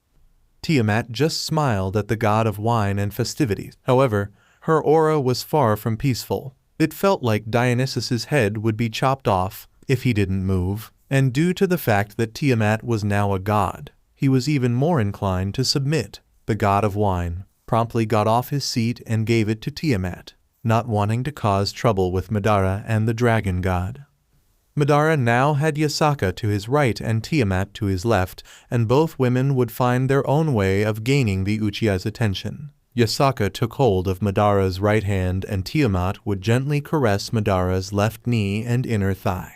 Tiamat just smiled at the god of wine and festivities. However, her aura was far from peaceful. It felt like Dionysus's head would be chopped off if he didn't move, and due to the fact that Tiamat was now a god, he was even more inclined to submit. The god of wine promptly got off his seat and gave it to Tiamat, not wanting to cause trouble with Madara and the dragon god. Madara now had Yasaka to his right and Tiamat to his left, and both women would find their own way of gaining the Uchiha's attention. Yasaka took hold of Madara's right hand and Tiamat would gently caress Madara's left knee and inner thigh.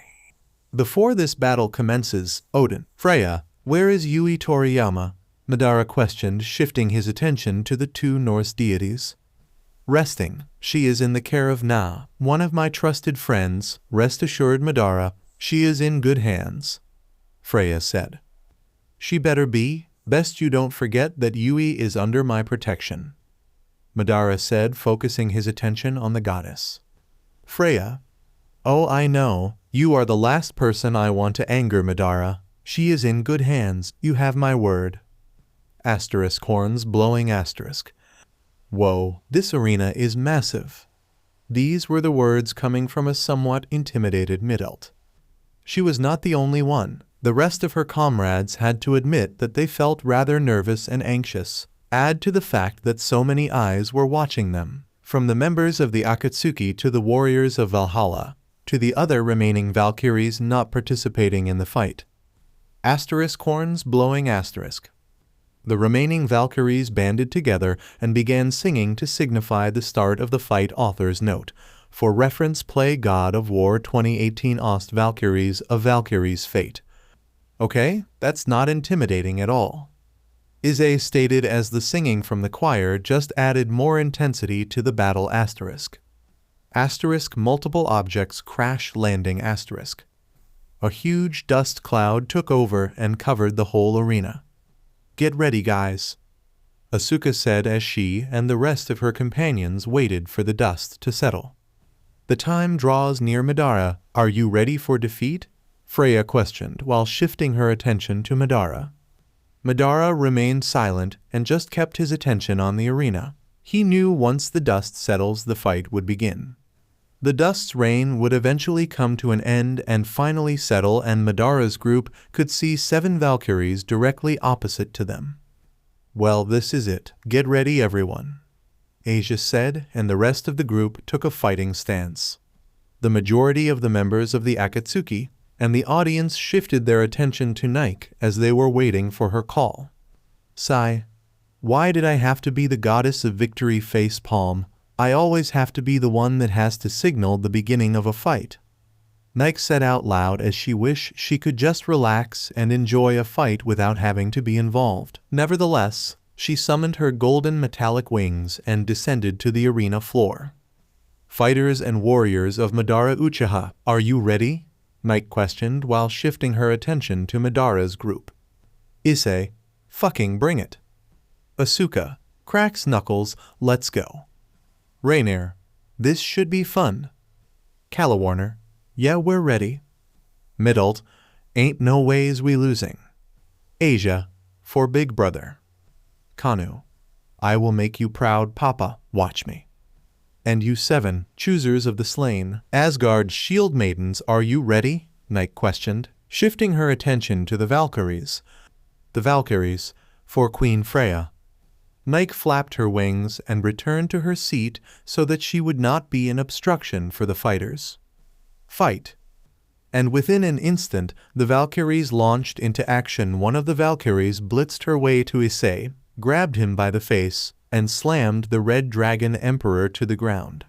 Before this battle commences, Odin. Freya, where is Yui Toriyama? Madara questioned, shifting his attention to the two Norse deities. Resting. She is in the care of Na, one of my trusted friends. Rest assured, Madara, she is in good hands, Freya said. She better be. Best you don't forget that Yui is under my protection, Madara said, focusing his attention on the goddess. Freya. Oh, I know. You are the last person I want to anger, Madara. She is in good hands. You have my word. Asterisk horns blowing asterisk. Whoa, this arena is massive. These were the words coming from a somewhat intimidated Midelt. She was not the only one. The rest of her comrades had to admit that they felt rather nervous and anxious. Add to the fact that so many eyes were watching them, from the members of the Akatsuki to the warriors of Valhalla, to the other remaining Valkyries not participating in the fight. Asterisk horns blowing asterisk. The remaining Valkyries banded together and began singing to signify the start of the fight. Author's note. For reference, play God of War 2018 Ost Valkyries, A Valkyrie's Fate. Okay, that's not intimidating at all. Ise stated as the singing from the choir just added more intensity to the battle. Asterisk. Asterisk multiple objects crash landing asterisk. A huge dust cloud took over and covered the whole arena. Get ready, guys, Asuka said as she and the rest of her companions waited for the dust to settle. The time draws near, Madara. Are you ready for defeat? Freya questioned while shifting her attention to Madara. Madara remained silent and just kept his attention on the arena. He knew once the dust settles, the fight would begin. The dust's reign would eventually come to an end and finally settle, and Madara's group could see 7 Valkyries directly opposite to them. Well, this is it. Get ready, everyone, Asia said, and the rest of the group took a fighting stance. The majority of the members of the Akatsuki and the audience shifted their attention to Nike as they were waiting for her call. Sigh. Why did I have to be the goddess of victory? Face palm. I always have to be the one that has to signal the beginning of a fight, Nike said out loud as she wished she could just relax and enjoy a fight without having to be involved. Nevertheless, she summoned her golden metallic wings and descended to the arena floor. Fighters and warriors of Madara Uchiha, are you ready? Nike questioned while shifting her attention to Madara's group. Ise, fucking bring it. Asuka, cracks knuckles, let's go. Rainier, this should be fun. Calawarner, yeah, we're ready. Midelt, ain't no ways we losing. Asia, for big brother. Kanu, I will make you proud, Papa, watch me. And you 7, choosers of the slain, Asgard's shield maidens, are you ready? Nike questioned, shifting her attention to the Valkyries. The Valkyries, for Queen Freya. Nike flapped her wings and returned to her seat so that she would not be an obstruction for the fighters. Fight. And within an instant, the Valkyries launched into action. One of the Valkyries blitzed her way to Issei, grabbed him by the face, and slammed the Red Dragon Emperor to the ground.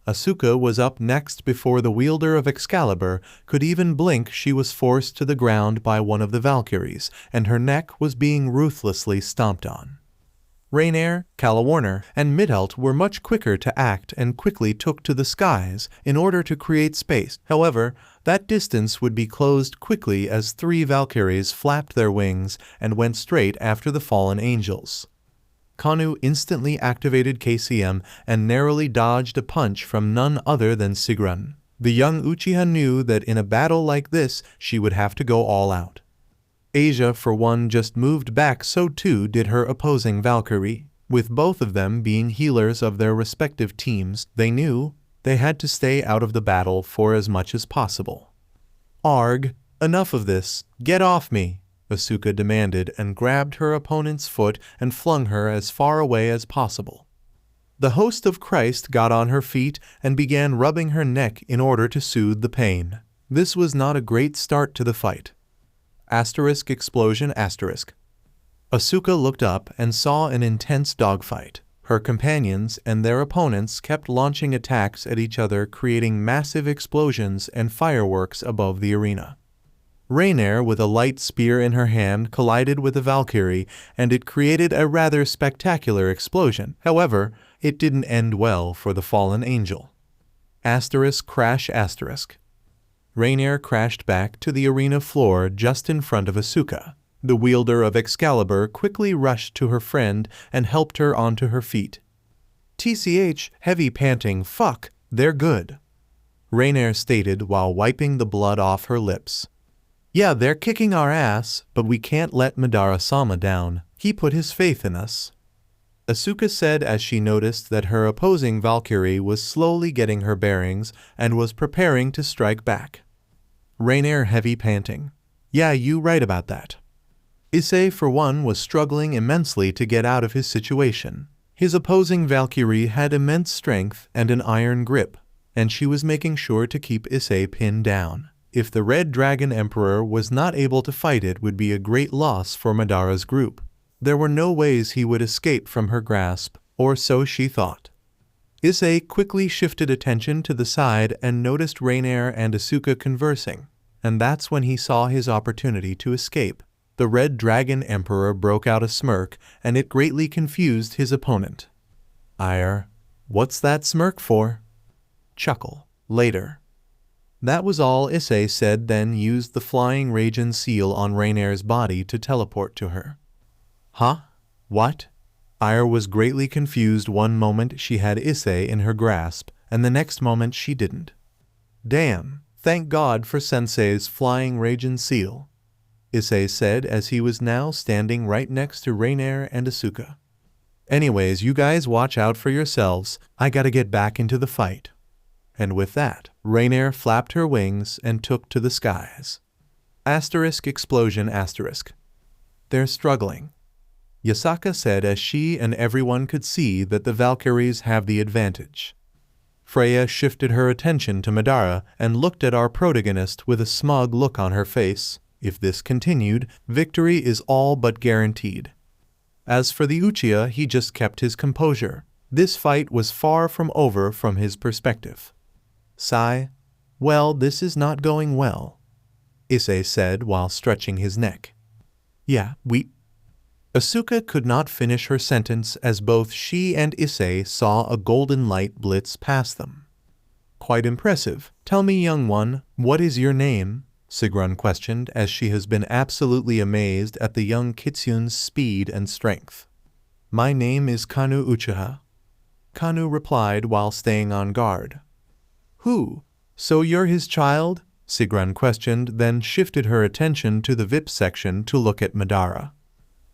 Asuka was up next before the wielder of Excalibur could even blink. She was forced to the ground by one of the Valkyries, and her neck was being ruthlessly stomped on. Rainier, Calawarner, and Midhelt were much quicker to act and quickly took to the skies in order to create space. However, that distance would be closed quickly as 3 Valkyries flapped their wings and went straight after the fallen angels. Kanu instantly activated KCM and narrowly dodged a punch from none other than Sigrun. The young Uchiha knew that in a battle like this, she would have to go all out. Asia, for one, just moved back, so too did her opposing Valkyrie. With both of them being healers of their respective teams, they knew they had to stay out of the battle for as much as possible. "Arg, enough of this, get off me," Asuka demanded and grabbed her opponent's foot and flung her as far away as possible. The host of Christ got on her feet and began rubbing her neck in order to soothe the pain. This was not a great start to the fight. Explosion. Asuka looked up and saw an intense dogfight. Her companions and their opponents kept launching attacks at each other, creating massive explosions and fireworks above the arena. Rainier, with a light spear in her hand, collided with a Valkyrie, and it created a rather spectacular explosion. However, it didn't end well for the fallen angel. Crash. Rainier crashed back to the arena floor just in front of Asuka. The wielder of Excalibur quickly rushed to her friend and helped her onto her feet. "TCH, heavy panting, fuck, they're good," Rainier stated while wiping the blood off her lips. "Yeah, they're kicking our ass, but we can't let Madara-sama down. He put his faith in us," Asuka said as she noticed that her opposing Valkyrie was slowly getting her bearings and was preparing to strike back. Rainier, heavy panting. "Yeah, you right about that." Issei, for one, was struggling immensely to get out of his situation. His opposing Valkyrie had immense strength and an iron grip, and she was making sure to keep Issei pinned down. If the Red Dragon Emperor was not able to fight, it would be a great loss for Madara's group. There were no ways he would escape from her grasp, or so she thought. Issei quickly shifted attention to the side and noticed Rainier and Asuka conversing, and that's when he saw his opportunity to escape. The Red Dragon Emperor broke out a smirk, and it greatly confused his opponent. "Ire, what's that smirk for?" Chuckle. Later. That was all Issei said, then used the flying Ragin seal on Rainier's body to teleport to her. "Huh? What?" Ire was greatly confused. One moment she had Issei in her grasp, and the next moment she didn't. "Damn, thank God for Sensei's flying Ragin seal," Issei said as he was now standing right next to Rainier and Asuka. "Anyways, you guys watch out for yourselves. I gotta get back into the fight." And with that, Rainier flapped her wings and took to the skies. Explosion. "They're struggling," Yasaka said as she and everyone could see that the Valkyries have the advantage. Freya shifted her attention to Madara and looked at our protagonist with a smug look on her face. If this continued, victory is all but guaranteed. As for the Uchiha, he just kept his composure. This fight was far from over from his perspective. Sigh. "Well, this is not going well," Issei said while stretching his neck. "Yeah, Asuka could not finish her sentence as both she and Issei saw a golden light blitz past them. "Quite impressive. Tell me, young one, what is your name?" Sigrun questioned as she has been absolutely amazed at the young Kitsun's speed and strength. "My name is Kanu Uchiha," Kanu replied while staying on guard. "Who? So you're his child?" Sigrun questioned, then shifted her attention to the VIP section to look at Madara.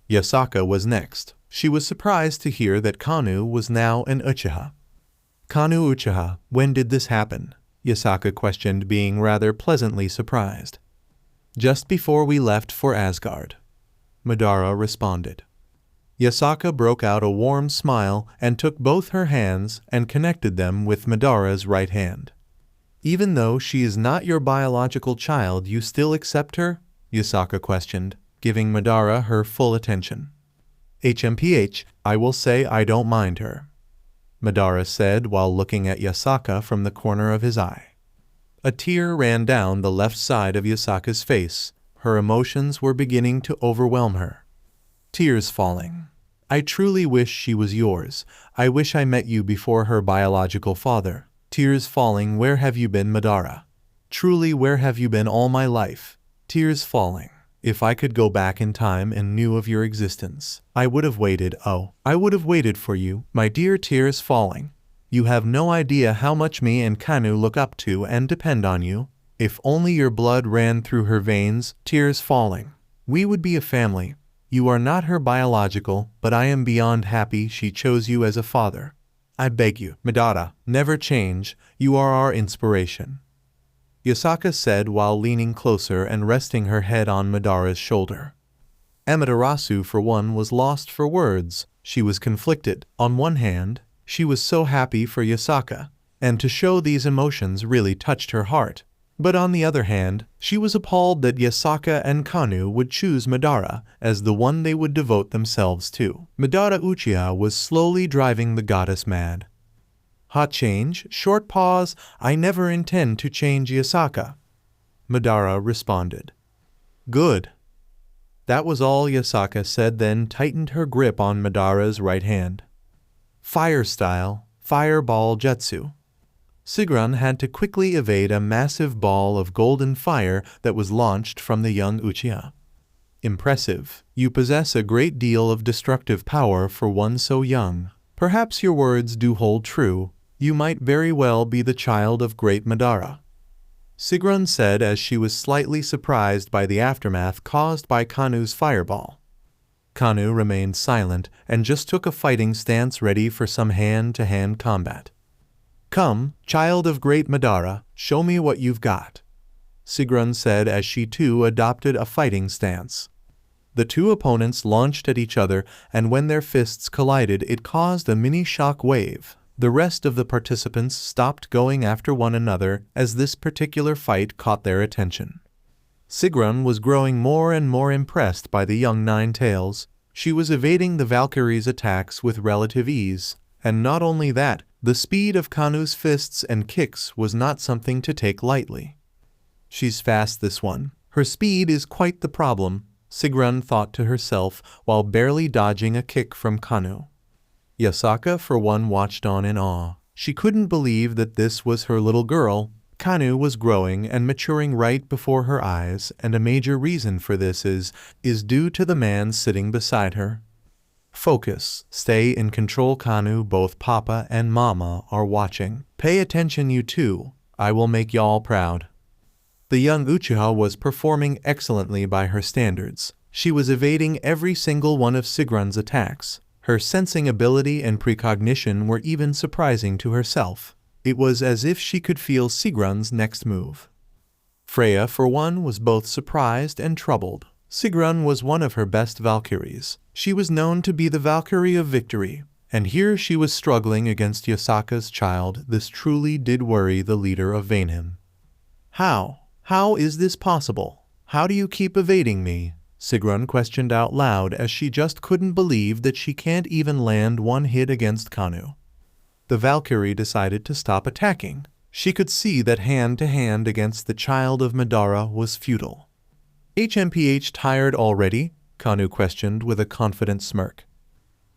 Yasaka was next. She was surprised to hear that Kanu was now an Uchiha. "Kanu Uchiha, when did this happen?" Yasaka questioned, being rather pleasantly surprised. "Just before we left for Asgard," Madara responded. Yasaka broke out a warm smile and took both her hands and connected them with Madara's right hand. "Even though she is not your biological child, you still accept her?" Yasaka questioned, giving Madara her full attention. "HMPH, I will say I don't mind her." Madara said while looking at Yasaka from the corner of his eye. A tear ran down the left side of Yasaka's face. Her emotions were beginning to overwhelm her. Tears falling. I truly wish she was yours. I wish I met you before her biological father. Tears falling. Where have you been, Madara? Truly, where have you been all my life? Tears falling. If I could go back in time and knew of your existence, I would have waited. Oh, I would have waited for you, my dear. Tears falling. You have no idea how much me and Kanu look up to and depend on you. If only your blood ran through her veins. Tears falling. We would be a family. You are not her biological, but I am beyond happy she chose you as a father. I beg you, Madara, never change. You are our inspiration. Yasaka said while leaning closer and resting her head on Madara's shoulder. Amaterasu, for one, was lost for words. She was conflicted. On one hand, she was so happy for Yasaka, and to show these emotions really touched her heart. But on the other hand, she was appalled that Yasaka and Kanu would choose Madara as the one they would devote themselves to. Madara Uchiha was slowly driving the goddess mad. Hot change, short pause. I never intend to change Yasaka. Madara responded. Good. That was all Yasaka said, then tightened her grip on Madara's right hand. Fire style, fireball jutsu. Sigrun had to quickly evade a massive ball of golden fire that was launched from the young Uchiha. Impressive. You possess a great deal of destructive power for one so young. Perhaps your words do hold true. You might very well be the child of great Madara. Sigrun said as she was slightly surprised by the aftermath caused by Kanu's fireball. Kanu remained silent and just took a fighting stance, ready for some hand-to-hand combat. Come, child of great Madara, show me what you've got, Sigrun said as she too adopted a fighting stance. The two opponents launched at each other, and when their fists collided, it caused a mini shock wave. The rest of the participants stopped going after one another as this particular fight caught their attention. Sigrun was growing more and more impressed by the young Nine-Tails. She was evading the Valkyrie's attacks with relative ease, and not only that, the speed of Kanu's fists and kicks was not something to take lightly. She's fast, this one. Her speed is quite the problem, Sigrun thought to herself while barely dodging a kick from Kanu. Yasaka, for one, watched on in awe. She couldn't believe that this was her little girl. Kanu was growing and maturing right before her eyes, and a major reason for this is due to the man sitting beside her. Focus. Stay in control, Kanu. Both Papa and Mama are watching. Pay attention, you two. I will make y'all proud. The young Uchiha was performing excellently by her standards. She was evading every single one of Sigrun's attacks. Her sensing ability and precognition were even surprising to herself. It was as if she could feel Sigrun's next move. Freya, for one, was both surprised and troubled. Sigrun was one of her best Valkyries. She was known to be the Valkyrie of victory, and here she was struggling against Yasaka's child. This truly did worry the leader of Vanhem. How is this possible? How do you keep evading me? Sigrun questioned out loud as she just couldn't believe that she can't even land one hit against Kanu. The Valkyrie decided to stop attacking. She could see that hand-to-hand against the child of Madara was futile. HMPH tired already? Kanu questioned with a confident smirk.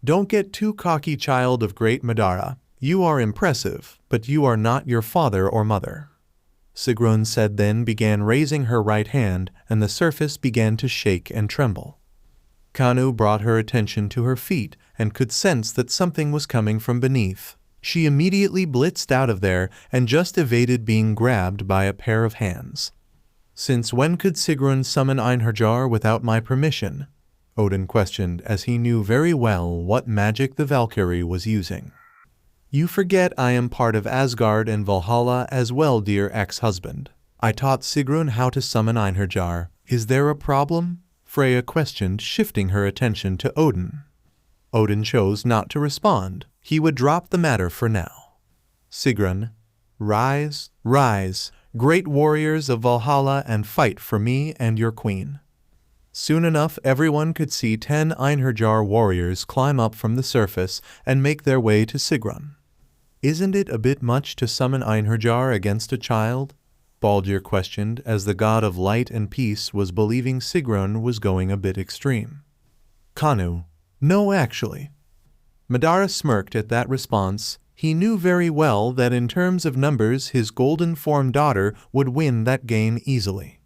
Don't get too cocky, child of great Madara. You are impressive, but you are not your father or mother. Sigrun said, then began raising her right hand, and the surface began to shake and tremble. Kanu brought her attention to her feet and could sense that something was coming from beneath. She immediately blitzed out of there and just evaded being grabbed by a pair of hands. Since when could Sigrun summon Einherjar without my permission? Odin questioned as he knew very well what magic the Valkyrie was using. You forget I am part of Asgard and Valhalla as well, dear ex-husband. I taught Sigrun how to summon Einherjar. Is there a problem? Freya questioned, shifting her attention to Odin. Odin chose not to respond. He would drop the matter for now. Sigrun, rise, rise, great warriors of Valhalla, and fight for me and your queen. Soon enough, everyone could see 10 Einherjar warriors climb up from the surface and make their way to Sigrun. Isn't it a bit much to summon Einherjar against a child? Baldur questioned as the god of light and peace was believing Sigrun was going a bit extreme. Kanu, no actually. Madara smirked at that response. He knew very well that in terms of numbers his golden form daughter would win that game easily.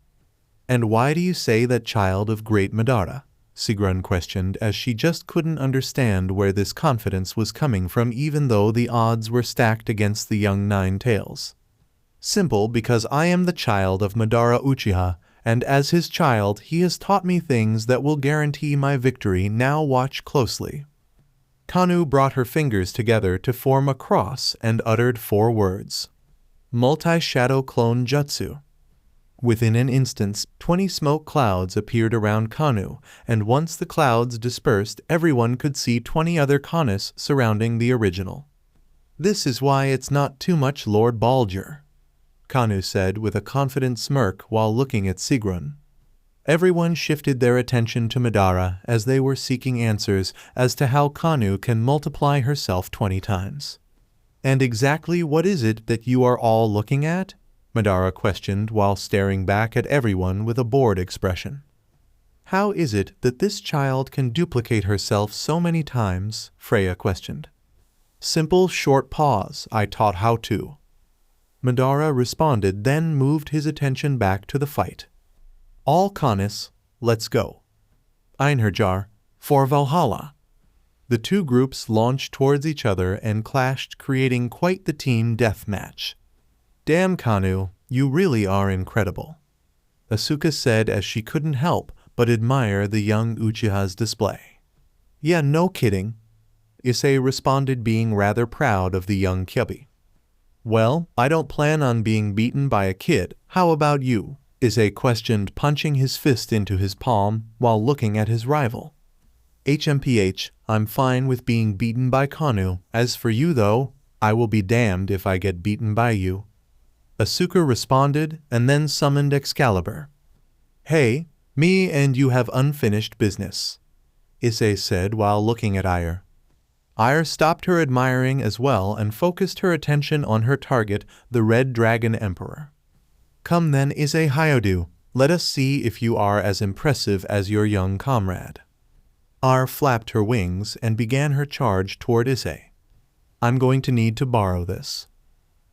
And why do you say that child of great Madara? Sigrun questioned as she just couldn't understand where this confidence was coming from even though the odds were stacked against the young Nine-Tails. Simple, because I am the child of Madara Uchiha, and as his child he has taught me things that will guarantee my victory. Now watch closely. Kanu brought her fingers together to form a cross and uttered 4 words. Multi-shadow clone jutsu. Within an instant, 20 smoke clouds appeared around Kanu, and once the clouds dispersed, everyone could see 20 other Kanes surrounding the original. This is why it's not too much, Lord Baldur, Kanu said with a confident smirk while looking at Sigrun. Everyone shifted their attention to Madara as they were seeking answers as to how Kanu can multiply herself 20 times. And exactly what is it that you are all looking at? Madara questioned while staring back at everyone with a bored expression. How is it that this child can duplicate herself so many times? Freya questioned. Simple short pause, I taught how to. Madara responded, then moved his attention back to the fight. All Kanes, let's go. Einherjar, for Valhalla. The 2 groups launched towards each other and clashed, creating quite the team deathmatch. Damn Kanu, you really are incredible, Asuka said as she couldn't help but admire the young Uchiha's display. Yeah, no kidding, Issei responded, being rather proud of the young Kyubi. Well, I don't plan on being beaten by a kid. How about you? Issei questioned, punching his fist into his palm while looking at his rival. HMPH, I'm fine with being beaten by Kanu. As for you though, I will be damned if I get beaten by you, Asuka responded and then summoned Excalibur. Hey, me and you have unfinished business, Issei said while looking at Ire. Ire stopped her admiring as well and focused her attention on her target, the Red Dragon Emperor. Come then, Issei Hyodu, let us see if you are as impressive as your young comrade. Ire flapped her wings and began her charge toward Issei. I'm going to need to borrow this,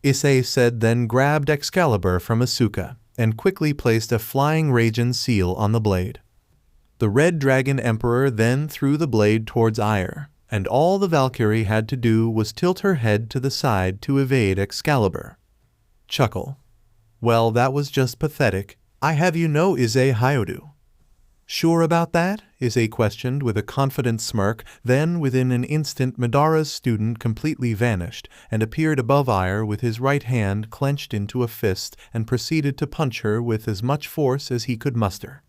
Issei said, then grabbed Excalibur from Asuka and quickly placed a flying Raijin seal on the blade. The Red Dragon Emperor then threw the blade towards Ire, and all the Valkyrie had to do was tilt her head to the side to evade Excalibur. Chuckle. Well, that was just pathetic. I have you know, Issei Hyodu. Sure about that? Issei questioned with a confident smirk. Then within an instant Madara's student completely vanished and appeared above Ire with his right hand clenched into a fist and proceeded to punch her with as much force as he could muster.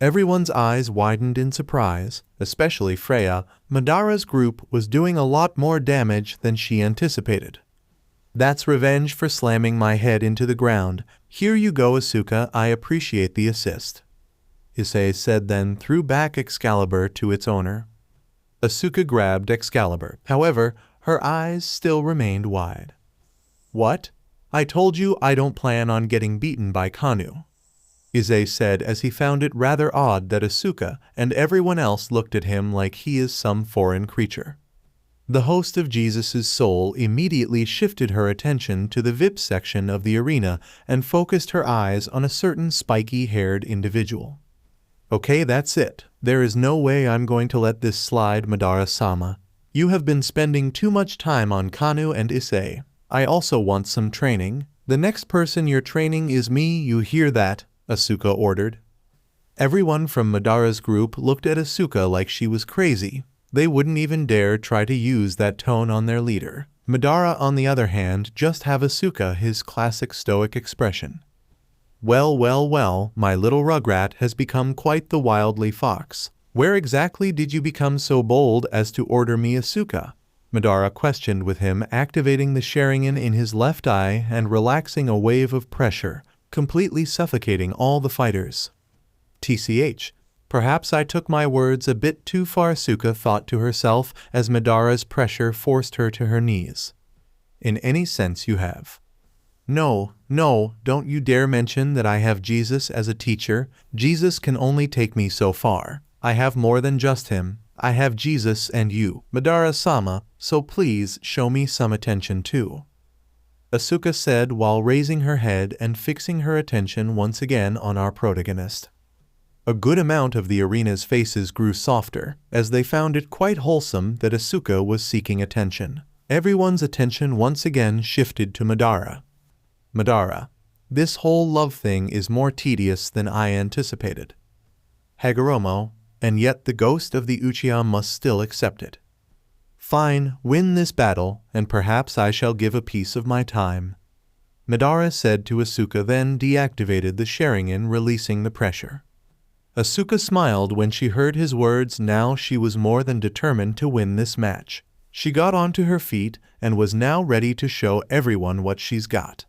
Everyone's eyes widened in surprise, especially Freya. Madara's group was doing a lot more damage than she anticipated. That's revenge for slamming my head into the ground. Here you go, Asuka, I appreciate the assist, Issei said, then threw back Excalibur to its owner. Asuka grabbed Excalibur. However, her eyes still remained wide. What? I told you I don't plan on getting beaten by Kanu, Issei said as he found it rather odd that Asuka and everyone else looked at him like he is some foreign creature. The host of Jesus' soul immediately shifted her attention to the VIP section of the arena and focused her eyes on a certain spiky-haired individual. Okay, that's it. There is no way I'm going to let this slide, Madara-sama. You have been spending too much time on Kanu and Issei. I also want some training. The next person you're training is me, you hear that? Asuka ordered. Everyone from Madara's group looked at Asuka like she was crazy. They wouldn't even dare try to use that tone on their leader. Madara, on the other hand, just have Asuka his classic stoic expression. Well, well, well, my little Rugrat has become quite the wildly fox. Where exactly did you become so bold as to order me Asuka? Madara questioned with him, activating the Sharingan in his left eye and relaxing a wave of pressure, completely suffocating all the fighters. TCH. Perhaps I took my words a bit too far, Asuka thought to herself as Madara's pressure forced her to her knees. in any sense you have. No, no, don't you dare mention that I have Jesus as a teacher. Jesus can only take me so far. I have more than just him. I have Jesus and you, Madara-sama, so please show me some attention too. Asuka said while raising her head and fixing her attention once again on our protagonist. A good amount of the arena's faces grew softer, as they found it quite wholesome that Asuka was seeking attention. Everyone's attention once again shifted to Madara. Madara, this whole love thing is more tedious than I anticipated. Hagoromo, and yet the ghost of the Uchiha must still accept it. Fine, win this battle, and perhaps I shall give a piece of my time. Madara said to Asuka, then deactivated the Sharingan, releasing the pressure. Asuka smiled when she heard his words. Now she was more than determined to win this match. She got onto her feet and was now ready to show everyone what she's got.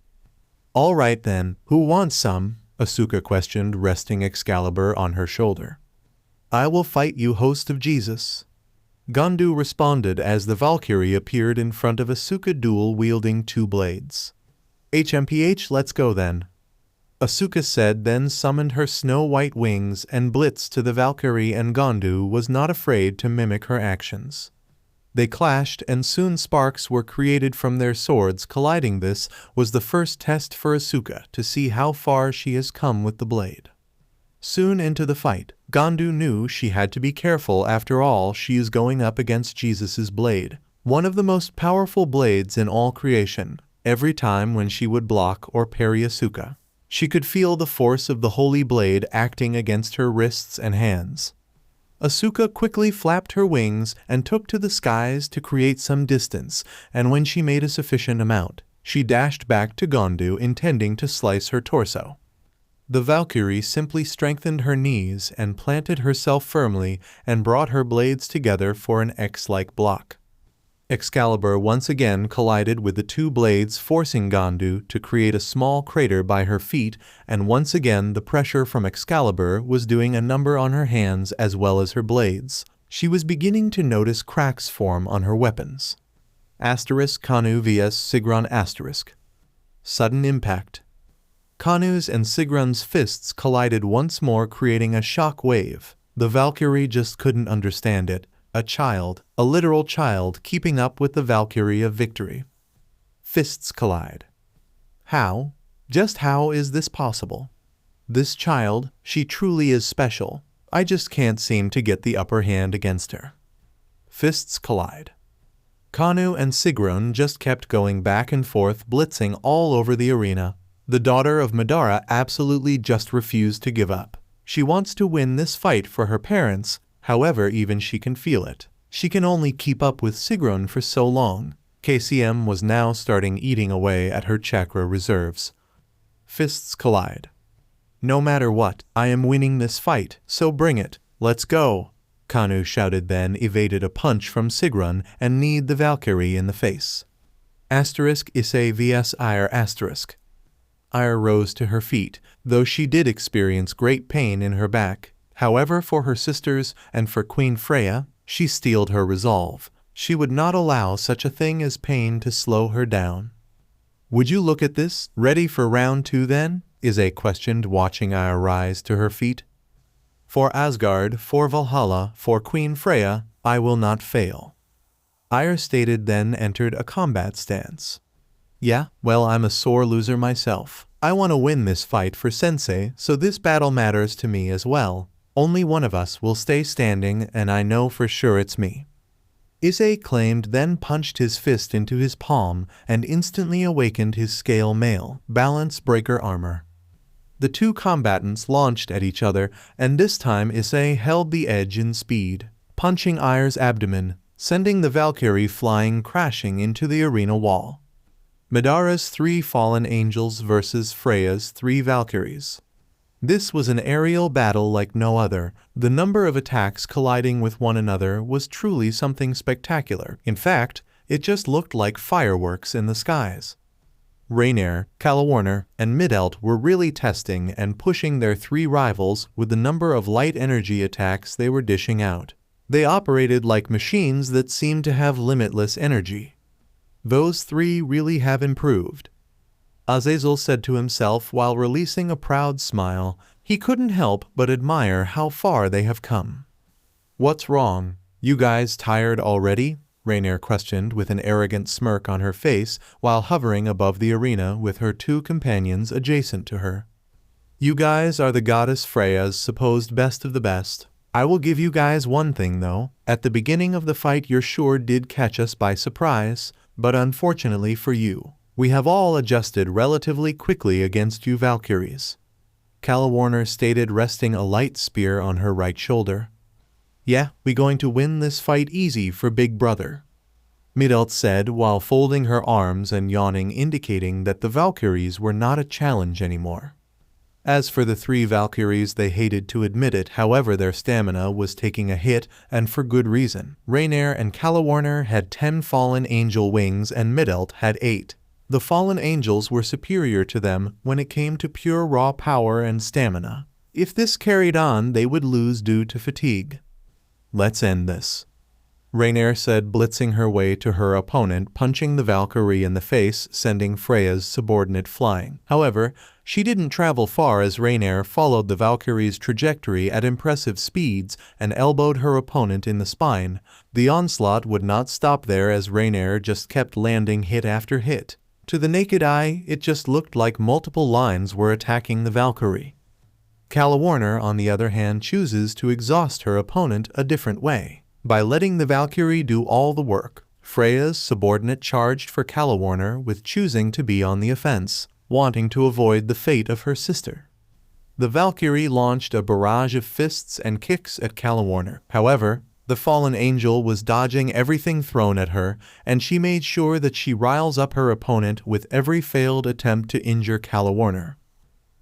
All right then, who wants some? Asuka questioned, resting Excalibur on her shoulder. I will fight you, host of Jesus. Gandu responded as the Valkyrie appeared in front of Asuka, dual-wielding two blades. HMPH, let's go then. Asuka said, then summoned her snow-white wings and blitzed to the Valkyrie, and Gandu was not afraid to mimic her actions. They clashed and soon sparks were created from their swords colliding. This was the first test for Asuka to see how far she has come with the blade. Soon into the fight, Gandu knew she had to be careful. After all, she is going up against Jesus's blade, one of the most powerful blades in all creation. Every time when she would block or parry Asuka, she could feel the force of the holy blade acting against her wrists and hands. Asuka quickly flapped her wings and took to the skies to create some distance, and when she made a sufficient amount, she dashed back to Gandu, intending to slice her torso. The Valkyrie simply strengthened her knees and planted herself firmly and brought her blades together for an X-like block. Excalibur once again collided with the two blades, forcing Gandu to create a small crater by her feet, and once again the pressure from Excalibur was doing a number on her hands as well as her blades. She was beginning to notice cracks form on her weapons. Kanu vs Sigron *. Sudden impact. Kanu's and Sigron's fists collided once more, creating a shock wave. The Valkyrie just couldn't understand it. A child, a literal child, keeping up with the Valkyrie of victory. Fists collide. How? Just how is this possible? This child, she truly is special. I just can't seem to get the upper hand against her. Fists collide. Kanu and Sigron just kept going back and forth, blitzing all over the arena. The daughter of Madara absolutely just refused to give up. She wants to win this fight for her parents. However, even she can feel it. She can only keep up with Sigron for so long. KCM was now starting eating away at her chakra reserves. Fists collide. No matter what, I am winning this fight, so bring it. Let's go. Kanu shouted, then evaded a punch from Sigron and kneed the Valkyrie in the face. Issei vs Ire *. Ire rose to her feet, though she did experience great pain in her back. However, for her sisters and for Queen Freya, she steeled her resolve. She would not allow such a thing as pain to slow her down. Would you look at this? Ready for round 2 then? Issei questioned, watching Ire rise to her feet. For Asgard, for Valhalla, for Queen Freya, I will not fail. Ire stated, then entered a combat stance. Yeah, well, I'm a sore loser myself. I want to win this fight for Sensei, so this battle matters to me as well. Only one of us will stay standing, and I know for sure it's me. Issei claimed, then punched his fist into his palm and instantly awakened his scale mail balance breaker armor. The two combatants launched at each other, and this time Issei held the edge in speed, punching Ire's abdomen, sending the Valkyrie flying crashing into the arena wall. Madara's 3 fallen angels versus Freya's 3 Valkyries. This was an aerial battle like no other. The number of attacks colliding with one another was truly something spectacular. In fact, it just looked like fireworks in the skies. Rainier, Kalawarner, and Midelt were really testing and pushing their 3 rivals with the number of light energy attacks they were dishing out. They operated like machines that seemed to have limitless energy. Those three really have improved, Azazel said to himself while releasing a proud smile. He couldn't help but admire how far they have come. What's wrong? You guys tired already? Rainier questioned with an arrogant smirk on her face while hovering above the arena with her two companions adjacent to her. You guys are the goddess Freya's supposed best of the best. I will give you guys one thing though. At the beginning of the fight you sure did catch us by surprise, but unfortunately for you, we have all adjusted relatively quickly against you Valkyries. Calawarner stated, resting a light spear on her right shoulder. Yeah, we going to win this fight easy for big brother, Midelt said while folding her arms and yawning, indicating that the Valkyries were not a challenge anymore. As for the three Valkyries, they hated to admit it, however their stamina was taking a hit, and for good reason. Rainier and Calawarner had 10 fallen angel wings and Midelt had 8. The fallen angels were superior to them when it came to pure raw power and stamina. If this carried on, they would lose due to fatigue. Let's end this, Rainier said, blitzing her way to her opponent, punching the Valkyrie in the face, sending Freya's subordinate flying. However, she didn't travel far as Rainier followed the Valkyrie's trajectory at impressive speeds and elbowed her opponent in the spine. The onslaught would not stop there as Rainier just kept landing hit after hit. To the naked eye, it just looked like multiple lines were attacking the Valkyrie. Calawarner, on the other hand, chooses to exhaust her opponent a different way, by letting the Valkyrie do all the work. Freya's subordinate charged for Calawarner with choosing to be on the offense, wanting to avoid the fate of her sister. The Valkyrie launched a barrage of fists and kicks at Calawarner. However, the fallen angel was dodging everything thrown at her, and she made sure that she riles up her opponent with every failed attempt to injure Calawarner.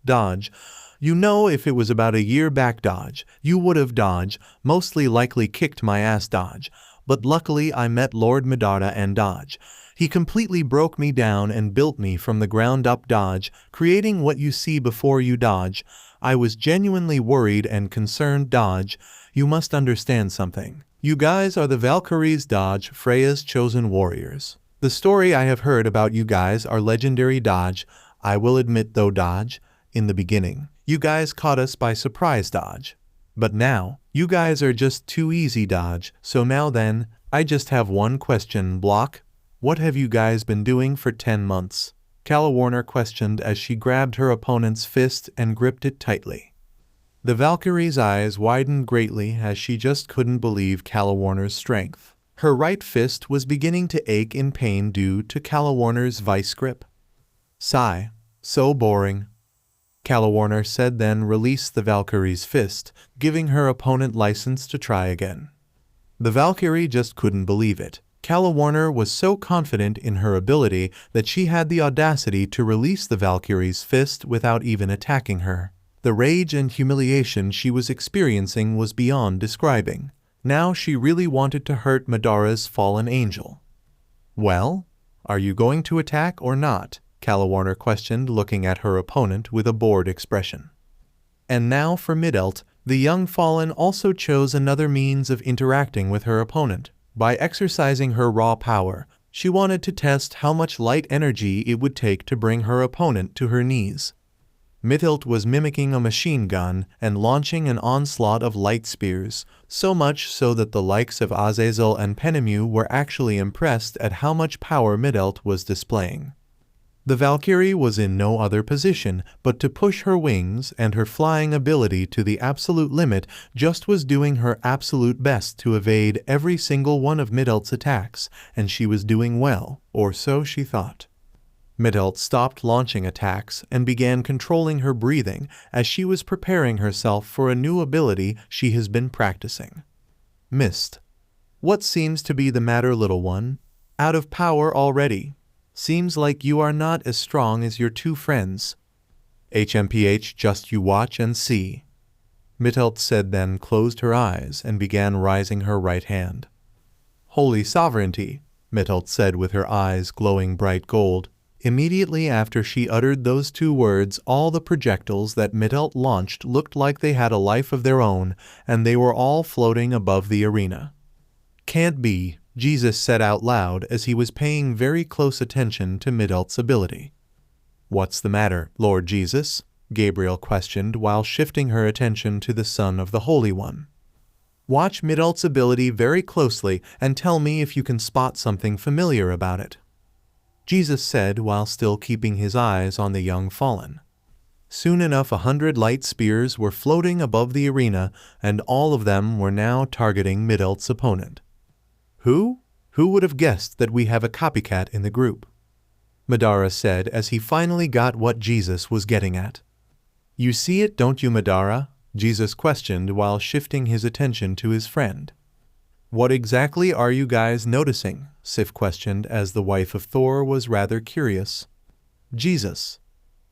Dodge. You know, if it was about a year back, dodge. You would have dodge, mostly likely kicked my ass dodge. But luckily I met Lord Madara and dodge. He completely broke me down and built me from the ground up dodge, creating what you see before you dodge. I was genuinely worried and concerned dodge. You must understand something. You guys are the Valkyries dodge, Freya's chosen warriors. The story I have heard about you guys are legendary dodge. I will admit though dodge, in the beginning, you guys caught us by surprise dodge. But now, you guys are just too easy dodge. So now then, I just have one question, Block. What have you guys been doing for 10 months? Calawarner questioned as she grabbed her opponent's fist and gripped it tightly. The Valkyrie's eyes widened greatly as she just couldn't believe Calawarner's strength. Her right fist was beginning to ache in pain due to Calawarner's vice grip. Sigh. So boring, Calawarner said, then released the Valkyrie's fist, giving her opponent license to try again. The Valkyrie just couldn't believe it. Calawarner was so confident in her ability that she had the audacity to release the Valkyrie's fist without even attacking her. The rage and humiliation she was experiencing was beyond describing. Now she really wanted to hurt Madara's fallen angel. Well, are you going to attack or not? Calawarner questioned, looking at her opponent with a bored expression. And now for Midelt, the young fallen also chose another means of interacting with her opponent. By exercising her raw power, she wanted to test how much light energy it would take to bring her opponent to her knees. Midelt was mimicking a machine gun and launching an onslaught of light spears, so much so that the likes of Azazel and Penemu were actually impressed at how much power Midelt was displaying. The Valkyrie was in no other position but to push her wings, and her flying ability to the absolute limit, just was doing her absolute best to evade every single one of Midelt's attacks, and she was doing well, or so she thought. Midelt stopped launching attacks and began controlling her breathing as she was preparing herself for a new ability she has been practicing. Mist. What seems to be the matter, little one? Out of power already? Seems like you are not as strong as your two friends. HMPH, just you watch and see, Midelt said, then closed her eyes and began raising her right hand. Holy sovereignty, Midelt said with her eyes glowing bright gold. Immediately after she uttered those two words, all the projectiles that Midelt launched looked like they had a life of their own, and they were all floating above the arena. Can't be, Jesus said out loud as he was paying very close attention to Middelt's ability. "What's the matter, Lord Jesus?" Gabriel questioned while shifting her attention to the Son of the Holy One. "Watch Middelt's ability very closely and tell me if you can spot something familiar about it," Jesus said while still keeping his eyes on the young fallen. Soon enough 100 light spears were floating above the arena, and all of them were now targeting Middelt's opponent. Who would have guessed that we have a copycat in the group?" Madara said as he finally got what Jesus was getting at. "You see it, don't you, Madara?" Jesus questioned while shifting his attention to his friend. "What exactly are you guys noticing?" Sif questioned as the wife of Thor was rather curious. "Jesus.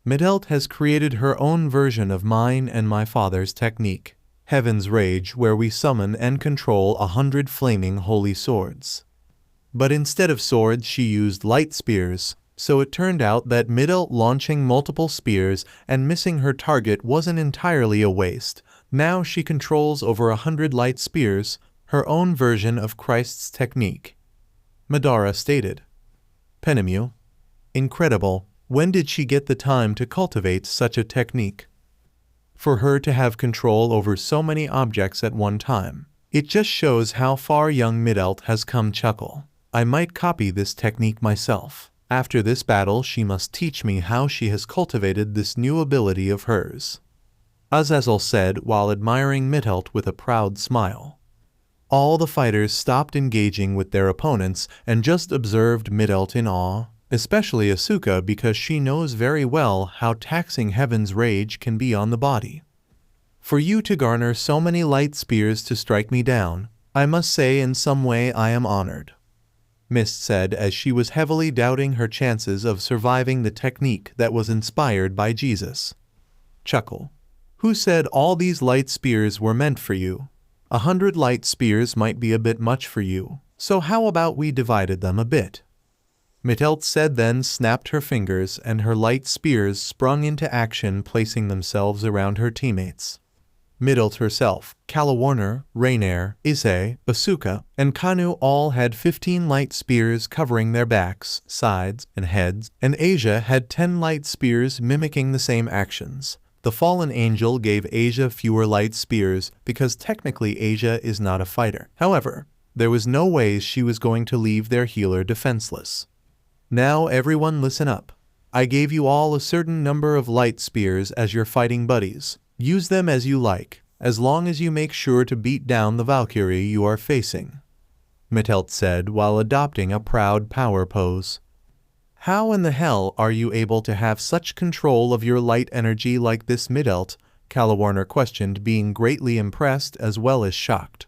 Middelt has created her own version of mine and my father's technique, Heaven's Rage, where we summon and control 100 flaming holy swords. But instead of swords she used light spears, so it turned out that Middelt launching multiple spears and missing her target wasn't entirely a waste. Now she controls over 100 light spears, her own version of Christ's technique," Madara stated. "Penemu. Incredible. When did she get the time to cultivate such a technique? For her to have control over so many objects at one time. It just shows how far young Middelt has come. Chuckle. I might copy this technique myself. After this battle she must teach me how she has cultivated this new ability of hers," Azazel said while admiring Middelt with a proud smile. All the fighters stopped engaging with their opponents and just observed Middelt in awe, especially Asuka because she knows very well how taxing Heaven's Rage can be on the body. "For you to garner so many light spears to strike me down, I must say in some way I am honored," Mist said as she was heavily doubting her chances of surviving the technique that was inspired by Jesus. Chuckle. "Who said all these light spears were meant for you? 100 light spears might be a bit much for you, so how about we divided them a bit?" Middelt said, then snapped her fingers and her light spears sprung into action, placing themselves around her teammates. Middelt herself, Kalawarner, Rainier, Issei, Asuka, and Kanu all had 15 light spears covering their backs, sides, and heads, and Asia had 10 light spears mimicking the same actions. The fallen angel gave Asia fewer light spears because technically Asia is not a fighter. However, there was no way she was going to leave their healer defenseless. "Now everyone listen up. I gave you all a certain number of light spears as your fighting buddies. Use them as you like, as long as you make sure to beat down the Valkyrie you are facing," Middelt said while adopting a proud power pose. "How in the hell are you able to have such control of your light energy like this, Middelt?" Kalawarner questioned, being greatly impressed as well as shocked.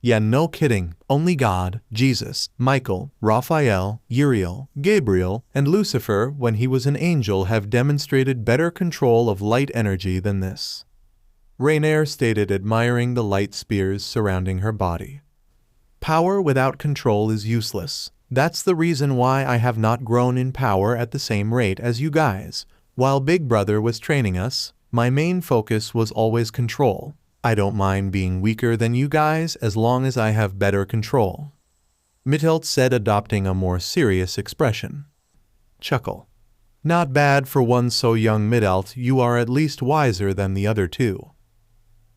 "Yeah, no kidding. Only God, Jesus, Michael, Raphael, Uriel, Gabriel, and Lucifer when he was an angel have demonstrated better control of light energy than this," Rainier stated, admiring the light spears surrounding her body. "Power without control is useless. That's the reason why I have not grown in power at the same rate as you guys. While Big Brother was training us, my main focus was always control. I don't mind being weaker than you guys as long as I have better control," Middelt said, adopting a more serious expression. Chuckle. "Not bad for one so young, Middelt. You are at least wiser than the other two,"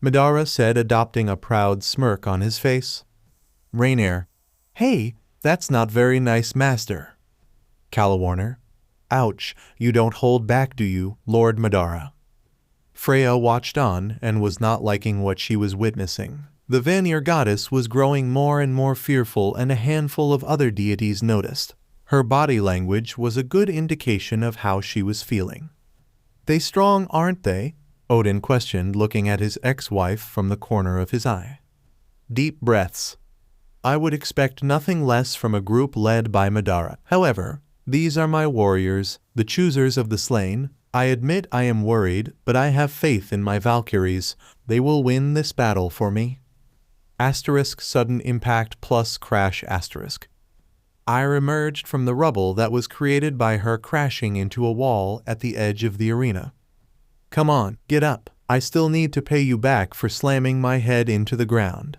Madara said, adopting a proud smirk on his face. Rainier. "Hey, that's not very nice, Master." Kalawarner. "Ouch, you don't hold back, do you, Lord Madara?" Freya watched on and was not liking what she was witnessing. The Vanir goddess was growing more and more fearful, and a handful of other deities noticed. Her body language was a good indication of how she was feeling. "They strong, aren't they?" Odin questioned, looking at his ex-wife from the corner of his eye. Deep breaths. "I would expect nothing less from a group led by Madara. However, these are my warriors, the choosers of the slain. I admit I am worried, but I have faith in my Valkyries. They will win this battle for me." Asterisk sudden impact plus crash asterisk. Ire emerged from the rubble that was created by her crashing into a wall at the edge of the arena. "Come on, get up. I still need to pay you back for slamming my head into the ground."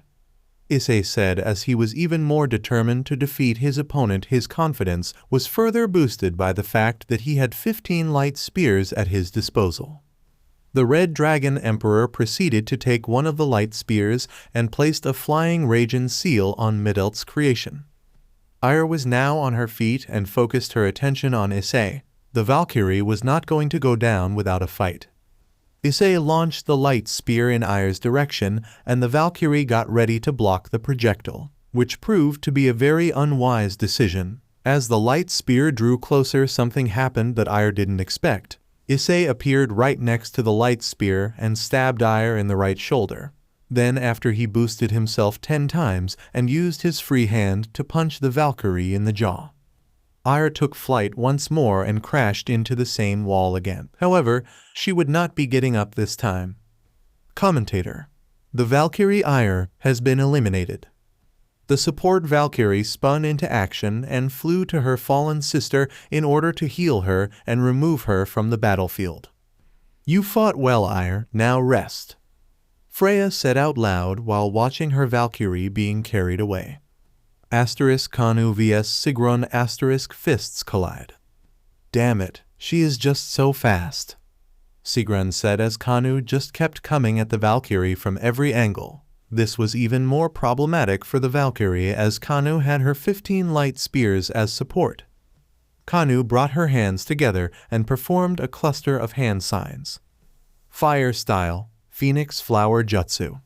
Issei said as he was even more determined to defeat his opponent. His confidence was further boosted by the fact that he had 15 light spears at his disposal. The Red Dragon Emperor proceeded to take one of the light spears and placed a flying Raijin seal on Middelt's creation. Ire was now on her feet and focused her attention on Issei. The Valkyrie was not going to go down without a fight. Issei launched the light spear in Ire's direction, and the Valkyrie got ready to block the projectile, which proved to be a very unwise decision. As the light spear drew closer, something happened that Ire didn't expect. Issei appeared right next to the light spear and stabbed Ire in the right shoulder. Then, after he boosted himself 10 times and used his free hand to punch the Valkyrie in the jaw. Ire took flight once more and crashed into the same wall again. However, she would not be getting up this time. Commentator: the Valkyrie Ire has been eliminated. The support Valkyrie spun into action and flew to her fallen sister in order to heal her and remove her from the battlefield. You fought well, Ire, now rest. Freya said out loud while watching her Valkyrie being carried away. Kanu vs Sigrun fists collide. Damn it, she is just so fast, Sigrun said as Kanu just kept coming at the Valkyrie from every angle. This was even more problematic for the Valkyrie as Kanu had her 15 light spears as support. Kanu brought her hands together and performed a cluster of hand signs. Fire style, Phoenix Flower Jutsu.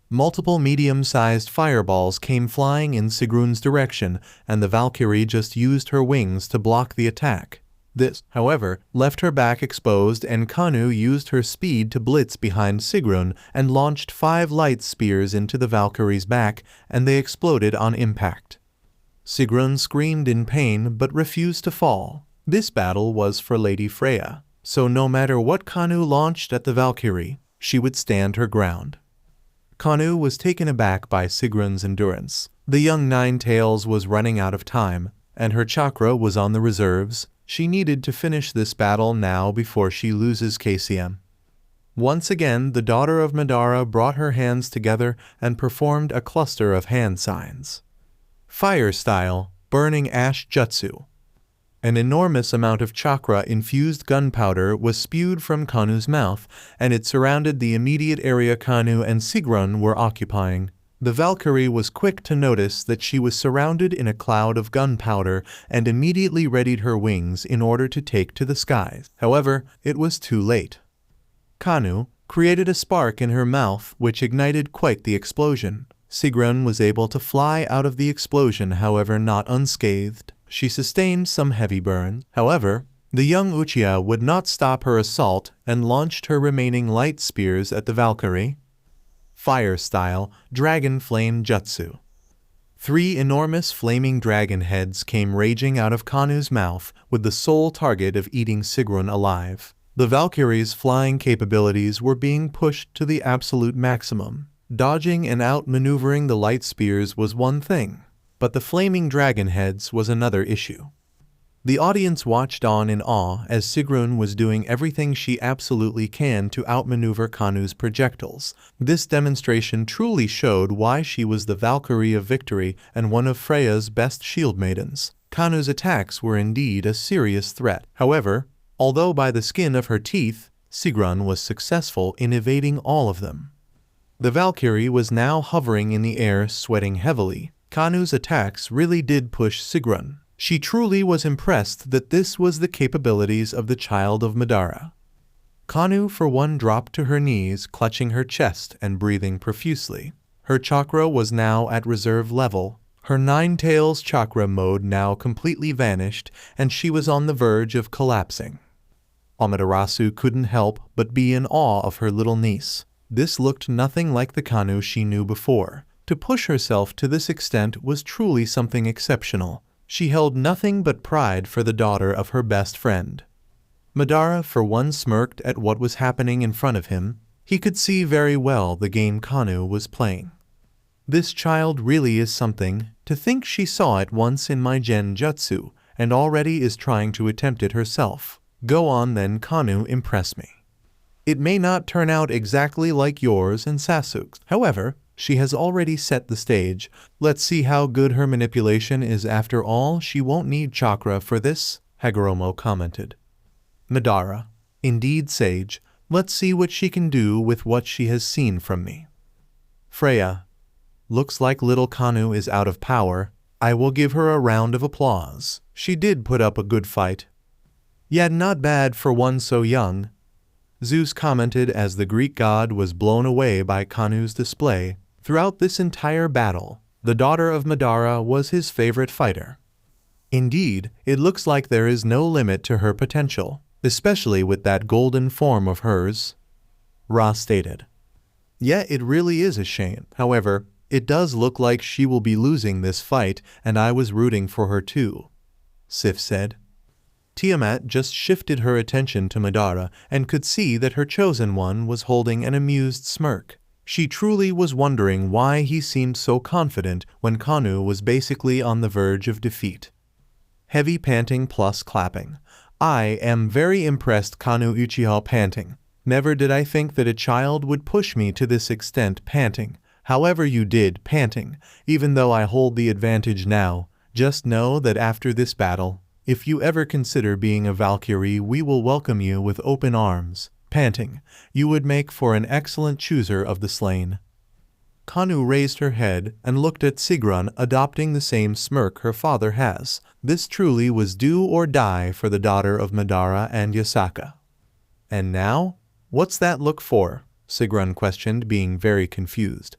Multiple medium-sized fireballs came flying in Sigrun's direction, and the Valkyrie just used her wings to block the attack. This, however, left her back exposed, and Kanu used her speed to blitz behind Sigrun and launched 5 light spears into the Valkyrie's back, and they exploded on impact. Sigrun screamed in pain but refused to fall. This battle was for Lady Freya, so no matter what Kanu launched at the Valkyrie, she would stand her ground. Kanu was taken aback by Sigrun's endurance. The young Nine-Tails was running out of time, and her chakra was on the reserves. She needed to finish this battle now before she loses KCM. Once again, the daughter of Madara brought her hands together and performed a cluster of hand signs. Fire style, Burning Ash Jutsu. An enormous amount of chakra-infused gunpowder was spewed from Kanu's mouth, and it surrounded the immediate area Kanu and Sigrun were occupying. The Valkyrie was quick to notice that she was surrounded in a cloud of gunpowder and immediately readied her wings in order to take to the skies. However, it was too late. Kanu created a spark in her mouth which ignited quite the explosion. Sigrun was able to fly out of the explosion, however not unscathed. She sustained some heavy burns. However, the young Uchiha would not stop her assault and launched her remaining light spears at the Valkyrie. Fire style, Dragon Flame Jutsu. 3 enormous flaming dragon heads came raging out of Kanu's mouth with the sole target of eating Sigrun alive. The Valkyrie's flying capabilities were being pushed to the absolute maximum. Dodging and outmaneuvering the light spears was one thing, but the flaming dragon heads was another issue. The audience watched on in awe as Sigrun was doing everything she absolutely can to outmaneuver Kanu's projectiles. This demonstration truly showed why she was the Valkyrie of victory and one of Freya's best shield maidens. Kanu's attacks were indeed a serious threat. However, although by the skin of her teeth, Sigrun was successful in evading all of them. The Valkyrie was now hovering in the air, sweating heavily. Kanu's attacks really did push Sigrun. She truly was impressed that this was the capabilities of the child of Madara. Kanu for one dropped to her knees, clutching her chest and breathing profusely. Her chakra was now at reserve level. Her Nine-Tails chakra mode now completely vanished, and she was on the verge of collapsing. Amaterasu couldn't help but be in awe of her little niece. This looked nothing like the Kanu she knew before. To push herself to this extent was truly something exceptional. She held nothing but pride for the daughter of her best friend. Madara for one smirked at what was happening in front of him. He could see very well the game Kanu was playing. This child really is something. To think she saw it once in my Genjutsu and already is trying to attempt it herself. Go on then, Kanu, impress me. It may not turn out exactly like yours and Sasuke's. However, She has already set the stage. Let's see how good her manipulation is after all. She won't need chakra for this, Hagoromo commented. Madara. Indeed, sage. Let's see what she can do with what she has seen from me. Freya. Looks like little Kanu is out of power. I will give her a round of applause. She did put up a good fight. Yet not bad for one so young. Zeus commented as the Greek god was blown away by Kanu's display. Throughout this entire battle, the daughter of Madara was his favorite fighter. Indeed, it looks like there is no limit to her potential, especially with that golden form of hers. Ra stated. Yeah, it really is a shame. However, it does look like she will be losing this fight, and I was rooting for her too, Sif said. Tiamat just shifted her attention to Madara and could see that her chosen one was holding an amused smirk. She truly was wondering why he seemed so confident when Kanu was basically on the verge of defeat. Heavy panting plus clapping. I am very impressed. Kanu Uchiha panting. Never did I think that a child would push me to this extent. Panting. However you did panting. Even though I hold the advantage now, just know that after this battle, if you ever consider being a Valkyrie, we will welcome you with open arms. Panting. You would make for an excellent chooser of the slain. Kanu raised her head and looked at Sigrun, adopting the same smirk her father has. This truly was do or die for the daughter of Madara and Yasaka. And now? What's that look for? Sigrun questioned, being very confused.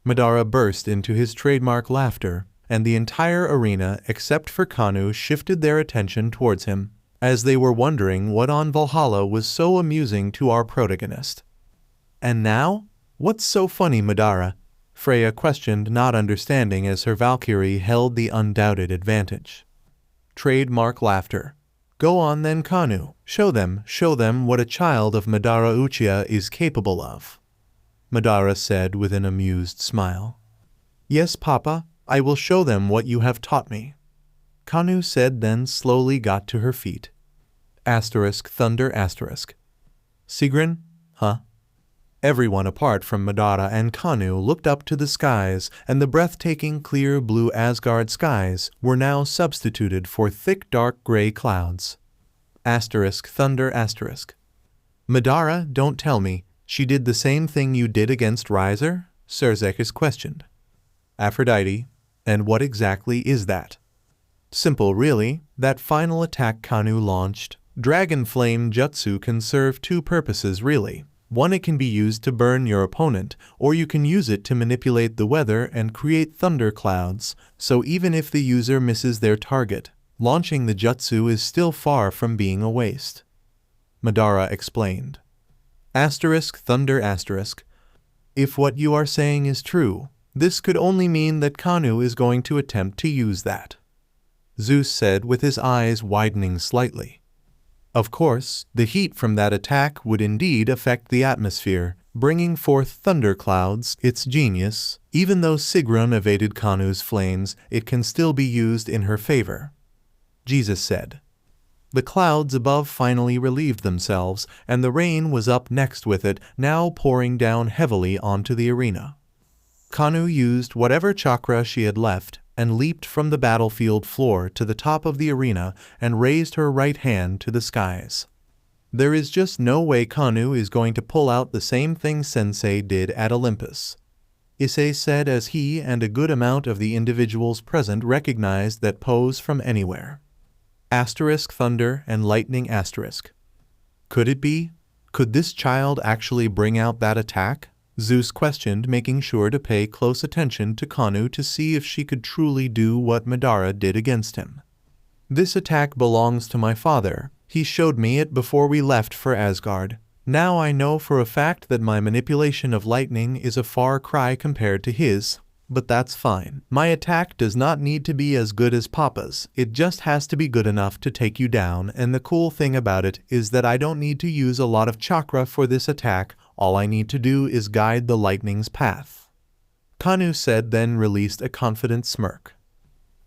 Madara burst into his trademark laughter, and the entire arena except for Kanu shifted their attention towards him, as they were wondering what on Valhalla was so amusing to our protagonist. And now? What's so funny, Madara? Freya questioned, not understanding as her Valkyrie held the undoubted advantage. Trademark laughter. Go on then, Kanu. Show them what a child of Madara Uchiha is capable of. Madara said with an amused smile. Yes, Papa, I will show them what you have taught me. Kanu said, then slowly got to her feet. Thunder. Sigrun? Huh? Everyone apart from Madara and Kanu looked up to the skies, and the breathtaking clear blue Asgard skies were now substituted for thick dark gray clouds. Thunder. Madara, don't tell me, she did the same thing you did against Riser? Xerxes questioned. Aphrodite, and what exactly is that? Simple really, that final attack Kanu launched. Dragon Flame Jutsu can serve two purposes really. One, it can be used to burn your opponent, or you can use it to manipulate the weather and create thunder clouds, so even if the user misses their target, launching the jutsu is still far from being a waste. Madara explained. Thunder. If what you are saying is true, this could only mean that Kanu is going to attempt to use that. Zeus said with his eyes widening slightly. Of course, the heat from that attack would indeed affect the atmosphere, bringing forth thunder clouds. It's genius. Even though Sigrun evaded Kanu's flames, it can still be used in her favor. Jesus said. The clouds above finally relieved themselves, and the rain was up next with it, now pouring down heavily onto the arena. Kanu used whatever chakra she had left, and leaped from the battlefield floor to the top of the arena and raised her right hand to the skies. There is just no way Kanu is going to pull out the same thing Sensei did at Olympus. Issei said as he and a good amount of the individuals present recognized that pose from anywhere. Thunder and lightning. Could it be? Could this child actually bring out that attack? Zeus questioned, making sure to pay close attention to Kanu to see if she could truly do what Madara did against him. This attack belongs to my father. He showed me it before we left for Asgard. Now I know for a fact that my manipulation of lightning is a far cry compared to his, but that's fine. My attack does not need to be as good as Papa's. It just has to be good enough to take you down, and the cool thing about it is that I don't need to use a lot of chakra for this attack. All I need to do is guide the lightning's path. Kanu said, then released a confident smirk.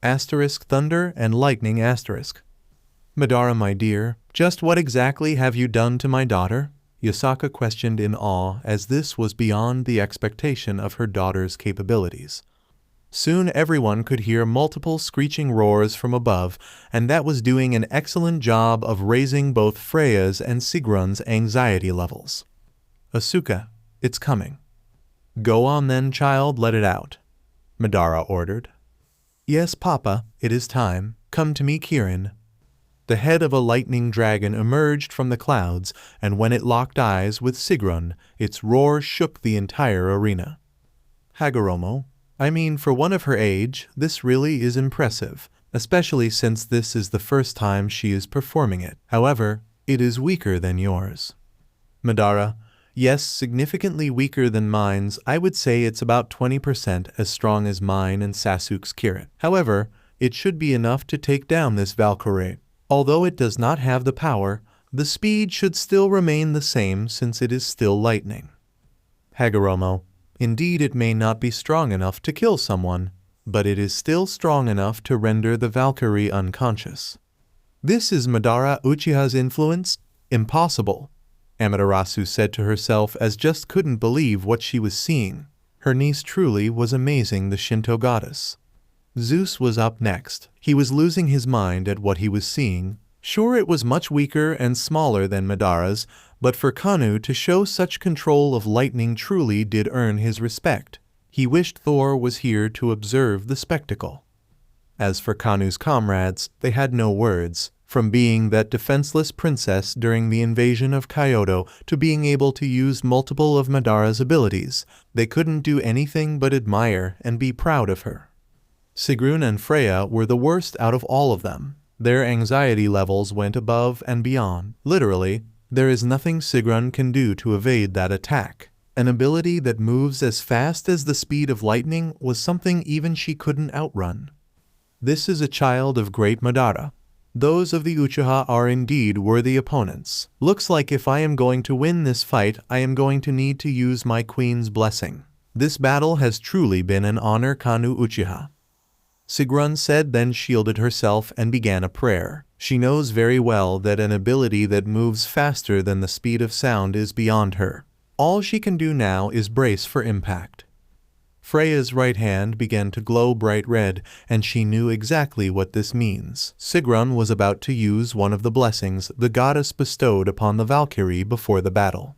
Thunder and lightning. Madara, my dear, just what exactly have you done to my daughter? Yasaka questioned in awe, as this was beyond the expectation of her daughter's capabilities. Soon everyone could hear multiple screeching roars from above, and that was doing an excellent job of raising both Freya's and Sigrun's anxiety levels. "Asuka, it's coming." "Go on then, child, let it out," Madara ordered. "Yes, Papa, it is time. Come to me, Kirin." The head of a lightning dragon emerged from the clouds, and when it locked eyes with Sigrun, its roar shook the entire arena. "Hagoromo, I mean, for one of her age, this really is impressive, especially since this is the first time she is performing it. However, it is weaker than yours." "Madara, yes, significantly weaker than mine's. I would say it's about 20% as strong as mine and Sasuke's Kirin. However, it should be enough to take down this Valkyrie. Although it does not have the power, the speed should still remain the same since it is still lightning." "Hagoromo, indeed it may not be strong enough to kill someone, but it is still strong enough to render the Valkyrie unconscious." "This is Madara Uchiha's influence? Impossible," Amaterasu said to herself, as just couldn't believe what she was seeing. Her niece truly was amazing, the Shinto goddess. Zeus was up next. He was losing his mind at what he was seeing. Sure, it was much weaker and smaller than Madara's, but for Kanu to show such control of lightning truly did earn his respect. He wished Thor was here to observe the spectacle. As for Kanu's comrades, they had no words. From being that defenseless princess during the invasion of Kyoto to being able to use multiple of Madara's abilities, they couldn't do anything but admire and be proud of her. Sigrun and Freya were the worst out of all of them. Their anxiety levels went above and beyond. Literally, there is nothing Sigrun can do to evade that attack. An ability that moves as fast as the speed of lightning was something even she couldn't outrun. This is a child of great Madara. Those of the Uchiha are indeed worthy opponents. Looks like if I am going to win this fight, I am going to need to use my queen's blessing. This battle has truly been an honor, Kanu Uchiha." Sigrun said, then shielded herself and began a prayer. She knows very well that an ability that moves faster than the speed of sound is beyond her. All she can do now is brace for impact. Freya's right hand began to glow bright red, and she knew exactly what this means. Sigrun was about to use one of the blessings the goddess bestowed upon the Valkyrie before the battle.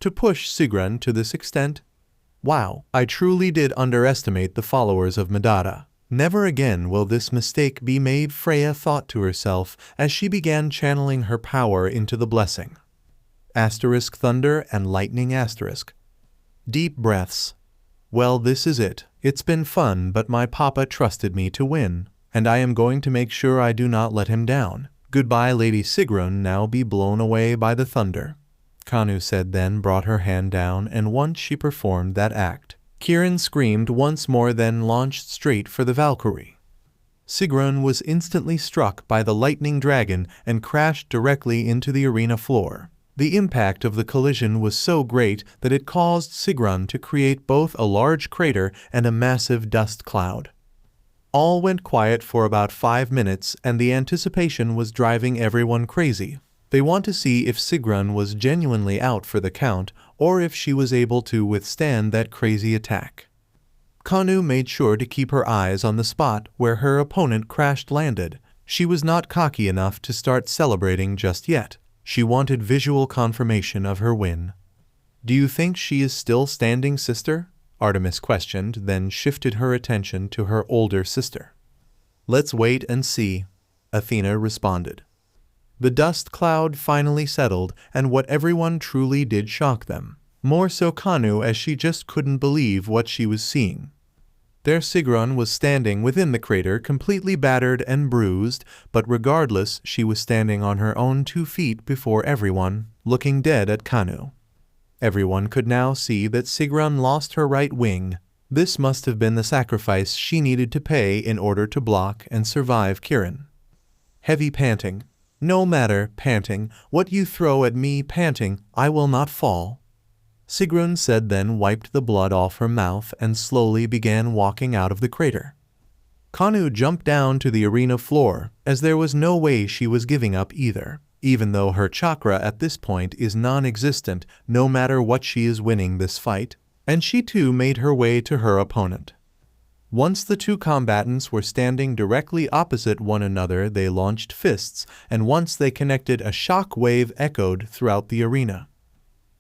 To push Sigrun to this extent? Wow, I truly did underestimate the followers of Madara. Never again will this mistake be made, Freya thought to herself as she began channeling her power into the blessing. Asterisk thunder and lightning asterisk. Deep breaths. Well, this is it. It's been fun, but my papa trusted me to win, and I am going to make sure I do not let him down. Goodbye, Lady Sigrun, now be blown away by the thunder. Kanu said, then brought her hand down, and once she performed that act, Kirin screamed once more, then launched straight for the Valkyrie. Sigrun was instantly struck by the lightning dragon and crashed directly into the arena floor. The impact of the collision was so great that it caused Sigrun to create both a large crater and a massive dust cloud. All went quiet for about 5 minutes, and the anticipation was driving everyone crazy. They want to see if Sigrun was genuinely out for the count, or if she was able to withstand that crazy attack. Kanu made sure to keep her eyes on the spot where her opponent crashed landed. She was not cocky enough to start celebrating just yet. She wanted visual confirmation of her win. "Do you think she is still standing, sister?" Artemis questioned, then shifted her attention to her older sister. "Let's wait and see," Athena responded. The dust cloud finally settled, and what everyone truly did shock them. More so Kanu, as she just couldn't believe what she was seeing. There Sigrun was standing within the crater, completely battered and bruised, but regardless, she was standing on her own 2 feet before everyone, looking dead at Kanu. Everyone could now see that Sigrun lost her right wing. This must have been the sacrifice she needed to pay in order to block and survive Kirin. Heavy panting. "No matter, panting, what you throw at me, panting, I will not fall," Sigrun said, then wiped the blood off her mouth and slowly began walking out of the crater. Kanu jumped down to the arena floor, as there was no way she was giving up either. even though her chakra at this point is non-existent no matter what she is winning this fight, and she too made her way to her opponent. Once the two combatants were standing directly opposite one another, they launched fists, and once they connected, a shock wave echoed throughout the arena.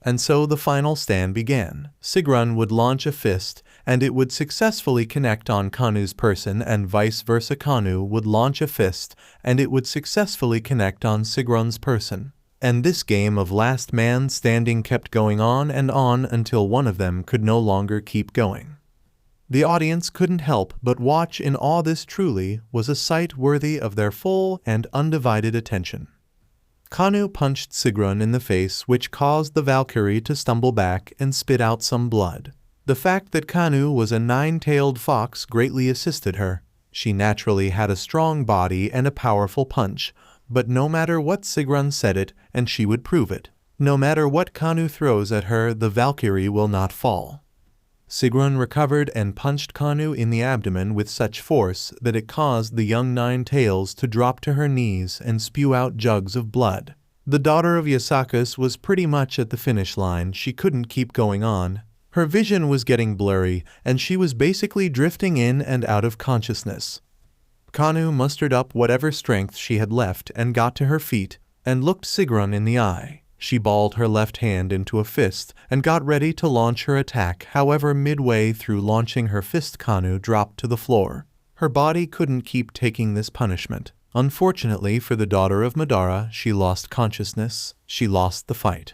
And so the final stand began. Sigrun would launch a fist, and it would successfully connect on Kanu's person, and vice versa. Kanu would launch a fist, and it would successfully connect on Sigrun's person. And this game of last man standing kept going on and on until one of them could no longer keep going. The audience couldn't help but watch in awe. This truly was a sight worthy of their full and undivided attention. Kanu punched Sigrun in the face, which caused the Valkyrie to stumble back and spit out some blood. The fact that Kanu was a nine-tailed fox greatly assisted her. She naturally had a strong body and a powerful punch, but no matter what Sigrun said it, and she would prove it. No matter what Kanu throws at her, the Valkyrie will not fall. Sigrun recovered and punched Kanu in the abdomen with such force that it caused the young Nine-Tails to drop to her knees and spew out jugs of blood. The daughter of Yasakus was pretty much at the finish line. She couldn't keep going on. Her vision was getting blurry, and she was basically drifting in and out of consciousness. Kanu mustered up whatever strength she had left and got to her feet and looked Sigrun in the eye. She balled her left hand into a fist and got ready to launch her attack. However, midway through launching her fist, Kanu dropped to the floor. Her body couldn't keep taking this punishment. Unfortunately for the daughter of Madara, she lost consciousness. She lost the fight.